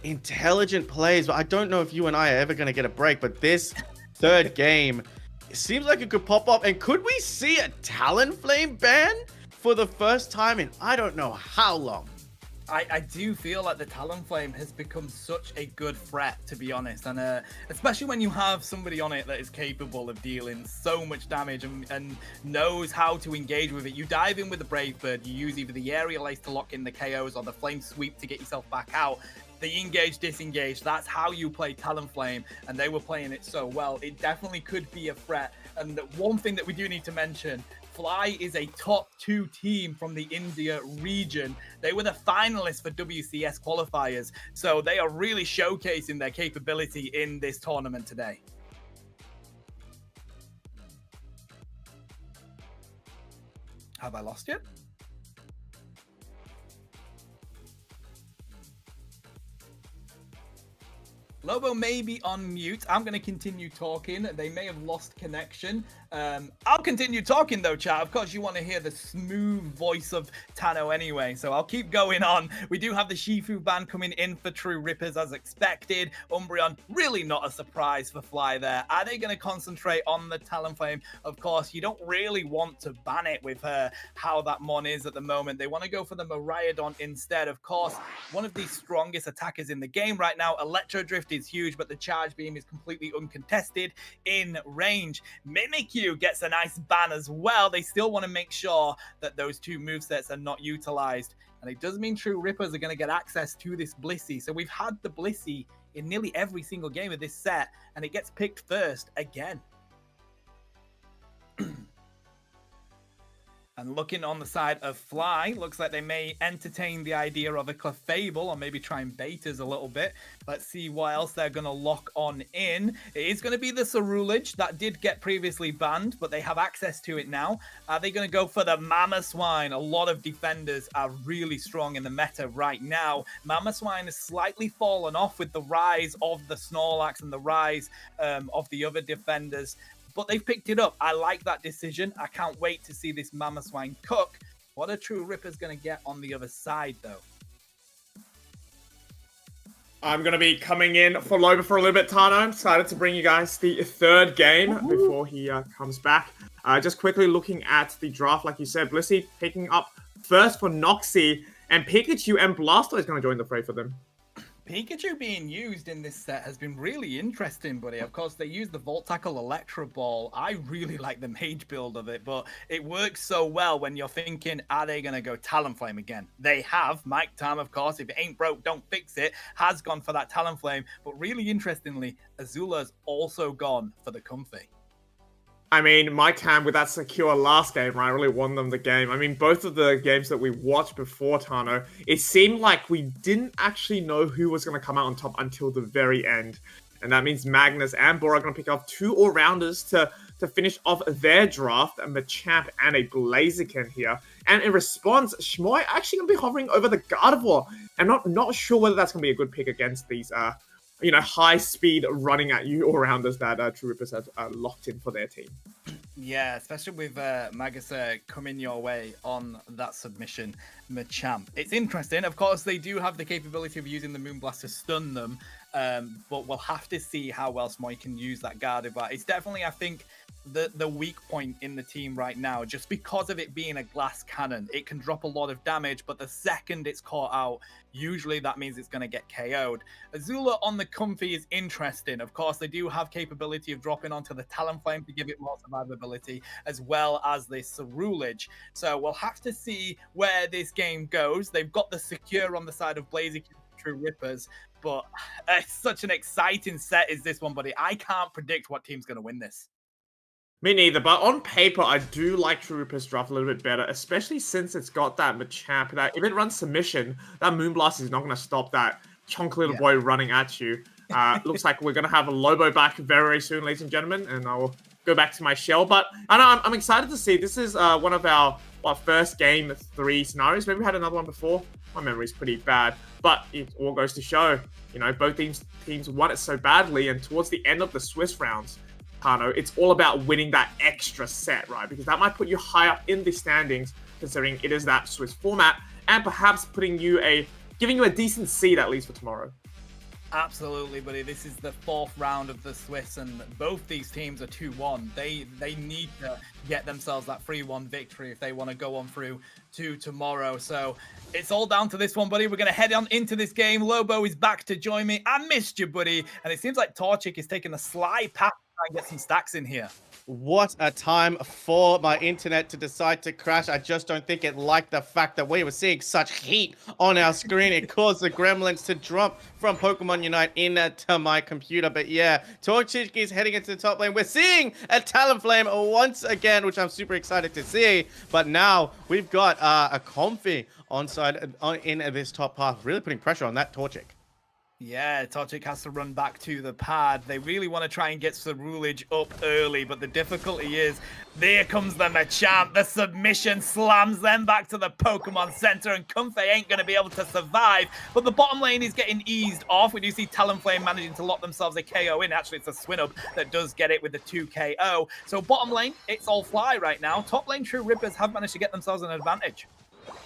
intelligent plays, but I don't know if you and I are ever going to get a break, but this third game, it seems like it could pop up. And could we see a Talonflame ban for the first time in I don't know how long? I do feel like the Talonflame has become such a good threat, to be honest, and especially when you have somebody on it that is capable of dealing so much damage and knows how to engage with it. You dive in with the Brave Bird, you use either the Aerial Ace to lock in the KOs or the Flame Sweep to get yourself back out. The engage, disengage, that's how you play Talonflame, and they were playing it so well. It definitely could be a threat. And one thing that we do need to mention, Fly is a top 2 team from the India region. They were the finalists for WCS qualifiers, so they are really showcasing their capability in this tournament today. Have I lost you? Lobo may be on mute. I'm going to continue talking. They may have lost connection. I'll continue talking though, chat. Of course, you want to hear the smooth voice of Tano anyway, so I'll keep going on. We do have the Shifu ban coming in for True Rippers as expected. Umbreon, really not a surprise for Fly there. Are they going to concentrate on the Talonflame? Of course, you don't really want to ban it with how that Mon is at the moment. They want to go for the Miraidon instead. Of course, one of the strongest attackers in the game right now. Electro Drift is huge, but the Charge Beam is completely uncontested in range. Mimikyu gets a nice ban as well. They still want to make sure that those two movesets are not utilized. And it does mean True Rippers are going to get access to this Blissey. So we've had the Blissey in nearly every single game of this set, and it gets picked first again. And looking on the side of Fly, looks like they may entertain the idea of a Clefable or maybe try and bait us a little bit. Let's see what else they're going to lock on in. It is going to be the Cerulege that did get previously banned, but they have access to it now. Are they going to go for the Mamoswine? A lot of defenders are really strong in the meta right now. Mamoswine has slightly fallen off with the rise of the Snorlax and the rise of the other defenders. But they've picked it up. I like that decision. I can't wait to see this Mamoswine cook. What are True Rippers going to get on the other side, though? I'm going to be coming in for Loba for a little bit, Tano. I'm excited to bring you guys the third game before he comes back. Just quickly looking at the draft, like you said, Blissey picking up first for Noxie, and Pikachu and Blastoise going to join the fray for them. Pikachu being used in this set has been really interesting, buddy. Of course, they use the Volt Tackle Electro Ball. I really like the Mage build of it, but it works so well when you're thinking, are they going to go Talonflame again? They have. Mike Tam, of course, if it ain't broke, don't fix it, has gone for that Talonflame. But really interestingly, Azula's also gone for the Comfy. I mean, Mike Tam with that secure last game, right, really won them the game. I mean, both of the games that we watched before, Tano, it seemed like we didn't actually know who was going to come out on top until the very end. And that means Magnus and Bora are going to pick up 2 all-rounders to finish off their draft, a Machamp and a Blaziken here. And in response, Shmoy actually going to be hovering over the Gardevoir. I'm not sure whether that's going to be a good pick against these high-speed running at you all-rounders that True Rippers have locked in for their team. Yeah, especially with Magus coming your way on that submission Machamp. It's interesting. Of course, they do have the capability of using the Moonblast to stun them, but we'll have to see how well Smoy can use that Gardevoir. It's definitely, I think, the weak point in the team right now, just because of it being a glass cannon. It can drop a lot of damage, but the second it's caught out, usually that means it's going to get KO'd. Azula on the Comfy is interesting. Of course, they do have capability of dropping onto the Talonflame to give it more survivability, as well as this Cerulege. So we'll have to see where this game goes. They've got the secure on the side of Blaziken True Rippers, but it's such an exciting set is this one, buddy. I can't predict what team's going to win this. Me neither, but on paper, I do like True Rippers draft a little bit better, especially since it's got that Machamp that if it runs submission, that Moonblast is not going to stop that chunk little boy running at you. Looks like we're going to have a Lobo back very soon, ladies and gentlemen, and I'll go back to my shell. But I know I'm excited to see. This is one of our first game 3 scenarios. Maybe we had another one before. My memory's pretty bad, but it all goes to show, you know, both teams want it so badly, and towards the end of the Swiss rounds, Kano, it's all about winning that extra set, right? Because that might put you high up in the standings, considering it is that Swiss format, and perhaps giving you a decent seed at least for tomorrow. Absolutely, buddy. This is the 4th round of the Swiss, and both these teams are 2-1. They need to get themselves that 3-1 victory if they want to go on through to tomorrow. So it's all down to this one, buddy. We're going to head on into this game. Lobo is back to join me. I missed you, buddy. And it seems like Torchic is taking a sly path to try and get some stacks in here. What a time for my internet to decide to crash. I just don't think it liked the fact that we were seeing such heat on our screen. It caused the gremlins to drop from Pokemon Unite into my computer. But yeah, Torchic is heading into the top lane. We're seeing a Talonflame once again, which I'm super excited to see. But now we've got a Comfy in this top path, really putting pressure on that Torchic. Yeah, Torchic has to run back to the pad. They really want to try and get Cerulege up early, but the difficulty is, there comes the Machamp. The submission slams them back to the Pokemon Center, and Comfey ain't going to be able to survive. But the bottom lane is getting eased off. We do see Talonflame managing to lock themselves a KO in. Actually, it's a Swinub that does get it with the 2 KO. So bottom lane, it's all fly right now. Top lane, True Rippers have managed to get themselves an advantage.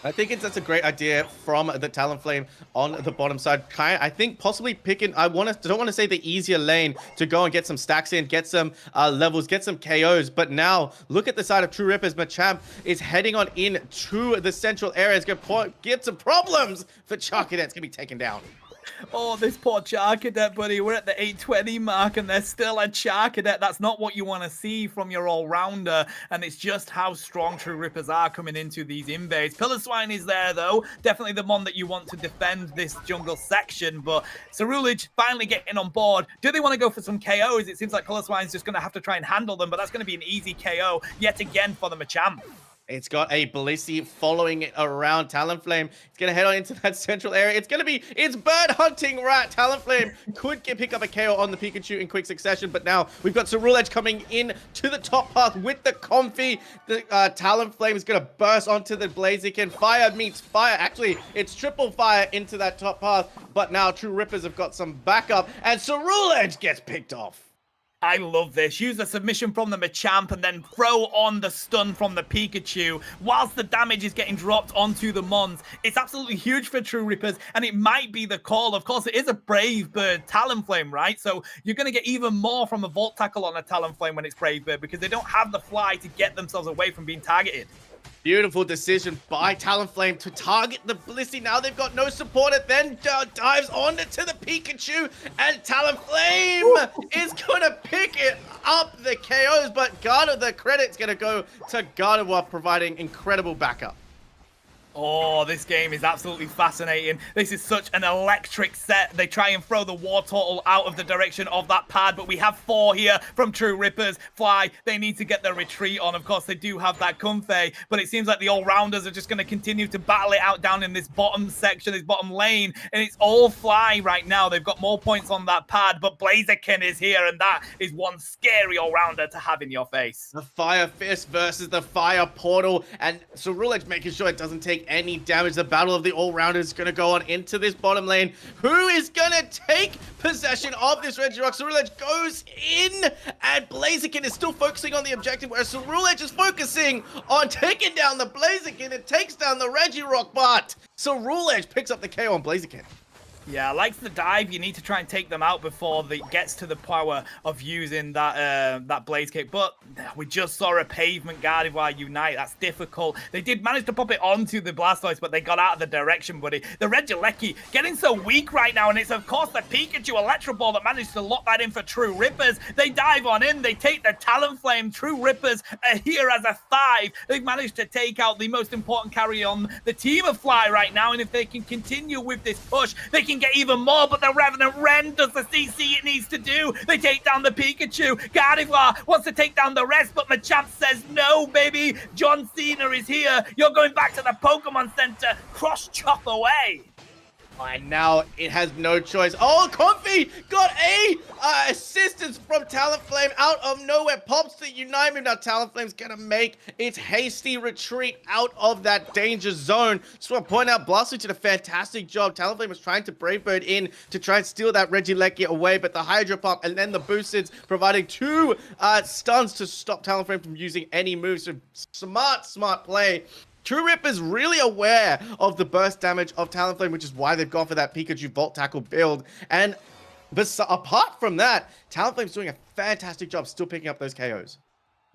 I think that's a great idea from the Talonflame on the bottom side. I think possibly picking, don't want to say the easier lane to go and get some stacks in, get some levels, get some KOs. But now, look at the side of True Rippers. Machamp is heading on in to the central area. It's going to get some problems for Charcadet. It's going to be taken down. Oh, this poor Charcadet, buddy. We're at the 820 mark, and there's still a Charcadet. That's not what you want to see from your all-rounder, and it's just how strong True Rippers are coming into these invades. Piloswine is there, though. Definitely the one that you want to defend this jungle section, but Cerulege finally getting on board. Do they want to go for some KOs? It seems like Piloswine's just going to have to try and handle them, but that's going to be an easy KO yet again for the Machamp. It's got a Blissey following it around. Talonflame, it's going to head on into that central area. It's bird hunting rat. Talonflame could pick up a KO on the Pikachu in quick succession, but now we've got Cerulege coming in to the top path with the Comfy. The Talonflame is going to burst onto the Blaziken. Fire meets fire. Actually, it's triple fire into that top path, but now True Rippers have got some backup, and Cerulege gets picked off. I love this. Use the submission from the Machamp and then throw on the stun from the Pikachu whilst the damage is getting dropped onto the Mons. It's absolutely huge for True Rippers, and it might be the call. Of course, it is a Brave Bird Talonflame, right? So you're going to get even more from a Volt Tackle on a Talonflame when it's Brave Bird because they don't have the fly to get themselves away from being targeted. Beautiful decision by Talonflame to target the Blissey. Now they've got no support. It then dives on to the Pikachu, and Talonflame is going to pick it up the KOs, but the credit's going to go to Gardevoir, providing incredible backup. Oh, this game is absolutely fascinating. This is such an electric set. They try and throw the War Turtle out of the direction of that pad, but we have 4 here from True Rippers. Fly, they need to get their retreat on. Of course, they do have that Comfey, but it seems like the all-rounders are just going to continue to battle it out down in this bottom section, this bottom lane, and it's all Fly right now. They've got more points on that pad, but Blaziken is here, and that is one scary all-rounder to have in your face. The Fire Fist versus the Fire Portal, and Cerulege making sure it doesn't take any damage. The battle of the all-rounders is going to go on into this bottom lane. Who is going to take possession of this Regirock? Cerulege goes in, and Blaziken is still focusing on the objective, whereas Cerulege is focusing on taking down the Blaziken. It takes down the Regirock, but Cerulege picks up the KO on Blaziken. Yeah, likes the dive. You need to try and take them out before it gets to the power of using that Blaze Kick. But we just saw a Pavement Gardevoir Unite. That's difficult. They did manage to pop it onto the Blastoise, but they got out of the direction, buddy. The Regieleki getting so weak right now, and it's, of course, the Pikachu Electro Ball that managed to lock that in for True Rippers. They dive on in. They take the Talonflame. True Rippers are here as a 5. They've managed to take out the most important carry on the team of Fly right now, and if they can continue with this push, they can get even more, but the Revenant Wren does the CC it needs to do. They take down the Pikachu. Gardevoir wants to take down the rest, but Machamp says, no, baby. John Cena is here. You're going back to the Pokemon Center. Cross chop away. And now it has no choice. Oh, Comfy got a assistance from Talonflame out of nowhere. Pops the Unite move. Now Talonflame's gonna make its hasty retreat out of that danger zone. Just want to point out, Blasty did a fantastic job. Talonflame was trying to Brave Bird in to try and steal that Regieleki away, but the Hydro Pump and then the Boosteds providing 2 stuns to stop Talonflame from using any moves. So smart play. True Ripper's really aware of the burst damage of Talonflame, which is why they've gone for that Pikachu Volt Tackle build. And apart from that, Talonflame's doing a fantastic job still picking up those KOs.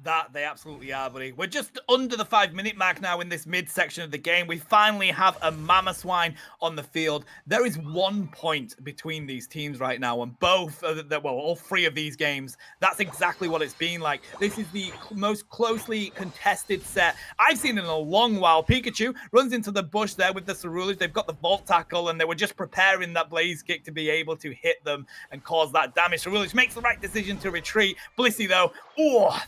That they absolutely are, buddy. We're just under the 5-minute mark now in this mid-section of the game. We finally have a Mamoswine on the field. There is 1 point between these teams right now, and all 3 of these games, that's exactly what it's been like. This is the most closely contested set I've seen in a long while. Pikachu runs into the bush there with the Cerulege. They've got the Volt Tackle, and they were just preparing that Blaze Kick to be able to hit them and cause that damage. Cerulege makes the right decision to retreat. Blissey, though,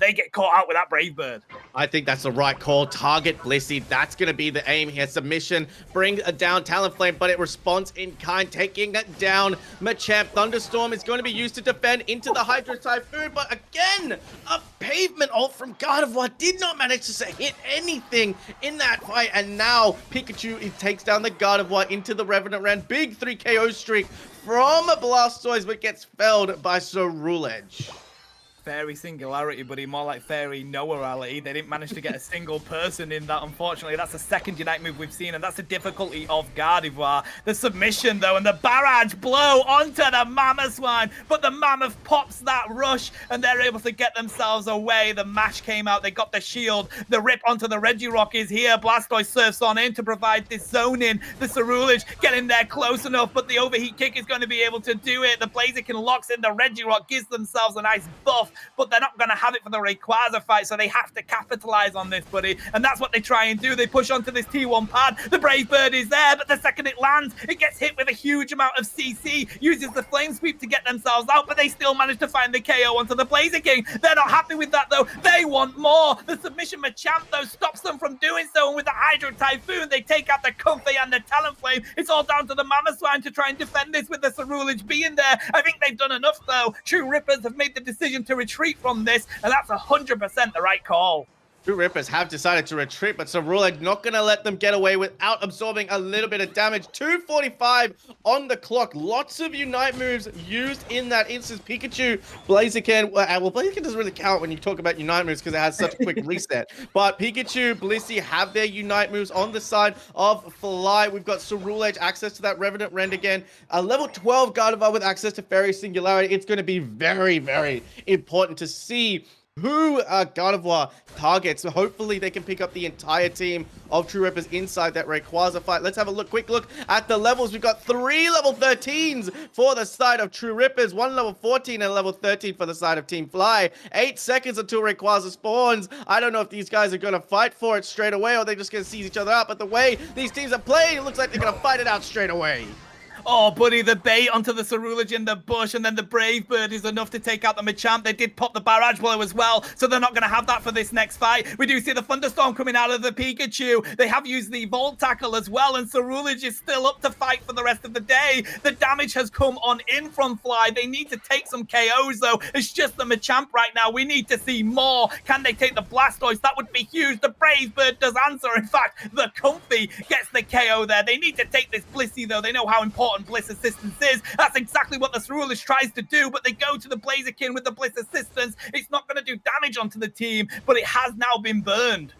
they get caught out with that Brave Bird. I think that's the right call. Target Blissey. That's going to be the aim here. Submission. Bring down Talonflame, but it responds in kind, taking down Machamp. Thunderstorm is going to be used to defend into the Hydro Typhoon, but again, a pavement ult from Gardevoir did not manage to hit anything in that fight, and now Pikachu takes down the Gardevoir into the Revenant Ren. Big 3 KO streak from Blastoise, but gets felled by Cerulege. Fairy Singularity, buddy, more like Fairy Noarality. They didn't manage to get a single person in that, unfortunately. That's the second Unite move we've seen, and that's the difficulty of Gardevoir. The submission, though, and the barrage blow onto the Mamoswine, but the Mammoth pops that rush, and they're able to get themselves away. The mash came out, they got the shield. The rip onto the Regirock is here. Blastoise surfs on in to provide this zone in. The Cerulege getting there close enough, but the overheat kick is going to be able to do it. The Blaziken locks in the Regirock, gives themselves a nice buff, but they're not going to have it for the Rayquaza fight, so they have to capitalize on this, buddy. And that's what they try and do. They push onto this T1 pad. The Brave Bird is there, but the second it lands, it gets hit with a huge amount of CC, uses the Flame Sweep to get themselves out, but they still manage to find the KO onto the Blaziken. They're not happy with that, though. They want more. The submission Machamp, though, stops them from doing so, and with the Hydro Typhoon, they take out the Comfey and the Talonflame. It's all down to the Mamoswine to try and defend this with the Cerulege being there. I think they've done enough, though. True Rippers have made the decision to retreat from this, and that's 100% the right call. True Rippers have decided to retreat, but Cerulege not going to let them get away without absorbing a little bit of damage. 2:45 on the clock. Lots of Unite moves used in that instance. Pikachu, Blaziken, well, Blaziken doesn't really count when you talk about Unite moves because it has such a quick reset. But Pikachu, Blissey have their Unite moves on the side of Fly. We've got Cerulege, access to that Revenant Rend again. A level 12 Gardevoir with access to Fairy Singularity. It's going to be very, very important to see who Gardevoir targets. So hopefully they can pick up the entire team of True Rippers inside that Rayquaza fight. Let's have a quick look at the levels. We've got 3 level 13s for the side of True Rippers, 1 level 14 and level 13 for the side of Team Fly. 8 seconds until Rayquaza spawns. I don't know if these guys are going to fight for it straight away or they're just going to seize each other out, but the way these teams are playing, it looks like they're going to fight it out straight away. Oh, buddy, the bait onto the Cerulege in the bush, and then the Brave Bird is enough to take out the Machamp. They did pop the barrage blow as well, so they're not going to have that for this next fight. We do see the Thunderstorm coming out of the Pikachu. They have used the Volt Tackle as well, and Cerulege is still up to fight for the rest of the day. The damage has come on in from Fly. They need to take some KOs, though. It's just the Machamp right now. We need to see more. Can they take the Blastoise? That would be huge. The Brave Bird does answer. In fact, the Comfey gets the KO there. They need to take this Blissey, though. They know how important Bliss Assistance is. That's exactly what the Cerulege tries to do, but they go to the Blaziken with the Bliss Assistance. It's not going to do damage onto the team, but it has now been burned.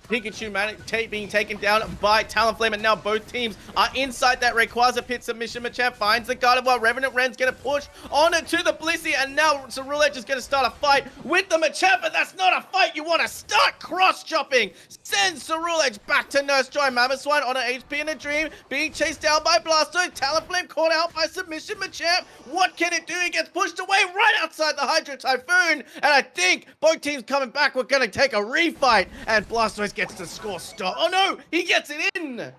Pikachu being taken down by Talonflame, and now both teams are inside that Rayquaza pit. Submission Machamp finds the Gardevoir. Revenant Ren's going to push on it to the Blissey, and now Cerulege is going to start a fight with the Machamp, but that's not a fight you want to start. Cross-chopping sends Cerulege back to Nurse Joy. Mamoswine on an HP in a dream, being chased down by Blastoise. Talonflame caught out by Submission Machamp. What can it do? It gets pushed away right outside the Hydro Typhoon, and I think both teams coming back. We're going to take a refight, and Blastoise gets the score stop. Oh no, he gets it in.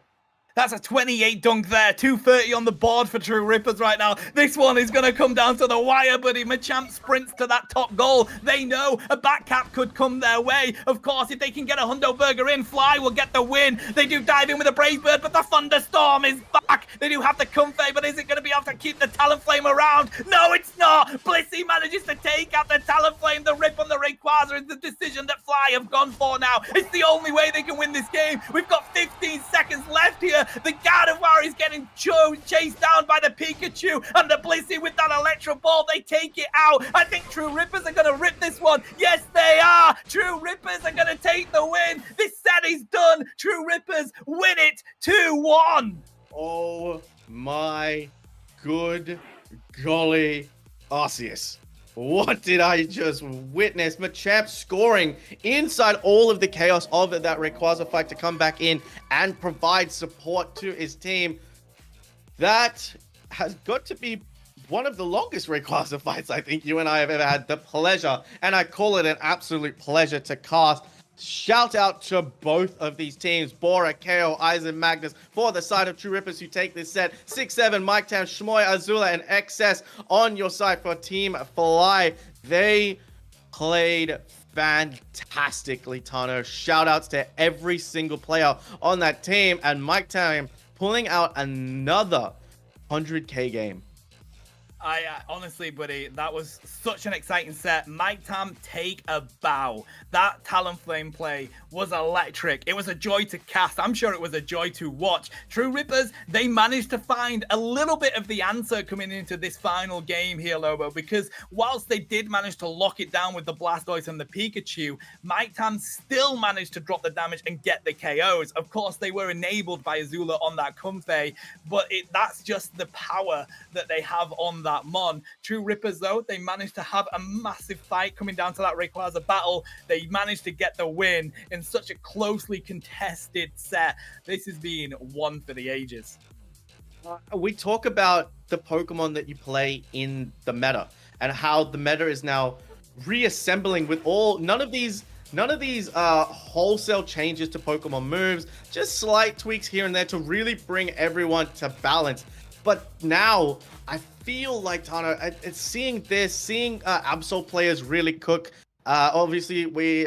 That's a 28 dunk there. 230 on the board for True Rippers right now. This one is going to come down to the wire, buddy. Machamp sprints to that top goal. They know a back cap could come their way. Of course, if they can get a Hundo Burger in, Fly will get the win. They do dive in with a Brave Bird, but the Thunderstorm is back. They do have the Comfey, but is it going to be able to keep the Talonflame around? No, it's not. Blissey manages to take out the Talonflame. The rip on the Rayquaza is the decision that Fly have gone for now. It's the only way they can win this game. We've got 15 seconds left here. The Gardevoir is getting chased down by the Pikachu, and the Blissey with that Electro Ball, they take it out. I think True Rippers are going to rip this one. Yes, they are. True Rippers are going to take the win. This set is done. True Rippers win it 2-1. Oh my good golly, Arceus. What did I just witness? Machamp scoring inside all of the chaos of that Rayquaza fight to come back in and provide support to his team. That has got to be one of the longest Rayquaza fights I think you and I have ever had the pleasure, and I call it an absolute pleasure to cast. Shout out to both of these teams, Bora, KO, Aizen, Magnus, for the side of True Rippers who take this set. 6-7, Mike Tam, Shmoy, Azula, and XS on your side for Team Fly. They played fantastically, Tano. Shout outs to every single player on that team, and Mike Tam pulling out another 100K game. I honestly, buddy, that was such an exciting set. Mike Tam, take a bow. That Talonflame play was electric. It was a joy to cast. I'm sure it was a joy to watch. True Rippers, they managed to find a little bit of the answer coming into this final game here, Lobo, because whilst they did manage to lock it down with the Blastoise and the Pikachu, Mike Tam still managed to drop the damage and get the KOs. Of course, they were enabled by Azula on that Comfey, but that's just the power that they have on that Mon. True Rippers, though, they managed to have a massive fight coming down to that Rayquaza battle. They managed to get the win in such a closely contested set. This has been one for the ages. We talk about the Pokemon that you play in the meta and how the meta is now reassembling with none of these wholesale changes to Pokemon moves, just slight tweaks here and there to really bring everyone to balance. But now I feel like, Tano, it's seeing Absol players really cook. Obviously, we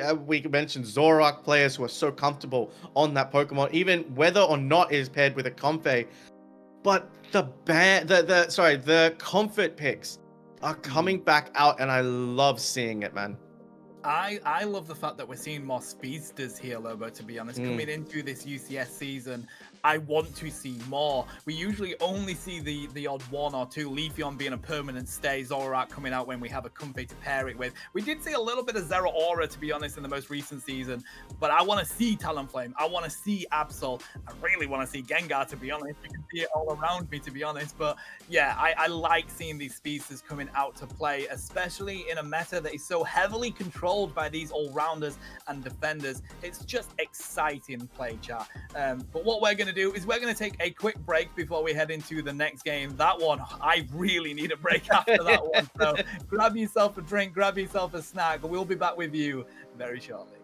mentioned Zoroark players who are so comfortable on that Pokemon, even whether or not it is paired with a Comfey. But the comfort picks are coming back out, and I love seeing it, man. I love the fact that we're seeing more speedsters here, Lobo, to be honest. Coming into this UCS season, I want to see more. We usually only see the odd one or two, Leafeon being a permanent stay, Zoroark coming out when we have a Comfey to pair it with. We did see a little bit of Zeraora, to be honest, in the most recent season, but I want to see Talonflame. I want to see Absol. I really want to see Gengar, to be honest. You can see it all around me, to be honest. But yeah, I like seeing these speedsters coming out to play, especially in a meta that is so heavily controlled by these all-rounders and defenders. It's just exciting play, chat. But what we're going to do is we're going to take a quick break before we head into the next game. That one, I really need a break after that one. So grab yourself a drink, grab yourself a snack. We'll be back with you very shortly.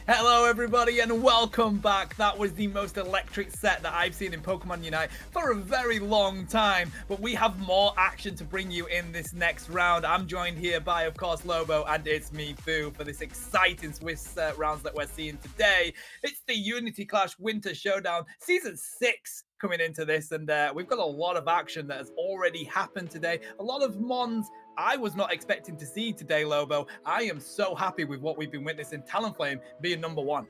Hello everybody and welcome back. That was the most electric set that I've seen in Pokemon Unite for a very long time, but we have more action to bring you in this next round. I'm joined here by, of course, Lobo, and it's me, Fu, for this exciting Swiss rounds that we're seeing today. It's the Unity Clash Winter Showdown Season 6 coming into this, and we've got a lot of action that has already happened today. A lot of Mons I was not expecting to see today, Lobo. I am so happy with what we've been witnessing. Talonflame being number 1.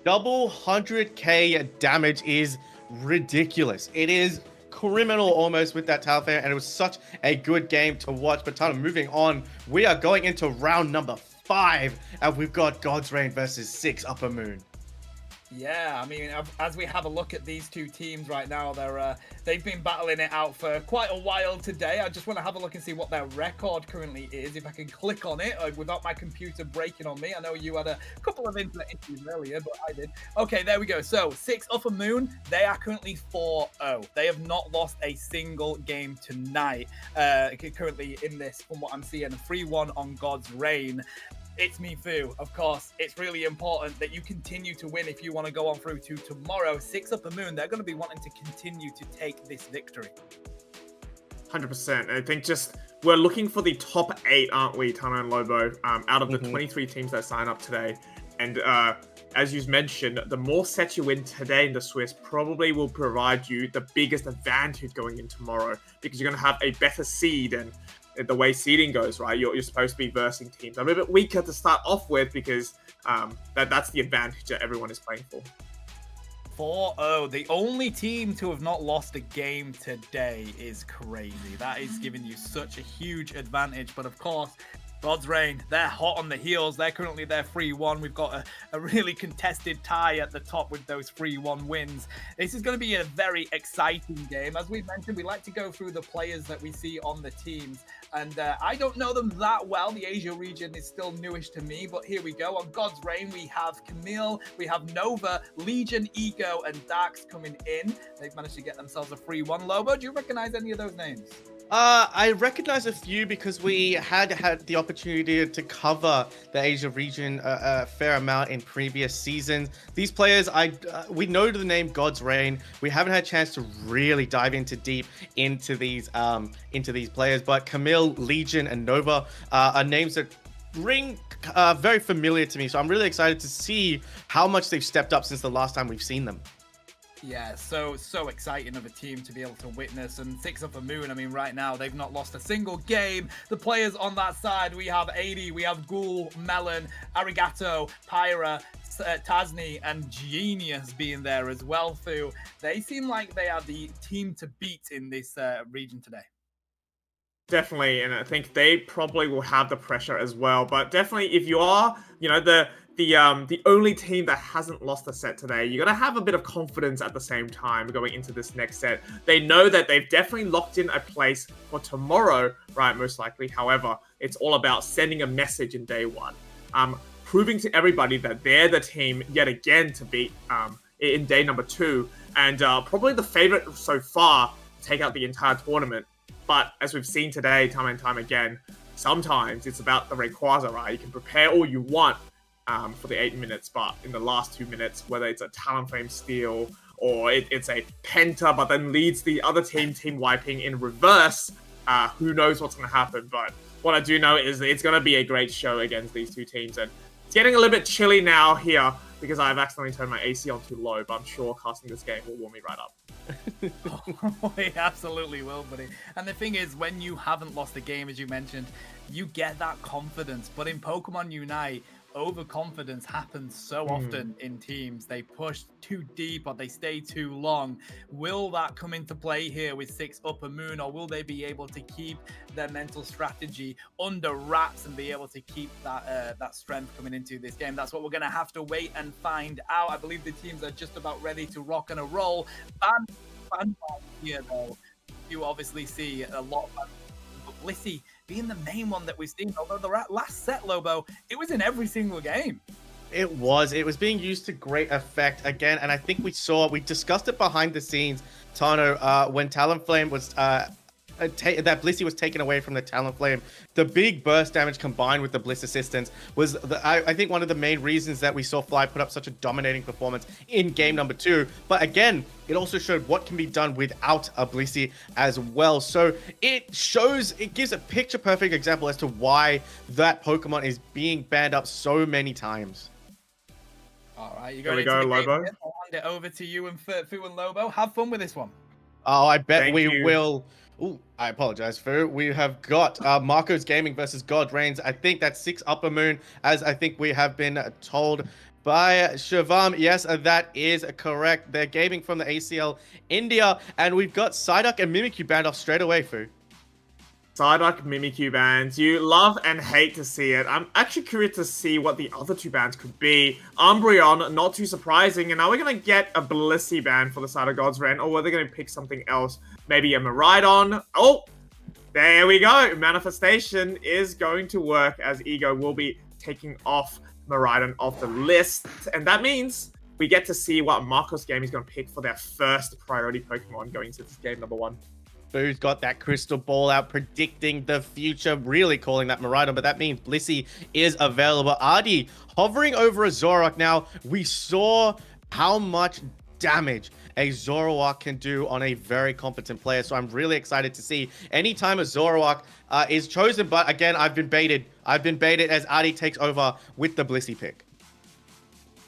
Double 100k damage is ridiculous. It is criminal almost with that Talonflame, and it was such a good game to watch. But Talon, moving on, we are going into round number 5, and we've got God's Reign versus 6 Upper Moon. Yeah, I mean, as we have a look at these two teams right now, they've been battling it out for quite a while today. I just want to have a look and see what their record currently is. If I can click on it without my computer breaking on me. I know you had a couple of internet issues earlier, but I did. Okay, there we go. So 6 Upper Moon, they are currently 4-0. They have not lost a single game tonight. Currently in this, from what I'm seeing, 3-1 on God's Reign. It's me, Fu. Of course, it's really important that you continue to win if you want to go on through to tomorrow. 6 Upper Moon, they're going to be wanting to continue to take this victory. 100%. I think just we're looking for the top 8, aren't we, Tana and Lobo, out of the 23 teams that sign up today. And as you mentioned, the more sets you win today in the Swiss probably will provide you the biggest advantage going in tomorrow, because you're going to have a better seed, and the way seeding goes, right? You're supposed to be versing teams. I'm a bit weaker to start off with because that's the advantage that everyone is playing for. 4-0. The only team to have not lost a game today is crazy. That is giving you such a huge advantage. But of course, God's Reign, they're hot on the heels. They're currently 3-1. We've got a really contested tie at the top with those 3-1 wins. This is going to be a very exciting game. As we mentioned, we like to go through the players that we see on the teams. And I don't know them that well. The Asia region is still newish to me. But here we go. On God's Reign, we have Camille, we have Nova, Legion, Ego, and Dax coming in. They've managed to get themselves a 3-1. Lobo, do you recognize any of those names? I recognize a few because we had the opportunity to cover the Asia region a fair amount in previous seasons. These players, we know the name God's Reign. We haven't had a chance to really dive deep into these players, but Camille, Legion, and Nova are names that ring very familiar to me. So I'm really excited to see how much they've stepped up since the last time we've seen them. Yeah, so exciting of a team to be able to witness. And 6 Upper Moon, I mean, right now, they've not lost a single game. The players on that side, we have 80, we have Ghoul, Melon, Arigato, Pyra, Tasni, and Genius being there as well, Fu. They seem like they are the team to beat in this region today. Definitely, and I think they probably will have the pressure as well. But definitely, if you are, the only team that hasn't lost a set today, you got to have a bit of confidence at the same time going into this next set. They know that they've definitely locked in a place for tomorrow, right? Most likely. However, it's all about sending a message in day 1, proving to everybody that they're the team yet again to beat in day number 2, and probably the favorite so far to take out the entire tournament. But as we've seen today, time and time again, sometimes it's about the Rayquaza, right? You can prepare all you want for the 8 minutes, but in the last 2 minutes, whether it's a Talonflame steal or it's a Penta, but then leads the other team wiping in reverse, who knows what's going to happen. But what I do know is that it's going to be a great show against these two teams. And it's getting a little bit chilly now here because I've accidentally turned my AC on too low, but I'm sure casting this game will warm me right up. Oh, it absolutely will, buddy. And the thing is, when you haven't lost a game, as you mentioned, you get that confidence. But in Pokemon Unite, overconfidence happens so often in teams. They push too deep or they stay too long. Will that come into play here with 6 Upper Moon, or will they be able to keep their mental strategy under wraps and be able to keep that strength coming into this game? That's what we're going to have to wait and find out. I believe the teams are just about ready to rock and a roll. Fan here, though, you obviously see a lot of fans, but Blissey being the main one that we've seen. Although the last set, Lobo, it was in every single game. It was being used to great effect again, and I think we discussed it behind the scenes, Tano, when Talonflame was that Blissey was taken away from the Talonflame, the big burst damage combined with the Bliss assistance was, I think, one of the main reasons that we saw Fly put up such a dominating performance in game number 2. But again, it also showed what can be done without a Blissey as well. So it gives a picture-perfect example as to why that Pokemon is being banned up so many times. All right, Here we go, Lobo. I'll hand it over to you and Fu and Lobo. Have fun with this one. Oh, I bet Thank we you. will. Ooh, I apologize, Fu. We have got Marco's Gaming versus God Reigns. I think that's 6 Upper Moon, as I think we have been told by Shivam. Yes, that is correct. They're gaming from the ACL India, and we've got Psyduck and Mimikyu banned off straight away, Fu. Psyduck, Mimikyu bans. You love and hate to see it. I'm actually curious to see what the other 2 bans could be. Umbreon, not too surprising. And now we're going to get a Blissey ban for the side of God's Ren. Or are they going to pick something else? Maybe a Miraidon. Oh, there we go. Manifestation is going to work, as Ego will be taking off Miraidon off the list. And that means we get to see what Marcos Game is going to pick for their first priority Pokemon going into this game number 1. Boo's got that crystal ball out, predicting the future, really calling that Miraidon, but that means Blissey is available. Artie hovering over a Zoroark. Now, we saw how much damage a Zoroark can do on a very competent player, so I'm really excited to see anytime a Zoroark is chosen, but again, I've been baited. I've been baited as Artie takes over with the Blissey pick.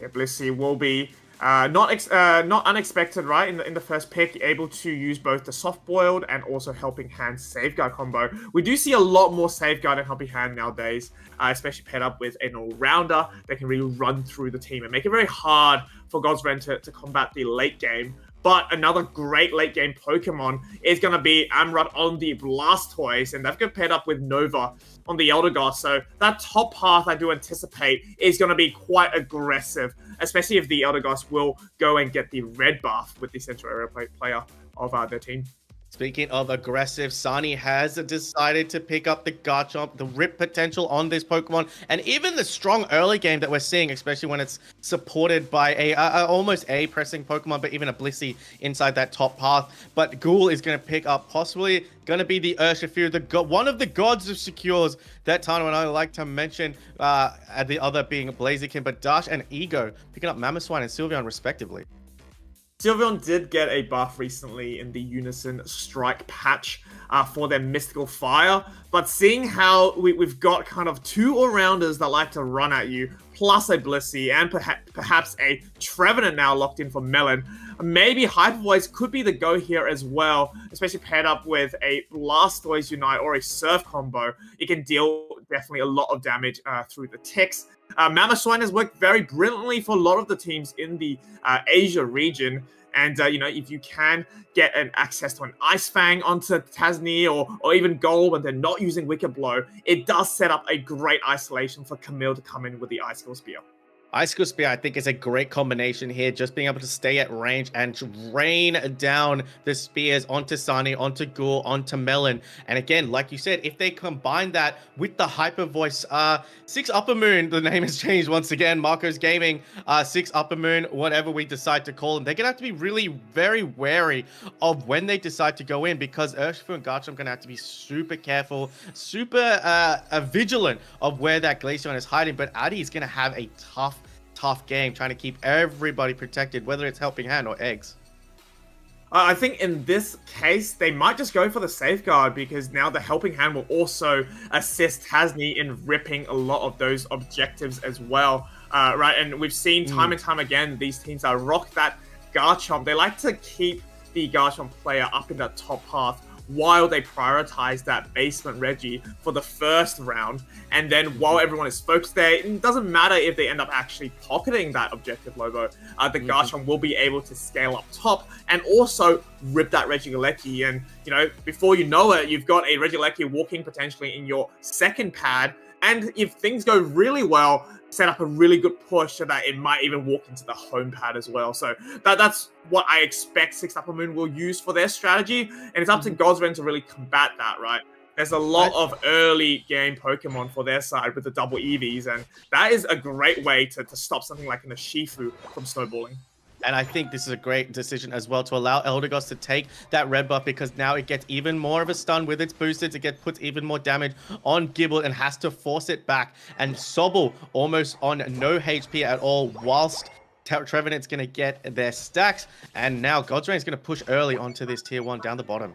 Yeah, Blissey will be not unexpected, right? In the first pick, able to use both the soft boiled and also helping hand safeguard combo. We do see a lot more safeguard and helping hand nowadays, especially paired up with an all-rounder that can really run through the team and make it very hard for God's Ren to combat the late game. But another great late game Pokemon is going to be Amrut on the Blastoise, and they've got paired up with Nova on the Eldegoss. So that top path, I do anticipate, is going to be quite aggressive, especially if the Eldegoss will go and get the red buff with the Central Area player of their team. Speaking of aggressive, Sani has decided to pick up the Garchomp, the rip potential on this Pokemon, and even the strong early game that we're seeing, especially when it's supported by a almost a pressing Pokemon, but even a Blissey inside that top path. But Ghoul is going to pick up possibly going to be the Urshifu, one of the gods of secures that tournament. I like to mention the other being Blaziken, but Dash and Ego picking up Mamoswine and Sylveon respectively. Sylveon did get a buff recently in the Unison Strike patch for their Mystical Fire, but seeing how we've got kind of 2 all-rounders that like to run at you, plus a Blissey, and perhaps a Trevenant now locked in for Melon, maybe Hyper Voice could be the go here as well, especially paired up with a Blastoise Unite or a Surf combo. It can deal definitely a lot of damage through the ticks. Mamoswine has worked very brilliantly for a lot of the teams in the Asia region. And, if you can get an access to an Ice Fang onto Tasni or even Gold when they're not using Wicked Blow, it does set up a great isolation for Camille to come in with the Icicle Spear. Icicle Spear, I think, is a great combination here. Just being able to stay at range and rain down the spears onto Sani, onto Ghoul, onto Melon. And again, like you said, if they combine that with the Hyper Voice, 6 Upper Moon, the name has changed once again, Marco's Gaming, 6 Upper Moon, whatever we decide to call them, they're going to have to be really very wary of when they decide to go in, because Urshifu and Garchomp are going to have to be super careful, super vigilant of where that Glaceon is hiding. But Adi is going to have a tough game trying to keep everybody protected, whether it's Helping Hand or Eggs. I think in this case, they might just go for the Safeguard, because now the Helping Hand will also assist Tasni in ripping a lot of those objectives as well. Right, and we've seen time and time again, these teams rock that Garchomp. They like to keep the Garchomp player up in that top path while they prioritize that basement Reggie for the first round. And then while everyone is focused there, it doesn't matter if they end up actually pocketing that objective, Lobo. The Garchomp will be able to scale up top and also rip that Regieleki. And, before you know it, you've got a Regieleki walking potentially in your second pad. And if things go really well, set up a really good push so that it might even walk into the home pad as well. So that's what I expect 6 Upper Moon will use for their strategy. And it's up to Godsren to really combat that, right? There's a lot of early game Pokemon for their side with the double EVs, and that is a great way to stop something like an Urshifu from snowballing. And I think this is a great decision as well to allow Eldegoss to take that red buff, because now it gets even more of a stun with its boosted. It puts even more damage on Gibble and has to force it back. And Sobble almost on no HP at all, whilst Trevenant's going to get their stacks. And now Godsrain's going to push early onto this tier 1 down the bottom.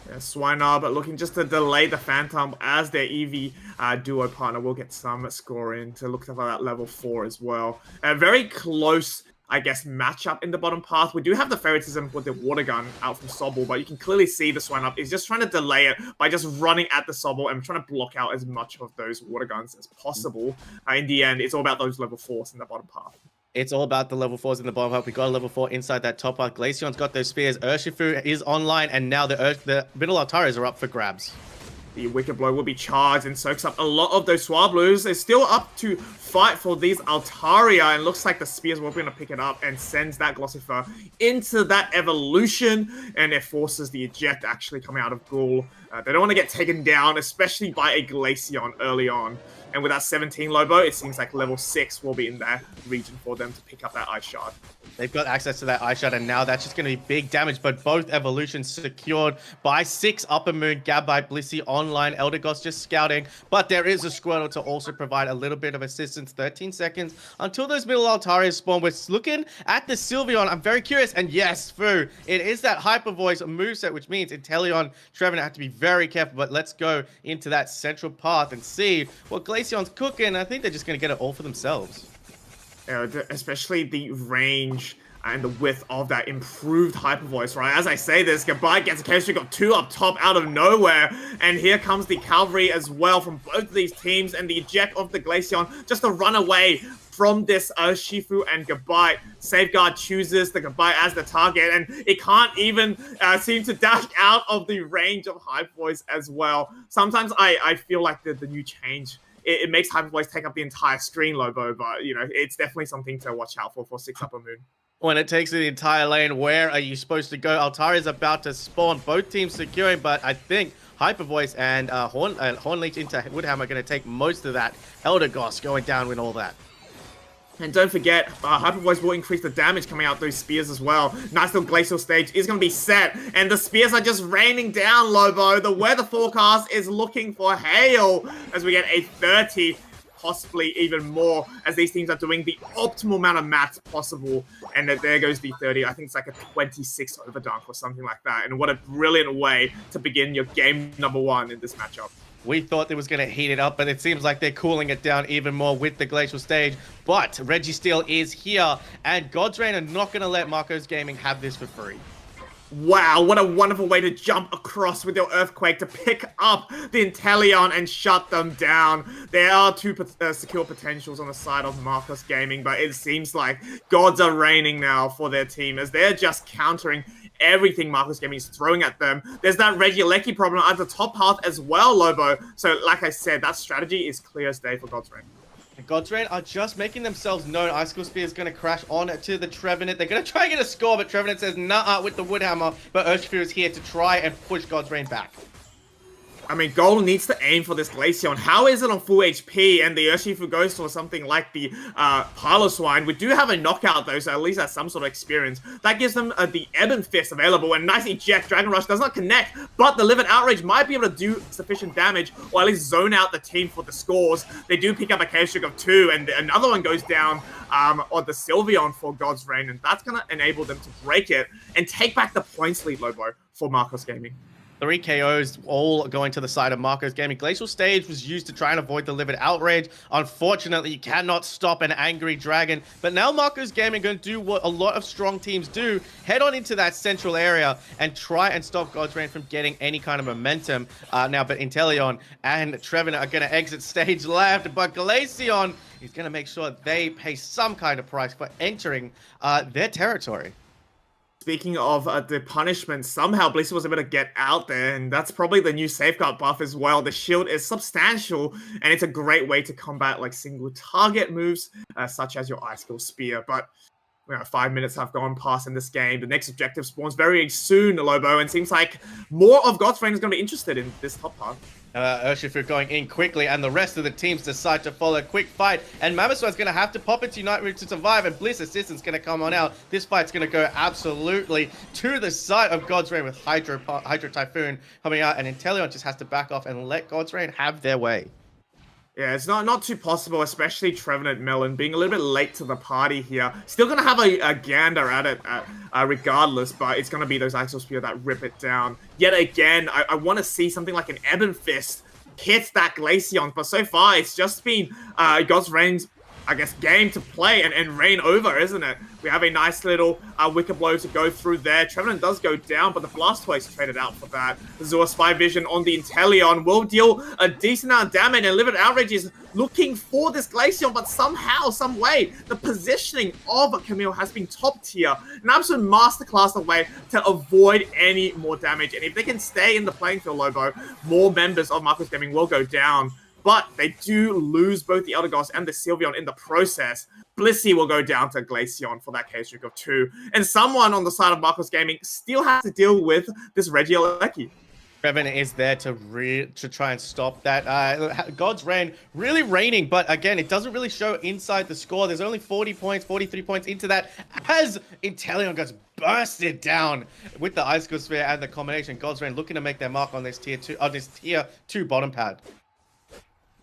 Yeah, Swinar, but looking just to delay the Phantom as their EV duo partner will get some score in to look for that level 4 as well. A very close, I guess, matchup in the bottom path. We do have the favoritism with the water gun out from Sobble, but you can clearly see the Swinar is just trying to delay it by just running at the Sobble and trying to block out as much of those water guns as possible. In the end, it's all about those level 4s in the bottom path. It's all about the level 4s in the bottom half. We got a level 4 inside that top half. Glaceon's got those spears. Urshifu is online, and now the middle Altares are up for grabs. The Wicked Blow will be charged and soaks up a lot of those Swablues. They're still up to fight for these Altaria, and looks like the Spears will be able to pick it up and sends that Glossifer into that evolution, and it forces the eject actually coming out of Ghoul. They don't want to get taken down, especially by a Glaceon early on. And with that 17 Lobo, it seems like level 6 will be in that region for them to pick up that Ice Shard. They've got access to that Ice Shard, and now that's just going to be big damage, but both evolutions secured by 6 Upper Moon, Gabite, Blissey online, Eldegoss just scouting, but there is a Squirtle to also provide a little bit of assistance. 13 seconds until those middle Altarias spawn. We're looking at the Sylveon. I'm very curious, and yes, Fu, it is that Hyper Voice moveset, which means Inteleon, Trevenant have to be very careful, but let's go into that central path and see what Glaceon's cooking. I think they're just going to get it all for themselves. Especially the range and the width of that improved Hyper Voice, right? As I say this, Gabite gets a chemistry, got 2 up top out of nowhere, and here comes the cavalry as well from both of these teams, and the eject of the Glaceon just to run away from this Shifu and Gabite. Safeguard chooses the Gabite as the target, and it can't even seem to dash out of the range of Hyper Voice as well. Sometimes I feel like the new change, it makes Hyper Voice take up the entire screen, Lobo, but, you know, it's definitely something to watch out for 6 Upper Moon. When it takes the entire lane, where are you supposed to go? Altaria is about to spawn, both teams securing, but I think Hyper Voice and Hornleech into Woodhammer are going to take most of that. Eldegoss going down with all that. And don't forget, Hyper Voice will increase the damage coming out those spears as well. Nice little glacial stage is going to be set, and the spears are just raining down, Lobo. The weather forecast is looking for hail as we get a 30, possibly even more, as these teams are doing the optimal amount of mats possible. And there goes the 30. I think it's like a 26 overdunk or something like that. And what a brilliant way to begin your game number 1 in this matchup. We thought it was going to heat it up, but it seems like they're cooling it down even more with the Glacial Stage. But Registeel is here, and Godsrain are not going to let Marcos Gaming have this for free. Wow, what a wonderful way to jump across with your Earthquake to pick up the Inteleon and shut them down. There are 2 secure potentials on the side of Marcos Gaming, but it seems like gods are reigning now for their team as they're just countering everything Marcos Gaming is throwing at them. There's that Regieleki problem at the top path as well, Lobo. So, like I said, that strategy is clear as day for Godsrain. Godsrain are just making themselves known. Icicle Spear is going to crash on to the Trevenant. They're going to try and get a score, but Trevenant says nah with the Woodhammer. But Urshifu is here to try and push Godsrain back. I mean, Gold needs to aim for this Glaceon. How is it on full HP? And the Urshifu goes for something like the Piloswine. We do have a knockout, though, so at least that's some sort of experience. That gives them the Ebon Fist available. And nice eject. Dragon Rush does not connect, but the Livid Outrage might be able to do sufficient damage, or at least zone out the team for the scores. They do pick up a Chaos Trick of 2, and another one goes down on the Sylveon for Godsrain, and that's going to enable them to break it and take back the points lead, Lobo, for Marcos Gaming. 3 KOs all going to the side of Marcos Gaming. Glacial Stage was used to try and avoid the Livid Outrage. Unfortunately, you cannot stop an angry dragon. But now Marcos Gaming going to do what a lot of strong teams do. Head on into that central area and try and stop Godsrain from getting any kind of momentum. But Inteleon and Trevenant are going to exit stage left. But Glaceon is going to make sure they pay some kind of price for entering their territory. Speaking of the punishment, somehow Blissey was able to get out there, and that's probably the new safeguard buff as well. The shield is substantial, and it's a great way to combat like single target moves, such as your Icicle Spear. But 5 minutes have gone past in this game. The next objective spawns very soon, Lobo, and seems like more of God's Reign is going to be interested in this top part. Urshifu going in quickly, and the rest of the teams decide to follow. Quick fight, and Mamoswine's going to have to pop into Unite Move to survive, and Bliss Assistant's going to come on out. This fight's going to go absolutely to the side of God's Reign with Hydro Typhoon coming out, and Inteleon just has to back off and let God's Reign have their way. Yeah, it's not too possible, especially Trevenant Melon being a little bit late to the party here. Still going to have a gander at it regardless, but it's going to be those Axial Spear that rip it down. Yet again, I want to see something like an Ebon Fist hit that Glaceon, but so far it's just been God's Reign's, I guess, game to play and reign over, isn't it? We have a nice little Wicked Blow to go through there. Trevenant does go down, but the Blastoise traded out for that. Azure Spy Vision on the Inteleon will deal a decent amount of damage, and Livid Outrage is looking for this Glaceon, but somehow, some way, the positioning of Camille has been top tier. An absolute masterclass of way to avoid any more damage. And if they can stay in the playing field, Lobo, more members of Marcos Gaming will go down. But they do lose both the Eldegoss and the Sylveon in the process. Blissey will go down to Glaceon for that case streak of 2. And someone on the side of Marcos Gaming still has to deal with this Regieleki. Trevenant is there to try and stop that. God's Reign really reigning, but again, it doesn't really show inside the score. There's only 40 points, 43 points into that as Inteleon gets bursted down with the Icicle Sphere and the combination. God's Reign looking to make their mark on this tier 2 bottom pad.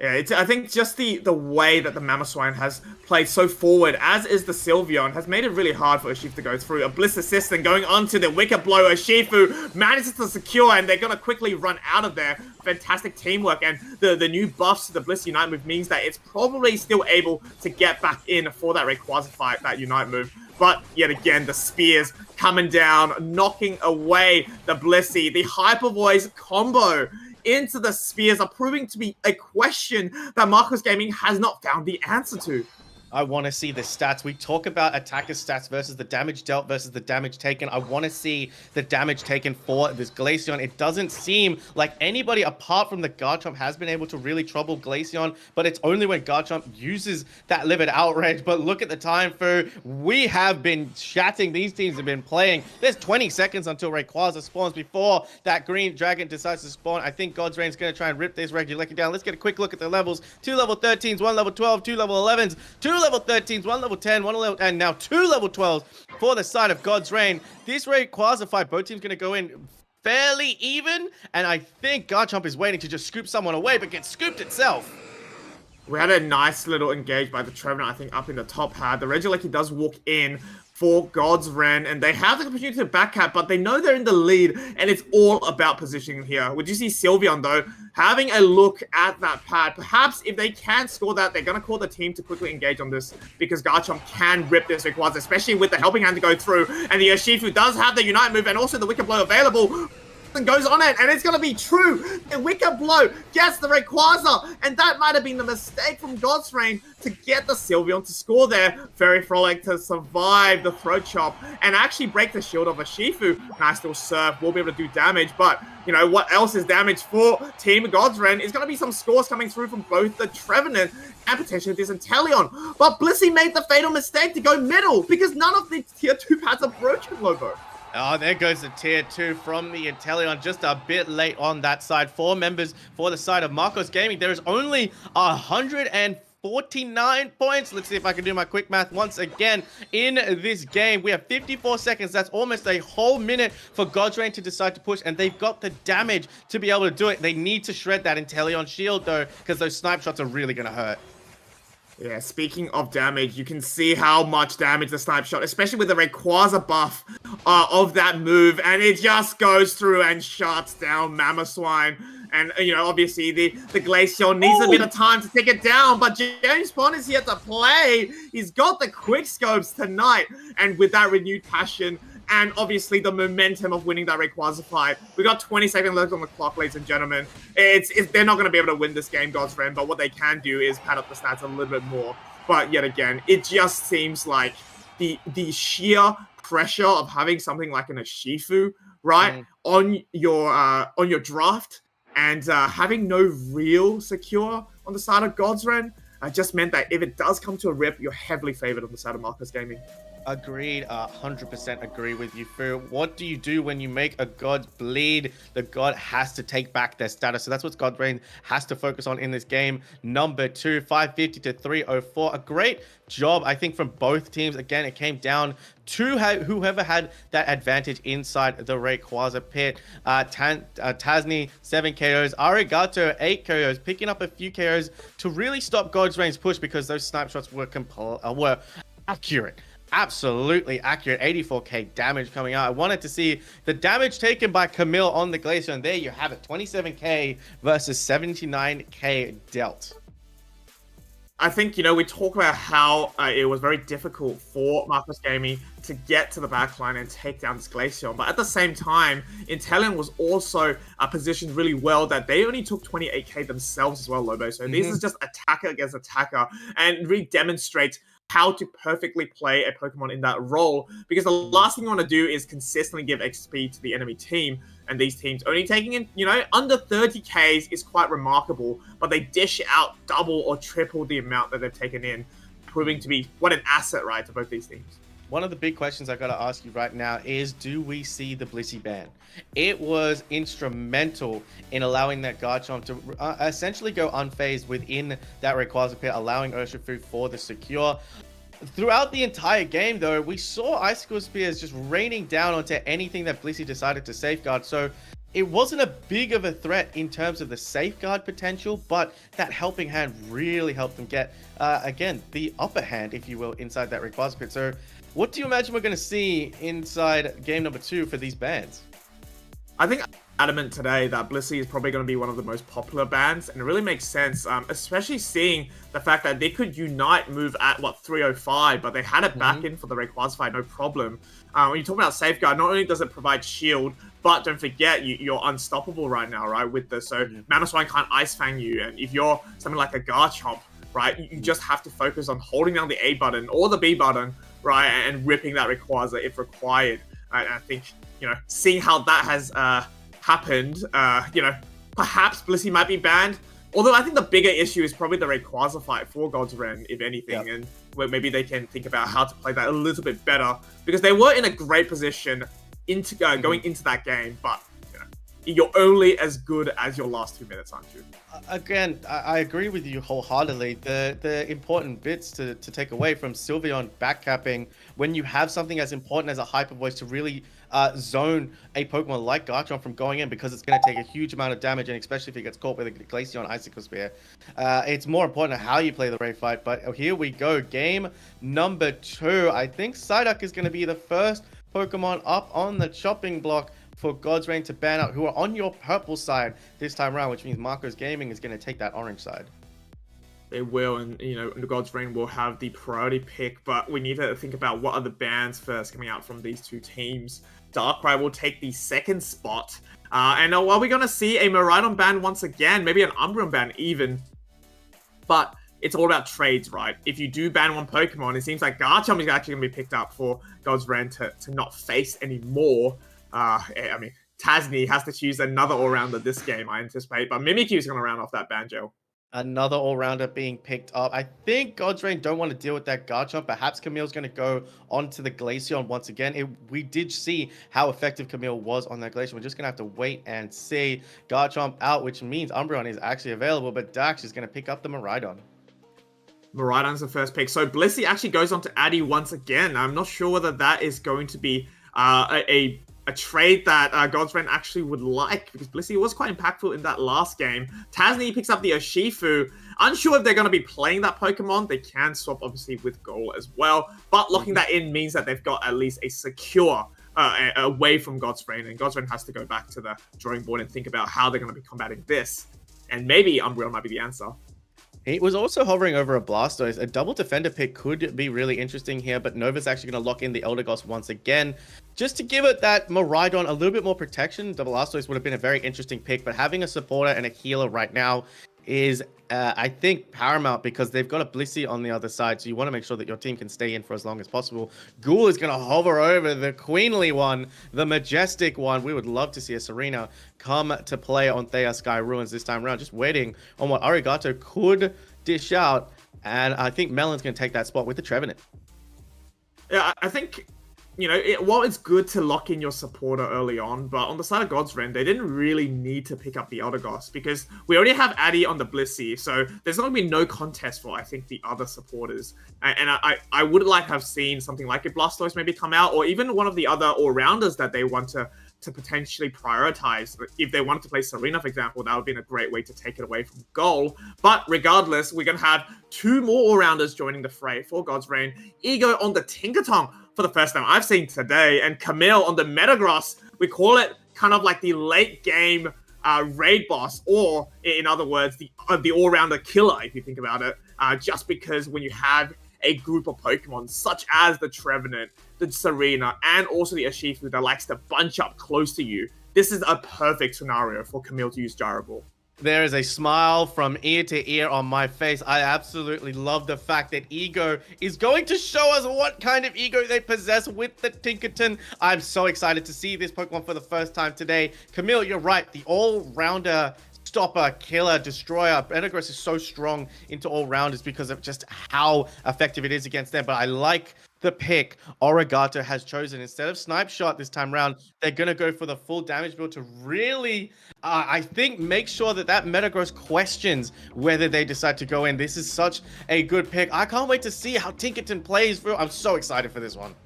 Yeah, I think just the way that the Mamoswine has played so forward, as is the Sylveon, has made it really hard for Urshifu to go through. A Bliss Assistant going onto the Wicked Blow. Urshifu manages to secure, and they're going to quickly run out of there. Fantastic teamwork, and the new buffs to the Bliss Unite move means that it's probably still able to get back in for that Rayquaza fight, that Unite move. But yet again, the Spears coming down, knocking away the Blissey. The Hyper Voice combo into the Spears are proving to be a question that Marcos Gaming has not found the answer to. I want to see the stats. We talk about attacker stats versus the damage dealt versus the damage taken. I want to see the damage taken for this Glaceon. It doesn't seem like anybody apart from the Garchomp has been able to really trouble Glaceon, but it's only when Garchomp uses that Livid Outrage. But look at the time, Fu. We have been chatting. These teams have been playing. There's 20 seconds until Rayquaza spawns before that green dragon decides to spawn. I think God's Reign's going to try and rip this Regieleki down. Let's get a quick look at the levels. 2 level 13s, 1 level 12, 2 level 11s, 2 level 13s, 1 level 10, 1 level, and now 2 level 12s for the side of God's Reign. This Rayquaza fight, both teams going to go in fairly even, and I think Garchomp is waiting to just scoop someone away, but gets scooped itself. We had a nice little engage by the Trevenant, I think, up in the top pad. The Regieleki does walk in for God's Reign, and they have the opportunity to backcap, but they know they're in the lead, and it's all about positioning here. Would you see Sylveon, though, having a look at that pad? Perhaps if they can score that, they're going to call the team to quickly engage on this, because Garchomp can rip this Rayquaza, especially with the Helping Hand to go through, and the Urshifu does have the Unite move, and also the Wicked Blow available. And goes on it, and it's going to be true. The Wicked Blow gets the Rayquaza, and that might have been the mistake from God's Reign to get the Sylveon to score there. Very Frolic to survive the Throat Chop and actually break the shield of Urshifu. Nice little Surf, will be able to do damage, but you know what else is damage for Team God's Reign is going to be some scores coming through from both the Trevenant and potentially this Inteleon. But Blissey made the fatal mistake to go middle because none of the tier 2 pads are broken, Lobo. Oh, there goes the tier 2 from the Inteleon, just a bit late on that side. 4 members for the side of Marcos Gaming. There is only 149 points. Let's see if I can do my quick math once again in this game. We have 54 seconds. That's almost a whole minute for God's Reign to decide to push, and they've got the damage to be able to do it. They need to shred that Inteleon shield, though, because those snipe shots are really going to hurt. Yeah, speaking of damage, you can see how much damage the snipe shot, especially with the Rayquaza buff of that move, and it just goes through and shuts down Mamoswine. And, you know, obviously the Glaceon needs a bit of time to take it down, but James Pond is here to play. He's got the quick scopes tonight, and with that renewed passion, and obviously the momentum of winning that Rayquaza fight. We got 20 seconds left on the clock, ladies and gentlemen. They're not going to be able to win this game, God's Reign, but what they can do is pad up the stats a little bit more. But yet again, it just seems like the sheer pressure of having something like an Urshifu, right, on your draft, and having no real secure on the side of God's Reign, just meant that if it does come to a rip, you're heavily favored on the side of Marcos Gaming. Agreed, 100% agree with you, Fu. What do you do when you make a god bleed? The god has to take back their status. So that's what God Rain has to focus on in this game. Number 2, 550 to 304. A great job, I think, from both teams. Again, it came down to whoever had that advantage inside the Rayquaza pit. Tasni, 7 KOs. Arigato, 8 KOs. Picking up a few KOs to really stop God's Rain's push because those snipe shots were accurate. Absolutely accurate. 84k damage coming out. I wanted to see the damage taken by Camille on the Glacier, and there you have it. 27k versus 79k dealt. I think, we talk about how it was very difficult for Marcus Gaming to get to the backline and take down this Glaceon. But at the same time, Inteleon was also positioned really well that they only took 28k themselves as well, Lobo. So this is just attacker against attacker and really demonstrates how to perfectly play a Pokemon in that role, because the last thing you want to do is consistently give XP to the enemy team, and these teams only taking in, under 30Ks is quite remarkable, but they dish out double or triple the amount that they've taken in, proving to be what an asset, right, to both these teams. One of the big questions I got to ask you right now is, do we see the Blissey ban? It was instrumental in allowing that Garchomp to essentially go unfazed within that Rayquaza pit, allowing Urshifu for the secure. Throughout the entire game, though, we saw Icicle Spears just raining down onto anything that Blissey decided to safeguard. So it wasn't a big of a threat in terms of the safeguard potential, but that helping hand really helped them get, again, the upper hand, if you will, inside that Rayquaza pit. So what do you imagine we're going to see inside game number 2 for these bans? I think adamant today that Blissey is probably going to be one of the most popular bans, and it really makes sense, especially seeing the fact that they could unite move at, 305, but they had it back in for the Rayquaza fight, no problem. When you talk about Safeguard, not only does it provide shield, but don't forget, you're unstoppable right now, right, with this. So Mamoswine can't Ice Fang you, and if you're something like a Garchomp, right, you just have to focus on holding down the A button or the B button, right, and ripping that Rayquaza if required. And I think, seeing how that has happened, perhaps Blissey might be banned. Although I think the bigger issue is probably the Rayquaza fight for God's Ren, if anything, and where maybe they can think about how to play that a little bit better, because they were in a great position into going into that game, but you're only as good as your last 2 minutes, aren't you? Again, I agree with you wholeheartedly. The important bits to take away from Sylveon backcapping, when you have something as important as a Hyper Voice to really zone a Pokemon like Garchomp from going in, because it's going to take a huge amount of damage, and especially if he gets caught with a Glaceon Icicle Spear. It's more important how you play the Ray fight, but here we go. Game number 2. I think Psyduck is going to be the first Pokemon up on the chopping block for God's Reign to ban out, who are on your purple side this time around, which means Marcos Gaming is going to take that orange side. They will, and the God's Reign will have the priority pick, but we need to think about what are the bans first coming out from these two teams. Darkrai will take the second spot, and are we going to see a Miraidon ban once again, maybe an Umbreon ban even, but it's all about trades, right? If you do ban one Pokemon, it seems like Garchomp is actually going to be picked up for God's Reign to not face anymore. I mean, Tasni has to choose another all-rounder this game, I anticipate, but Mimikyu is going to round off that banjo. Another all-rounder being picked up. I think God's Reign don't want to deal with that Garchomp. Perhaps Camille's going to go onto the Glaceon once again. We did see how effective Camille was on that Glaceon. We're just going to have to wait and see. Garchomp out, which means Umbreon is actually available, but Dax is going to pick up the Miraidon. Miraidon's the first pick. So Blissey actually goes on to Addy once again. I'm not sure whether that is going to be a trade that God's Reign actually would like, because Blissey was quite impactful in that last game. Tasni picks up the Urshifu. Unsure if they're going to be playing that Pokemon. They can swap, obviously, with Goal as well. But locking that in means that they've got at least a secure away from God's Reign. And God's Reign has to go back to the drawing board and think about how they're going to be combating this. And maybe Umbreon might be the answer. He was also hovering over a Blastoise. A double defender pick could be really interesting here, but Nova's actually going to lock in the Eldegoss once again, just to give it that Miraidon a little bit more protection. The Blastoise would have been a very interesting pick, but having a supporter and a healer right now is, I think, paramount, because they've got a Blissey on the other side, so you want to make sure that your team can stay in for as long as possible. Ghoul is going to hover over the queenly one, the majestic one. We would love to see a Serena come to play on Thea Sky Ruins this time around, just waiting on what Arigato could dish out, and I think Melon's going to take that spot with the Trevenant. Yeah, I think, you know, while it's good to lock in your supporter early on, but on the side of God's Ren, they didn't really need to pick up the Elder Gods because we already have Addy on the Blissey, so there's going to be no contest for, I think, the other supporters. And I would like to have seen something like a Blastoise maybe come out, or even one of the other all-rounders that they want to potentially prioritize. If they wanted to play Serena, for example, that would have been a great way to take it away from goal. But regardless, we're going to have 2 more all-rounders joining the fray for God's Reign. Ego on the Tinkaton for the first time I've seen today, and Camille on the Metagross. We call it kind of like the late game raid boss, or in other words, the all-rounder killer, if you think about it, just because when you have a group of Pokemon such as the Trevenant, the Serena, and also the Urshifu that likes to bunch up close to you, this is a perfect scenario for Camille to use Gyro Ball. There is a smile from ear to ear on my face. I absolutely love the fact that Ego is going to show us what kind of ego they possess with the Tinkaton. I'm so excited to see this Pokemon for the first time today. Camille, you're right. The all-rounder stopper, killer, destroyer. Metagross is so strong into all-rounders because of just how effective it is against them. But I like the pick Origato has chosen. Instead of Snipe Shot this time around, they're going to go for the full damage build to really, I think, make sure that Metagross questions whether they decide to go in. This is such a good pick. I can't wait to see how Tinkaton plays. I'm so excited for this one.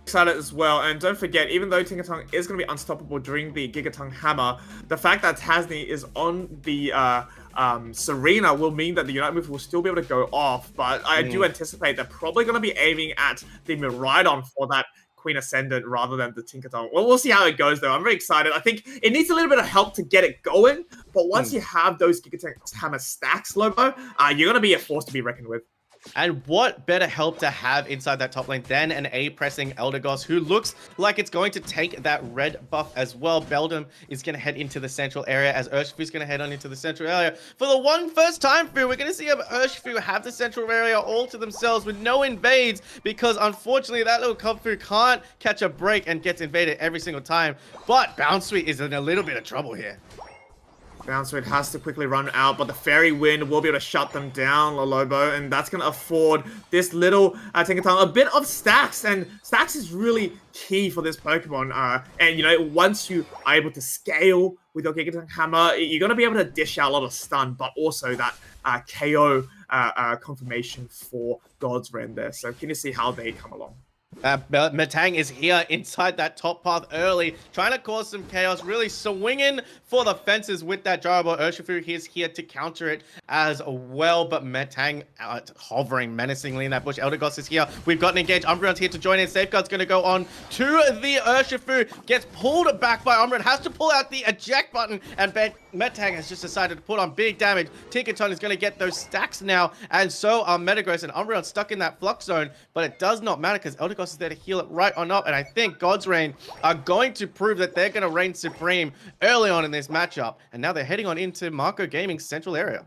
Excited as well, and don't forget, even though Tinkaton is going to be unstoppable during the Gigaton Hammer, the fact that Tasney is on the Serena will mean that the Unite move will still be able to go off, but I do anticipate they're probably going to be aiming at the Miraidon for that Queen Ascendant rather than the Tinkaton. Well, we'll see how it goes, though. I'm very excited. I think it needs a little bit of help to get it going, but once you have those Gigaton Hammer stacks, Lobo, you're going to be a force to be reckoned with. And what better help to have inside that top lane than an A-pressing Eldegoss who looks like it's going to take that red buff as well. Beldum is going to head into the central area as Urshifu is going to head on into the central area. For the first time through, we're going to see Urshifu have the central area all to themselves with no invades, because unfortunately that little Kung-Fu can't catch a break and gets invaded every single time. But Bounsweet is in a little bit of trouble here. Bounsweet has to quickly run out, but the Fairy Wind will be able to shut them down, Lobo, and that's going to afford this little Tinkaton a bit of stacks, and stacks is really key for this Pokemon. And, you know, once you are able to scale with your Gigaton Hammer, you're going to be able to dish out a lot of stun, but also that KO confirmation for God's Ren there. So can you see how they come along? Metang is here inside that top path early, trying to cause some chaos, really swinging for the fences with that Gyro Ball. Urshifu is here to counter it as well, but Metang hovering menacingly in that bush. Eldegoss is here. We've got an engage. Umbreon's here to join in. Safeguard's going to go on to the Urshifu. Gets pulled back by Umbreon. Has to pull out the eject button, and Metang has just decided to put on big damage. Tinkaton is going to get those stacks now, and so are Metagross and Umbreon stuck in that flux zone, but it does not matter because Eldegoss is there to heal it right on up, and I think God's Reign are going to prove that they're going to reign supreme early on in this matchup, and now they're heading on into Marco Gaming's central area.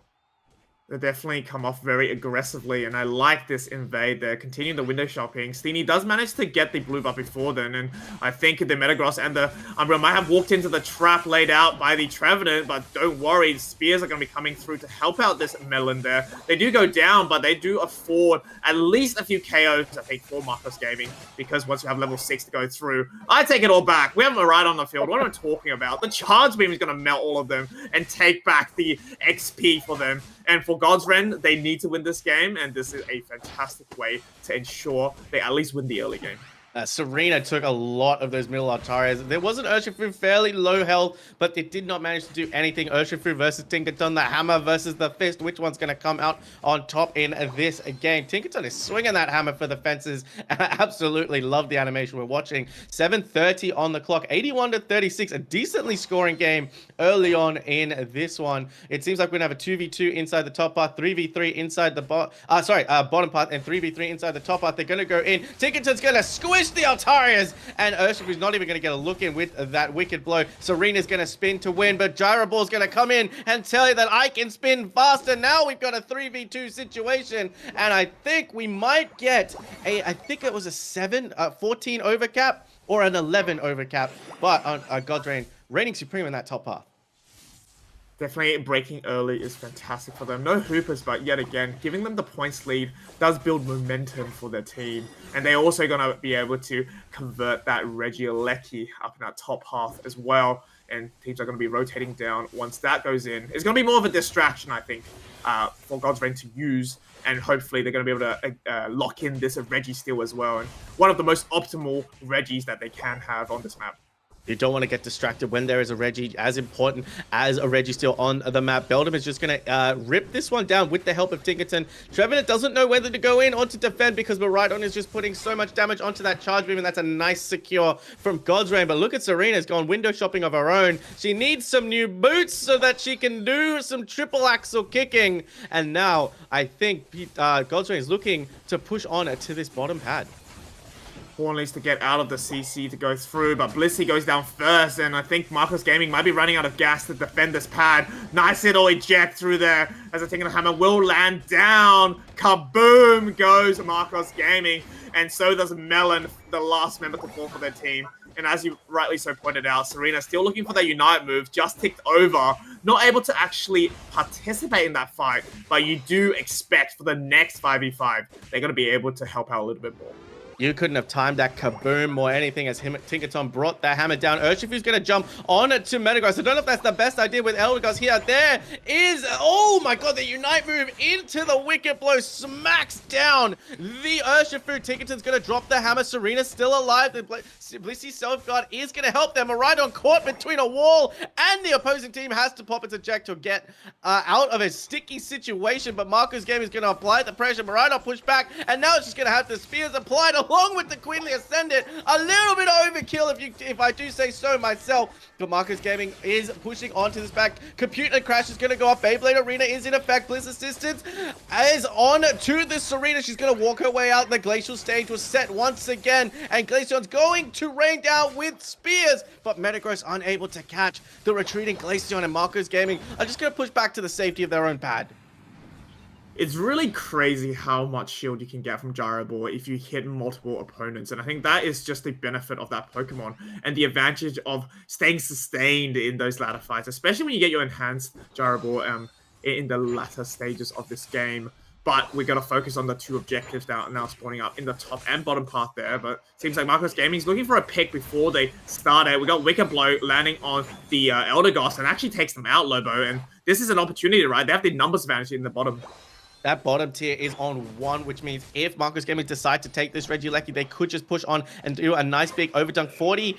They definitely come off very aggressively, and I like this invade. They're continuing the window shopping. Steenie does manage to get the blue buff before then, and I think the Metagross and the Umbreon might have walked into the trap laid out by the Trevenant, but don't worry, spears are going to be coming through to help out this Melon there. They do go down, but they do afford at least a few KOs, I think, for Marcos Gaming, because once you have level 6 to go through, I take it all back. We have a right on the field. What am I talking about? The Charge Beam is going to melt all of them and take back the XP for them. And for God's Ren, they need to win this game, and this is a fantastic way to ensure they at least win the early game. Serena took a lot of those middle Altarias. There was an Urshifu fairly low health, but they did not manage to do anything. Urshifu versus Tinkaton, the hammer versus the fist. Which one's going to come out on top in this game? Tinkaton is swinging that hammer for the fences. And I absolutely love the animation we're watching. 7:30 on the clock, 81-36, a decently scoring game early on in this one. It seems like we're going to have a 2v2 inside the top path, 3v3 inside the bottom path, and 3v3 inside the top path. They're going to go in. Tinkaton's going to squish the Altarias, and Urshifu's not even going to get a look in with that wicked blow. Serena's going to spin to win, but Gyro Ball's going to come in and tell you that I can spin faster. Now we've got a 3v2 situation, and I think we might get I think it was a 14 overcap or an 11 overcap, but God's Reign reigning supreme in that top path. Definitely breaking early is fantastic for them. No hoopers, but yet again, giving them the points lead does build momentum for their team. And they're also going to be able to convert that Regieleki up in that top half as well. And teams are going to be rotating down once that goes in. It's going to be more of a distraction, I think, for God's Reign to use. And hopefully they're going to be able to lock in this Reggie steal as well. And one of the most optimal Reggies that they can have on this map. You don't want to get distracted when there is a Reggie as important as a Reggie still on the map. Beldam is just going to rip this one down with the help of Tinkerton. Trevenant doesn't know whether to go in or to defend because Maridon is just putting so much damage onto that charge beam, and that's a nice secure from God's Reign. But look at Serena's gone window shopping of her own. She needs some new boots so that she can do some triple axel kicking. And now I think God's Reign is looking to push on to this bottom pad. Horn needs to get out of the CC to go through, but Blissey goes down first, and I think Marcos Gaming might be running out of gas to defend this pad. Nice little eject through there as I think the hammer will land down. Kaboom goes Marcos Gaming, and so does Melon, the last member to fall for their team. And as you rightly so pointed out, Serena still looking for that Unite move, just ticked over. Not able to actually participate in that fight, but you do expect for the next 5v5, they're going to be able to help out a little bit more. You couldn't have timed that kaboom or anything as Tinkerton brought that hammer down. Urshifu's going to jump on to Metagross. I don't know if that's the best idea with Eldegoss here. There is, oh my god, the Unite move into the Wicked Blow. Smacks down the Urshifu. Tinkerton's going to drop the hammer. Serena's still alive. The Blissey Self-Guard is going to help them. Maridon caught between a wall, and the opposing team has to pop its eject to get out of a sticky situation. But Marco's game is going to apply the pressure. Maridon pushed back, and now it's just going to have the spears applied along with the Queenly Ascendant. A little bit overkill if I do say so myself. But Marcus Gaming is pushing onto this back. Compute and Crash is going to go up. Beyblade Arena is in effect. Bliss Assistance is on to the Serena. She's going to walk her way out. The Glacial stage was set once again. And Glaceon's going to rain down with spears. But Metagross unable to catch the retreating Glaceon, and Marcus Gaming are just going to push back to the safety of their own pad. It's really crazy how much shield you can get from Gyro Ball if you hit multiple opponents, and I think that is just the benefit of that Pokemon and the advantage of staying sustained in those ladder fights, especially when you get your enhanced Gyro Ball in the latter stages of this game. But we got to focus on the two objectives now spawning up in the top and bottom path there. But seems like Marcos Gaming is looking for a pick before they start it. We got Wicked Blow landing on the Eldegoss and actually takes them out, Lobo. And this is an opportunity, right? They have the numbers advantage in the bottom. That bottom tier is on 1, which means if Marcos Gaming decide to take this Regieleki, they could just push on and do a nice big overdunk. 40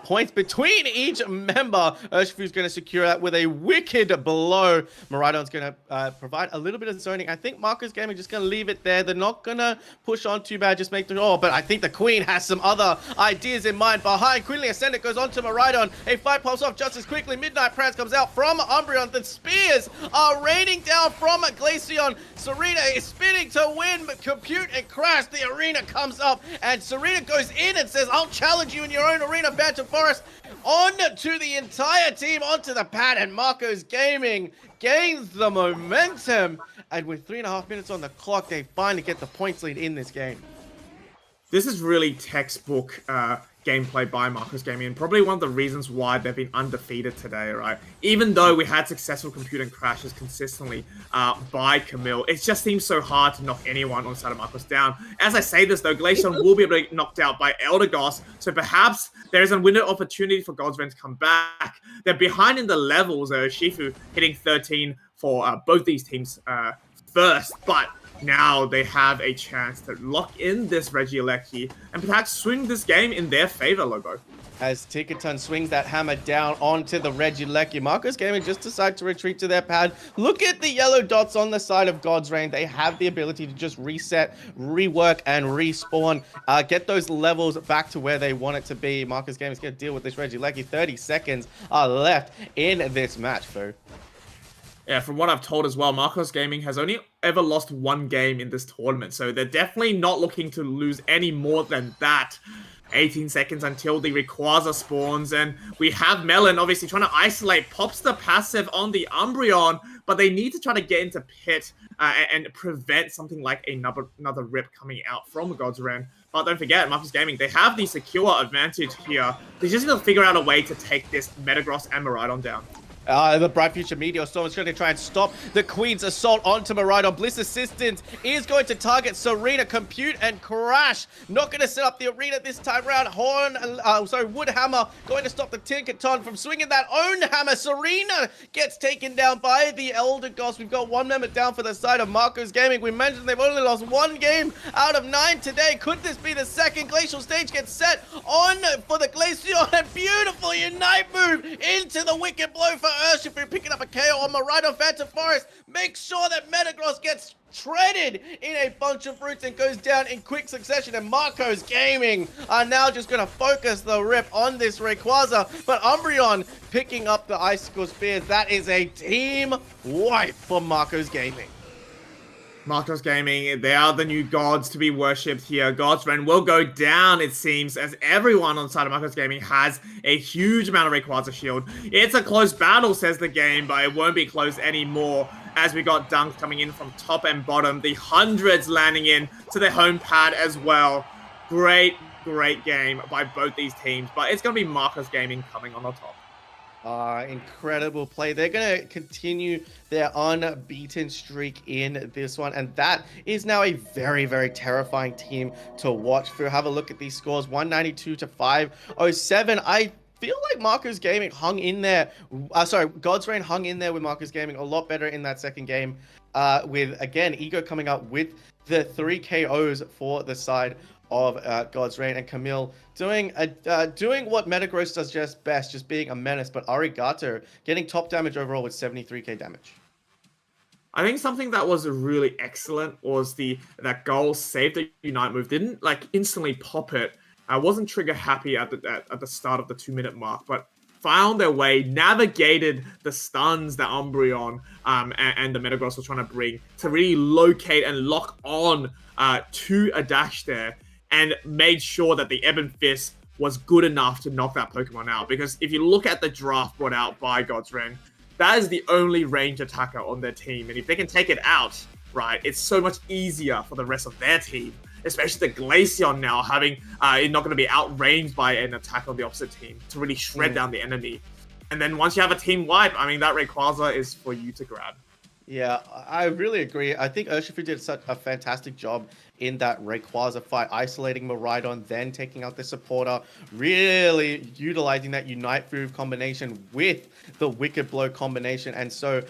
points between each member. Urshifu's going to secure that with a Wicked Blow. Maridon's going to provide a little bit of zoning. I think Marcos Gaming just going to leave it there. They're not going to push on too bad, just make the... Oh, but I think the Queen has some other ideas in mind. Behind, Queenly Ascendant goes on to Maridon. A fight pops off just as quickly. Midnight Prance comes out from Umbreon. The spears are raining down from Glaceon. Serena is spinning to win, but Compute and Crash, the arena comes up, and Serena goes in and says, I'll challenge you in your own arena, Phantom Forest. On to the entire team, onto the pad, and Marcos Gaming gains the momentum. And with 3.5 minutes on the clock, they finally get the points lead in this game. This is really textbook gameplay by Marcos Gaming, and probably one of the reasons why they've been undefeated today, right? Even though we had successful computing crashes consistently by Camille, it just seems so hard to knock anyone on the side of Marcos down. As I say this, though, Glaceon will be able to get knocked out by Eldegoss, so perhaps there is a window opportunity for God's Reign to come back. They're behind in the levels, Shifu hitting 13 for both these teams first, but now they have a chance to lock in this Regieleki and perhaps swing this game in their favor, Lobo. As Tinkerton swings that hammer down onto the Regieleki, Marcos Gaming just decide to retreat to their pad. Look at the yellow dots on the side of God's Reign. They have the ability to just reset, rework, and respawn. Get those levels back to where they want it to be. Marcos Gaming is going to deal with this Regieleki. 30 seconds are left in this match, Foo. Yeah, from what I've told as well, Marcos Gaming has only ever lost 1 game in this tournament, so they're definitely not looking to lose any more than that. 18 seconds until the Rayquaza spawns, and we have Melon obviously trying to isolate, pops the passive on the Umbreon, but they need to try to get into pit and prevent something like another rip coming out from God's Reign. But don't forget, Marcos Gaming, they have the secure advantage here. They just need to figure out a way to take this Metagross and Maridon down. The Bright Future Meteor Storm is going to try and stop the Queen's assault onto Miraidon. Bliss Assistance is going to target Serena, compute and crash. Not going to set up the arena this time round. Woodhammer going to stop the Tinkerton from swinging that own hammer. Serena gets taken down by the Elder Gods. We've got one member down for the side of Marco's Gaming. We mentioned they've only lost 1 game out of 9 today. Could this be the second? Glacial stage gets set on for the Glaceon, and beautiful Unite move into the Wicked Blow for Urshifu, picking up a KO on Miraidon. Phantom Forest makes sure that Metagross gets shredded in a bunch of roots and goes down in quick succession, and Marco's Gaming are now just going to focus the rip on this Rayquaza, but Umbreon picking up the Icicle Spears. That is a team wipe for Marco's Gaming. Marcos Gaming, they are the new gods to be worshipped here. God's Reign will go down, it seems, as everyone on the side of Marcos Gaming has a huge amount of Rayquaza shield. It's a close battle, says the game, but it won't be close anymore, as we got dunks coming in from top and bottom. The hundreds landing in to their home pad as well. Great game by both these teams, but it's going to be Marcos Gaming coming on the top. Incredible play. They're going to continue their unbeaten streak in this one, and that is now a very, very terrifying team to watch through. Have a look at these scores, 192 to 507. I feel like Marco's Gaming hung in there. God's Reign hung in there with Marco's Gaming a lot better in that second game, with, again, Ego coming up with the 3 KOs for the side of God's Reign, and Camille doing what Metagross does just best, just being a menace, but Arigato getting top damage overall with 73k damage. I think something that was really excellent was that goal save the Unite move. Didn't like instantly pop it. I wasn't trigger happy at the start of the 2-minute mark, but found their way, navigated the stuns that Umbreon and the Metagross were trying to bring to really locate and lock on to a dash there, and made sure that the Ebon Fist was good enough to knock that Pokemon out. Because if you look at the draft brought out by God's Reign, that is the only range attacker on their team. And if they can take it out, right, it's so much easier for the rest of their team. Especially the Glaceon now having not going to be outranged by an attack on the opposite team to really shred down the enemy. And then once you have a team wipe, I mean, that Rayquaza is for you to grab. Yeah, I really agree. I think Urshifu did such a fantastic job in that Rayquaza fight, isolating Miraidon, then taking out the supporter, really utilizing that Unite move combination with the Wicked Blow combination. And so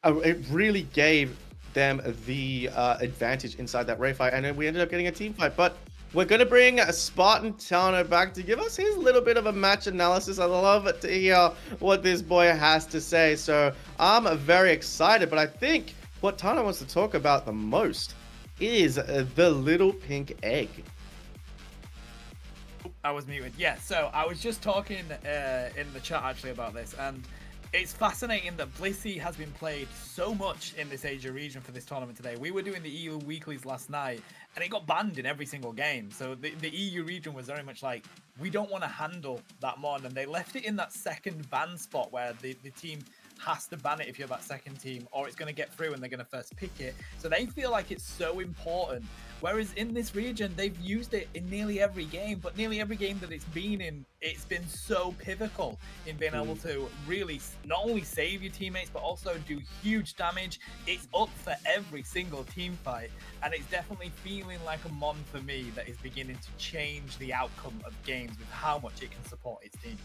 it really gave them the advantage inside that Ray fight. And then we ended up getting a team fight. But we're going to bring Spartan Tano back to give us his little bit of a match analysis. I love to hear what this boy has to say. So I'm very excited, but I think what Tano wants to talk about the most is the little pink egg. I was muted. Yeah, so I was just talking in the chat actually about this, and it's fascinating that Blissey has been played so much in this Asia region for this tournament today. We were doing the EU weeklies last night, and it got banned in every single game. So the EU region was very much like, we don't want to handle that mod, and they left it in that second ban spot where the team has to ban it if you're that second team, or it's going to get through and they're going to first pick it. So they feel like it's so important. Whereas in this region, they've used it in nearly every game, but nearly every game that it's been in, it's been so pivotal in being able to really not only save your teammates, but also do huge damage. It's up for every single team fight, and it's definitely feeling like a mon for me that is beginning to change the outcome of games with how much it can support its team.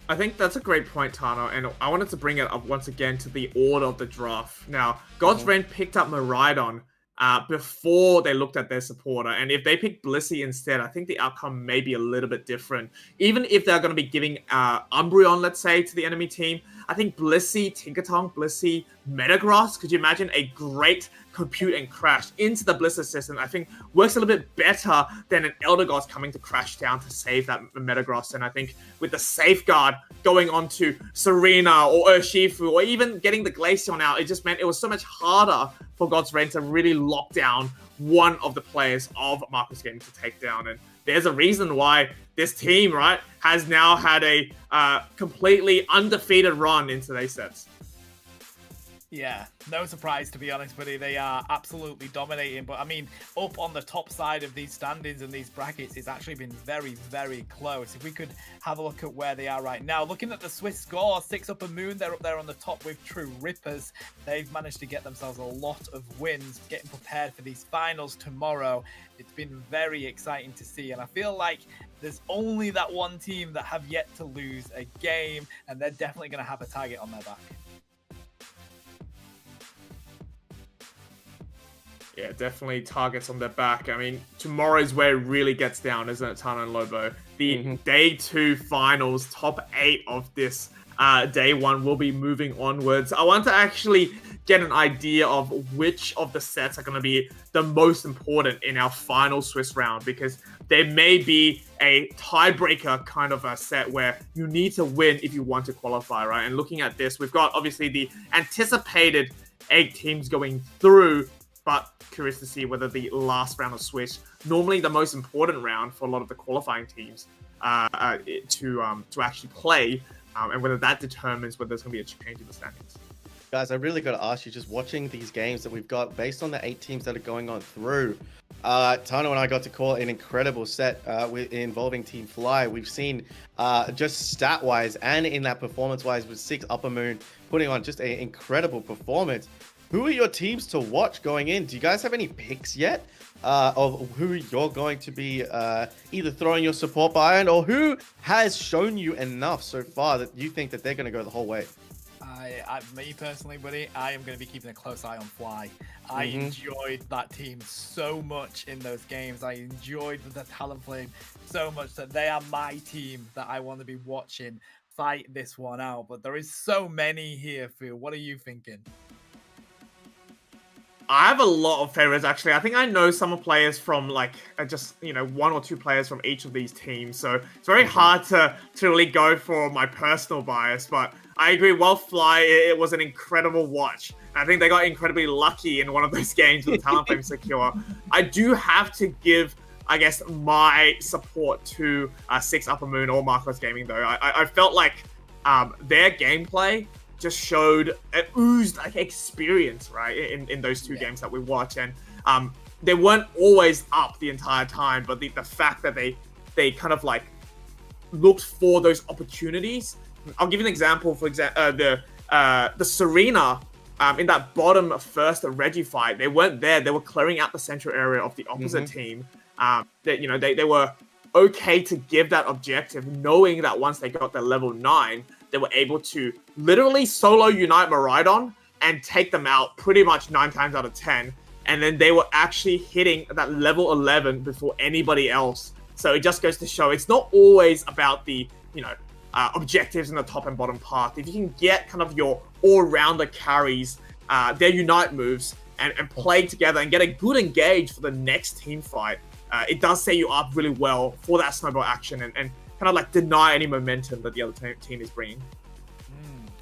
I think that's a great point, Tano, and I wanted to bring it up once again to the order of the draft. Now, God's Reign picked up Miraidon before they looked at their supporter, and if they pick Blissey instead, I think the outcome may be a little bit different. Even if they're going to be giving Umbreon, let's say, to the enemy team, I think Blissey, Tinkaton, Blissey, Metagross, could you imagine a great compute and crash into the Bliss Assistant? I think works a little bit better than an Elder Gods coming to crash down to save that Metagross. And I think with the safeguard going on to Serena or Urshifu, or even getting the Glaceon out, it just meant it was so much harder for God's Reign to really lock down one of the players of Marcus Gaming to take down. And there's a reason why this team, right, has now had a completely undefeated run in today's sets. Yeah, no surprise to be honest, buddy. They are absolutely dominating. But I mean, up on the top side of these standings and these brackets, it's actually been very, very close. If we could have a look at where they are right now, looking at the Swiss score, 6 Upper Moon, they're up there on the top with True Rippers. They've managed to get themselves a lot of wins, getting prepared for these finals tomorrow. It's been very exciting to see, and I feel like there's only that one team that have yet to lose a game, and they're definitely going to have a target on their back. Yeah, definitely targets on their back. I mean, tomorrow is where it really gets down, isn't it, Tana and Lobo? The day 2 finals, top 8 of this day 1 will be moving onwards. I want to actually get an idea of which of the sets are going to be the most important in our final Swiss round, because there may be a tiebreaker kind of a set where you need to win if you want to qualify, right? And looking at this, we've got obviously the anticipated 8 teams going through, but curious to see whether the last round of Swiss, normally the most important round for a lot of the qualifying teams to actually play, and whether that determines whether there's going to be a change in the standings. Guys, I really got to ask you, just watching these games that we've got, based on the 8 teams that are going on through, Tano and I got to call an incredible set involving Team Fly. We've seen just stat-wise and in that performance-wise with 6 Upper Moon putting on just an incredible performance. Who are your teams to watch going in? Do you guys have any picks yet of who you're going to be either throwing your support behind, or who has shown you enough so far that you think that they're going to go the whole way? Me personally, buddy, I am going to be keeping a close eye on Fly. I enjoyed that team so much in those games. I enjoyed the Talon Flame so much that they are my team that I want to be watching fight this one out. But there is so many here, Phil. What are you thinking? I have a lot of favorites, actually. I think I know some players from, like, just, 1 or 2 players from each of these teams. So it's very hard to really go for my personal bias. But I agree, while Fly, it was an incredible watch. I think they got incredibly lucky in one of those games with the Talon Flame secure. I do have to give, I guess, my support to 6 Upper Moon or Marcos Gaming, though. I felt like their gameplay just showed, it oozed like experience, right, in those 2 games that we watched. And they weren't always up the entire time, but the fact that they kind of like looked for those opportunities. I'll give you an example. For example, the Serena in that bottom first Reggie fight, they weren't there. They were clearing out the central area of the opposite team. They were okay to give that objective, knowing that once they got their level 9, they were able to literally solo unite Miraidon and take them out pretty much 9 times out of 10. And then they were actually hitting that level 11 before anybody else. So it just goes to show it's not always about the, objectives in the top and bottom path. If you can get kind of your all-rounder carries, their unite moves, and play together and get a good engage for the next team fight, it does set you up really well for that snowball action and kind of like deny any momentum that the other team is bringing.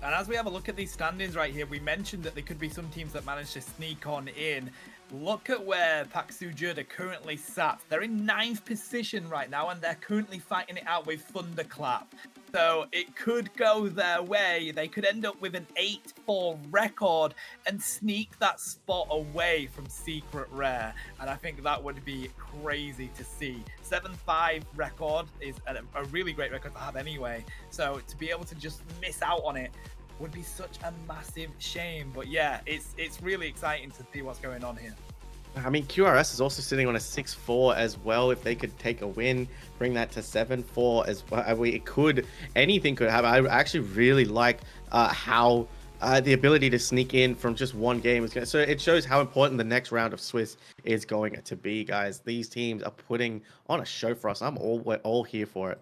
And as we have a look at these standings right here, we mentioned that there could be some teams that manage to sneak on in. Look at where Pak Soo-Jud are currently sat. They're in 9th position right now, and they're currently fighting it out with Thunderclap. So it could go their way. They could end up with an 8-4 record and sneak that spot away from Secret Rare. And I think that would be crazy to see. 7-5 record is a really great record to have anyway. So to be able to just miss out on it would be such a massive shame. But yeah, it's really exciting to see what's going on here. I mean, QRS is also sitting on a 6-4 as well. If they could take a win, bring that to 7-4 as well. Anything could happen. I actually really like how the ability to sneak in from just one game is going to, so it shows how important the next round of Swiss is going to be, guys. These teams are putting on a show for us. We're all here for it.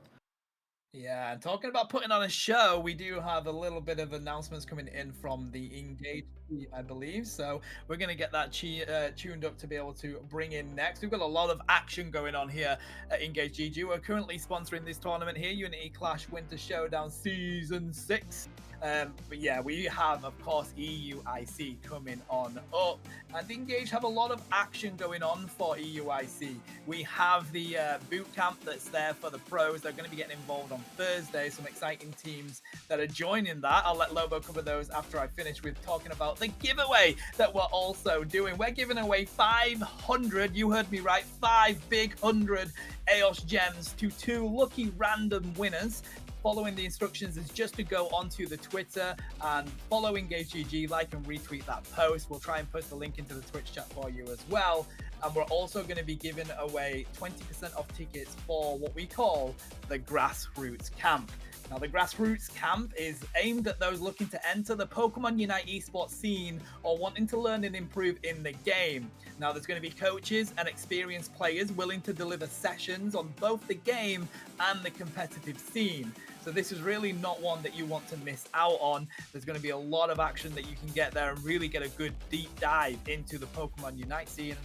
Yeah, and talking about putting on a show, we do have a little bit of announcements coming in from the Engage team, I believe. So we're going to get that tuned up to be able to bring in next. We've got a lot of action going on here at Engage GG. We're currently sponsoring this tournament here, Unity Clash Winter Showdown Season 6. But yeah, we have, of course, EUIC coming on up. And Engage have a lot of action going on for EUIC. We have the boot camp that's there for the pros. They're going to be getting involved on Thursday. Some exciting teams that are joining that. I'll let Lobo cover those after I finish with talking about the giveaway that we're also doing. We're giving away 500, you heard me right, 5 big 100 EOS gems to 2 lucky random winners. Following the instructions is just to go onto the Twitter and follow EngageGG, like and retweet that post. We'll try and post the link into the Twitch chat for you as well. And we're also going to be giving away 20% off tickets for what we call the Grassroots Camp. Now, the Grassroots Camp is aimed at those looking to enter the Pokemon Unite esports scene or wanting to learn and improve in the game. Now, there's going to be coaches and experienced players willing to deliver sessions on both the game and the competitive scene. So this is really not one that you want to miss out on. There's going to be a lot of action that you can get there and really get a good deep dive into the Pokemon Unite scene.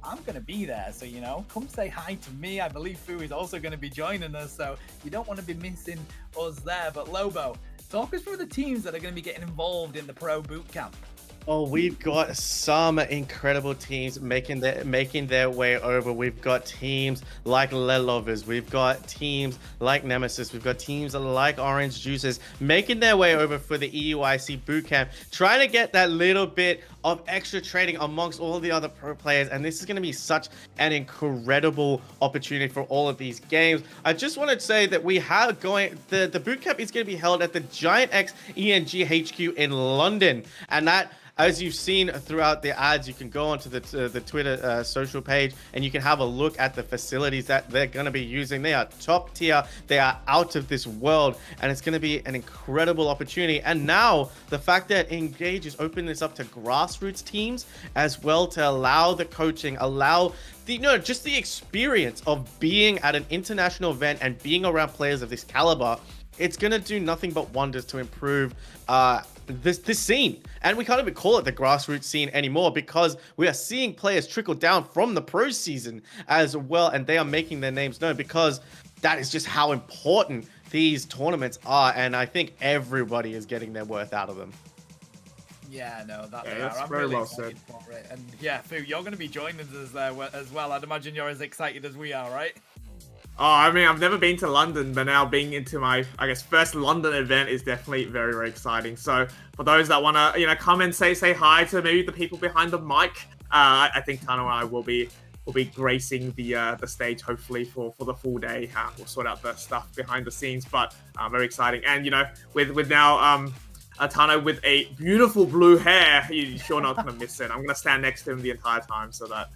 I'm going to be there, so, you know, come say hi to me. I believe Fu is also going to be joining us, so you don't want to be missing us there. But Lobo, talk us through the teams that are going to be getting involved in the Pro Bootcamp. Oh, we've got some incredible teams making their way over. We've got teams like Lelovers. We've got teams like Nemesis. We've got teams like Orange Juices making their way over for the EUIC Bootcamp, trying to get that little bit of extra training amongst all the other pro players. And this is going to be such an incredible opportunity for all of these games. I just want to say that we have the Bootcamp is going to be held at the Giant X ENG HQ in London. And that, as you've seen throughout the ads, you can go onto the Twitter social page and you can have a look at the facilities that they're going to be using. They are top tier. They are out of this world, and it's going to be an incredible opportunity. And now the fact that Engage is opening this up to grassroots teams as well, to allow the coaching, allow just the experience of being at an international event and being around players of this caliber, it's going to do nothing but wonders to improve this scene. And we can't even call it the grassroots scene anymore, because we are seeing players trickle down from the pro season as well, and they are making their names known, because that is just how important these tournaments are. And I think everybody is getting their worth out of them. Yeah, no, that's I'm very really well excited said. for it. And yeah, Fu, you're going to be joining us there as well. I'd imagine you're as excited as we are, right? Oh, I mean, I've never been to London, but now being into my, I guess, first London event is definitely very, very exciting. So for those that want to, come and say hi to maybe the people behind the mic, I think Tano and I will be gracing the stage, hopefully, for the full day. We'll sort out the stuff behind the scenes, but very exciting. And, with now Tano with a beautiful blue hair, you're sure not going to miss it. I'm going to stand next to him the entire time so that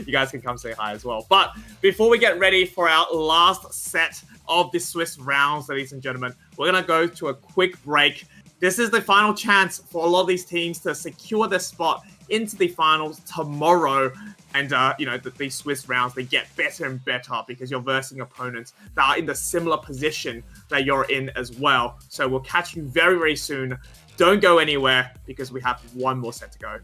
you guys can come say hi as well. But before we get ready for our last set of the Swiss rounds, ladies and gentlemen, we're going to go to a quick break. This is the final chance for a lot of these teams to secure their spot into the finals tomorrow. And, these Swiss rounds, they get better and better because you're versing opponents that are in the similar position that you're in as well. So we'll catch you very, very soon. Don't go anywhere because we have one more set to go.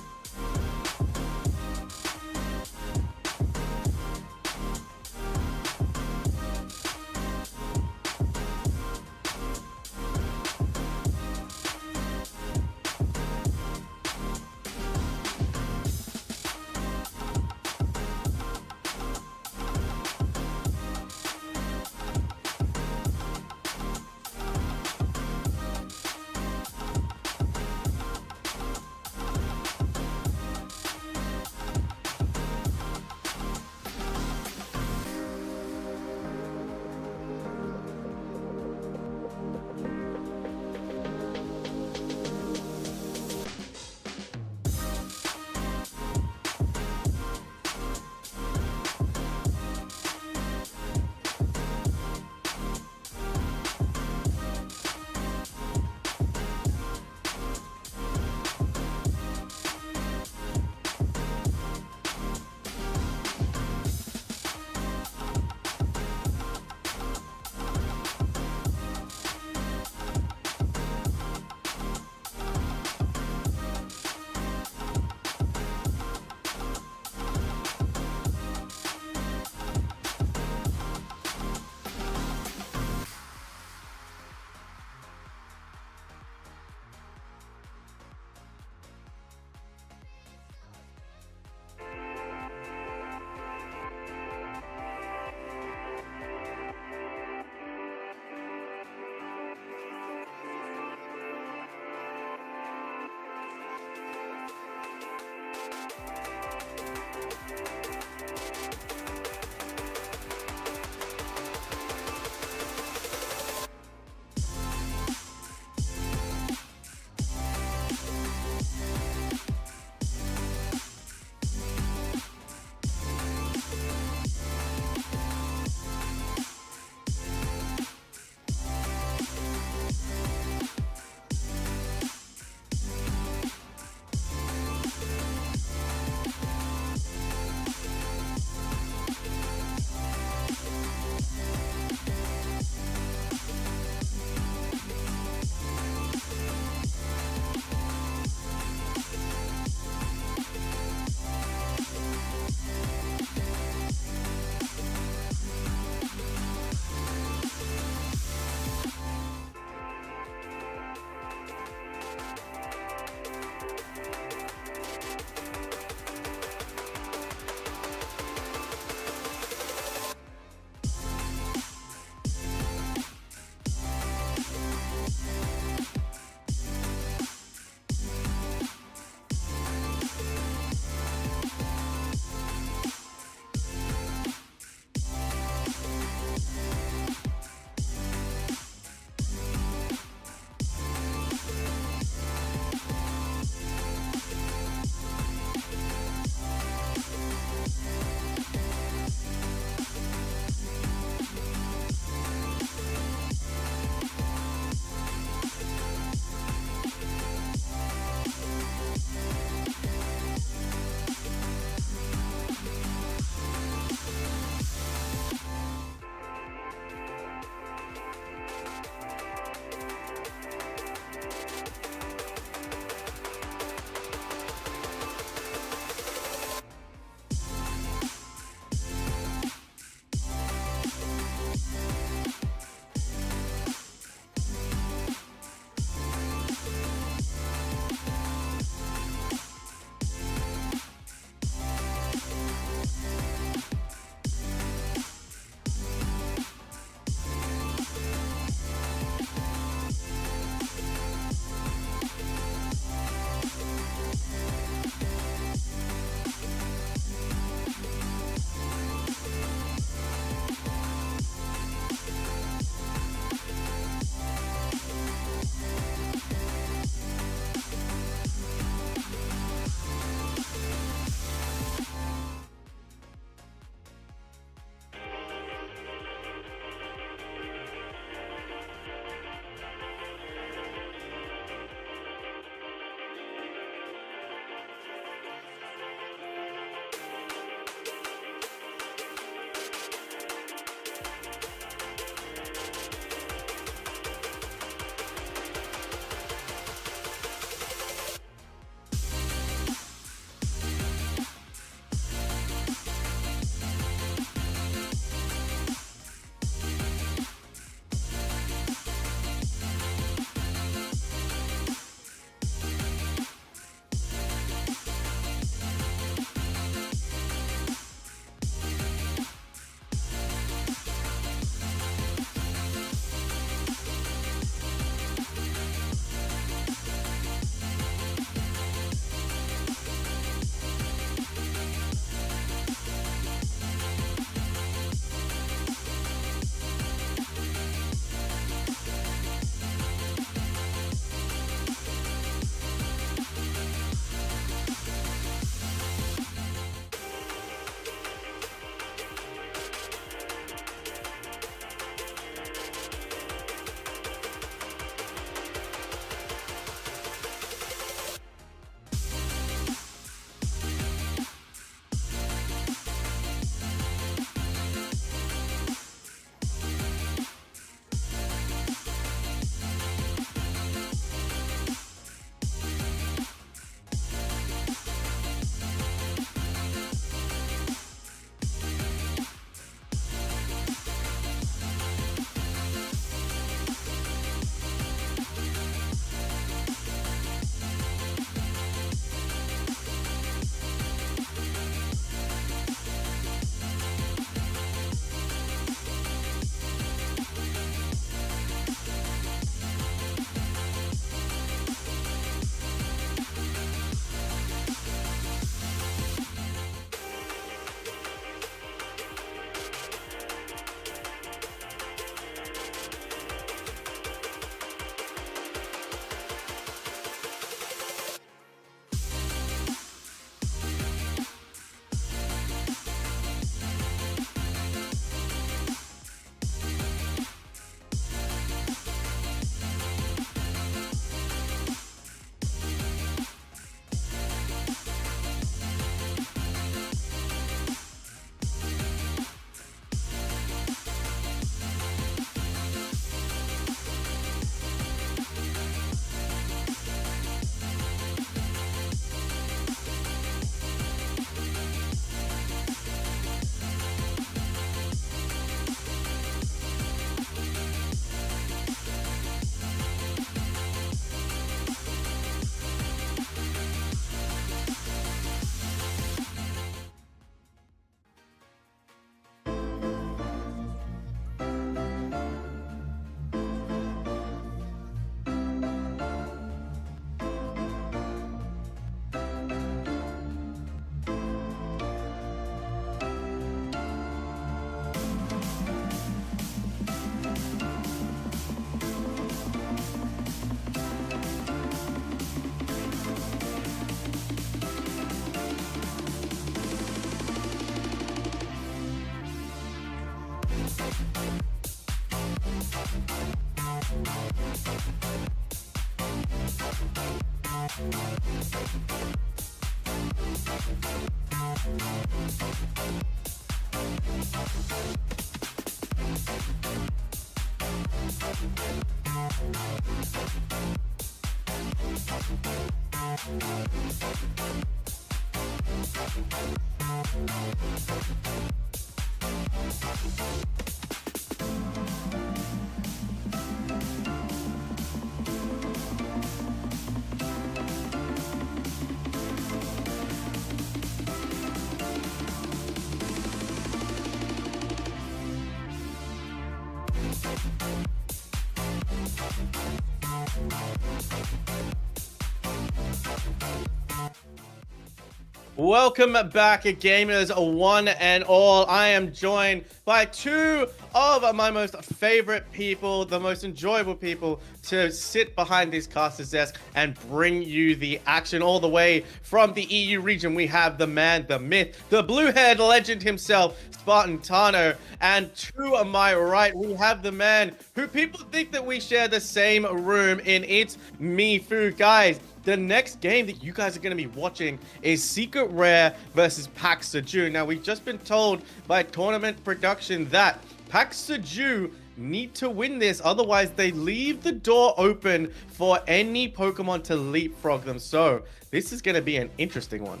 Welcome back, gamers, one and all. I am joined by two of my most favorite people, the most enjoyable people to sit behind this caster's desk and bring you the action all the way from the EU region. We have the man, the myth, the blue-haired legend himself, Spartan Tano. And to my right, we have the man who people think that we share the same room in. It's Mifu. Guys, the next game that you guys are going to be watching is Secret Rare versus Pak Seju. Now, we've just been told by tournament production that Pak Seju need to win this, otherwise they leave the door open for any Pokemon to leapfrog them. So, this is going to be an interesting one.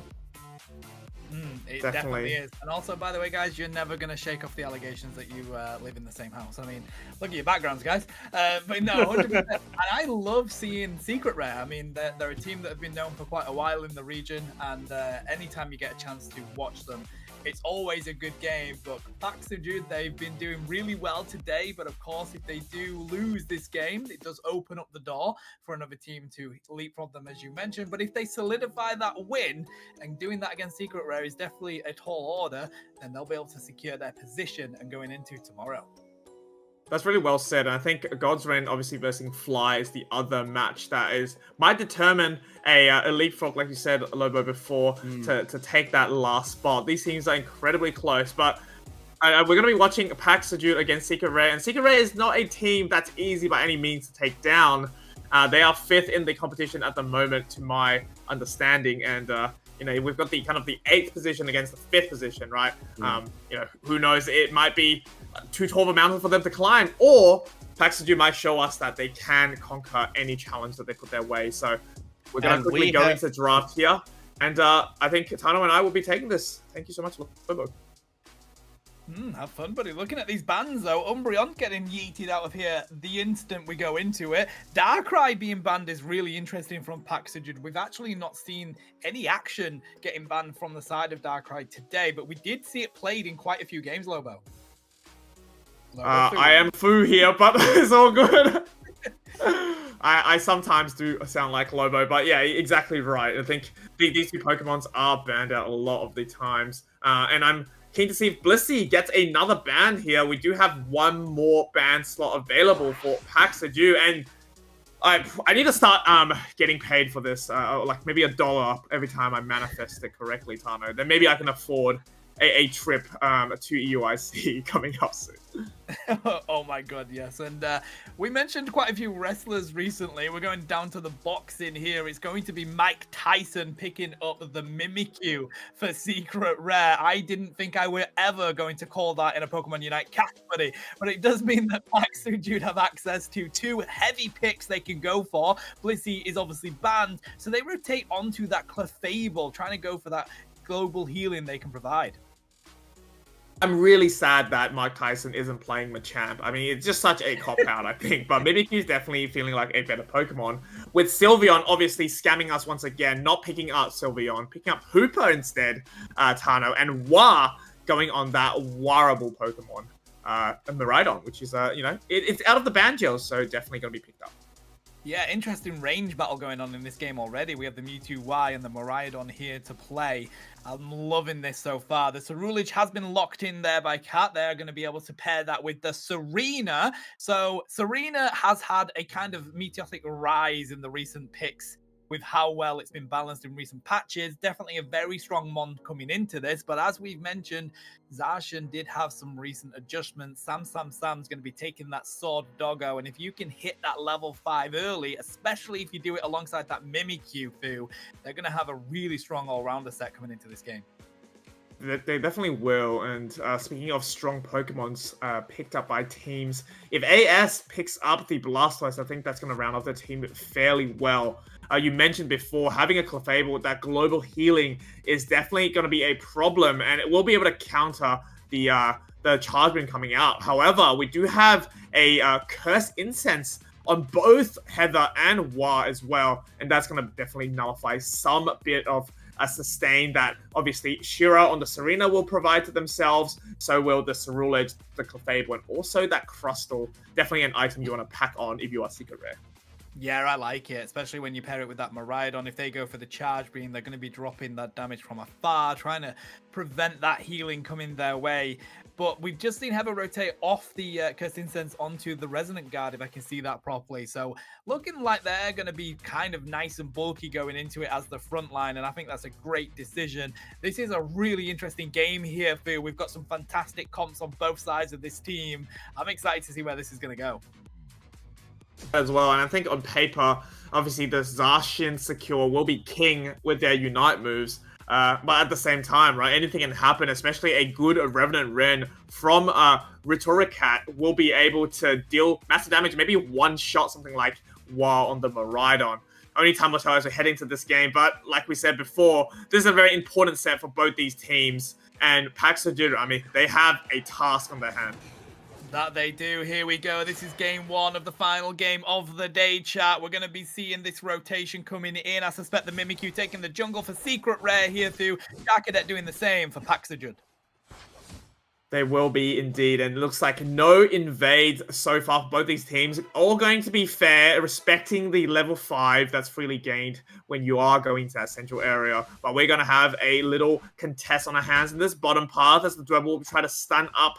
It definitely is. And also, by the way, guys, you're never going to shake off the allegations that you live in the same house. I mean, look at your backgrounds, guys. But no, 100%. And I love seeing Secret Rare. I mean, they're a team that have been known for quite a while in the region. And anytime you get a chance to watch them, it's always a good game. But Pak Seju, they've been doing really well today. But of course, if they do lose this game, it does open up the door for another team to leapfrog them, as you mentioned. But if they solidify that win, and doing that against Secret Rare is definitely a tall order, then they'll be able to secure their position and going into tomorrow. That's really well said. And I think God's Reign, obviously, versus Fly is the other match that might determine a leapfrog, like you said, Lobo, before, to take that last spot. These teams are incredibly close, but we're going to be watching Pak Seju against Secret Rare. And Secret Rare is not a team that's easy by any means to take down. They are 5th in the competition at the moment, to my understanding. And you know, we've got the kind of the 8th position against the 5th position, right? You know, who knows? It might be too tall of a mountain for them to climb, or Pak Seju might show us that they can conquer any challenge that they put their way. So we're going to quickly go into draft here, and I think Tano and I will be taking this. Thank you so much, Lobo. Have fun, buddy. Looking at these bans, though, Umbreon getting yeeted out of here the instant we go into it. Darkrai being banned is really interesting from Pak Seju. We've actually not seen any action getting banned from the side of Darkrai today, but we did see it played in quite a few games, Lobo. I am Fu here, but it's all good. I sometimes do sound like Lobo, but yeah, exactly right. I think these two Pokemons are banned out a lot of the times, and I'm keen to see if Blissey gets another ban here. We do have one more ban slot available for Pak Seju, and I need to start getting paid for this, like maybe $1 every time I manifest it correctly, Tano. Then maybe I can afford a trip to EUIC coming up soon. Oh my god, yes. And we mentioned quite a few wrestlers recently. We're going down to the box in here. It's going to be Mike Tyson picking up the Mimikyu for Secret Rare. I didn't think I were ever going to call that in a Pokemon Unite cast, buddy. But it does mean that Pak Seju have access to 2 heavy picks they can go for. Blissey is obviously banned, so they rotate onto that Clefable, trying to go for that global healing they can provide. I'm really sad that Mike Tyson isn't playing Machamp. I mean, it's just such a cop-out, I think. But Mimikyu's definitely feeling like a better Pokemon. With Sylveon obviously scamming us once again, not picking up Sylveon, picking up Hooper instead, Tano, and Wa going on that Warable Pokemon, Miraidon, which is, you know, it's out of the ban gels, so definitely going to be picked up. Yeah, interesting range battle going on in this game already. We have the Mewtwo Y and the Miraidon here to play. I'm loving this so far. The Ceruledge has been locked in there by Cat. They're going to be able to pair that with the Serena. So Serena has had a kind of meteoric rise in the recent picks with how well it's been balanced in recent patches. Definitely a very strong Mon coming into this, but as we've mentioned, Zacian did have some recent adjustments. Sam's going to be taking that sword doggo, and if you can hit that level 5 early, especially if you do it alongside that Mimikyu, Fu, they're going to have a really strong all-rounder set coming into this game. They definitely will. And speaking of strong Pokemons picked up by teams, if AS picks up the Blastoise, I think that's going to round off the team fairly well. You mentioned before, having a Clefable with that global healing is definitely going to be a problem, and it will be able to counter the Charge Beam coming out. However, we do have a Cursed Incense on both Heather and Wa as well, and that's going to definitely nullify some bit of a sustain that obviously Shira on the Serena will provide to themselves. So will the Cerulege, the Clefable, and also that Crustle. Definitely an item you want to pack on if you are Secret Rare. Yeah, I like it, especially when you pair it with that Miraidon. If they go for the Charge Beam, they're going to be dropping that damage from afar, trying to prevent that healing coming their way. But we've just seen Heather rotate off the Cursed Incense onto the Resonant Guard, if I can see that properly. So looking like they're going to be kind of nice and bulky going into it as the front line, and I think that's a great decision. This is a really interesting game here, Phil. We've got some fantastic comps on both sides of this team. I'm excited to see where this is going to go. As well, and I think on paper, obviously the Zacian Secure will be king with their Unite moves. But at the same time, right, anything can happen, especially a good Revenant Ren from Rhetoricat will be able to deal massive damage, maybe one shot, something like while on the Miraidon. Only time will tell as we're heading to this game, but like we said before, this is a very important set for both these teams, and Paxodur, I mean, they have a task on their hand. That they do. Here we go. This is game one of the final game of the day, chat. We're going to be seeing this rotation coming in. I suspect the Mimikyu taking the jungle for Secret Rare here through. Jackadet doing the same for Paxajud. They will be indeed, and it looks like no invades so far for both these teams. All going to be fair, respecting the level 5 that's freely gained when you are going to that central area. But we're going to have a little contest on our hands in this bottom path as the Dwebble will try to stun up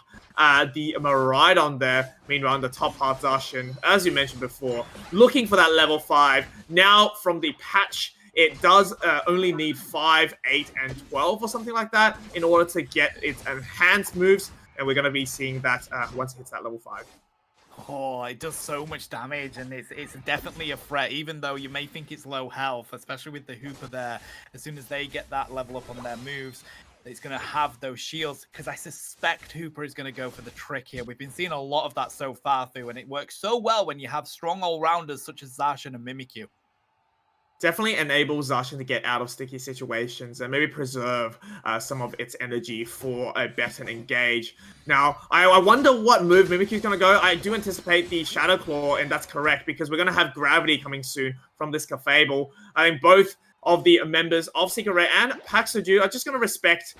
the Miraidon there. Meanwhile, in the top path, Zacian, as you mentioned before, looking for that level 5. Now, from the patch, it does only need 5, 8, and 12 or something like that in order to get its enhanced moves. And we're going to be seeing that once it hits that level 5. Oh, it does so much damage, and it's definitely a threat, even though you may think it's low health, especially with the Hooper there. As soon as they get that level up on their moves, it's going to have those shields, because I suspect Hooper is going to go for the trick here. We've been seeing a lot of that so far through, and it works so well when you have strong all-rounders such as Zacian and Mimikyu. Definitely enables Zacian to get out of sticky situations and maybe preserve some of its energy for a better engage. Now, I wonder what move Mimikyu's going to go. I do anticipate the Shadow Claw, and that's correct, because we're going to have Gravity coming soon from this Clefable. I think both of the members of Secret Rare and Paxodu are just going to respect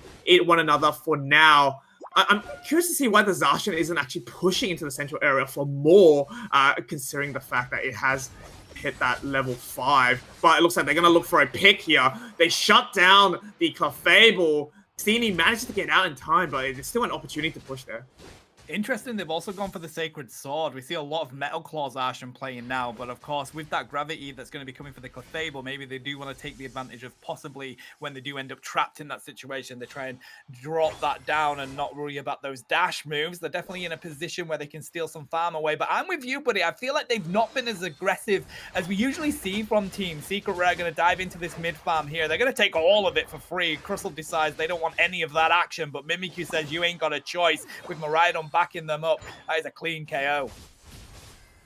one another for now. I'm curious to see why the Zacian isn't actually pushing into the central area for more, considering the fact that it has hit that level 5, but it looks like they're going to look for a pick here. They shut down the Clefable. Steenie managed to get out in time, but it's still an opportunity to push there. Interesting, they've also gone for the Sacred Sword. We see a lot of Metal Claws Zacian playing now, but of course, with that gravity that's going to be coming for the Clefable, maybe they do want to take the advantage of possibly when they do end up trapped in that situation, they try and drop that down and not worry about those dash moves. They're definitely in a position where they can steal some farm away, but I'm with you, buddy. I feel like they've not been as aggressive as we usually see from teams. Secret Rare are going to dive into this mid farm here. They're going to take all of it for free. Crystal decides they don't want any of that action, but Mimikyu says you ain't got a choice with Miraidon backing them up. That is a clean KO.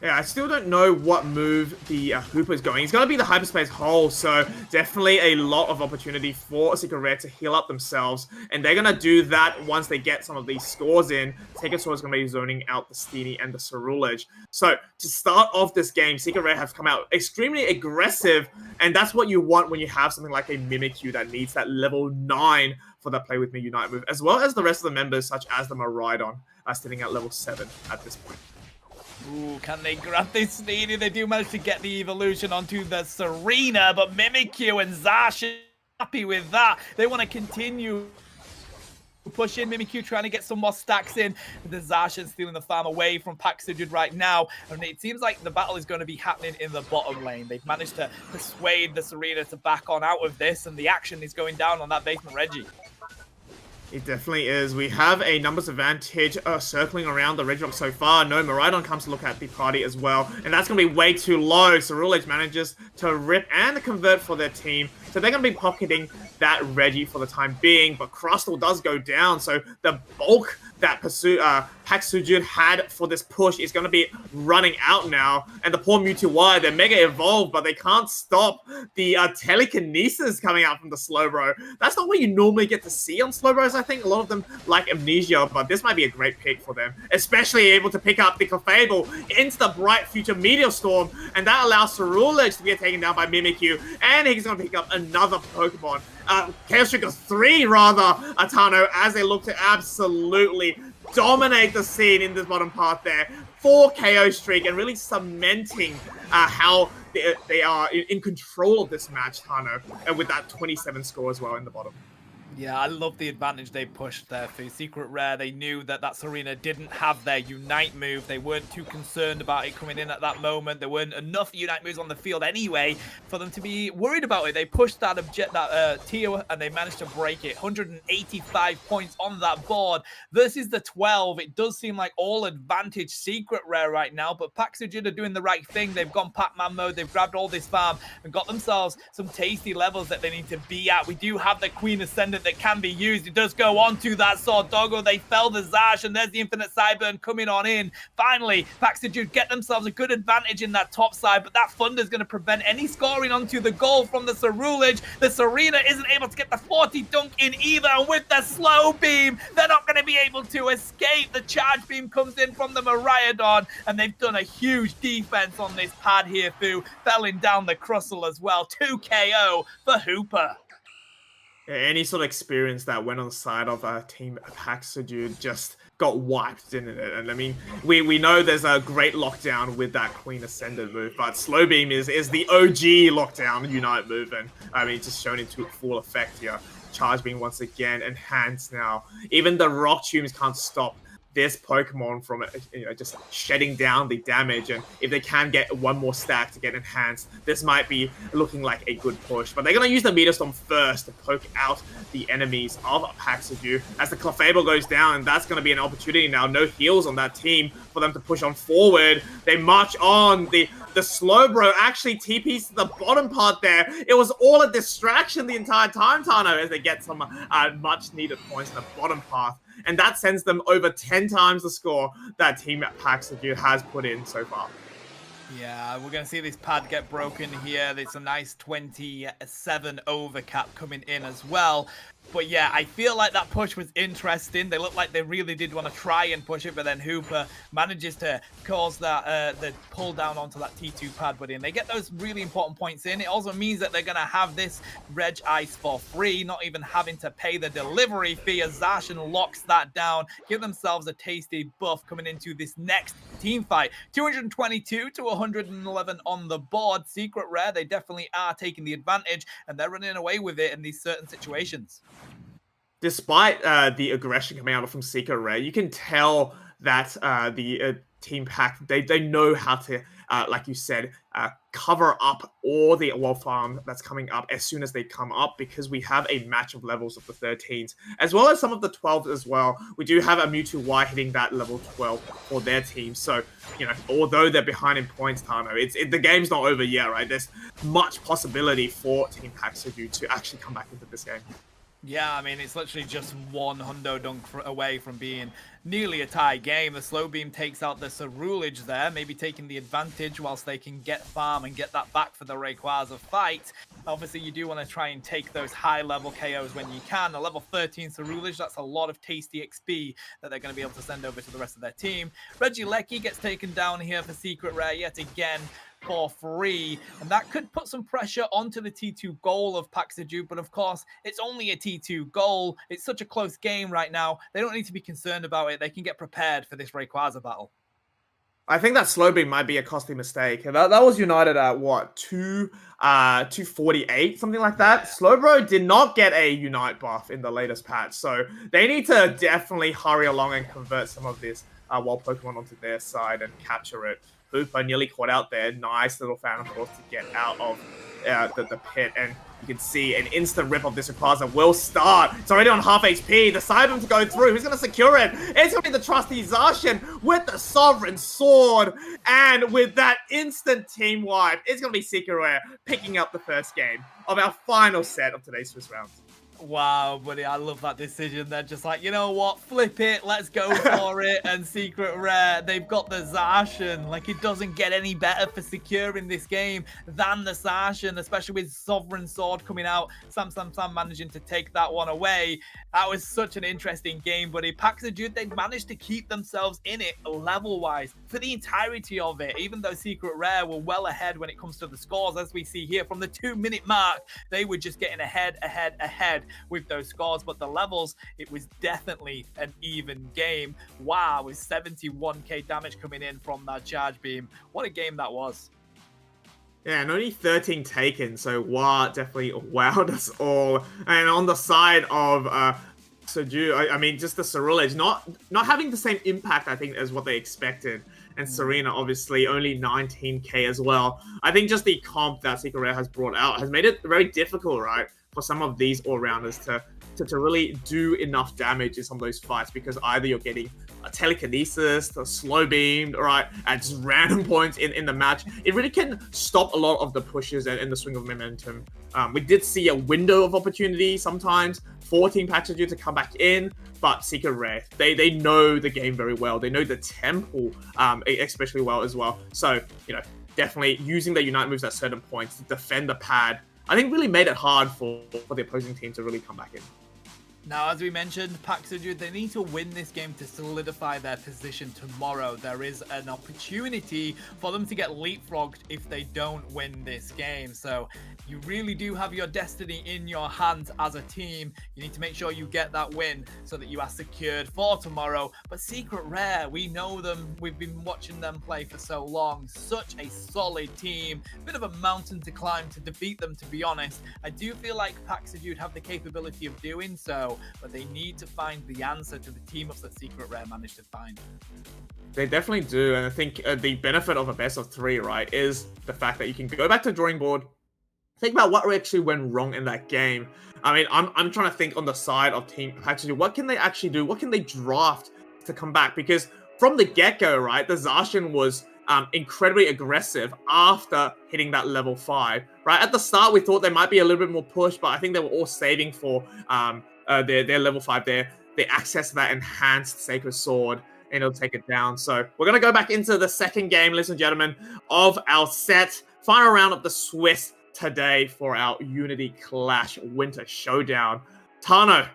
Yeah, I still don't know what move the Hooper is going. He's going to be the Hyperspace Hole, so definitely a lot of opportunity for Secret Rare to heal up themselves. And they're going to do that once they get some of these scores in. Sacred Sword is going to be zoning out the Steenie and the Cerulege. So to start off this game, Secret Rare have come out extremely aggressive, and that's what you want when you have something like a Mimikyu that needs that level 9 for that Play With Me Unite move, as well as the rest of the members, such as the Miraidon, sitting at level 7 at this point. Ooh, can they grab this Steenie? They do manage to get the evolution onto the Serena, but Mimikyu and Zacian happy with that. They want to continue pushing. Mimikyu trying to get some more stacks in. The Zacian stealing the farm away from Pak Sujud right now. And it seems like the battle is going to be happening in the bottom lane. They've managed to persuade the Serena to back on out of this, and the action is going down on that basement Reggie. It definitely is. We have a numbers advantage circling around the Red Rock so far. No, Maridon comes to look at the party as well. And that's going to be way too low. So Rulage manages to rip and convert for their team. So they're going to be pocketing that Reggie for the time being. But Crustle does go down. So the bulk that Pak Sujud had for this push is going to be running out now. And the poor Mewtwo Y, they're mega evolved, but they can't stop the telekinesis coming out from the Slowbro. That's not what you normally get to see on Slowbros. I think a lot of them like Amnesia, but this might be a great pick for them, especially able to pick up the Clefable into the Bright Future Meteor Storm, and that allows Cerulege to get taken down by Mimikyu, and he's going to pick up another Pokemon. Chaos Trigger 3, rather, Atano, as they look to absolutely dominate the scene in this bottom part there. 4 KO streak and really cementing how they are in control of this match, Tano, and with that 27 score as well in the bottom. Yeah, I love the advantage they pushed there for Secret Rare. They knew that Serena didn't have their Unite move. They weren't too concerned about it coming in at that moment. There weren't enough Unite moves on the field anyway for them to be worried about it. They pushed that tier and they managed to break it. 185 points on that board versus the 12. It does seem like all advantage Secret Rare right now, but Pak Sujud are doing the right thing. They've gone Pac-Man mode. They've grabbed all this farm and got themselves some tasty levels that they need to be at. We do have the Queen Ascendant that can be used. It does go on to that Sword Doggo. They fell the Zash, and there's the Infinite Cyburn coming on in. Finally, Pak Sujud get themselves a good advantage in that top side, but that Thunder is going to prevent any scoring onto the goal from the Cerulege. The Serena isn't able to get the 40 dunk in either, and with the slow beam, they're not going to be able to escape. The charge beam comes in from the Miraidon, and they've done a huge defense on this pad here, Fu, felling down the Crustle as well. 2 KO for Hooper. Any sort of experience that went on the side of Team Pak Sujud just got wiped, didn't it? And I mean, we know there's a great lockdown with that Queen Ascendant move, but Slow Beam is the OG lockdown Unite move, and I mean, just shown into full effect here. Charge Beam once again enhanced now. Even the Rock Tombs can't stop this Pokemon from just shedding down the damage, and if they can get one more stack to get enhanced, this might be looking like a good push. But they're going to use the Meteor Storm first to poke out the enemies of Pak Sujud as the Clefable goes down, and that's going to be an opportunity now. No heals on that team for them to push on forward. They march on. The Slowbro actually TPs to the bottom part there. It was all a distraction the entire time, Tano, as they get some much needed points in the bottom path. And that sends them over 10 times the score that Team Pak Sujud has put in so far. Yeah, we're going to see this pad get broken here. It's a nice 27 over cap coming in as well. But yeah, I feel like that push was interesting. They look like they really did want to try and push it, but then Hooper manages to cause that the pull down onto that T2 pad, buddy. And they get those really important points in. It also means that they're going to have this Reg Ice for free, not even having to pay the delivery fee as Zacian locks that down. Give themselves a tasty buff coming into this next team fight. 222 to 111 on the board. Secret Rare, they definitely are taking the advantage, and they're running away with it in these certain situations. Despite the aggression coming out from Secret Rare, you can tell that the Team Pack, they know how to, like you said, cover up all the Wolf Farm that's coming up as soon as they come up, because we have a match of levels of the 13s, as well as some of the 12s as well. We do have a Mewtwo Y hitting that level 12 for their team. So, although they're behind in points, Tano, the game's not over yet, right? There's much possibility for Team Pack Sujud to actually come back into this game. Yeah, I mean, it's literally just one hundo dunk away from being nearly a tie game. The Slow Beam takes out the Cerulege there, maybe taking the advantage whilst they can get farm and get that back for the Rayquaza fight. Obviously, you do want to try and take those high-level KOs when you can. A level 13 Cerulege, that's a lot of tasty XP that they're going to be able to send over to the rest of their team. Regieleki gets taken down here for Secret Rare yet again for free, and that could put some pressure onto the T2 goal of Pak Sujud, but of course, it's only a T2 goal. It's such a close game right now. They don't need to be concerned about it. They can get prepared for this Rayquaza battle. I think that slow beam might be a costly mistake. That was United at what, 248, something like that. Slowbro did not get a Unite buff in the latest patch, so they need to definitely hurry along and convert some of this wild Pokemon onto their side and capture it. Hooper nearly caught out there. Nice little Phantom Force to get out of the pit, and you can see an instant rip of this Rayquaza will start. It's already on half HP. The Sidon to go through. Who's going to secure it? It's going to be the trusty Zacian with the Sovereign Sword. And with that instant team wipe, it's going to be Secret Rare picking up the first game of our final set of today's Swiss rounds. Wow, buddy, I love that decision. They're just like, you know what, flip it, let's go for it. And Secret Rare, they've got the Zacian. Like, it doesn't get any better for securing this game than the Zacian, especially with Sovereign Sword coming out. Sam managing to take that one away. That was such an interesting game, buddy. Paxajude, they managed to keep themselves in it level-wise for the entirety of it, even though Secret Rare were well ahead when it comes to the scores, as we see here from the 2-minute mark. They were just getting ahead with those scores, but the levels, it was definitely an even game. Wow, with 71k damage coming in from that charge beam. What a game that was. Yeah, and only 13 taken, so wow, definitely wowed us all. And on the side of Soju, I mean, just the Ceruledge, not having the same impact, I think, as what they expected. And Serena, obviously, only 19k as well. I think just the comp that Secret Rare has brought out has made it very difficult, right, for some of these all-rounders to really do enough damage in some of those fights, because either you're getting a telekinesis, a slow beamed, right, at just random points in the match. It really can stop a lot of the pushes and the swing of momentum. We did see a window of opportunity sometimes for Team Paxajude to come back in, but Secret Rare, they know the game very well. They know the tempo especially well as well. So, you know, definitely using the Unite moves at certain points to defend the pad, I think really made it hard for the opposing team to really come back in. Now, as we mentioned, Paxajude, they need to win this game to solidify their position tomorrow. There is an opportunity for them to get leapfrogged if they don't win this game. So you really do have your destiny in your hands as a team. You need to make sure you get that win so that you are secured for tomorrow. But Secret Rare, we know them. We've been watching them play for so long. Such a solid team. Bit of a mountain to climb to defeat them, to be honest. I do feel like Paxajude have the capability of doing so, but they need to find the answer to the team-ups that Secret Rare managed to find. They definitely do, and I think the benefit of a best of 3, right, is the fact that you can go back to the drawing board, think about what actually went wrong in that game. I mean, I'm trying to think on the side of Team Paxajude, what can they actually do? What can they draft to come back? Because from the get-go, right, the Zacian was incredibly aggressive after hitting that level 5, right? At the start, we thought they might be a little bit more pushed, but I think they were all saving for their level 5 there. They access that enhanced Sacred Sword, and it'll take it down. So we're going to go back into the second game, ladies and gentlemen, of our set. Final round of the Swiss today for our Unity Clash Winter Showdown. Tano,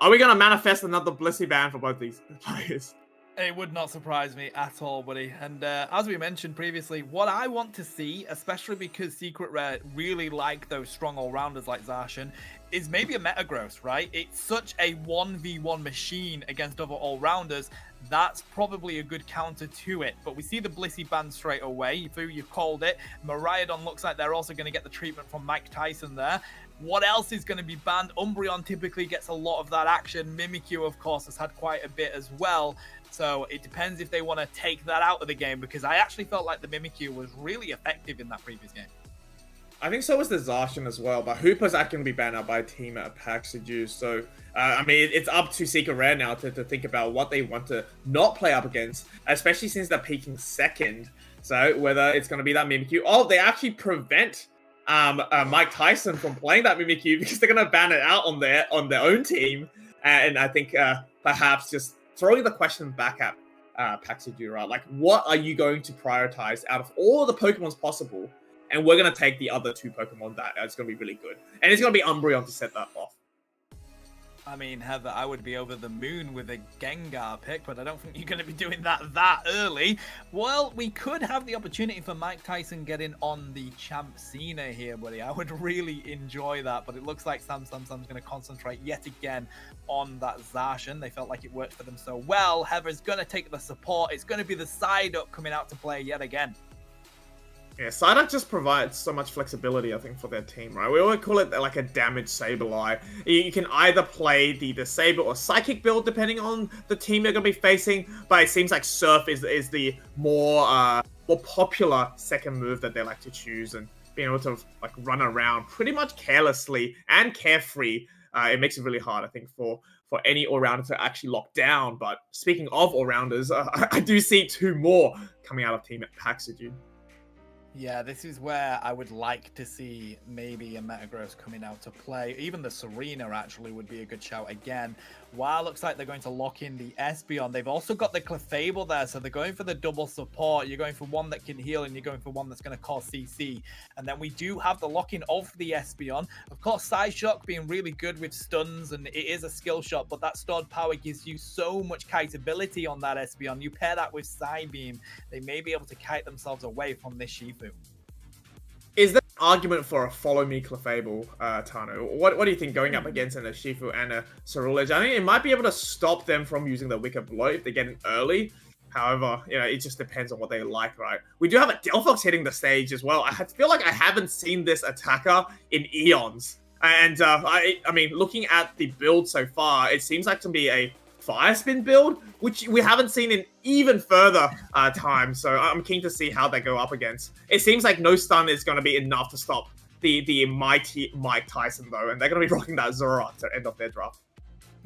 are we going to manifest another Blissey ban for both these players? It would not surprise me at all, buddy. And as we mentioned previously, what I want to see, especially because Secret Rare really like those strong all-rounders like Zacian, is maybe a Metagross, right? It's such a 1v1 machine against other all-rounders. That's probably a good counter to it. But we see the Blissey ban straight away. You called it. Miraidon looks like they're also going to get the treatment from Mike Tyson there. What else is going to be banned? Umbreon typically gets a lot of that action. Mimikyu, of course, has had quite a bit as well. So it depends if they want to take that out of the game, because I actually felt like the Mimikyu was really effective in that previous game. I think so was the Zacian as well, but Hooper's actually going to be banned out by a team at Paxajude. So, I mean, it's up to Secret Rare now to think about what they want to not play up against, especially since they're peaking second. So, whether it's going to be that Mimikyu, or they actually prevent Mike Tyson from playing that Mimikyu because they're going to ban it out on their own team. And I think perhaps just throwing the question back at Paxajude, right? Like, what are you going to prioritize out of all the Pokemons possible? And we're going to take the other 2 Pokemon that is going to be really good. And it's going to be Umbreon to set that off. I mean, Heather, I would be over the moon with a Gengar pick, but I don't think you're going to be doing that early. Well, we could have the opportunity for Mike Tyson getting on the Champ Cena here, buddy. I would really enjoy that, but it looks like Sam's going to concentrate yet again on that Zacian. They felt like it worked for them so well. Heather's going to take the support. It's going to be the side up coming out to play yet again. Yeah, Psyduck just provides so much flexibility, I think, for their team, right? We always call it like a damaged Sableye. You can either play the Saber or Psychic build, depending on the team you're going to be facing, but it seems like Surf is the more popular second move that they like to choose, and being able to like run around pretty much carelessly and carefree, it makes it really hard, I think, for any all-rounder to actually lock down. But speaking of all-rounders, I do see 2 more coming out of Team Paxajude. Yeah, this is where I would like to see maybe a Metagross coming out to play. Even the Serena actually would be a good shout again. Wow, looks like they're going to lock in the Espeon. They've also got the Clefable there, so they're going for the double support. You're going for one that can heal, and you're going for one that's going to cause CC. And then we do have the lock-in of the Espeon. Of course, Psyshock being really good with stuns, and it is a skill shot, but that stored power gives you so much kiteability on that Espeon. You pair that with Psybeam, they may be able to kite themselves away from this Shifu. Is there an argument for a follow me Clefable, Tano? What do you think going up against a Shifu and a Ceruledge? I think it might be able to stop them from using the Wicked Blow if they get in early. However, it just depends on what they like, right? We do have a Delphox hitting the stage as well. I feel like I haven't seen this attacker in eons. And I mean, looking at the build so far, it seems like to be a Fire Spin build, which we haven't seen in even further time. So I'm keen to see how they go up against. It seems like no stun is going to be enough to stop the mighty Mike Tyson, though, and they're going to be rocking that Zoroark to end off their draft.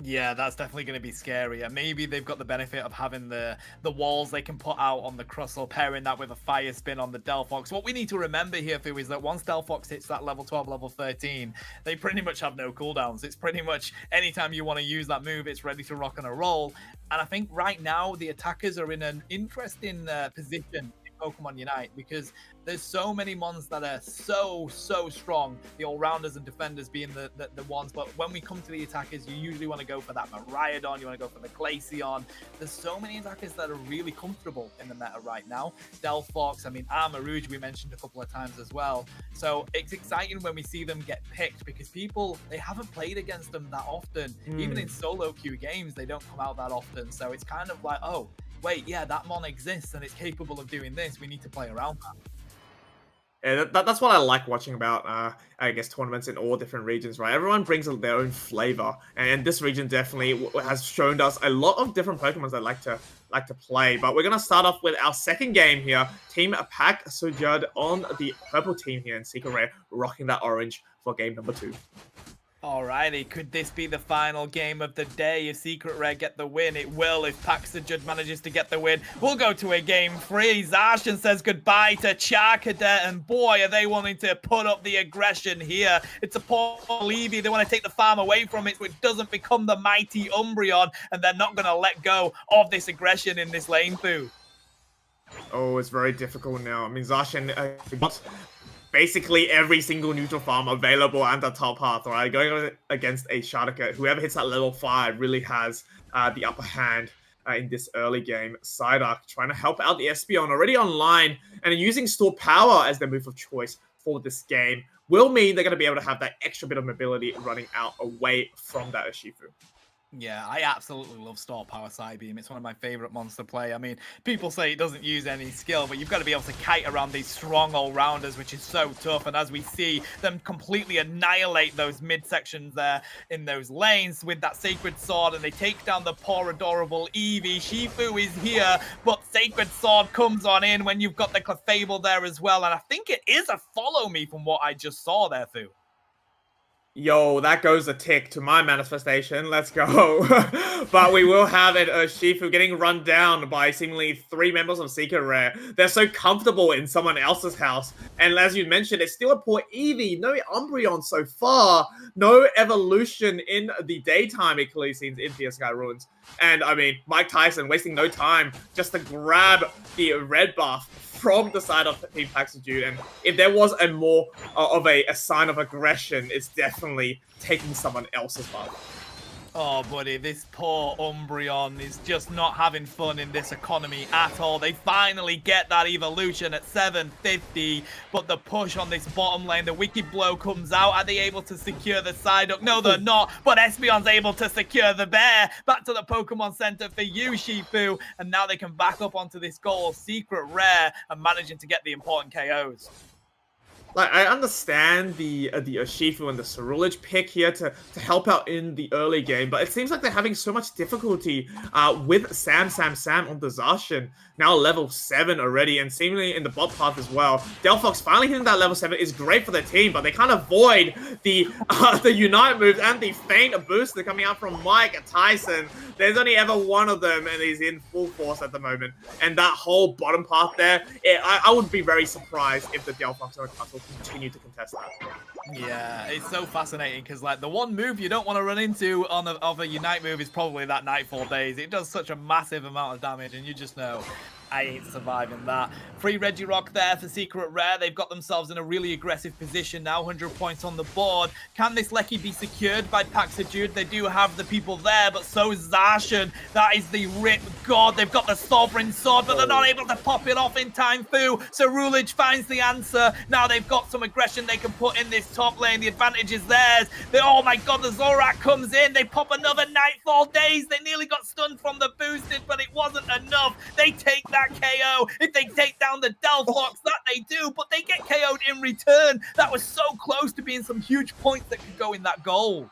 Yeah, that's definitely going to be scary. And maybe they've got the benefit of having the walls they can put out on the Crustle, pairing that with a Fire Spin on the Delphox. What we need to remember here, Fu, is that once Delphox hits that level 12, level 13, they pretty much have no cooldowns. It's pretty much anytime you want to use that move, it's ready to rock and a roll. And I think right now the attackers are in an interesting position Pokemon Unite, because there's so many mons that are so strong, the all-rounders and defenders being the ones, but when we come to the attackers, you usually want to go for that Miraidon, you want to go for the Glaceon. There's so many attackers that are really comfortable in the meta right now. Delphox, I mean, Armarouge we mentioned a couple of times as well, so it's exciting when we see them get picked, because people, they haven't played against them that often. Even in solo queue games, they don't come out that often, so it's kind of like, oh, wait, yeah, that mon exists and it's capable of doing this. We need to play around that. Yeah, that's what I like watching about, I guess, tournaments in all different regions, right? Everyone brings their own flavor, and this region definitely has shown us a lot of different Pokemon that like to play. But we're gonna start off with our second game here. Team Paxajude on the purple team here, and Secret Rare rocking that orange for game number 2. Alrighty, could this be the final game of the day? If Secret Rare get the win, it will. If Paxajude manages to get the win, we'll go to a game 3. Zacian says goodbye to Charcadet, and boy, are they wanting to put up the aggression here. It's a poor Eevee. They want to take the farm away from it so it doesn't become the mighty Umbreon, and they're not going to let go of this aggression in this lane, Fu. Oh, it's very difficult now. I mean, Zacian got basically every single neutral farm available on the top path, right? Going against a Charcadet, whoever hits that level 5 really has the upper hand in this early game. Psyduck trying to help out the Espeon, already online, and using Store Power as their move of choice for this game will mean they're going to be able to have that extra bit of mobility running out away from that Urshifu. Yeah, I absolutely love Store Power Psybeam. It's one of my favorite monster play. I mean, people say it doesn't use any skill, but you've got to be able to kite around these strong all-rounders, which is so tough. And as we see them completely annihilate those midsections there in those lanes with that Sacred Sword, and they take down the poor adorable Eevee. Shifu is here, but Sacred Sword comes on in when you've got the Clefable there as well. And I think it is a follow me from what I just saw there, Fu. Yo, that goes a tick to my manifestation. Let's go. But we will have it, Shifu getting run down by seemingly 3 members of Secret Rare. They're so comfortable in someone else's house. And as you mentioned, it's still a poor Eevee. No Umbreon so far. No evolution in the daytime Ecclesians in Fierce Sky Ruins. And, I mean, Mike Tyson wasting no time just to grab the red buff from the side of Team Paxajude, and if there was a more of a sign of aggression, it's definitely taking someone else's buff. Oh, buddy, this poor Umbreon is just not having fun in this economy at all. They finally get that evolution at 750, but the push on this bottom lane, the Wicked Blow comes out. Are they able to secure the side up? No, they're not, but Espeon's able to secure the bear. Back to the Pokemon Center for you, Shifu, and now they can back up onto this goal, Secret Rare, and managing to get the important KOs. Like, I understand the Urshifu and the Ceruledge pick here to help out in the early game, but it seems like they're having so much difficulty with Sam on the Zacian, now level 7 already, and seemingly in the bot path as well. Delphox finally hitting that level 7 is great for their team, but they can't avoid the Unite moves and the feint booster coming out from Mike and Tyson. There's only ever one of them, and he's in full force at the moment. And that whole bottom path there, I would be very surprised if the Delphox or Ghatlue continue to contest that. Yeah, it's so fascinating because, like, the one move you don't want to run into on of a Unite move is probably that Nightfall Daze. It does such a massive amount of damage, and you just know I ain't surviving that. Free Regirock there for Secret Rare. They've got themselves in a really aggressive position now. 100 points on the board. Can this Lecky be secured by Paxajude? They do have the people there, but so is Zacian. That is the Rip God. They've got the Sovereign Sword, but they're not able to pop it off in time. Fu. So Ceruledge finds the answer. Now they've got some aggression they can put in this top lane. The advantage is theirs. Oh my God, the Zorak comes in. They pop another Nightfall Daze. They nearly got stunned from the boosted, but it wasn't enough. They take that KO. If they take down the Delphox, that they do, but they get KO'd in return. That was so close to being some huge points that could go in that goal.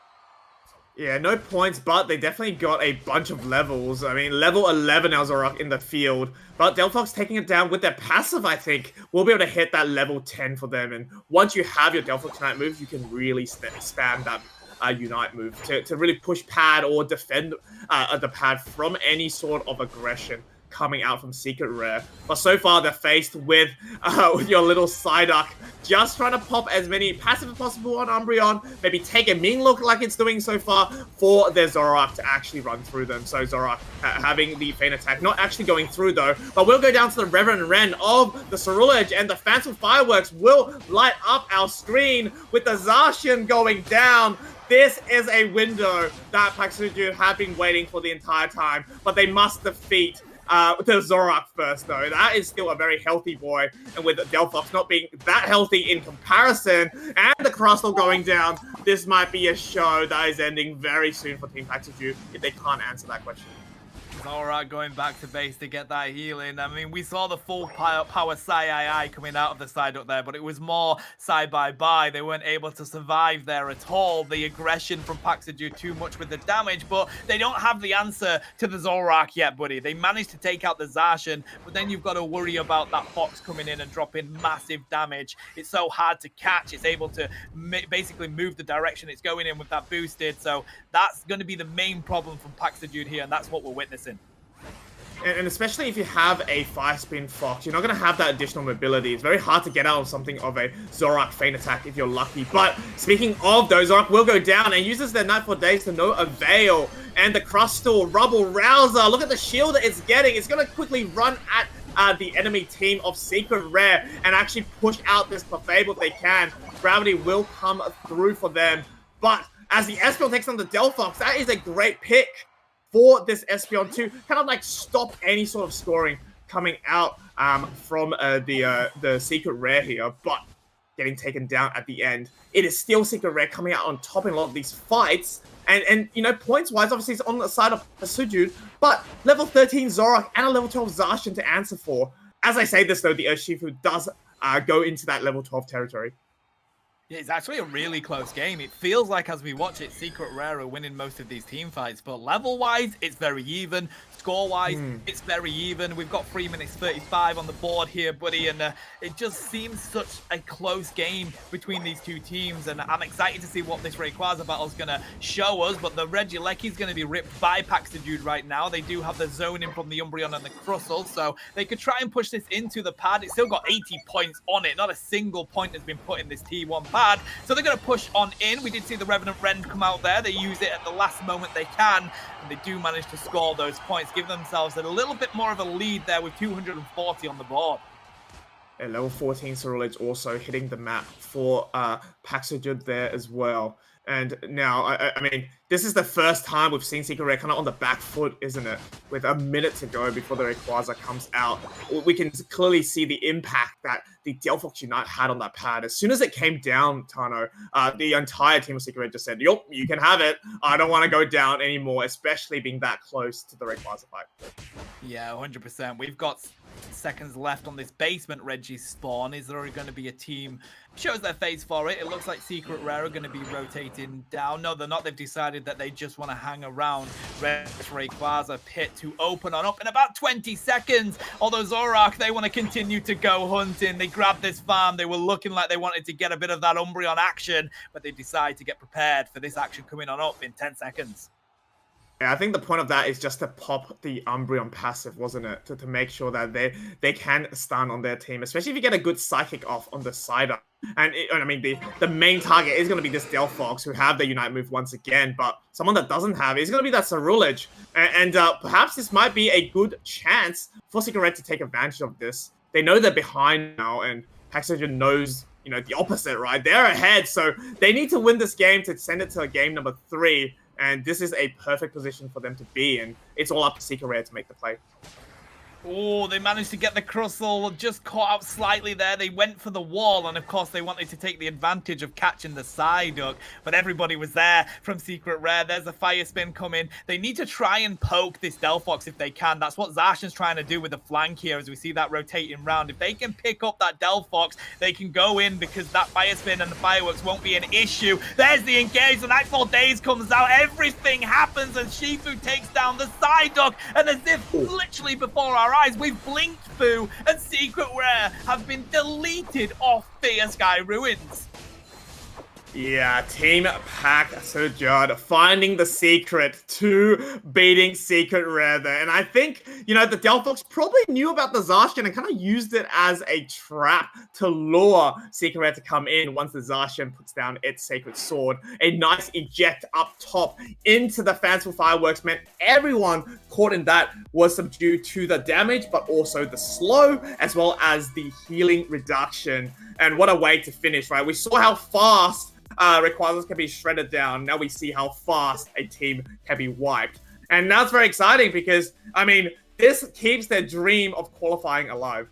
Yeah, no points, but they definitely got a bunch of levels. I mean, level 11 Elzorak in the field, but Delphox taking it down with their passive, I think, will be able to hit that level 10 for them. And once you have your Delphox Unite move, you can really spam that Unite move to really push pad or defend the pad from any sort of aggression coming out from Secret Rare. But so far, they're faced with your little Psyduck just trying to pop as many passive as possible on Umbreon, maybe take a mean look like it's doing so far for their Zorak to actually run through them. So Zorak having the feint attack, not actually going through though, but we'll go down to the Reverend Ren of the Ceruledge, and the Phantom Fireworks will light up our screen with the Zacian going down. This is a window that Paxajude have been waiting for the entire time, but they must defeat the Zorak first, though. That is still a very healthy boy, and with Delphox not being that healthy in comparison, and the Crustle going down, this might be a show that is ending very soon for Team Paxajude if they can't answer that question. Zorak going back to base to get that healing. I mean, we saw the full power Psy coming out of the side up there, but it was more Psy bye-bye. They weren't able to survive there at all. The aggression from Paxajude too much with the damage, but they don't have the answer to the Zorak yet, buddy. They managed to take out the Zacian, but then you've got to worry about that Fox coming in and dropping massive damage. It's so hard to catch. It's able to basically move the direction it's going in with that boosted, so that's going to be the main problem from Paxajude here, and that's what we're witnessing. And especially if you have a 5-spin Fox, you're not going to have that additional mobility. It's very hard to get out of something of a Zorak feint attack if you're lucky. But speaking of those, Zorak will go down and uses their Nightfall Daze to no avail. And the Crustle, Rubble Rouser, look at the shield that it's getting. It's going to quickly run at the enemy team of Secret Rare and actually push out this Clefable if they can. Gravity will come through for them. But as the Espeon takes on the Delphox, that is a great pick for this Espeon to kind of like stop any sort of scoring coming out from the Secret Rare here, but getting taken down at the end. It is still Secret Rare coming out on top in a lot of these fights, and you know, points-wise, obviously it's on the side of Paxajude, but level 13 Zorak and a level 12 Zacian to answer for. As I say this though, the Urshifu does go into that level 12 territory. Yeah, it's actually a really close game. It feels like as we watch it, Secret Rare are winning most of these team fights, but level-wise, it's very even. Score-wise, it's very even. We've got 3 minutes 35 on the board here, buddy, and it just seems such a close game between these two teams, and I'm excited to see what this Rayquaza battle is going to show us, but the Regieleki is going to be ripped by Paxajude right now. They do have the zoning from the Umbreon and the Crustle, so they could try and push this into the pad. It's still got 80 points on it. Not a single point has been put in this T1 pad, so they're going to push on in. We did see the Revenant Ren come out there. They use it at the last moment they can, and they do manage to score those points, give themselves a little bit more of a lead there with 240 on the board. And level 14 Ceruledge also hitting the map for Paxajude there as well. And now, I mean, this is the first time we've seen Secret Rare kind of on the back foot, isn't it? With a minute to go before the Rayquaza comes out. We can clearly see the impact that the Delphox Unite had on that pad. As soon as it came down, Tano, the entire team of Secret Rare just said, yup, you can have it. I don't want to go down anymore, especially being that close to the Rayquaza fight. Yeah, 100%. We've got seconds left on this basement Reggie spawn. Is there going to be a team shows their face for it? It looks like Secret Rare are going to be rotating down. No, they're not. They've decided that they just want to hang around Rayquaza pit to open on up in about 20 seconds. Although Zorak, they want to continue to go hunting. They grabbed this farm. They were looking like they wanted to get a bit of that Umbreon action, but they decide to get prepared for this action coming on up in 10 seconds. Yeah, I think the point of that is just to pop the Umbreon passive, wasn't it? To make sure that they can stun on their team, especially if you get a good Psychic off on the side up. And I mean, the main target is going to be this Delphox, who have the Unite move once again, but someone that doesn't have it is going to be that Ceruledge. And perhaps this might be a good chance for Secret Red to take advantage of this. They know they're behind now, and Paxogen knows, you know, the opposite, right? They're ahead, so they need to win this game to send it to game number 3. And this is a perfect position for them to be in. It's all up to Secret Rare to make the play. Oh, they managed to get the Crustle, just caught out slightly there. They went for the wall, and of course they wanted to take the advantage of catching the Psyduck, but everybody was there from Secret Rare. There's a Fire Spin coming. They need to try and poke this Delphox if they can. That's what Zacian's trying to do with the flank here, as we see that rotating round. If they can pick up that Delphox, they can go in, because that Fire Spin and the Fireworks won't be an issue. There's the engage. The Nightfall Daze comes out. Everything happens, and Shifu takes down the Psyduck, and as if literally before our eyes, we've blinked through, and Secret Rare have been deleted off Fierce Sky Ruins. Yeah, Team Paxogen finding the secret to beating Secret Rare there. And I think, you know, the Delphox probably knew about the Zacian and kind of used it as a trap to lure Secret Rare to come in once the Zacian puts down its Sacred Sword. A nice eject up top into the Fanciful Fireworks meant everyone caught in that was subdued to the damage, but also the slow, as well as the healing reduction. And what a way to finish, right? We saw how fast Rayquazas can be shredded down. Now we see how fast a team can be wiped. And now it's very exciting because, I mean, this keeps their dream of qualifying alive.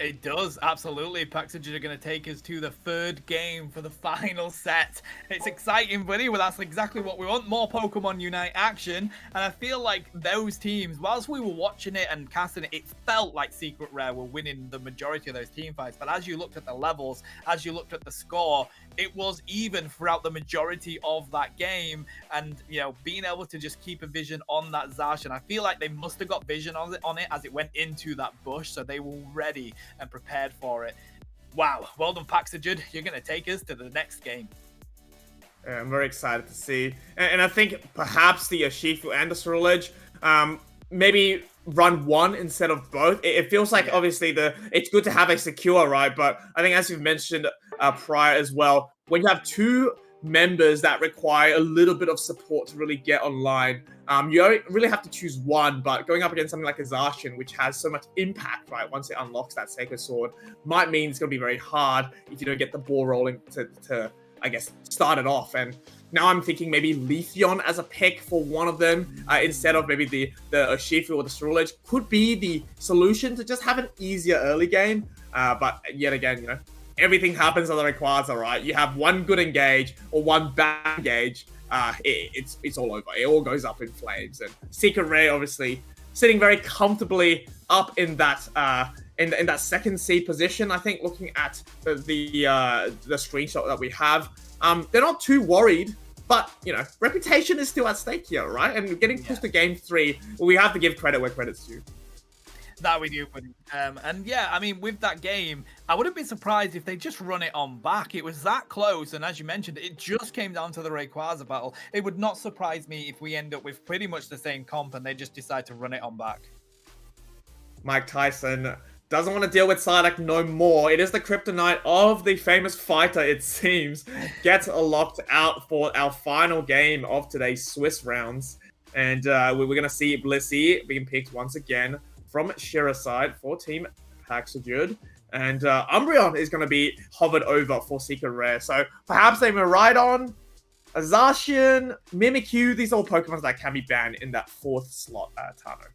It does, absolutely. Paxogen are going to take us to the third game for the final set. It's exciting, buddy. Well, that's exactly what we want. More Pokemon Unite action. And I feel like those teams, whilst we were watching it and casting it, it felt like Secret Rare were winning the majority of those team fights. But as you looked at the levels, as you looked at the score, it was even throughout the majority of that game. And, you know, being able to just keep a vision on that Zacian, I feel like they must have got vision on it as it went into that bush. So they were ready and prepared for it. Wow, well done, Paxogen. You're going to take us to the next game. I'm very excited to see. And I think perhaps the Urshifu and the Ceruledge, maybe run one instead of both. It feels like, obviously, it's good to have a secure, right? But I think, as you've mentioned prior as well, when you have two members that require a little bit of support to really get online, you really have to choose one. But going up against something like a Zacian, which has so much impact, right, once it unlocks that Sacred Sword, might mean it's going to be very hard if you don't get the ball rolling to I guess, start it off. And now I'm thinking maybe Leafeon as a pick for one of them instead of maybe the Urshifu or the Ceruledge could be the solution to just have an easier early game. But yet again, you know, everything happens on the Rayquaza, right? You have one good engage or one bad engage, it's all over. It all goes up in flames. And Secret Rare, obviously, sitting very comfortably up in that in that second seed position. I think looking at the screenshot that we have, they're not too worried. But, you know, reputation is still at stake here, right? And getting pushed to game 3, we have to give credit where credit's due. That we do. And yeah, I mean, with that game, I wouldn't be surprised if they just run it on back. It was that close, and as you mentioned, it just came down to the Rayquaza battle. It would not surprise me if we end up with pretty much the same comp and they just decide to run it on back. Mike Tyson doesn't want to deal with Psyduck no more. It is the kryptonite of the famous fighter, it seems. Gets locked out for our final game of today's Swiss rounds. And we're going to see Blissey being picked once again from Shira's side for Team Paxogen. And Umbreon is going to be hovered over for Secret Rare. So perhaps they Miraidon Zacian, Mimikyu, these are all Pokemon that can be banned in that 4th slot, Tano.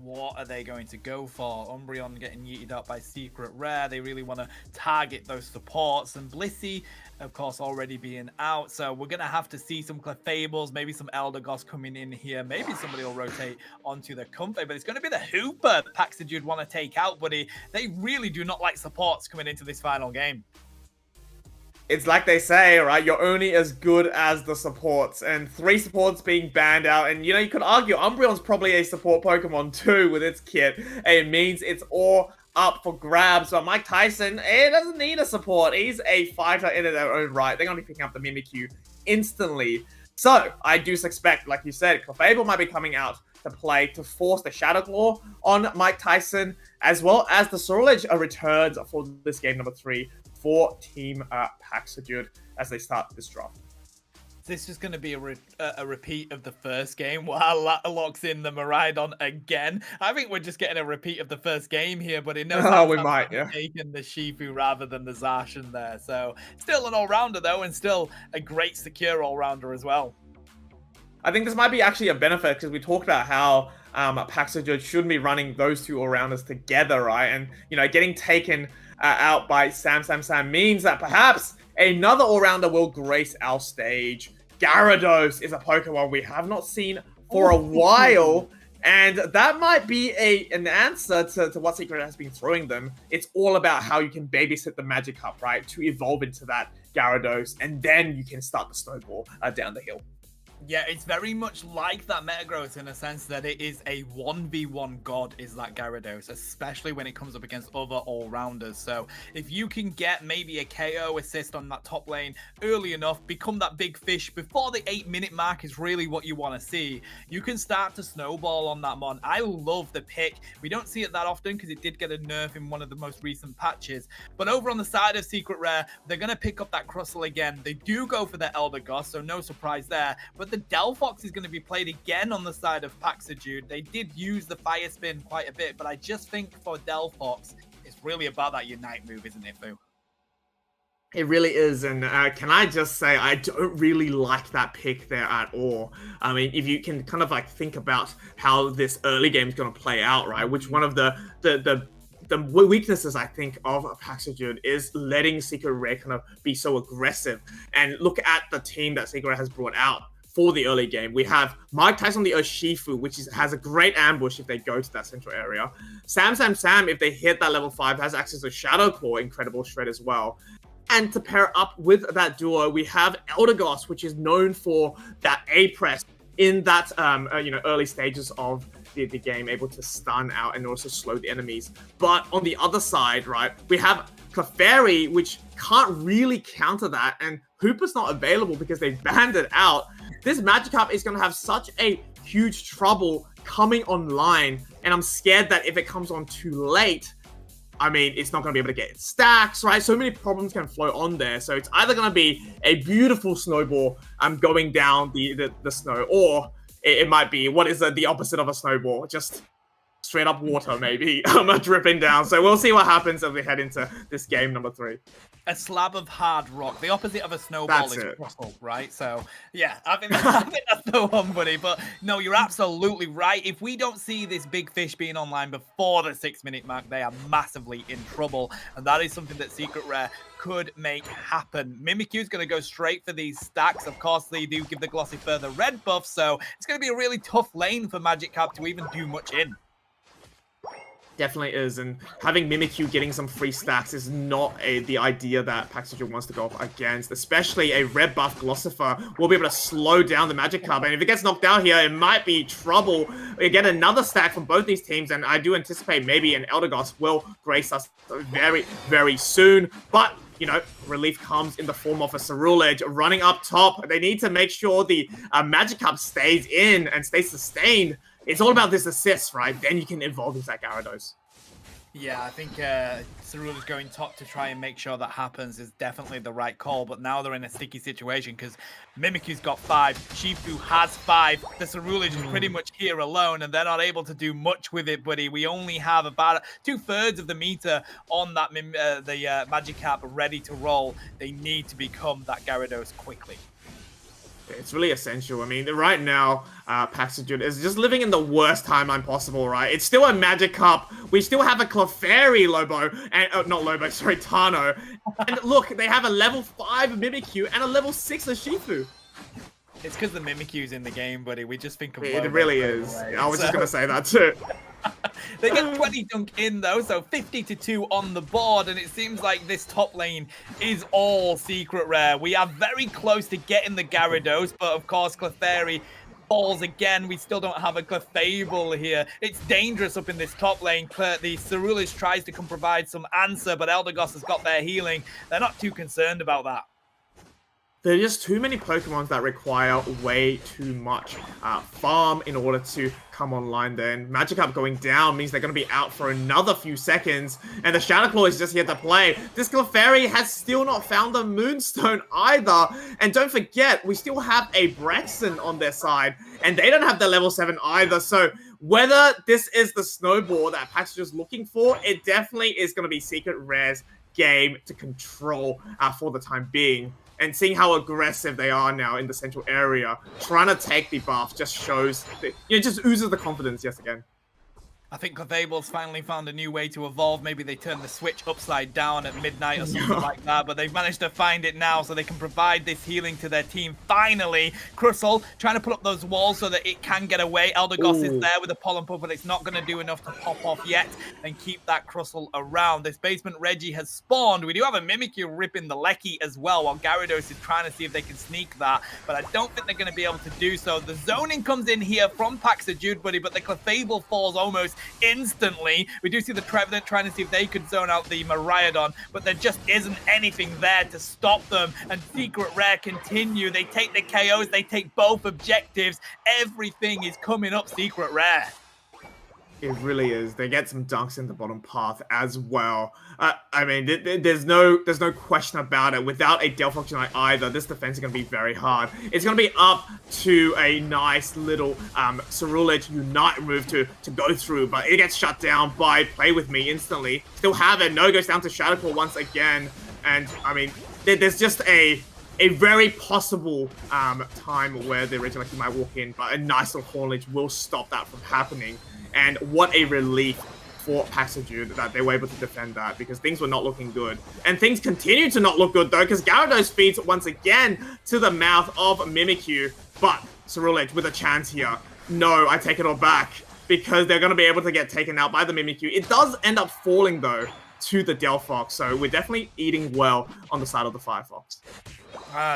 What are they going to go for? Umbreon getting yeeted out by Secret Rare. They really want to target those supports. And Blissey, of course, already being out. So we're going to have to see some Clefables, maybe some Eldegoss coming in here. Maybe somebody will rotate onto the Comfey. But it's going to be the Hooper that Paxajude want to take out, buddy. They really do not like supports coming into this final game. It's like they say, right? You're only as good as the supports, and 3 supports being banned out. And, you know, you could argue Umbreon's probably a support Pokemon too with its kit. And it means it's all up for grabs. But Mike Tyson, doesn't need a support. He's a fighter in their own right. They're going to be picking up the Mimikyu instantly. So, I do suspect, like you said, Clefable might be coming out to play to force the Shadow Claw on Mike Tyson, as well as the Ceruledge returns for this game number 3 for Team Paxajude as they start this draft. This is going to be a repeat of the first game while locks in the Miraidon again. I think we're just getting a repeat of the first game here, but it knows we might, yeah. Taking the Shifu rather than the Zacian there. So still an all-rounder though, and still a great secure all-rounder as well. I think this might be actually a benefit because we talked about how Paxajude shouldn't be running those 2 all-rounders together, right? And, you know, getting taken out by Sam means that perhaps another all-rounder will grace our stage. Gyarados is a Pokemon we have not seen for a while, and that might be an answer to what Secret has been throwing them. It's all about how you can babysit the Magikarp, right, to evolve into that Gyarados, and then you can start the snowball down the hill. Yeah, it's very much like that Metagross in a sense that it is a 1v1 god is that Gyarados, especially when it comes up against other all-rounders. So if you can get maybe a KO assist on that top lane early enough, become that big fish before the 8-minute mark is really what you want to see, you can start to snowball on that mon. I love the pick. We don't see it that often because it did get a nerf in one of the most recent patches. But over on the side of Secret Rare, they're going to pick up that Crustle again. They do go for their Eldegoss, so no surprise there. But the Delphox is going to be played again on the side of Paxajude. They did use the Fire Spin quite a bit, but I just think for Delphox, it's really about that Unite move, isn't it, Fu? It really is, and can I just say, I don't really like that pick there at all. I mean, if you can kind of like think about how this early game is going to play out, right? Which one of the weaknesses, I think, of Paxajude is letting Secret Rare kind of be so aggressive. And look at the team that Secret Rare has brought out for the early game. We have Mike Tyson, the Urshifu, which has a great ambush if they go to that central area. Sam, if they hit that level 5, has access to Shadow Claw, incredible shred as well. And to pair up with that duo, we have Eldegoss, which is known for that A-press in that early stages of the game, able to stun out and also slow the enemies. But on the other side, right, we have Clefairy, which can't really counter that, and Hooper's not available because they banned it out. This Magikarp is going to have such a huge trouble coming online, and I'm scared that if it comes on too late, I mean, it's not going to be able to get its stacks, right? So many problems can flow on there. So it's either going to be a beautiful snowball going down the snow, or it might be, what is the opposite of a snowball? Just straight up water, maybe, dripping down. So we'll see what happens as we head into this game number 3. A slab of hard rock. The opposite of a snowball is crustle, right? So, yeah, I think that's the one, buddy. But, no, you're absolutely right. If we don't see this big fish being online before the 6-minute mark, they are massively in trouble. And that is something that Secret Rare could make happen. Mimikyu's going to go straight for these stacks. Of course, they do give the Glossy further red buff, so it's going to be a really tough lane for Magikarp to even do much in. Definitely is, and having Mimikyu getting some free stacks is not the idea that Paxajude wants to go up against, especially a red buff Glossifer will be able to slow down the Magikarp, and if it gets knocked out here, it might be trouble. We get another stack from both these teams, and I do anticipate maybe an Eldegoss will grace us very, very soon, but you know, relief comes in the form of a Ceruledge running up top. They need to make sure the Magikarp stays in and stays sustained. It's all about this assist, right? Then you can evolve into that Gyarados. Yeah, I think Ceruledge going top to try and make sure that happens is definitely the right call, but now they're in a sticky situation because Mimikyu's got 5, Shifu has 5, the Ceruledge is pretty much here alone, and they're not able to do much with it, buddy. We only have about 2/3 of the meter on that Magikarp ready to roll. They need to become that Gyarados quickly. It's really essential. I mean, right now, Paxajun is just living in the worst timeline possible, right? It's still a Magic Cup. We still have a Clefairy Lobo, and not Lobo, sorry, Tano. And look, they have a level 5 Mimikyu and a level 6 Urshifu. It's because the Mimikyu's in the game, buddy. We just think of It Lobo really straight is. away. I was just going to say that too. They get 20 dunk in though, so 50-2 on the board, and it seems like this top lane is all Secret Rare. We are very close to getting the Gyarados, but of course Clefairy falls again. We still don't have a Clefable here. It's dangerous up in this top lane. The Cerulean tries to come provide some answer, but Eldegoss has got their healing. They're not too concerned about that. There are just too many Pokemons that require way too much farm in order to come online then. Magikarp going down means they're going to be out for another few seconds, and the Shadow Claw is just here to play. This Clefairy has still not found the Moonstone either, and don't forget, we still have a Braixen on their side, and they don't have the level 7 either, so whether this is the snowball that Pax is just looking for, it definitely is going to be Secret Rare's game to control for the time being. And seeing how aggressive they are now in the central area, trying to take the buff just shows, just oozes the confidence yet again. I think Clefable's finally found a new way to evolve. Maybe they turn the switch upside down at midnight or something like that, but they've managed to find it now so they can provide this healing to their team. Finally, Crustle trying to put up those walls so that it can get away. Eldegoss is there with a Pollen Puff, but it's not going to do enough to pop off yet and keep that Crustle around. This basement Reggie has spawned. We do have a Mimikyu ripping the Lecky as well, while Gyarados is trying to see if they can sneak that, but I don't think they're going to be able to do so. The zoning comes in here from Paxajude, buddy, but the Clefable falls almost instantly. We do see the Trevenant trying to see if they could zone out the Miraidon, but there just isn't anything there to stop them, and Secret Rare continue. They take the KOs, they take both objectives. Everything is coming up Secret Rare. It really is. They get some dunks in the bottom path as well. I mean, there's no question about it. Without a Delphox Unite either, this defense is going to be very hard. It's going to be up to a nice little Cerulean Unite move to go through, but it gets shut down by Play With Me instantly. Still have it. No goes down to Shadow Claw once again. And, I mean, there's just a very possible time where the original might walk in, but a nice little Hornage will stop that from happening. And what a relief for Paxajude that they were able to defend that, because things were not looking good. And things continue to not look good though, because Gyarados feeds once again to the mouth of Mimikyu, but Cerulean with a chance here. No, I take it all back, because they're going to be able to get taken out by the Mimikyu. It does end up falling though to the Delphox, so we're definitely eating well on the side of the Firefox.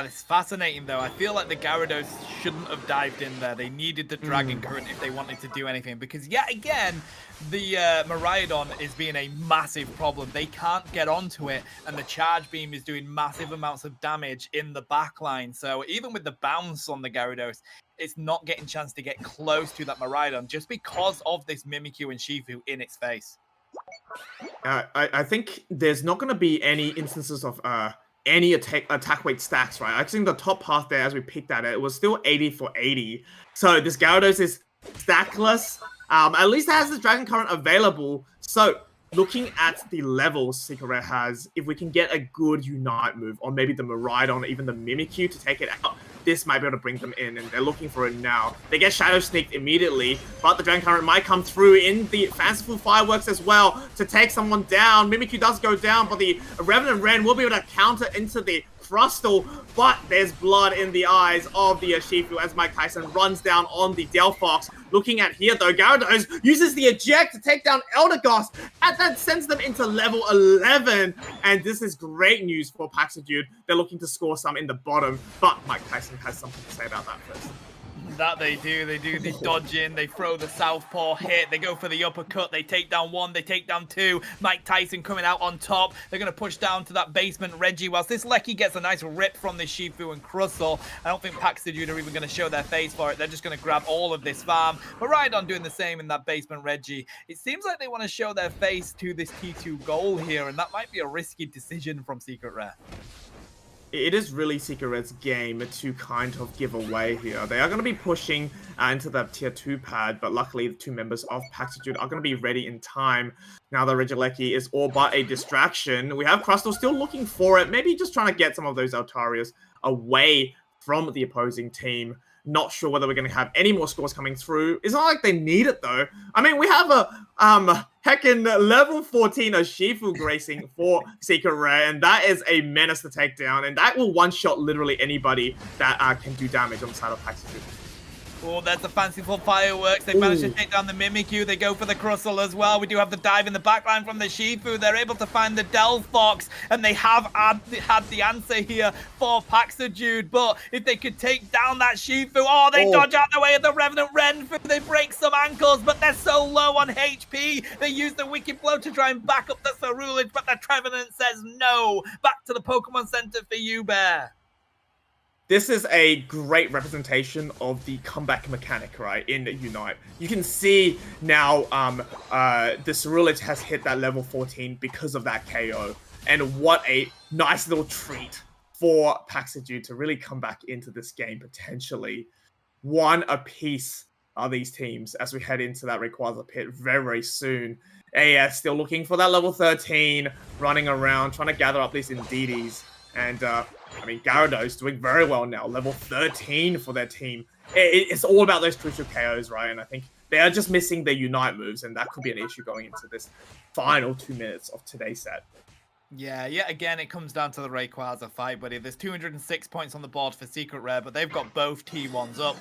It's fascinating though. I feel like the Gyarados shouldn't have dived in there. They needed the Dragon Current if they wanted to do anything, because yet again, the Miraidon is being a massive problem. They can't get onto it, and the Charge Beam is doing massive amounts of damage in the backline. So even with the bounce on the Gyarados, it's not getting a chance to get close to that Miraidon just because of this Mimikyu and Shifu in its face. I think there's not going to be any instances of any attack weight stacks, right? I think the top path there, as we picked at it, was still 80 for 80. So this Gyarados is stackless. At least it has the Dragon Current available. So looking at the levels Secret Rare has, if we can get a good Unite move, or maybe the Miraidon, or even the Mimikyu to take it out, this might be able to bring them in, and they're looking for it now. They get Shadow Sneaked immediately, but the Dragon Current might come through in the Fanciful Fireworks as well to take someone down. Mimikyu does go down, but the Revenant Ren will be able to counter into the Crustle, but there's blood in the eyes of the Urshifu as Mike Tyson runs down on the Delphox. Looking at here though, Gyarados uses the eject to take down Eldegoss, and that sends them into level 11. And this is great news for Paxajude. They're looking to score some in the bottom, but Mike Tyson has something to say about that first. That they do the dodge in, they throw the southpaw hit, they go for the uppercut, they take down one, they take down two. Mike Tyson coming out on top. They're going to push down to that basement Reggie, whilst this Lecky gets a nice rip from the Shifu and Crustle. I don't think Paxajude are even going to show their face for it. They're just going to grab all of this farm. But Miraidon doing the same in that basement Reggie. It seems like they want to show their face to this T2 goal here, and that might be a risky decision from Secret Rare. It is really Secret Rare's game to kind of give away here. They are going to be pushing into the tier 2 pad, but luckily the two members of Paxajude are going to be ready in time. Now the Regieleki is all but a distraction. We have Crustle still looking for it, maybe just trying to get some of those Altarias away from the opposing team. Not sure whether we're going to have any more scores coming through. It's not like they need it, though. I mean, we have a heckin' level 14 Shifu gracing for Secret Rare, and that is a menace to take down, and that will one-shot literally anybody that can do damage on the side of Paxiju. Oh, there's the fanciful fireworks. They managed to take down the Mimikyu. They go for the Crustle as well. We do have the dive in the backline from the Shifu. They're able to find the Delphox, and they have had the answer here for Paxajude. But if they could take down that Shifu, they dodge out the way of the Revenant Renfu. They break some ankles, but they're so low on HP. They use the Wicked Blow to try and back up the Cerulege, but the Trevenant says no. Back to the Pokemon Center for you, Bear. This is a great representation of the comeback mechanic, right, in Unite. You can see now the Cerulege has hit that level 14 because of that KO. And what a nice little treat for Paxajude to really come back into this game, potentially. One apiece are these teams as we head into that Rayquaza pit very, very soon. AS still looking for that level 13, running around, trying to gather up these Indeedis. And, I mean, Gyarados doing very well now. Level 13 for their team. It's all about those crucial KOs, right? And I think they are just missing their Unite moves, and that could be an issue going into this final 2 minutes of today's set. Yeah, yet again, it comes down to the Rayquaza fight, buddy. There's 206 points on the board for Secret Rare, but they've got both T1s up.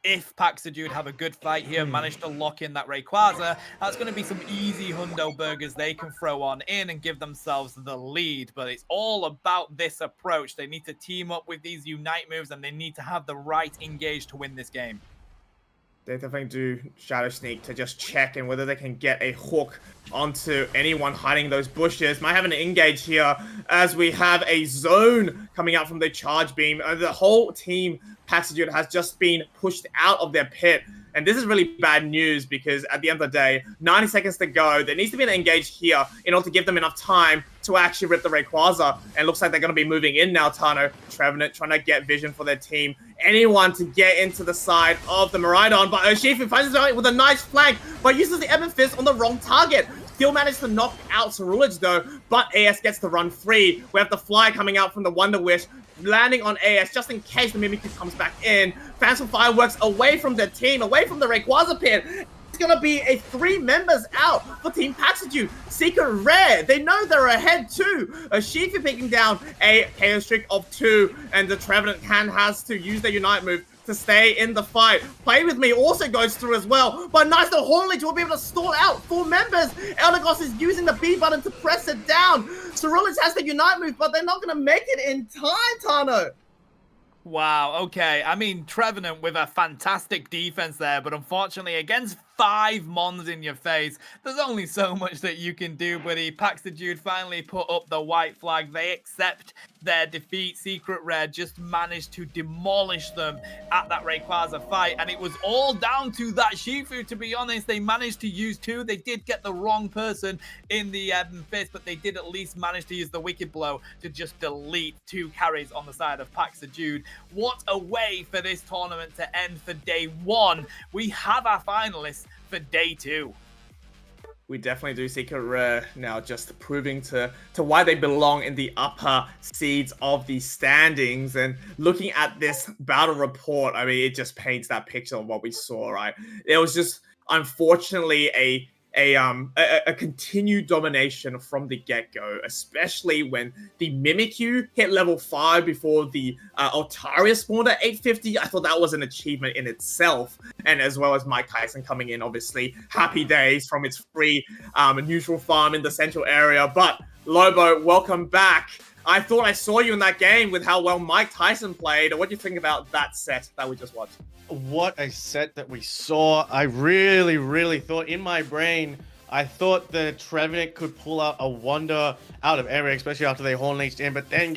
If Paxajude have a good fight here, manage to lock in that Rayquaza, that's going to be some easy hundo burgers they can throw on in and give themselves the lead. But it's all about this approach. They need to team up with these Unite moves, and they need to have the right engage to win this game. They definitely do Shadow Sneak to just check and whether they can get a hook onto anyone hiding those bushes. Might have an engage here as we have a zone coming out from the charge beam. The whole team, Paxajude, has just been pushed out of their pit. And this is really bad news because at the end of the day, 90 seconds to go. There needs to be an engage here in order to give them enough time to actually rip the Rayquaza. And it looks like they're going to be moving in now, Tano. Trevenant trying to get vision for their team. Anyone to get into the side of the Miraidon. But Urshifu finds his way with a nice flank, but uses the Ebon Fist on the wrong target. Still managed to knock out Cerulege though, but AS gets to run free. We have the Fly coming out from the Wonder Wish, landing on AS just in case the Mimikyu comes back in. Phantom Fireworks away from their team, away from the Rayquaza pit. It's going to be a 3 members out for Team Paxajude. Secret Rare, they know they're ahead too. Shifu picking down a KO streak of 2, and the Trevenant has to use their Unite move to stay in the fight. Play With Me also goes through as well, but nice little Hornleech will be able to stall out 4 members. Eldegoss is using the B button to press it down. Cerulege has the Unite move, but they're not going to make it in time, Tano. Wow, okay. I mean, Trevenant with a fantastic defense there, but unfortunately against 5 Mons in your face, there's only so much that you can do, buddy. Paxajude finally put up the white flag. They accept their defeat. Secret Rare just managed to demolish them at that Rayquaza fight, and it was all down to that Shifu, to be honest. They managed to use 2. They did get the wrong person in the fist, but they did at least manage to use the Wicked Blow to just delete 2 carries on the side of Paxajude. What a way for this tournament to end for day 1. We have our finalists for day 2. We definitely do Secret Rare now, just proving to why they belong in the upper seeds of the standings. And looking at this battle report, I mean, it just paints that picture of what we saw, right? It was just, unfortunately, a continued domination from the get-go, especially when the Mimikyu hit level 5 before the Altaria spawned at 850. I thought that was an achievement in itself, and as well as Mike Tyson coming in, obviously, happy days from its free neutral farm in the central area. But Lobo, welcome back. I thought I saw you in that game with how well Mike Tyson played. What do you think about that set that we just watched? What a set that we saw. I really, really thought in my brain, I thought the Trevenant could pull out a wonder out of area, especially after they Horn-Leached in, but then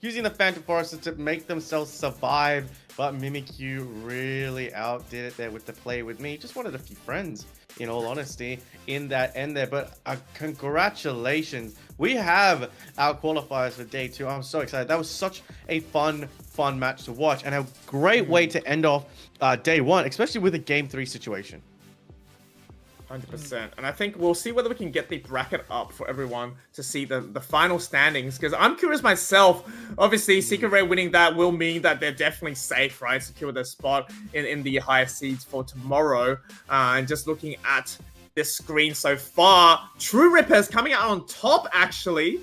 using the Phantom Foresters to make themselves survive. But Mimikyu really outdid it there with the Play With Me. Just wanted a few friends, in all honesty, in that end there. But congratulations. We have our qualifiers for day 2. I'm so excited. That was such a fun match to watch, and a great way to end off day 1, especially with a game 3 situation. 100%. And I think we'll see whether we can get the bracket up for everyone to see the final standings. Because I'm curious myself. Obviously, Secret Rare winning that will mean that they're definitely safe, right? Secure their spot in the higher seeds for tomorrow. And just looking at this screen so far, True Rippers coming out on top, actually.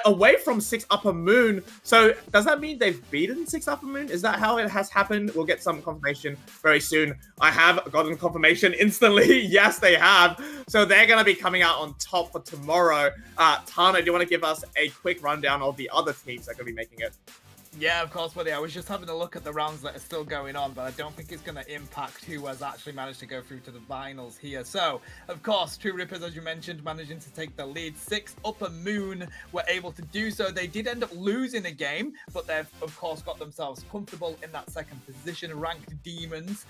Away from 6 Upper Moon. So does that mean they've beaten 6 Upper Moon? Is that how it has happened? We'll get some confirmation very soon. I have gotten confirmation instantly. Yes, they have. So they're going to be coming out on top for tomorrow. Tana, do you want to give us a quick rundown of the other teams that are going to be making it? Yeah, of course, buddy. I was just having a look at the rounds that are still going on, but I don't think it's going to impact who has actually managed to go through to the finals here. So, of course, True Rippers, as you mentioned, managing to take the lead. 6 Upper Moon were able to do so. They did end up losing a game, but they've, of course, got themselves comfortable in that second position. Ranked Demons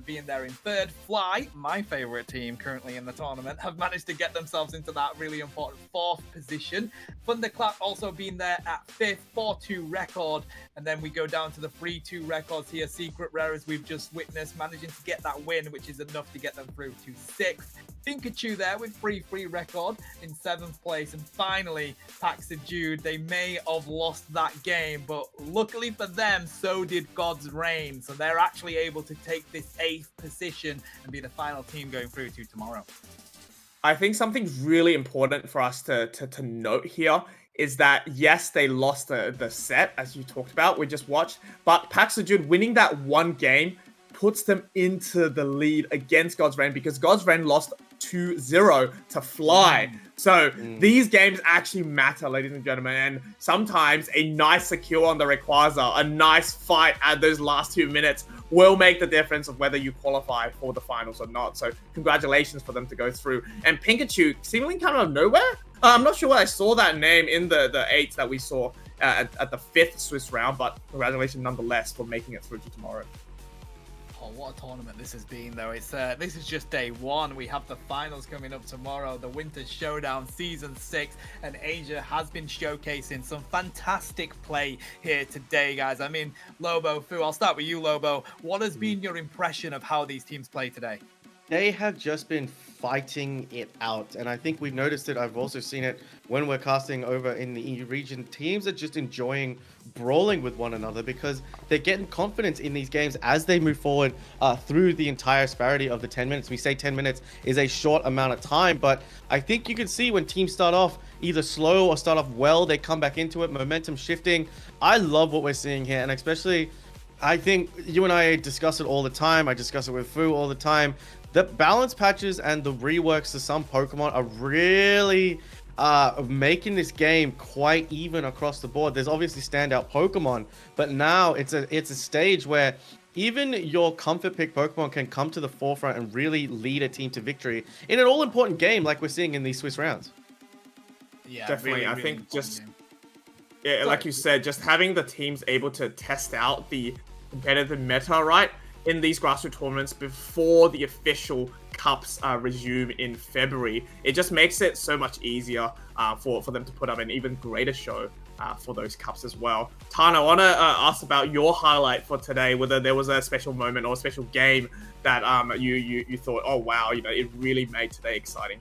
being there in third. Fly, my favorite team currently in the tournament, have managed to get themselves into that really important fourth position. Thunderclap also being there at fifth, 4-2 record. And then we go down to the 3-2 records here. Secret Rare, as we've just witnessed, managing to get that win, which is enough to get them through to 6th. Pikachu there with 3-3 record in 7th place. And finally, Pax Jude. They may have lost that game, but luckily for them, so did God's Reign. So they're actually able to take this 8th position and be the final team going through to tomorrow. I think something really important for us to note here is that, yes, they lost the set, as you talked about, we just watched, but Pax Jude winning that one game puts them into the lead against God's Reign, because God's Reign lost 2-0 to Fly. So these games actually matter, ladies and gentlemen, and sometimes a nice secure on the Rayquaza, a nice fight at those last 2 minutes will make the difference of whether you qualify for the finals or not. So congratulations for them to go through. And Pikachu, seemingly kind of nowhere? I'm not sure why I saw that name in the 8 that we saw at the 5th Swiss round, but congratulations nonetheless for making it through to tomorrow. Oh, what a tournament this has been, though. It's this is just day one. We have the finals coming up tomorrow, the Winter Showdown Season 6, and Asia has been showcasing some fantastic play here today, guys. I mean, Lobo, Fu, I'll start with you, Lobo. What has been your impression of how these teams play today? They have just been fighting it out, and I think we've noticed it. I've also seen it when we're casting over in the EU region. Teams are just enjoying brawling with one another because they're getting confidence in these games as they move forward through the entire disparity of the 10 minutes. We say 10 minutes is a short amount of time, but I think you can see when teams start off either slow or start off well, they come back into it, momentum shifting. I love what we're seeing here, and especially I think you and I discuss it all the time. I discuss it with Fu all the time. The balance patches and the reworks to some Pokemon are really making this game quite even across the board. There's obviously standout Pokemon, but now it's a stage where even your comfort pick Pokemon can come to the forefront and really lead a team to victory in an all-important game like we're seeing in these Swiss rounds. Yeah, definitely. I think just, yeah, like you said, just having the teams able to test out the competitive meta, right, in these grassroots tournaments before the official cups resume in February, it just makes it so much easier for them to put up an even greater show for those cups as well. Tana, I want to ask about your highlight for today, whether there was a special moment or a special game that you thought, oh wow, you know, it really made today exciting.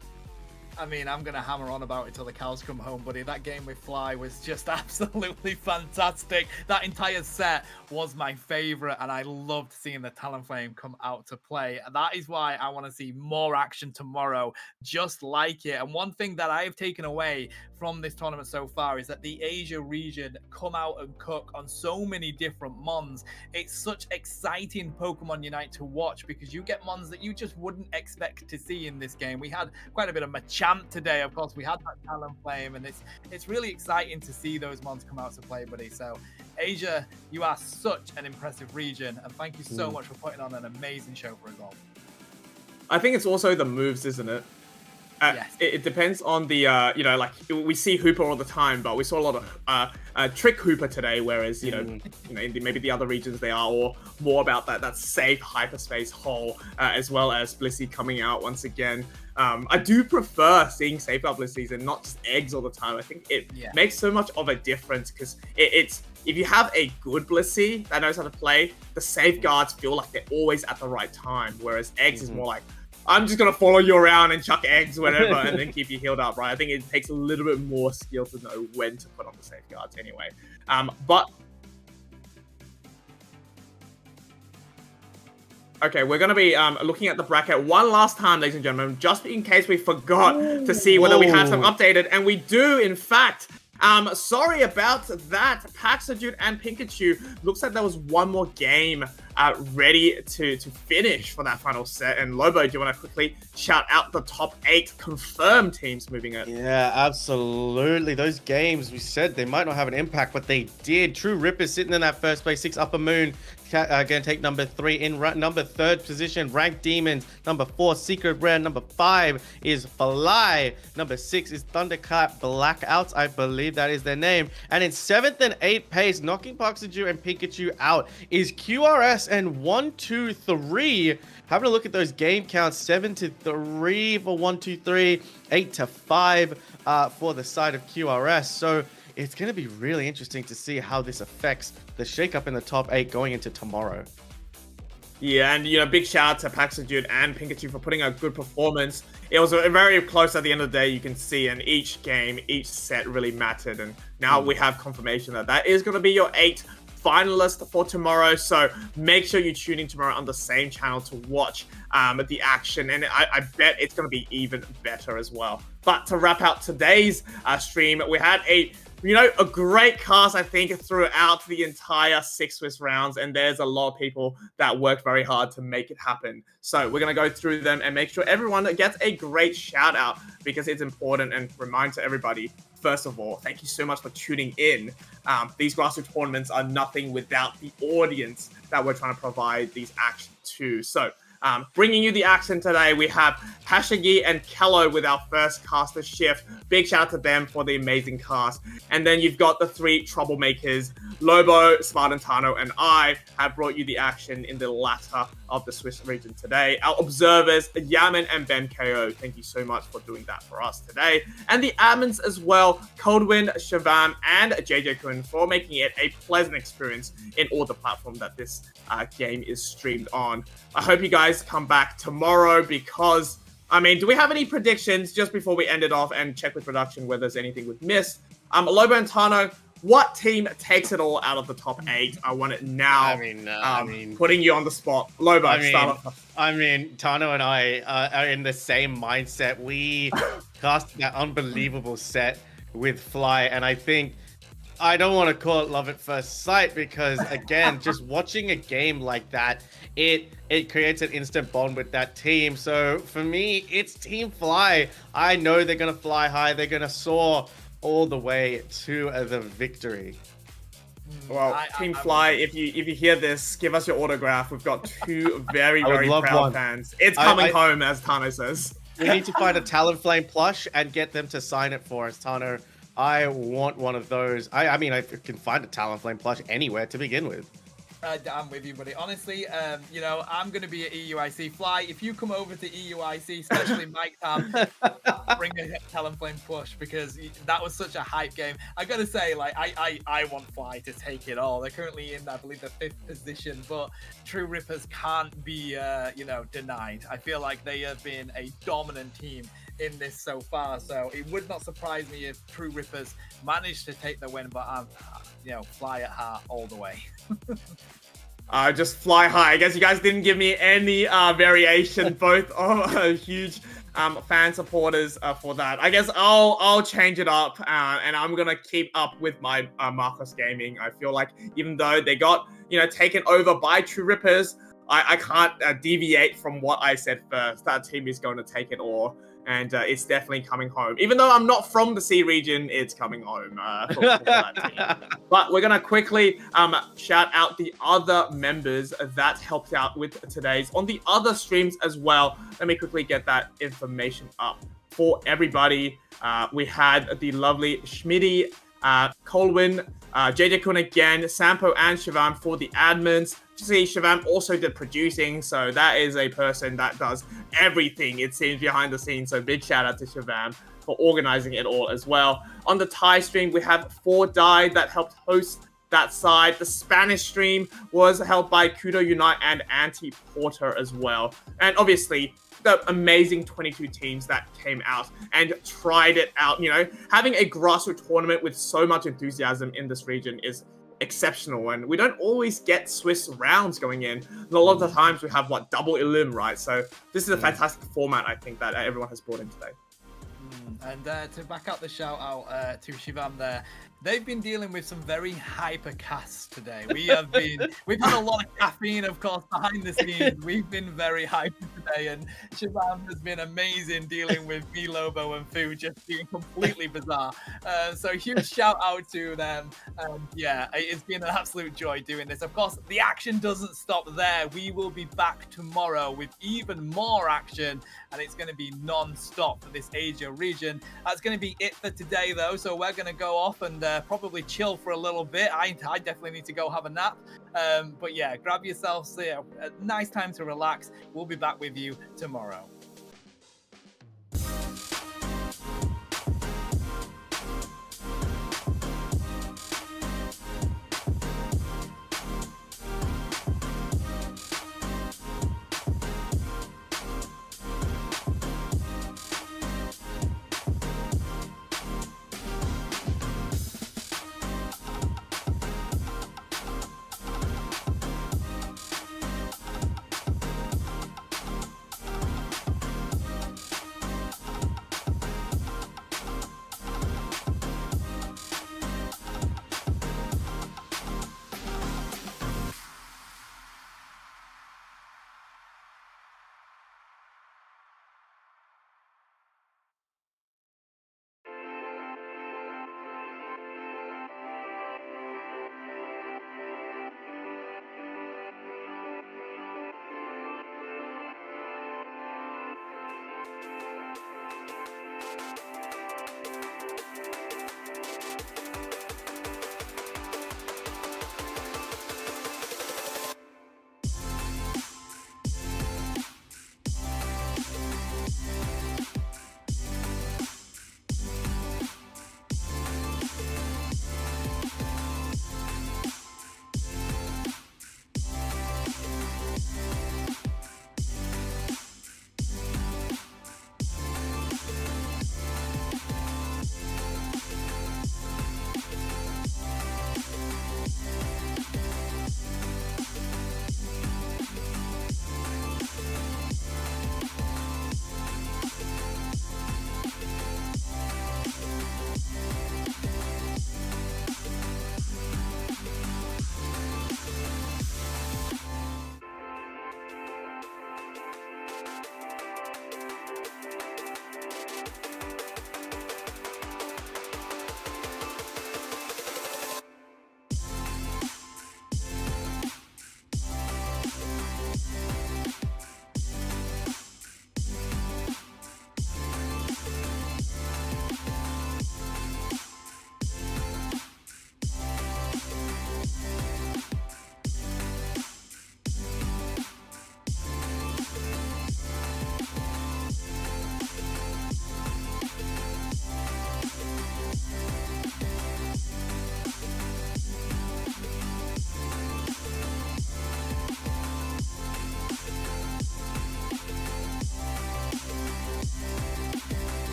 I mean, I'm going to hammer on about it till the cows come home, buddy. That game with Fly was just absolutely fantastic. That entire set was my favorite, and I loved seeing the Talonflame come out to play. That is why I want to see more action tomorrow, just like it. And one thing that I have taken away from this tournament so far is that the Asia region come out and cook on so many different mons. It's such exciting Pokemon Unite to watch because you get mons that you just wouldn't expect to see in this game. We had quite a bit of Machamp today, of course. We had that Talonflame, and it's really exciting to see those mons come out to play, buddy. So Asia, you are such an impressive region, and thank you so much for putting on an amazing show for us all. I think it's also the moves, isn't it? Yes. It depends on the, you know, like we see Hooper all the time, but we saw a lot of Trick Hooper today, whereas, you know, in maybe the other regions they are all more about that safe hyperspace hole, as well as Blissey coming out once again. I do prefer seeing Safeguard Blissey's and not just eggs all the time. I think it makes so much of a difference because it's if you have a good Blissey that knows how to play, the safeguards feel like they're always at the right time, whereas eggs is more like I'm just gonna follow you around and chuck eggs, whatever, and then keep you healed up, right? I think it takes a little bit more skill to know when to put on the safeguards anyway. But okay, we're going to be looking at the bracket one last time, ladies and gentlemen, just in case we forgot to see whether we have some updated. And we do, in fact. Sorry about that. Paxajute and Pikachu. Looks like there was one more game ready to finish for that final set. And Lobo, do you want to quickly shout out the top 8 confirmed teams moving it? Yeah, absolutely. Those games, we said they might not have an impact, but they did. True Ripper sitting in that first place. 6 Upper Moon going to take number 3 in number 3rd position. Ranked Demons. Number 4, Secret Rare. Number 5 is Fly. Number 6 is Thunderclap Blackouts. I believe that is their name. And in 7th and 8th place, knocking Paxajute and Pikachu out, is QRS and 1-2-3. Having a look at those game counts, 7-3 for 1-2-3, 8-5 for the side of QRS. So it's going to be really interesting to see how this affects the shakeup in the top 8 going into tomorrow. Yeah, and big shout out to Paxajute and Pikachu for putting a good performance. It was very close at the end of the day, you can see, and each game, each set really mattered. And now we have confirmation that is going to be your 8 finalist for tomorrow. So make sure you tune in tomorrow on the same channel to watch the action. And I bet it's going to be even better as well. But to wrap out today's stream, we had a great cast, I think, throughout the entire 6 Swiss rounds. And there's a lot of people that worked very hard to make it happen. So we're going to go through them and make sure everyone gets a great shout out because it's important, and remind to everybody, first of all, thank you so much for tuning in. These grassroots tournaments are nothing without the audience that we're trying to provide these actions to. So bringing you the action today, we have Hashigi and Kello with our first caster shift. Big shout out to them for the amazing cast. And then you've got the 3 troublemakers. Lobo, Spartantano, and I have brought you the action in the latter of the Swiss region today. Our observers, Yaman and Ben KO, thank you so much for doing that for us today. And the admins as well, Coldwind, Shavam, and JJ Kun, for making it a pleasant experience in all the platforms that this game is streamed on. I hope you guys come back tomorrow because, do we have any predictions just before we end it off and check with production whether there's anything we've missed? Lobo and Tano, what team takes it all out of the top 8? I want it now. Putting you on the spot. Lobo, start off. Tano and I are in the same mindset. We cast that unbelievable set with Fly, and I think I don't want to call it love at first sight because, again, just watching a game like that, it creates an instant bond with that team. So for me, it's Team Fly. I know they're going to fly high. They're going to soar all the way to the victory. Well, Team Fly, if you hear this, give us your autograph. We've got 2 very, very proud fans. It's coming home, as Tano says. We need to find a Talonflame plush and get them to sign it for us, Tano. I want one of those. I can find a Talonflame plush anywhere to begin with. I'm with you, buddy. Honestly, I'm going to be at EUIC. Fly, if you come over to EUIC, especially Mike Tam, bring a Talonflame push because that was such a hype game. I got to say, I want Fly to take it all. They're currently in, I believe, the 5th position, but True Rippers can't be, denied. I feel like they have been a dominant team in this so far, so it would not surprise me if True Rippers managed to take the win, but I'm, Fly at heart all the way. Just fly high. I guess you guys didn't give me any variation. Both are huge fan supporters for that. I guess I'll change it up, and I'm gonna keep up with my Marcos Gaming. I feel like even though they got taken over by True Rippers, I can't deviate from what I said first. That team is going to take it all. And it's definitely coming home. Even though I'm not from the C region, it's coming home for that team. But we're going to quickly shout out the other members that helped out with today's on the other streams as well. Let me quickly get that information up for everybody. We had the lovely Schmitty, Colwyn, JJ Kun again, Sampo and Shivam for the admins. See, Shivam also did producing, so that is a person that does everything, it seems, behind the scenes. So big shout out to Shivam for organizing it all as well. On the Thai stream, we have 4Die that helped host that side. The Spanish stream was held by Kudo Unite and Anti Porter as well. And obviously, the amazing 22 teams that came out and tried it out. You know, having a grassroots tournament with so much enthusiasm in this region is exceptional, and we don't always get Swiss rounds going in. And a lot of the times we have double elim, right? So this is a fantastic format, I think, that everyone has brought in today. And to back up the shout out to Shivam there, they've been dealing with some very hyper casts today. We've had a lot of caffeine, of course, behind the scenes. We've been very hyper today, and Shivam has been amazing dealing with me, Lobo, and Fu just being completely bizarre. So huge shout out to them. Yeah, it's been an absolute joy doing this. Of course, the action doesn't stop there. We will be back tomorrow with even more action, and it's going to be non-stop for this Asia region. That's going to be it for today, though. So we're going to go off and probably chill for a little bit. I definitely need to go have a nap. But yeah, grab yourselves a nice time to relax. We'll be back with you tomorrow.